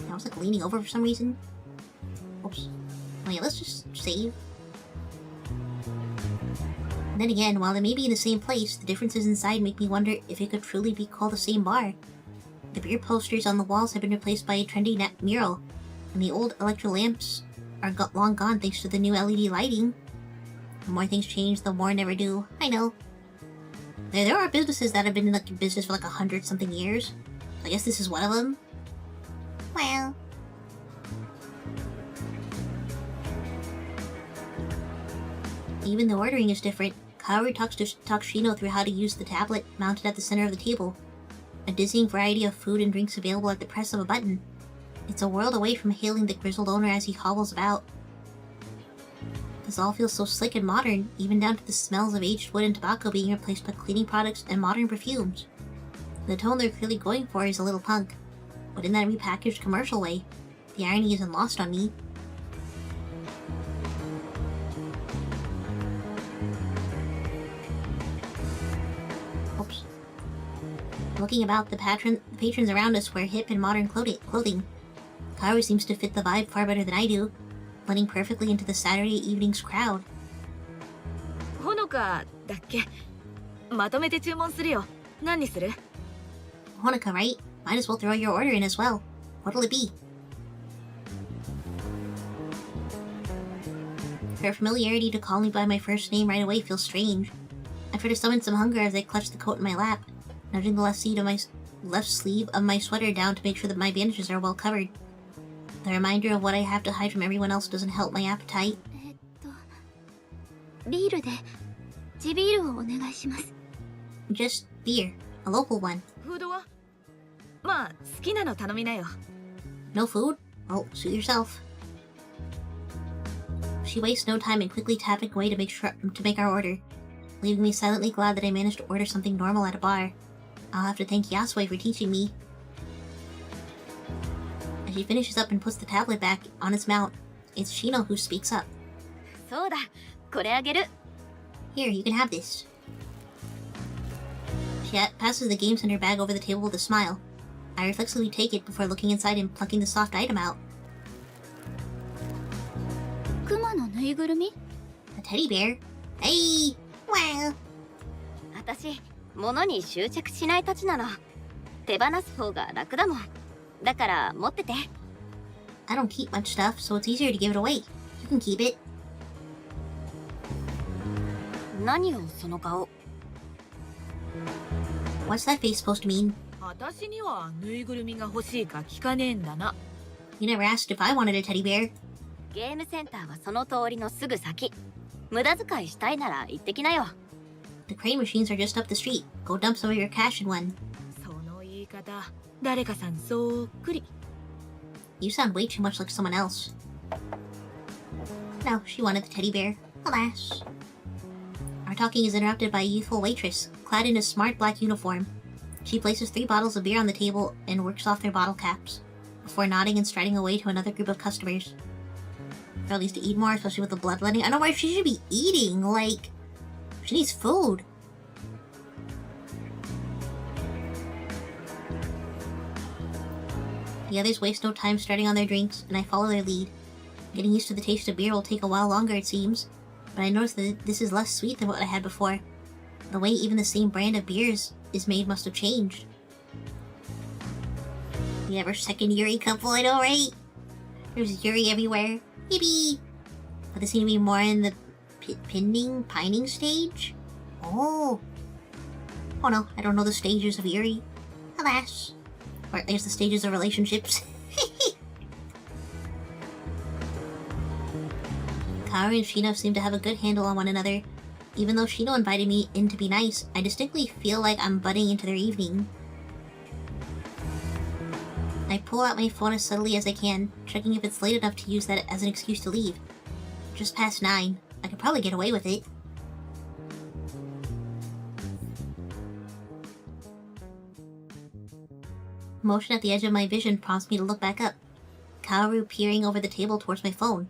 I was like leaning over for some reason. Oops. Wait, let's just save. And then again, while they may be in the same place, the differences inside make me wonder if it could truly be called the same bar. The beer posters on the walls have been replaced by a trendy mural, and the old electric lamps are long gone thanks to the new LED lighting. The more things change, the more never do. I know. There are businesses that have been in business for like 100-something years. So I guess this is one of them. Well. Even the ordering is different. Kaoru talks Shino through how to use the tablet mounted at the center of the table. A dizzying variety of food and drinks available at the press of a button. It's a world away from hailing the grizzled owner as he hobbles about. This all feels so slick and modern, even down to the smells of aged wood and tobacco being replaced by cleaning products and modern perfumes. The tone they're clearly going for is a little punk, but in that repackaged commercial way. The irony isn't lost on me. Oops. Looking about, the patrons around us wear hip and modern clothing. Kaoru seems to fit the vibe far better than I do, blending perfectly into the Saturday evening's crowd. ほのかだっけ？まとめて注文するよ。何にする？ Honoka, right? Might as well throw your order in as well. What'll it be? Her familiarity to call me by my first name right away feels strange. I try to summon some hunger as I clutch the coat in my lap, nudging the left sleeve of my sweater down to make sure that my bandages are well covered. The reminder of what I have to hide from everyone else doesn't help my appetite. ビールで地ビールをお願いします。 Just beer, a local one. フードは？まあ好きなの頼みなよ。 No food? Oh, suit yourself. She wastes no time in quickly tapping away to make our order, leaving me silently glad that I managed to order something normal at a bar. I'll have to thank Yasui for teaching me. As she finishes up and puts the tablet back on its mount, it's Shino who speaks up. そうだ。これあげる。 Here, you can have this. She passes the game center bag over the table with a smile. I reflexively take it before looking inside and plucking the soft item out. クマのぬいぐるみ？ A teddy bear? Hey! Wow! 私、物に執着しないたちなの。手放す方が楽だもん。だから持ってて。I don't keep much stuff, so it's easier to give it away. You can keep it. 何よ、その顔。What's that face supposed to mean? 私にはぬいぐるみが欲しいか聞かねえんだな。 You never asked if I wanted a teddy bear. ゲームセンターはその通りのすぐ先。無駄遣いしたいなら行ってきなよ。The crane machines are just up the street. Go dump some of your cash in one. その言い方、誰かさんそっくり。 You sound way too much like someone else. No, she wanted the teddy bear. Alas. Our talking is interrupted by a youthful waitress, clad in a smart black uniform. She places 3 bottles of beer on the table and works off their bottle caps, before nodding and striding away to another group of customers. Girl needs to eat more, especially with the bloodletting. I don't know why she should be eating, like... She needs food. The others waste no time starting on their drinks, and I follow their lead. Getting used to the taste of beer will take a while longer, it seems. But I noticed that this is less sweet than what I had before. The way even the same brand of beers is made must have changed. We have our second Yuri couple, I know, right? There's Yuri everywhere. Yippee! But they seem to be more in the pining stage? Oh. Oh no, I don't know the stages of Yuri. Alas. Or at least the stages of relationships. Kaoru and Shino seem to have a good handle on one another. Even though Shino invited me in to be nice, I distinctly feel like I'm butting into their evening. I pull out my phone as subtly as I can, checking if it's late enough to use that as an excuse to leave. Just past 9. I could probably get away with it. Motion at the edge of my vision prompts me to look back up. Kaoru peering over the table towards my phone.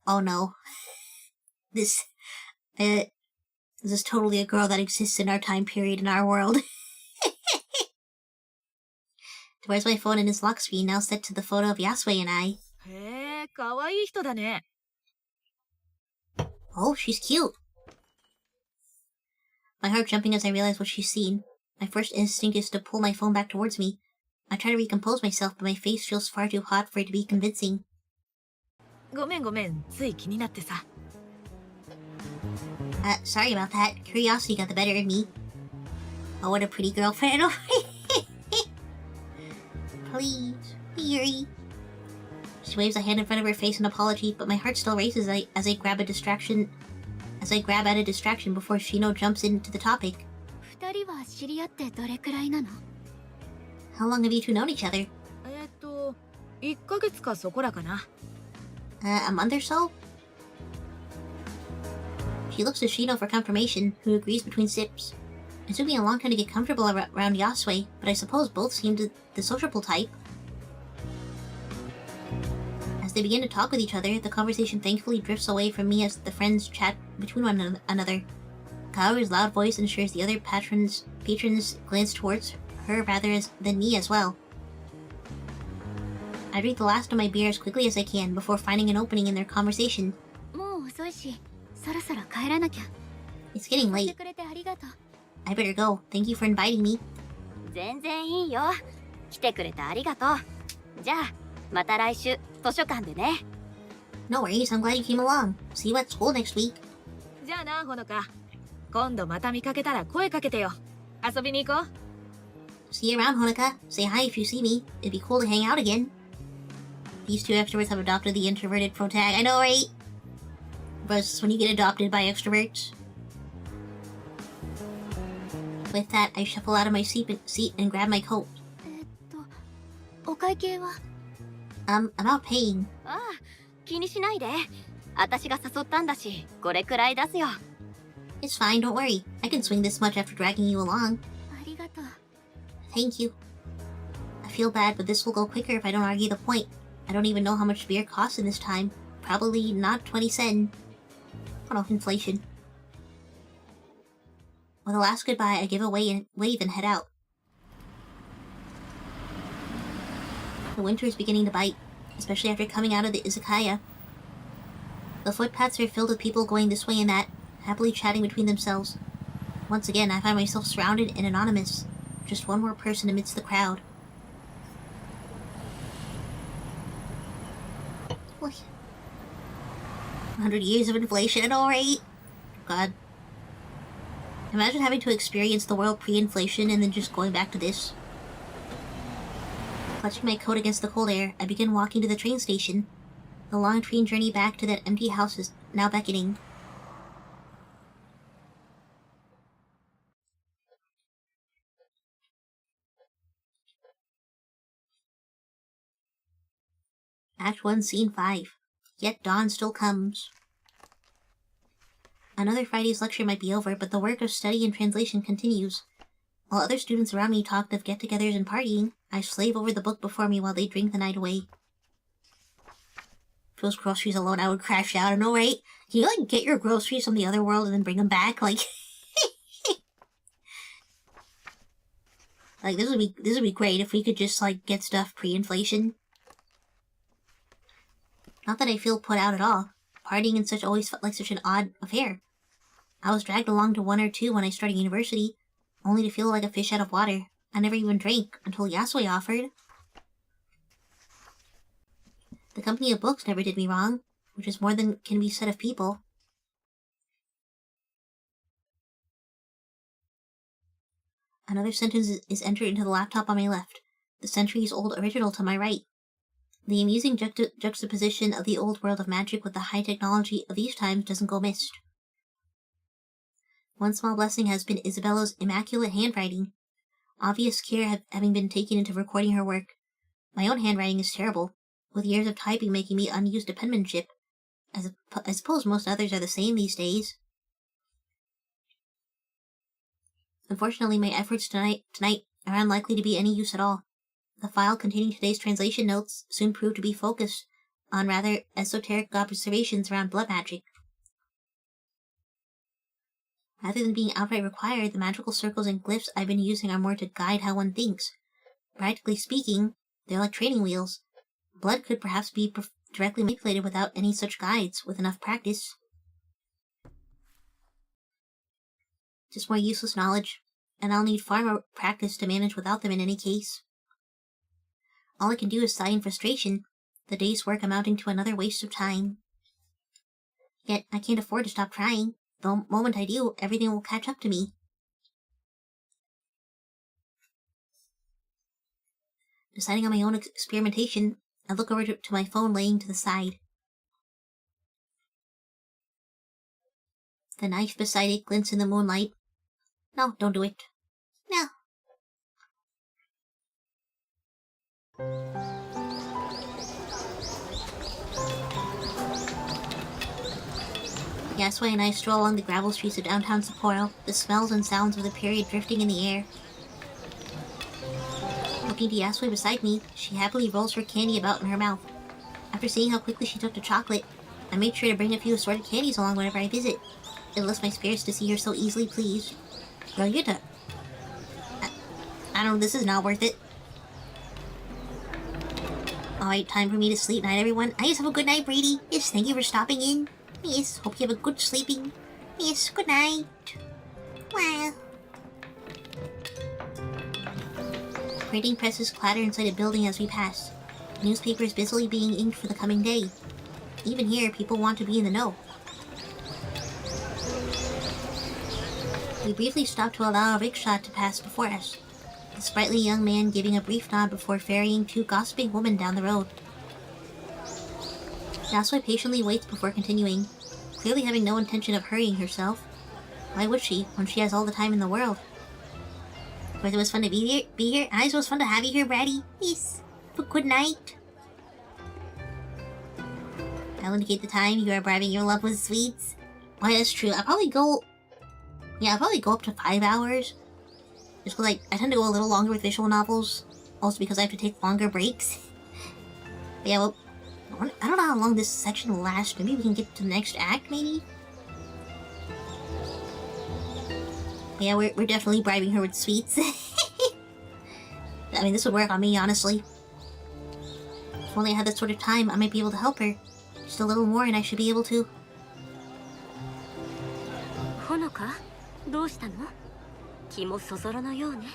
Oh no. This is totally a girl that exists in our time period in our world. Towards my phone in his lock screen, now set to the photo of Yasue and I. へえ、可愛い人だね。 Oh, she's cute. My heart jumping as I realize what she's seen. My first instinct is to pull my phone back towards me. I try to recompose myself, but my face feels far too hot for it to be convincing. ごめんごめん、つい気になってさ。 Sorry about that. Curiosity got the better of me. Oh, what a pretty girlfriend. Please, Yuri. She waves a hand in front of her face in apology, but my heart still races as I grab at a distraction before Shino jumps into the topic. 二人は知り合ってどれくらいなの？ How long have you two known each other? 1ヶ月かそこらかな。 A month or so? She looks to Shino for confirmation, who agrees between sips. It took me a long time to get comfortable around Yasue, but I suppose both seem the sociable type. As they begin to talk with each other, the conversation thankfully drifts away from me as the friends chat between one another. Kaoru's loud voice ensures the other patrons glance towards her rather than me as well. I drink the last of my beer as quickly as I can before finding an opening in their conversation. もう遅いし、そろそろ帰らなきゃ。 It's getting 来 late. てくれてありがとう。 I better go. Thank you for inviting me. 全然いいよ。来てくれてありがとう。じゃあまた来週図書館でね。 No worries, I'm glad you came along. See you at school next week. じゃあな、ほのか。今度また見かけたら声かけてよ。遊びに行こう。 See you around, Honoka. Say hi if you see me. It'd be cool to hang out again. These two extroverts have adopted the introverted protag. I know, right? But when you get adopted by extroverts. With that, I shuffle out of my seat and grab my coat. お会計は？ About paying. ああ、気にしないで。私が誘ったんだし、これくらい出すよ。 It's fine, don't worry. I can swing this much after dragging you along. ありがとう。 Thank you. I feel bad, but this will go quicker if I don't argue the point. I don't even know how much beer costs in this time. Probably not 20 sen. Oh no, inflation. With a last goodbye, I give a wave and head out. The winter is beginning to bite, especially after coming out of the izakaya. The footpaths are filled with people going this way and that, happily chatting between themselves. Once again, I find myself surrounded and anonymous. Just one more person amidst the crowd. 100 years of inflation, alright? God. Imagine having to experience the world pre-inflation and then just going back to this. Clutching my coat against the cold air, I begin walking to the train station. The long train journey back to that empty house is now beckoning. Act 1, Scene 5. Yet dawn still comes. Another Friday's lecture might be over, but the work of study and translation continues. While other students around me talk of get-togethers and partying, I slave over the book before me while they drink the night away. If those groceries alone, I would crash out. I know, right? Can you, like, get your groceries from the other world and then bring them back? Like... Like, this would be great if we could just, like, get stuff pre-inflation. Not that I feel put out at all. Partying and such always felt like such an odd affair. I was dragged along to one or two when I started university, only to feel like a fish out of water. I never even drank until Yasue offered. The company of books never did me wrong, which is more than can be said of people. Another sentence is entered into the laptop on my left, the centuries-old original to my right. The amusing juxtaposition of the old world of magic with the high technology of these times doesn't go missed. One small blessing has been Isabella's immaculate handwriting, obvious care having been taken into recording her work. My own handwriting is terrible, with years of typing making me unused to penmanship. I suppose most others are the same these days. Unfortunately, my efforts tonight are unlikely to be any use at all. The file containing today's translation notes soon proved to be focused on rather esoteric observations around blood magic. Rather than being outright required, the magical circles and glyphs I've been using are more to guide how one thinks. Practically speaking, they're like training wheels. Blood could perhaps be directly manipulated without any such guides, with enough practice. Just more useless knowledge, and I'll need far more practice to manage without them in any case. All I can do is sigh in frustration, the day's work amounting to another waste of time. Yet I can't afford to stop trying. The moment I do, everything will catch up to me. Deciding on my own experimentation, I look over to my phone laying to the side. The knife beside it glints in the moonlight. No, don't do it. No. Yasue and I stroll along the gravel streets of downtown Sapporo, the smells and sounds of the period drifting in the air. Looking to Yasue beside me, she happily rolls her candy about in her mouth. After seeing how quickly she took to chocolate, I made sure to bring a few assorted candies along whenever I visit. It lifts my spirits to see her so easily pleased. Girl, you're I don't know, this is not worth it. Alright, time for me to sleep. Night, everyone. Yes, have a good night, Brady. Yes, thank you for stopping in. Yes, hope you have a good sleeping. Yes, good night. Wow. Printing presses clatter inside a building as we pass. Newspapers busily being inked for the coming day. Even here, people want to be in the know. We briefly stop to allow a rickshaw to pass before us. The sprightly young man giving a brief nod before ferrying two gossiping women down the road. Yasue patiently waits before continuing, clearly having no intention of hurrying herself. Why would she, when she has all the time in the world? Of course, it was fun to be here. And it was fun to have you here, Bratty. Yes. But good night. I'll indicate the time you are bribing your love with sweets. Why, that's true. I'll probably go up to 5 hours. Just because I tend to go a little longer with visual novels. Also because I have to take longer breaks. But yeah, well, I don't know how long this section will last. Maybe we can get to the next act, maybe? But yeah, we're definitely bribing her with sweets. I mean, this would work on me, honestly. If only I had that sort of time, I might be able to help her. Just a little more and I should be able to. Honoka, どうしたの? 気もそぞろのようね.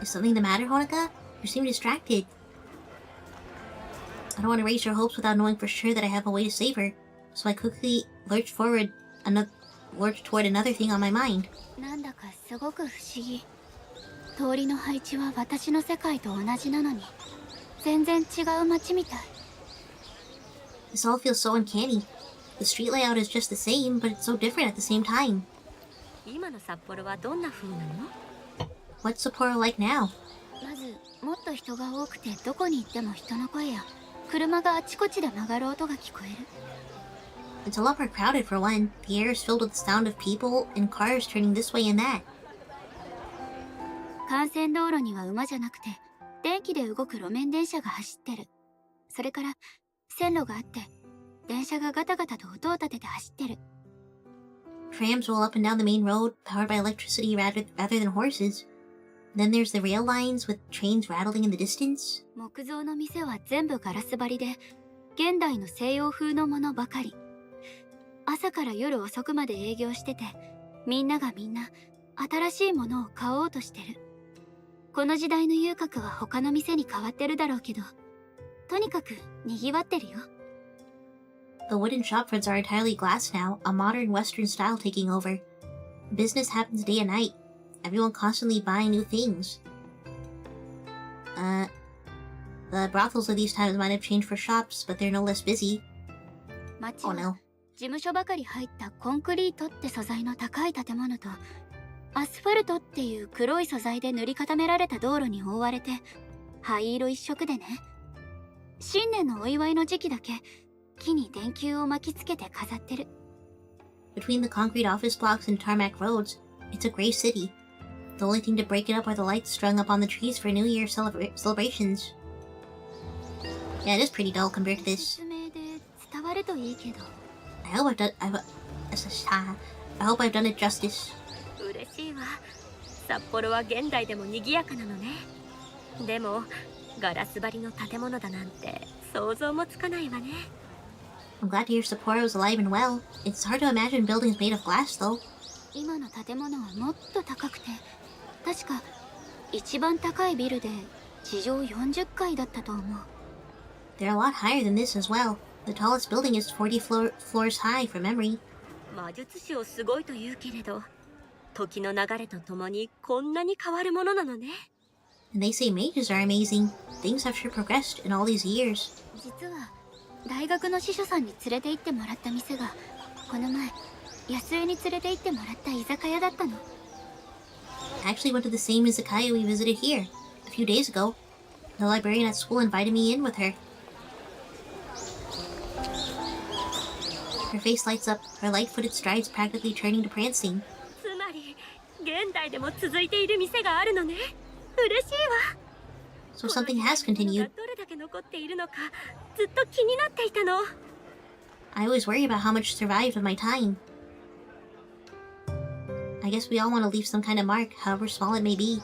Is something the matter, Honoka? You seem distracted. I don't want to raise your hopes without knowing for sure that I have a way to save her, so I quickly lurched toward another thing on my mind. なんだかすごく不思議。通りの配置は私の世界と同じなのに、全然違う街みたい。This all feels so uncanny. The street layout is just the same, but it's so different at the same time. 今の札幌はどんな風なの? What's Sapporo like now? まず、もっと人が多くてどこに行っても人の声や車があちこちで曲がる音が聞こえる。It's a lot more crowded for one. The air is filled with the sound of people and cars turning this way and that. 幹線道路には馬じゃなくて電気で動く路面電車が走ってる。それから線路があって電車がガタガタと音を立てて走ってる。Trams roll up and down the main road, powered by electricity rather than horses. Then there's the rail lines with trains rattling in the distance. 木造の店は全部ガラス張りで、現代の西洋風のものばかり。朝から夜遅くまで営業してて、みんながみんな新しいものを買おうとしてる。この時代の遊郭は他の店に変わってるだろうけど、とにかく賑わってるよ。The wooden shop fronts are entirely glass now, a modern Western style taking over. Business happens day and night. Everyone constantly buying new things. The brothels of these times might have changed for shops, but they're no less busy. 街 Oh は no. 事務所ばかり入ったコンクリートって素材の高い建物と、アスファルトっていう黒い素材で塗り固められた道路に覆われて、灰色一色でね。新年のお祝いの時期だけ木に電球を巻きつけて飾ってる。Between the concrete office blocks and tarmac roads, it's a gray city. The only thing to break it up are the lights strung up on the trees for New Year celebrations. Yeah, it is pretty dull compared to this. 説明で伝わるといいけど。I hope I've done it justice. 嬉しいわ。札幌は現代でも賑やかなのね。でもガラス張りの建物だなんて想像もつかないわね。I'm glad to hear Sapporo is alive and well. It's hard to imagine buildings made of glass, though. 今の建物はもっと高くて、確か一番高いビルで地上40階だったと思う。They're a lot higher than this as well. The tallest building is 40 floors high from memory. 魔術師をすごいと言うけれど、時の流れとともにこんなに変わるものなのね。And they say mages are amazing. Things have sure progressed in all these years. 実は大学の司書さんに連れて行ってもらった店が、この前安江に連れて行ってもらった居酒屋だったの。I actually went to the same izakaya we visited here a few days ago. The librarian at school invited me in with her. Her face lights up, her light-footed strides practically turning to prancing. つまり現代でも続いている店があるのね。嬉しいわ。 So something has continued. どれだけ残っているのかずっと気になっていたの。I always worry about how much survived of my time. I guess we all want to leave some kind of mark, however small it may be.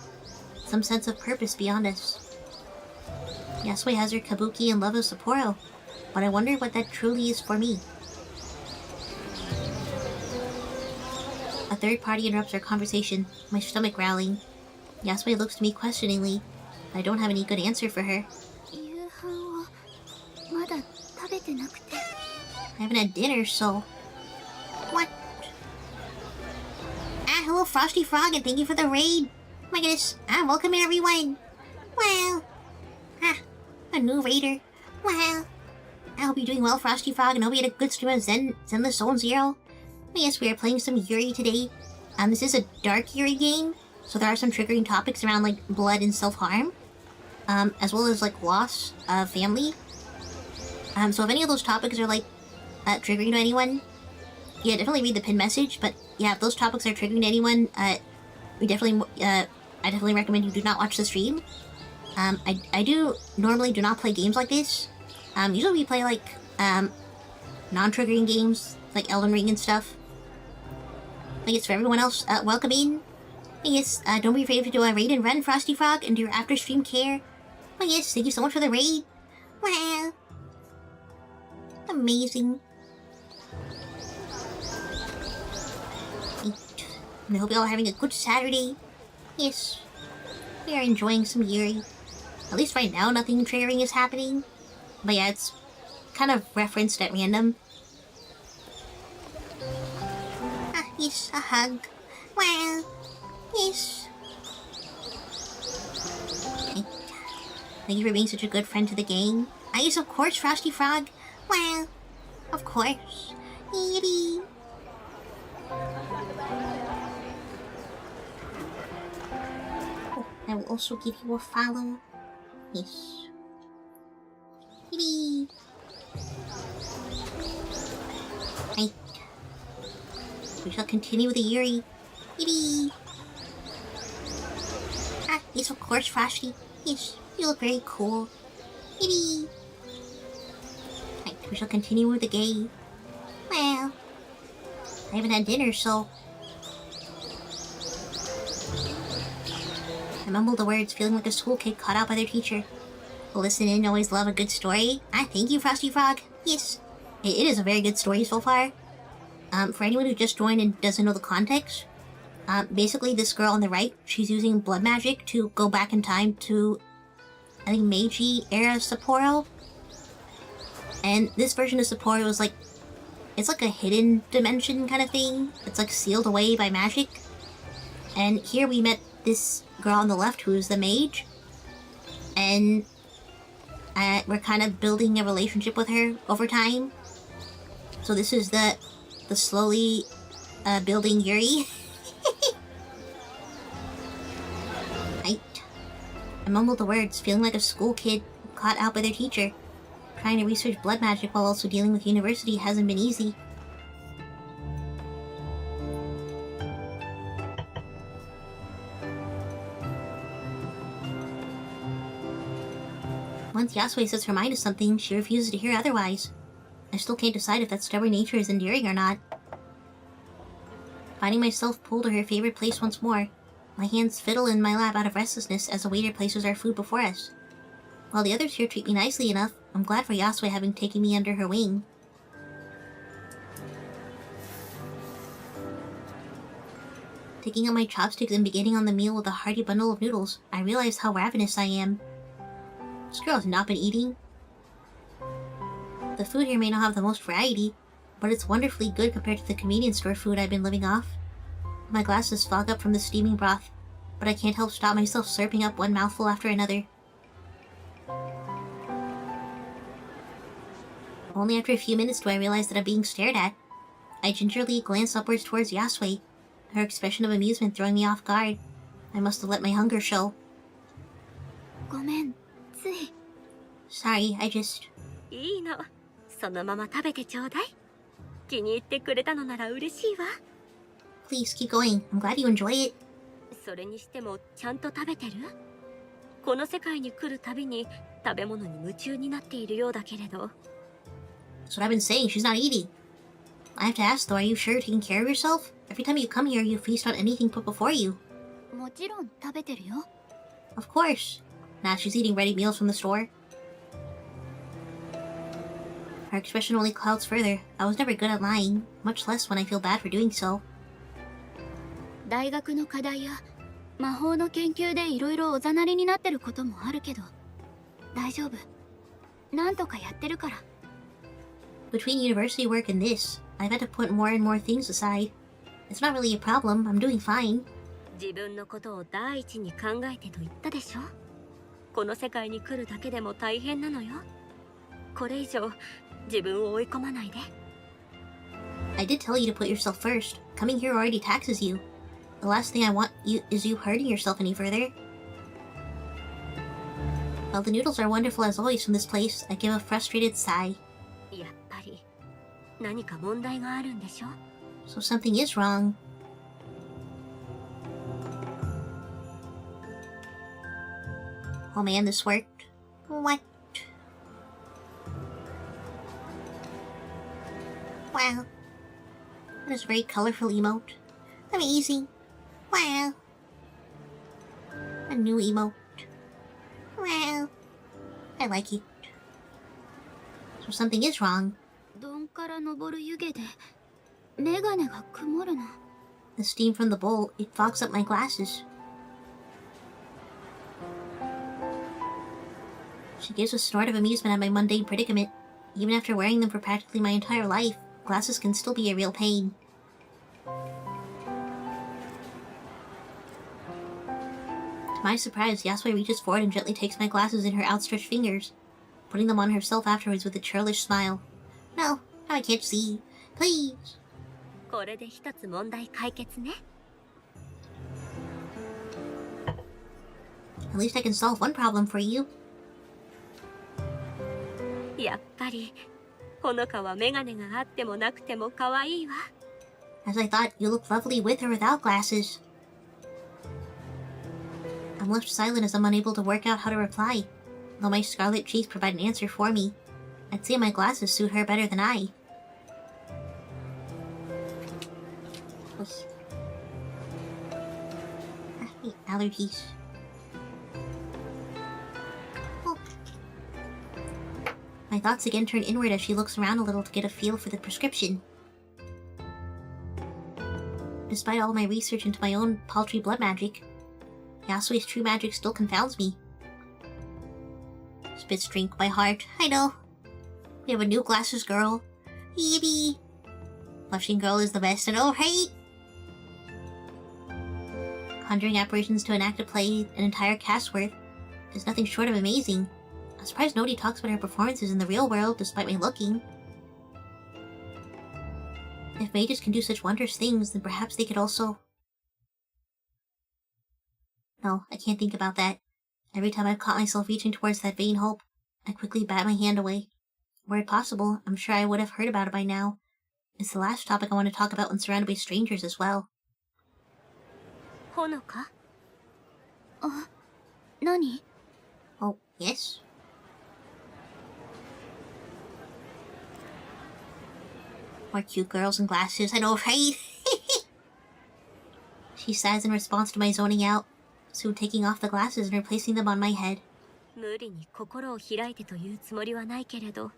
Some sense of purpose beyond us. Yasue has her kabuki and love of Sapporo, but I wonder what that truly is for me. A third party interrupts our conversation, my stomach growling. Yasue looks to me questioningly, but I don't have any good answer for her. 夕飯をまだ食べてなくて。I haven't had dinner, so... What? Hello, Frosty Frog, and thank you for the raid. My goodness, welcome everyone. Well, a new raider. Well, I hope you're doing well, Frosty Frog, and hope you had a good stream of Zenless Zone Zero. Yes, we are playing some Yuri today. This is a dark Yuri game, so there are some triggering topics around, like, blood and self-harm. As well as, like, loss of family. So if any of those topics are, like, triggering to anyone, yeah, definitely read the pinned message, but yeah, if those topics are triggering to anyone, I definitely recommend you do not watch the stream. I normally do not play games like this. Usually we play, like, non-triggering games, like Elden Ring and stuff. I guess for everyone else, welcome in. I guess, don't be afraid to do a raid and run, Frosty Frog, and do your after-stream care. Oh yes, thank you so much for the raid. Wow. Amazing. I hope you all are having a good Saturday. Yes, we are enjoying some Yuri. At least right now, nothing triggering is happening. But yeah, it's kind of referenced at random. Yes, a hug. Well, yes. Thank you for being such a good friend to the gang. Yes, of course, Frosty Frog. Well, of course. Yuri. Oh, I will also give you a follow. Yes. Yuri. Right. We shall continue with the Yuri. Yuri. Yes, of course, Frosty. Yes, you look very cool. Yuri. Right, we shall continue with the game. Well, I haven't had dinner, so... I mumbled the words, feeling like a school kid caught out by their teacher. Listen in, always love a good story. Thank you, Frosty Frog. Yes, it is a very good story so far. For anyone who just joined and doesn't know the context, basically this girl on the right, she's using blood magic to go back in time to, I think, Meiji era Sapporo. And this version of Sapporo is like, it's like a hidden dimension kind of thing. It's like sealed away by magic. And here we met this girl on the left who is the mage. And we're kind of building a relationship with her over time. So this is the slowly building Yuri. I mumbled the words, feeling like a school kid caught out by their teacher. Trying to research blood magic while also dealing with university hasn't been easy. Once Yasue sets her mind to something, she refuses to hear otherwise. I still can't decide if that stubborn nature is endearing or not. Finding myself pulled to her favorite place once more, my hands fiddle in my lap out of restlessness as the waiter places our food before us. While the others here treat me nicely enough, I'm glad for Yasue having taken me under her wing. Taking out my chopsticks and beginning on the meal with a hearty bundle of noodles, I realize how ravenous I am. This girl has not been eating. The food here may not have the most variety, but it's wonderfully good compared to the convenience store food I've been living off. My glasses fog up from the steaming broth, but I can't help stop myself slurping up one mouthful after another. Only after a few minutes do I realize that I'm being stared at. I gingerly glance upwards towards Yasue, her expression of amusement throwing me off guard. I must have let my hunger show. ごめん、つい。Sorry, I just... いいの。そのまま食べてちょうだい。気に入ってくれたのなら嬉しいわ。Please keep going. I'm glad you enjoy it. それにしてもちゃんと食べてる？この世界に来るたびに食べ物に夢中になっているようだけれど。That's what I've been saying, she's not eating. I have to ask though, are you sure you're taking care of yourself? Every time you come here, you feast on anything put before you. もちろん食べてるよ。Of course. Nah, she's eating ready meals from the store. Her expression only clouds further. I was never good at lying, much less when I feel bad for doing so. 大学の課題や魔法の研究でいろいろおざなりになってることもあるけど、大丈夫。なんとかやってるから。Between university work and this, I've had to put more and more things aside. It's not really a problem, I'm doing fine. 自分のことを第一に考えてと言ったでしょ。この世界に来るだけでも大変なのよ。これ以上自分を追い込まないで。I did tell you to put yourself first. Coming here already taxes you. The last thing I want is you hurting yourself any further. While the noodles are wonderful as always from this place, I give a frustrated sigh. やっぱり何か問題があるんでしょ。 So something is wrong. Oh man, this worked. What? Wow. That is a very colorful emote. Amazing. Wow. A new emote. Wow. I like it. So something is wrong. 丼から昇る湯気でメガネが曇るの。 The steam from the bowl, it fogs up my glasses. She gives a snort of amusement at my mundane predicament. Even after wearing them for practically my entire life, glasses can still be a real pain. To my surprise, Yasue reaches forward and gently takes my glasses in her outstretched fingers, putting them on herself afterwards with a churlish smile. No, now I can't see. Please. これで一つ問題解決ね。 At least I can solve one problem for you. やっぱりほのかはメガネがあってもなくても可愛いわ。 As I thought, you look lovely with or without glasses. I'm left silent as I'm unable to work out how to reply, though my scarlet cheeks provide an answer for me. I'd say my glasses suit her better than I. Allergies. My thoughts again turn inward as she looks around a little to get a feel for the prescription. Despite all my research into my own paltry blood magic, Yasue's true magic still confounds me. Spits drink my heart. I know. We have a new glasses girl. Yippee! Blushing girl is the best, and oh, right? Conjuring apparitions to enact a play an entire cast worth is nothing short of amazing. I'm surprised nobody talks about her performances in the real world, despite my looking. If mages can do such wondrous things, then perhaps they could also... No, I can't think about that. Every time I've caught myself reaching towards that vain hope, I quickly bat my hand away. Were it possible, I'm sure I would have heard about it by now. It's the last topic I want to talk about when surrounded by strangers as well. Honoka? Nani? Oh, yes? More cute girls in glasses, I know, right? She sighs in response to my zoning out, soon taking off the glasses and replacing them on my head. 無理に心を開いてというつもりはないけれど、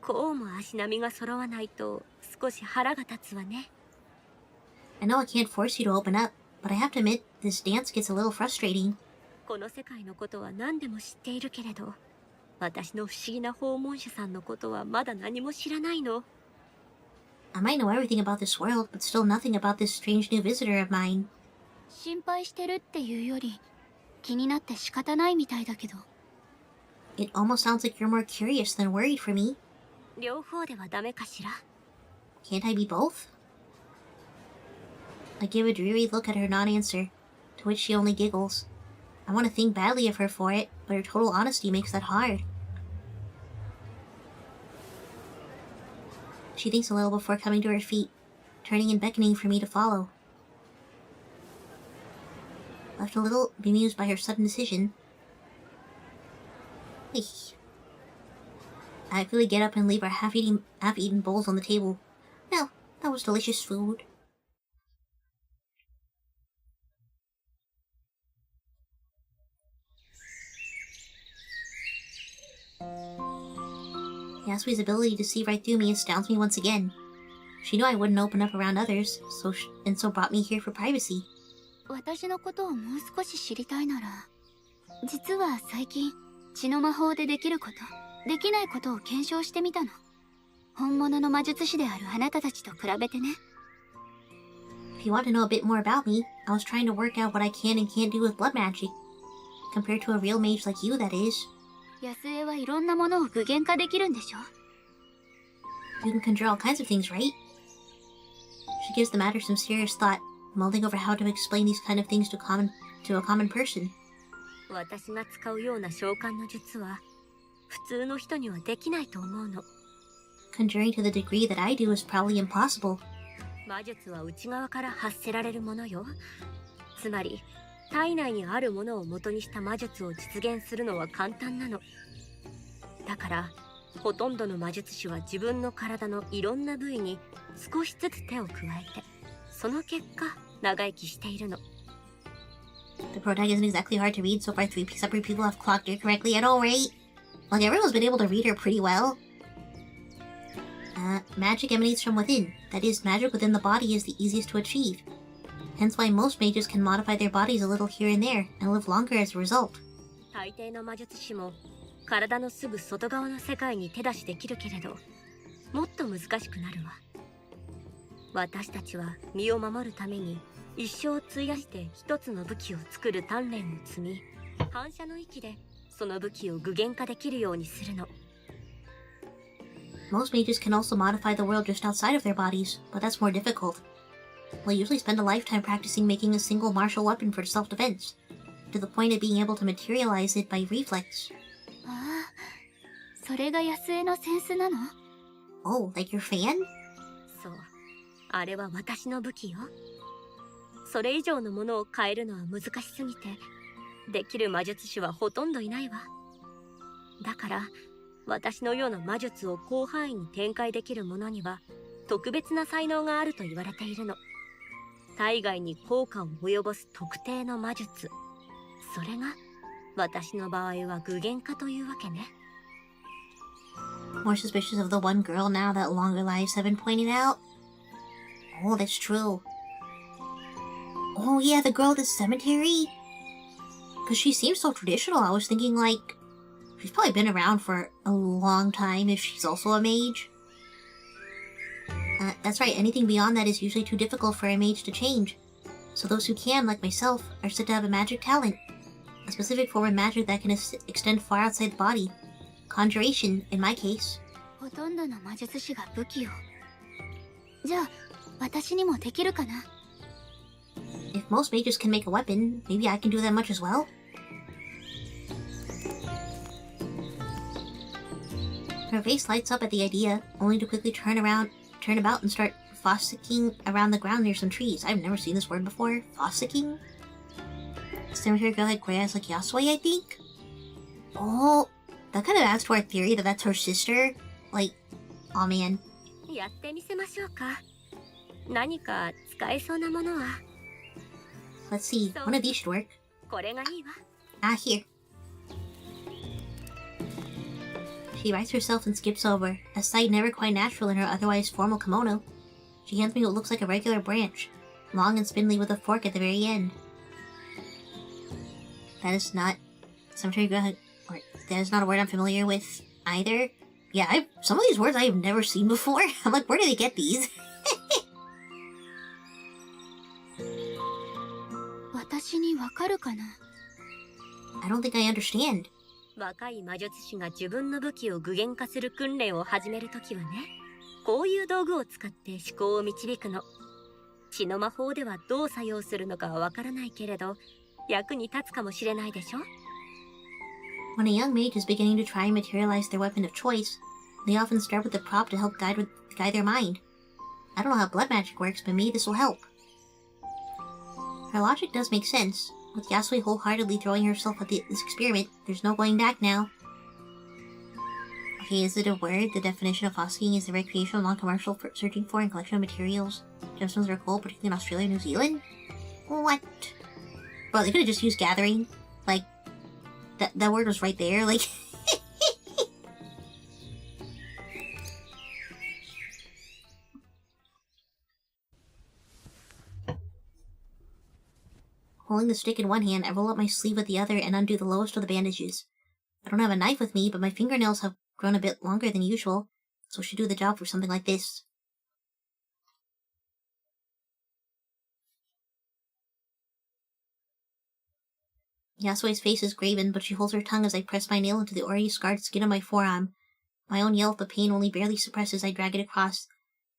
こうも足並みが揃わないと少し腹が立つわね。I know I can't force you to open up, but I have to admit, this dance gets a little frustrating. この世界のことは何でも知っているけれど、私の不思議な訪問者さんのことはまだ何も知らないの。I might know everything about this world, but still nothing about this strange new visitor of mine. 心配してるっていうより気になって仕方ないみたいだけど。It almost sounds like you're more curious than worried for me. 両方ではダメかしら。Can't I be both? I give a dreary look at her non-answer, to which she only giggles. I want to think badly of her for it, but her total honesty makes that hard. She thinks a little before coming to her feet, turning and beckoning for me to follow. Left a little bemused by her sudden decision, I quickly get up and leave our half-eaten bowls on the table. No, that was delicious food. Yasue's ability to see right through me astounds me once again. She knew I wouldn't open up around others, so brought me here for privacy. 私のことをもう少し知りたいなら、実は最近血の魔法でできること、できないことを検証してみたの。本物の魔術師であるあなたたちと比べてね。If you want to know a bit more about me, I was trying to work out what I can and can't do with blood magic. Compared to a real mage like you, that is. 安江はいろんなものを具現化できるんでしょ？ You can conjure all kinds of things, right? She gives the matter some serious thought, mulling over how to explain these kind of things to a common person. 私が使うような召喚の術は普通の人にはできないと思うの。Conjuring to the degree that I do is probably impossible. 魔術は内側から発せられるものよ。つまり体内にあるものを元にした魔術を実現するのは簡単なの。だからほとんどの魔術師は自分の体のいろんな部位に少しずつ手を加えて、その結果長生きしているの。The protag isn't exactly hard to read, so far 3 separate people have clocked her correctly at all, right? Like, everyone's been able to read her pretty well. Magic emanates from within. That is, magic within the body is the easiest to achieve. Hence why most mages can modify their bodies a little here and there, and live longer as a result. 大抵の魔術師も体のすぐ外側の世界に手出しできるけれど、もっと難しくなるわ。私たちは身を守るために一生を費やして一つの武器を作る鍛錬を積み、反射の域でその武器を具現化できるようにするの。Most mages can also modify the world just outside of their bodies, but that's more difficult. They'll usually spend a lifetime practicing making a single martial weapon for self-defense, to the point of being able to materialize it by reflex. ああ、それが安江のセンスなの？ Oh, like your fan? そう、あれは私の武器よ。それ以上のものを変えるのは難しすぎて、できる魔術師はほとんどいないわ。だから私のような魔術を広範囲に展開できる者には特別な才能があると言われているの。体外に効果を及ぼす特定の魔術、それが私の場合は具現化というわけね。More suspicious of the one girl now that longer lives have been pointed out. Oh, that's true. Oh yeah, the girl at the cemetery? Because she seems so traditional, I was thinking like, she's probably been around for a long time if she's also a mage. That's right, anything beyond that is usually too difficult for a mage to change. So those who can, like myself, are said to have a magic talent. A specific form of magic that can extend far outside the body. Conjuration, in my case. ほとんどの魔術師が武器を。じゃあ、私にもできるかな? If most mages can make a weapon, maybe I can do that much as well? Her face lights up at the idea, only to quickly turn about and start fossicking around the ground near some trees. I've never seen this word before. Fossicking? Cemetery girl had gray eyes like Yasui, I think? Oh, that kind of adds to our theory that that's her sister. Like, oh man. やってみせましょうか。何か使えそうなものは。Let's see, one of these should work. これがいいわ。Ah, here. She rights herself and skips over, a sight never quite natural in her otherwise formal kimono. She hands me what looks like a regular branch, long and spindly with a fork at the very end. That is not... Cemetery girl... Or, that is not a word I'm familiar with either. Yeah, some of these words I have never seen before. I'm like, where do they get these? 私にわかるかな? I don't think I understand. 若い魔術師が自分の武器を具現化する訓練を始めるときはね、こういう道具を使って思考を導くの。血の魔法ではどう作用するのかはわからないけれど、役に立つかもしれないでしょ? When a young mage is beginning to try and materialize their weapon of choice, they often start with the prop to help guide their mind. I don't know how blood magic works, but maybe this will help. Her logic does make sense. With Yasui wholeheartedly throwing herself at this experiment, there's no going back now. Okay, is it a word? The definition of fossicking is the recreational, non-commercial searching for and collection of materials. Gemstones are gold, particularly in Australia and New Zealand? What? Bro, they could've just used gathering. Like, that word was right there, like... Holding the stick in one hand, I roll up my sleeve with the other and undo the lowest of the bandages. I don't have a knife with me, but my fingernails have grown a bit longer than usual, so should do the job for something like this. Yasue's face is graven, but she holds her tongue as I press my nail into the already scarred skin of my forearm. My own yelp of pain only barely suppressed as I drag it across.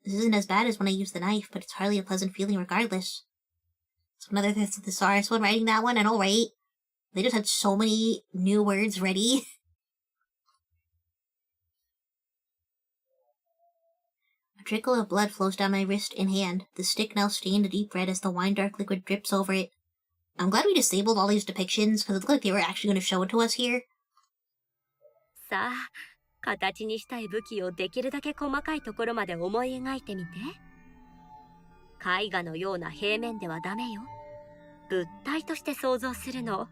This isn't as bad as when I use the knife, but it's hardly a pleasant feeling regardless. So another thesaurus one writing that one, I know, right? They just had so many new words ready. A trickle of blood flows down my wrist and hand, the stick now stained a deep red as the wine-dark liquid drips over it. I'm glad we disabled all these depictions, because it looked like they were actually going to show it to us here. さあ、形にしたい武器をできるだけ細かいところまで思い描いてみて。絵画のような平面ではダメよ。物体として想像するの。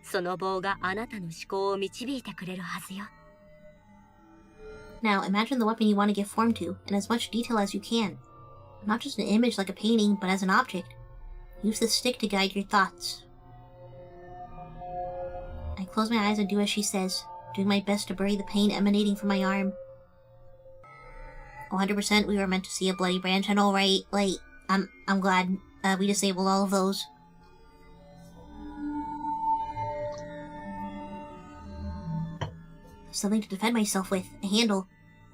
その棒があなたの思考を導いてくれるはずよ。Now, imagine the weapon you want to give form to, in as much detail as you can. Not just an image like a painting, but as an object. Use the stick to guide your thoughts. I close my eyes and do as she says, doing my best to bury the pain emanating from my arm. 100% we were meant to see a bloody branch, I know, right? Like, I'm glad we disabled all of those. Something to defend myself with, a handle,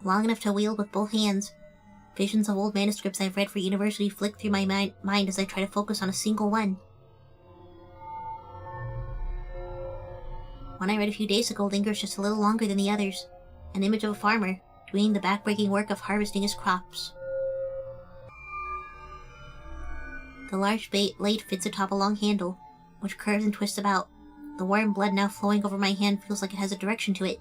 long enough to wield with both hands. Visions of old manuscripts I've read for university flick through my mind as I try to focus on a single one. One I read a few days ago lingers just a little longer than the others. An image of a farmer, doing the backbreaking work of harvesting his crops. The large blade fits atop a long handle, which curves and twists about. The warm blood now flowing over my hand feels like it has a direction to it.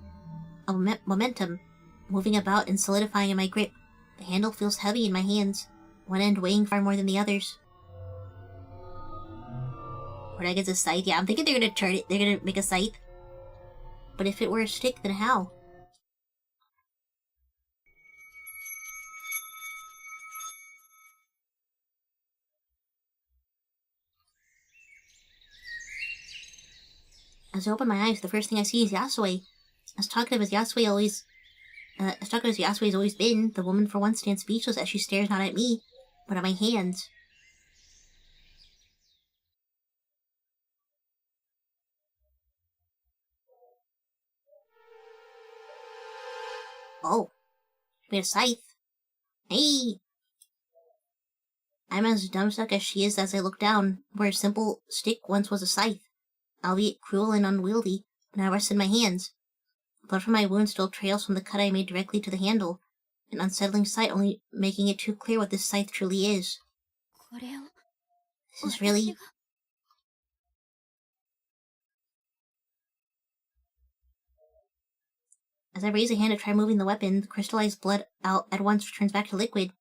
A momentum, moving about and solidifying in my grip. The handle feels heavy in my hands, one end weighing far more than the others. Or I guess a scythe. Yeah, I'm thinking they're gonna turn it. They're gonna make a scythe. But if it were a stick, then how? As I open my eyes, the first thing I see is Yasue. As talkative as Yasue's always been, the woman for once stands speechless as she stares not at me, but at my hands. Oh, she made a scythe. Hey! I'm as dumbstruck as she is as I look down, where a simple stick once was a scythe, albeit cruel and unwieldy, now rests in my hands. Blood from my wound still trails from the cut I made directly to the handle, an unsettling sight only making it too clear what this scythe truly is. This is really... As I raise a hand to try moving the weapon, the crystallized blood out at once returns back to liquid,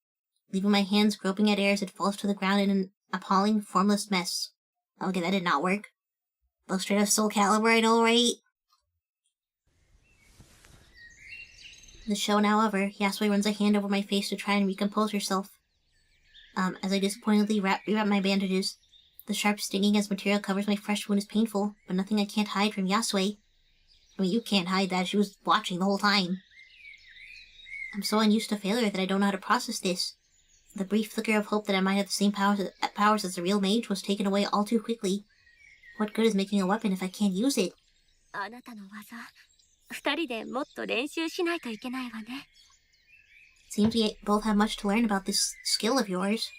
leaving my hands groping at air as it falls to the ground in an appalling, formless mess. Okay, that did not work. Looks straight up Soul Calibur, I know, right? In the show now over, Yasue runs a hand over my face to try and recompose herself. As I disappointedly rewrap my bandages, the sharp stinging as material covers my fresh wound is painful, but nothing I can't hide from Yasue. I mean, you can't hide that, she was watching the whole time. I'm so unused to failure that I don't know how to process this. The brief flicker of hope that I might have the same powers as the real mage was taken away all too quickly. What good is making a weapon if I can't use it? あなたの技、二人でもっと練習しないといけないわね。Seems we both have much to learn about this skill of yours.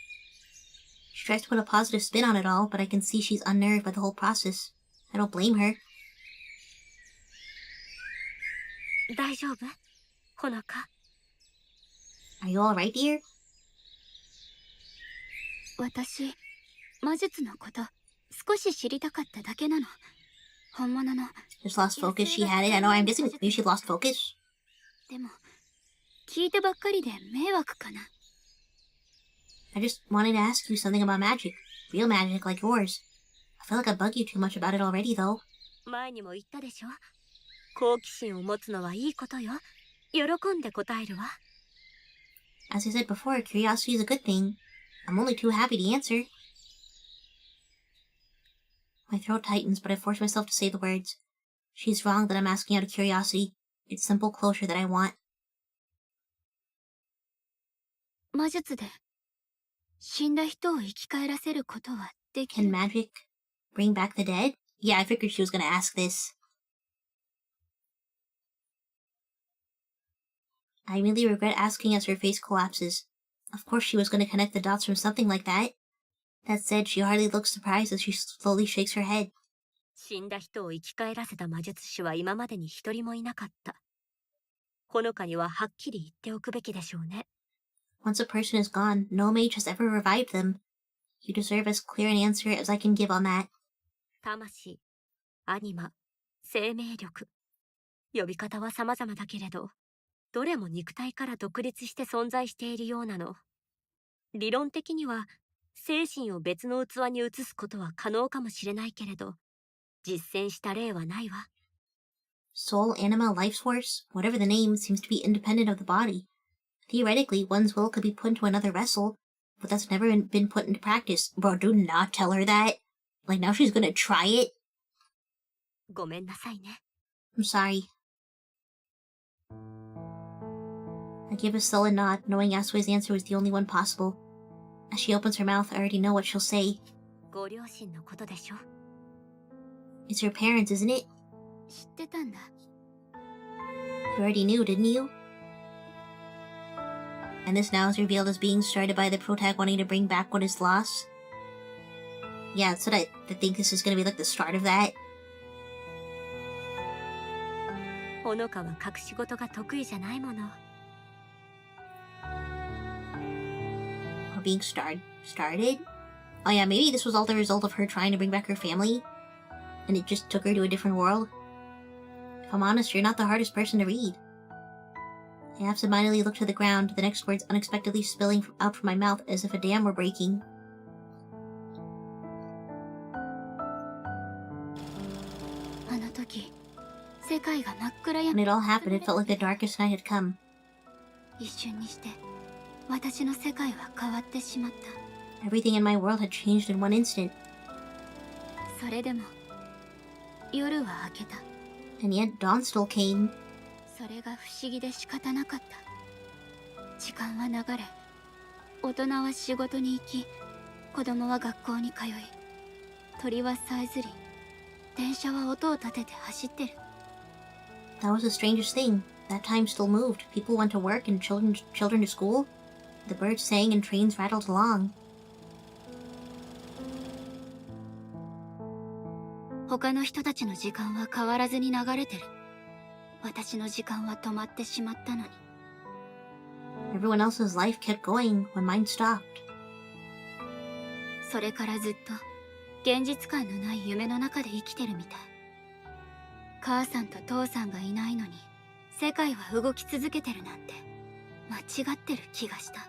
She tries to put a positive spin on it all, but I can see she's unnerved by the whole process. I don't blame her. 大丈夫？ほのか。Are you alright, dear? 私、魔術のこと、少し知りたかっただけなの。本物の。Just lost focus, she had it. I know, I'm guessing maybe she lost focus. でも、聞いてばっかりで迷惑かな。I just wanted to ask you something about magic. Real magic like yours. I feel like I bug you too much about it already, though. 前にも言ったでしょ。好奇心を持つのはいいことよ。喜んで答えるわ。As I said before, curiosity is a good thing. I'm only too happy to answer. My throat tightens, but I force myself to say the words. She's wrong that I'm asking out of curiosity. It's simple closure that I want. 魔術で死んだ人を生き返らせることはでき Can る。 magic bring back the dead? Yeah, I figured she was gonna ask this. I immediately regret asking as her face collapses. Of course she was going to connect the dots from something like that. That said, she hardly looks surprised as she slowly shakes her head. 死んだ人を生き返らせた魔術師は今までに一人もいなかった。ほのかにははっきり言っておくべきでしょうね。Once a person is gone, no mage has ever revived them. You deserve as clear an answer as I can give on that. 魂、アニマ、生命力。呼び方は様々だけれど、どれも肉体から独立して存在しているようなの。理論的には、精神を別の器に移すことは可能かもしれないけれど、実践した例はないわ。Soul, anima, life force, whatever the name, seems to be independent of the body. Theoretically, one's will could be put into another vessel, but that's never been put into practice. Bro, do not tell her that. Like, now she's gonna try it. ごめんなさいね。I'm sorry. I give a sullen nod, knowing Yasue's answer was the only one possible. As she opens her mouth, I already know what she'll say. ご両親のことでしょ。It's your parents, isn't it? 知ってたんだ。You already knew, didn't you? And this now is revealed as being started by the protag wanting to bring back what is lost. Yeah, that's what I think this is gonna be like the start of that. ほのかは隠し事が得意じゃないもの。Or being started? Oh yeah, maybe this was all the result of her trying to bring back her family, and it just took her to a different world. If I'm honest, you're not the hardest person to read. I absentmindedly look to the ground, the next words unexpectedly spilling out from my mouth as if a dam were breaking. あの時、世界が真っ暗 When 闇。 it all happened, it felt like the darkest night had come. 一瞬にして私の世界は変わってしまった。 Everything in my world had changed in one instant. それでも夜は明けた。 And yet dawn still came. それが不思議で仕方なかった。時間は流れ、大人は仕事に行き、子供は学校に通い、鳥はさえずり、電車は音を立てて走ってる。 That was the strangest thing. That time still moved. People went to work and children to school. The birds sang and trains rattled along. 他の人たちの時間は変わらずに流れてる。私の時間は止まってしまったのに。 Everyone else's life kept going when mine stopped. それからずっと現実感のない夢の中で生きてるみたい。母さんと父さんがいないのに世界は動き続けてるなんて間違ってる気がした。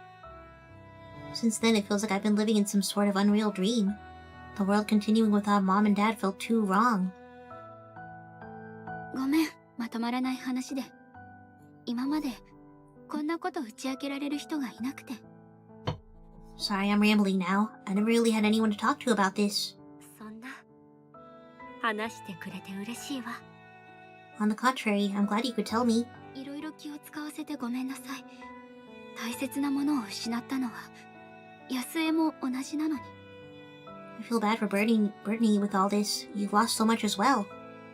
Since then, it feels like I've been living in some sort of unreal dream. The world continuing without mom and dad felt too wrong. ごめん、まとまらない話で。今までこんなこと打ち明けられる人がいなくて。 Sorry, I'm rambling now. I never really had anyone to talk to about this. そんな話してくれて嬉しいわ。 On the contrary, I'm glad you could tell me. いろいろ気を使わせてごめんなさい。大切なものを失ったのは安江も同じなのに。 I feel bad for burdening you with all this. You've lost so much as well.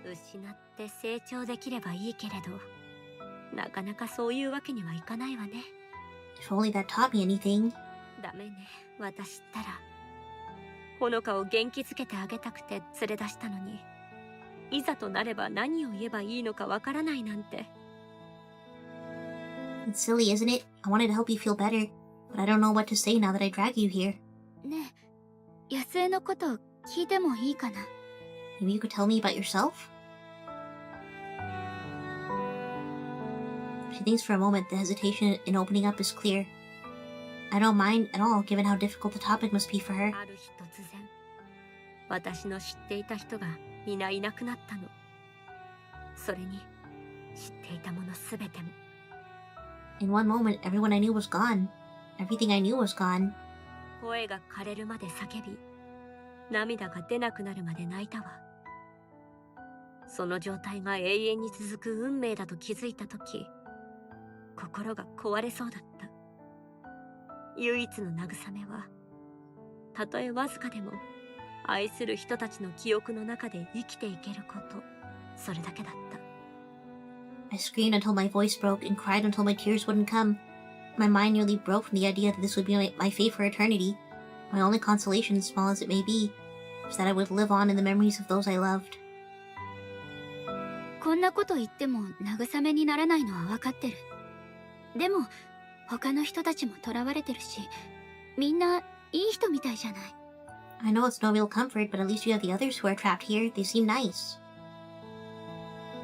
失って成長できればいいけれど、なかなかそういうわけにはいかないわね。 If only that taught me anything. ダメね、私ったら。ほのかを元気づけてあげたくて連れ出したのに、いざとなれば何を言えばいいのかわからないなんて。 It's silly, isn't it? I wanted to help you feel better, but I don't know what to say now that I drag you here. ねえ、安江のこと聞いてもいいかな。 Maybe you could tell me about yourself? She thinks for a moment. The hesitation in opening up is clear. I don't mind at all, given how difficult the topic must be for her. ある日突然、私の知っていた人が皆いなくなったの。それに、知っていたものすべても。 In one moment, everyone I knew was gone. Everything I knew was gone. 声が枯れるまで叫び、涙が出なくなるまで泣いたわ。その状態が永遠に続く運命だと気づいたとき、心が壊れそうだった。唯一の慰めは、たとえわずかでも愛する人たちの記憶の中で生きていけること、それだけだった。 I screamed until my voice broke and cried until my tears wouldn't come. My mind nearly broke from the idea that this would be my fate for eternity. My only consolation, small as it may be, was that I would live on in the memories of those I loved. こんなこと言っても慰めにならないのは分かってる。でも他の人たちも囚われてるし、みんないい人みたいじゃない。 I know it's no real comfort, but at least you have the others who are trapped here. They seem nice.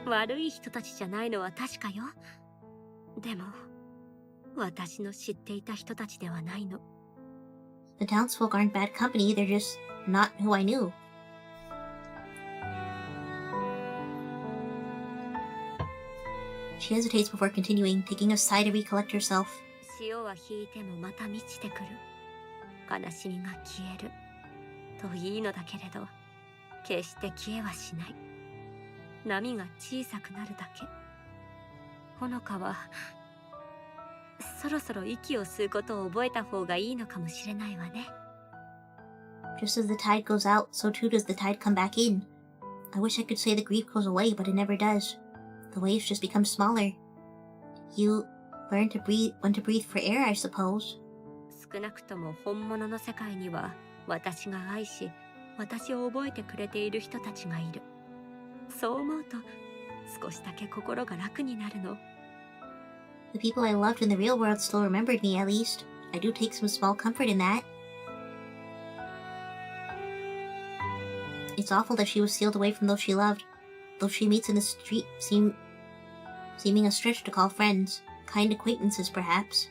悪い人たちじゃないのは確かよ。でも、私の知っていた人たちではないの。 The townsfolk aren't bad company, they're just not who I knew. She hesitates before continuing, taking a sigh to recollect herself. 潮は引いてもまた満ちてくる。悲しみが消える。といいのだけれど、決して消えはしない。波が小さくなるだけ。ほのかは、そろそろ息を吸うことを覚えた方がいいのかもしれないわね。 Just as the tide goes out, so too does the tide come back in. I wish I could say the grief goes away, but it never does. The waves just become smaller. You learn to breathe when to breathe for air, I suppose. 少なくとも本物の世界には私が愛し、私を覚えてくれている人たちがいる。そう思うと少しだけ心が楽になるの。 The people I loved in the real world still remembered me, at least. I do take some small comfort in that. It's awful that she was sealed away from those she loved. Those she meets in the street seeming a stretch to call friends. Kind acquaintances, perhaps.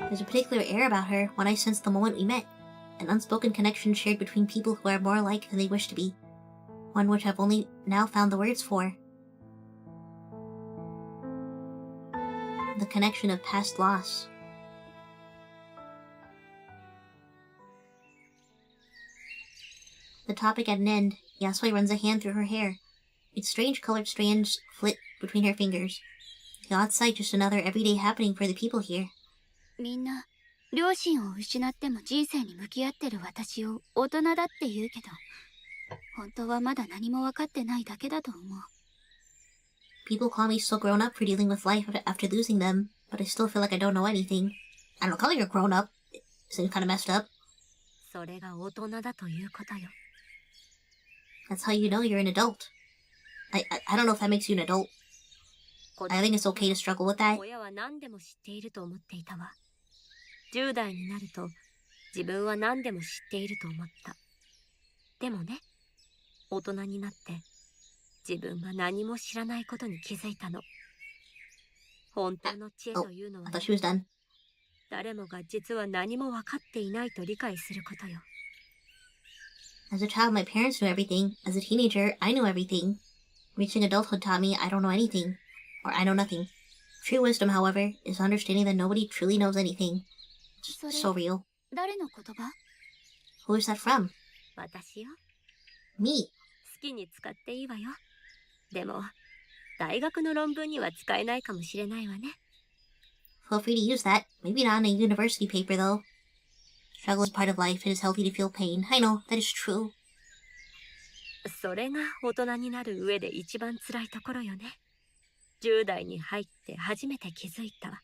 There's a particular air about her, one I sensed the moment we met. An unspoken connection shared between people who are more alike than they wish to be. One which I've only now found the words for. The connection of past loss. The The topic at an end, Yasui runs a hand through her hair. Its strange colored strands flit between her fingers. The odd sight, just another everyday happening for the people here. みんな両親を失っても人生に向き合ってる私を大人だって言うけど、本当はまだ何も分かってないだけだと思う。People call me so grown up for dealing with life after losing them, but I still feel like I don't know anything. I don't know, calling her grown up seems kind of messed up. それが大人だということよ。 That's how you know you're an adult. I don't know if that makes you an adult. I think it's okay to struggle with that. 親は何でも知っていると思っていたわ。10代になると自分は何でも知っていると思った。でもね、大人になって自分は何も知らないことに気づいたの。本当の知恵というのは、I thought she was done. 誰もが実は何も分かっていないと理解することよ。As a child, my parents knew everything. As a teenager, I knew everything. Reaching adulthood taught me I don't know anything. Or I know nothing. True wisdom, however, is understanding that nobody truly knows anything. It's so real. 誰の言葉？ Who is that from? 私よ。 Me. 好きに使っていいわよ。でも、大学の論文には使えないかもしれないわね。Feel free to use that. Maybe not on a university paper, though. Struggle is part of life. It is healthy to feel pain. I know, that is true. それが大人になる上で一番辛いところよね。10代に入って初めて気づいた。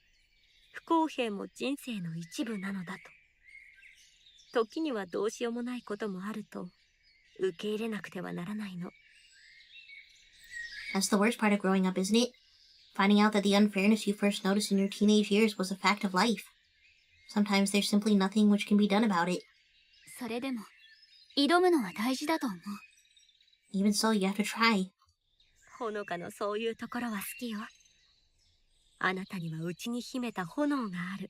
不公平も人生の一部なのだと。時にはどうしようもないこともあると受け入れなくてはならないの。That's the worst part of growing up, isn't it? Finding out that the unfairness you first noticed in your teenage years was a fact of life. Sometimes there's simply nothing which can be done about it. それでも挑むのは大事だと思う。Even so, you have to try. ほのかのそういうところは好きよ。あなたには内に秘めた炎がある。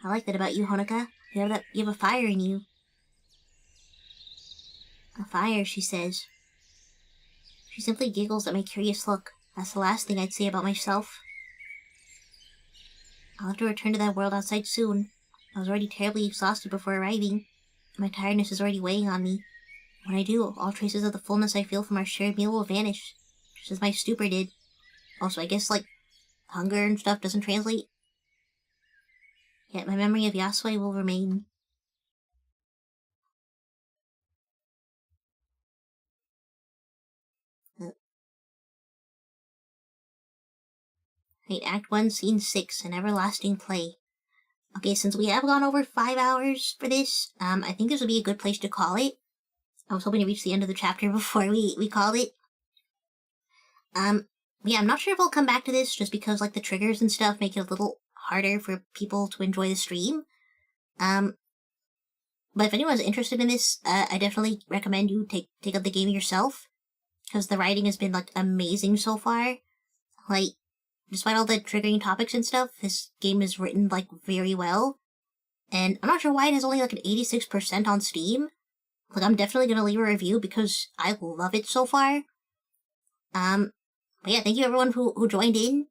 I like that about you, Honoka. You have a fire in you. A fire, she says. She simply giggles at my curious look. That's the last thing I'd say about myself. I'll have to return to that world outside soon. I was already terribly exhausted before arriving. My tiredness is already weighing on me. When I do, all traces of the fullness I feel from our shared meal will vanish, just as my stupor did. Also, I guess, hunger and stuff doesn't translate. Yet my memory of Yasui will remain. Right, Act 1, Scene 6, An Everlasting Play. Okay, since we have gone over 5 hours for this, I think this would be a good place to call it. I was hoping to reach the end of the chapter before we called it. Yeah, I'm not sure if I'll come back to this, just because, the triggers and stuff make it a little harder for people to enjoy the stream. But if anyone's interested in this, I definitely recommend you take up the game yourself, because the writing has been, amazing so far. Despite all the triggering topics and stuff, this game is written, very well. And I'm not sure why it has only, an 86% on Steam. I'm definitely gonna leave a review because I love it so far. But yeah, thank you everyone who joined in.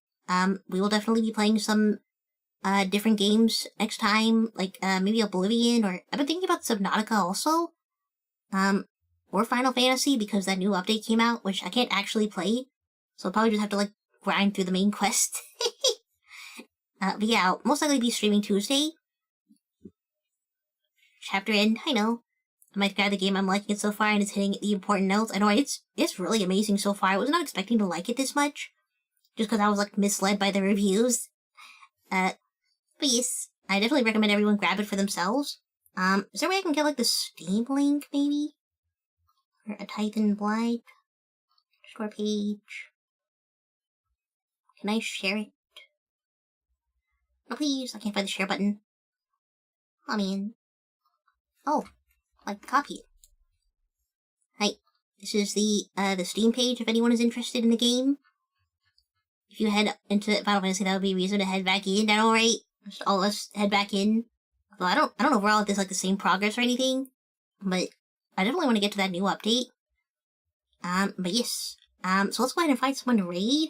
We will definitely be playing some, different games next time, maybe Oblivion, or I've been thinking about Subnautica also. Or Final Fantasy, because that new update came out, which I can't actually play. So I'll probably just have to, grind through the main quest. But yeah, I'll most likely be streaming Tuesday. Chapter end, I know. I might grab the game, I'm liking it so far, and it's hitting the important notes. I know, it's really amazing so far. I was not expecting to like it this much. Just because I was, misled by the reviews. But yes, I definitely recommend everyone grab it for themselves. Is there a way I can get, the Steam link, maybe? Or a Titan Blight? Store page? Can I share it? Oh, please, I can't find the share button. Oh, man. Oh, copy it. Hi, this is the Steam page if anyone is interested in the game. If you head into Final Fantasy, that would be a reason to head back in. That alright? Just all of us head back in. Well, I don't know if we're all at this, the same progress or anything, but I definitely want to get to that new update. But yes. So let's go ahead and find someone to raid.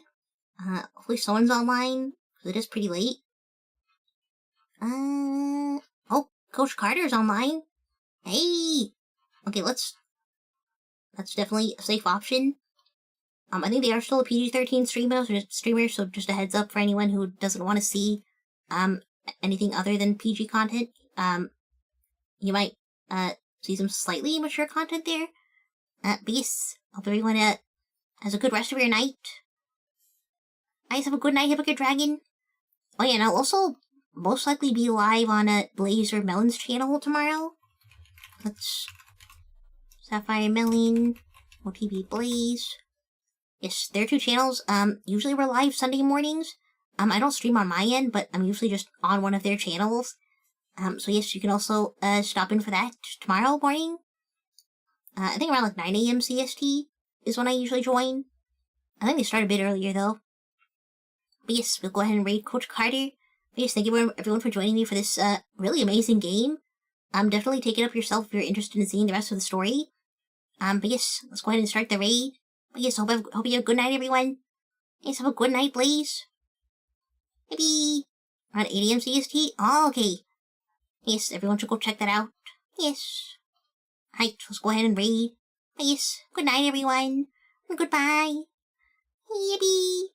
Hopefully someone's online, because it is pretty late. Oh, Coach Carter's online. Hey! Okay, let's That's definitely a safe option. I think they are still a PG-13 streamer, so just a heads up for anyone who doesn't want to see anything other than PG content. You might see some slightly mature content there. But yes, hope everyone has a good rest of your night. Guys, have a good night, Hypocrite Dragon. Oh yeah, and I'll also most likely be live on Blaze or Melon's channel tomorrow. Let's Sapphire Melon, OTB Blaze. Yes, there are 2 channels. Usually we're live Sunday mornings. I don't stream on my end, but I'm usually just on one of their channels. So yes, you can also stop in for that tomorrow morning. I think around like 9 a.m. CST is when I usually join. I think they start a bit earlier though. But yes, we'll go ahead and raid Coach Carter. But yes, thank you everyone for joining me for this really amazing game. Definitely take it up yourself if you're interested in seeing the rest of the story. But yes, let's go ahead and start the raid. But yes, hope you have a good night, everyone. Yes, have a good night, Blaze. Maybe around 8 a.m. CST? Oh, okay. Yes, everyone should go check that out. Yes. Alright, let's go ahead and raid. But yes, good night, everyone. And goodbye. Yippee.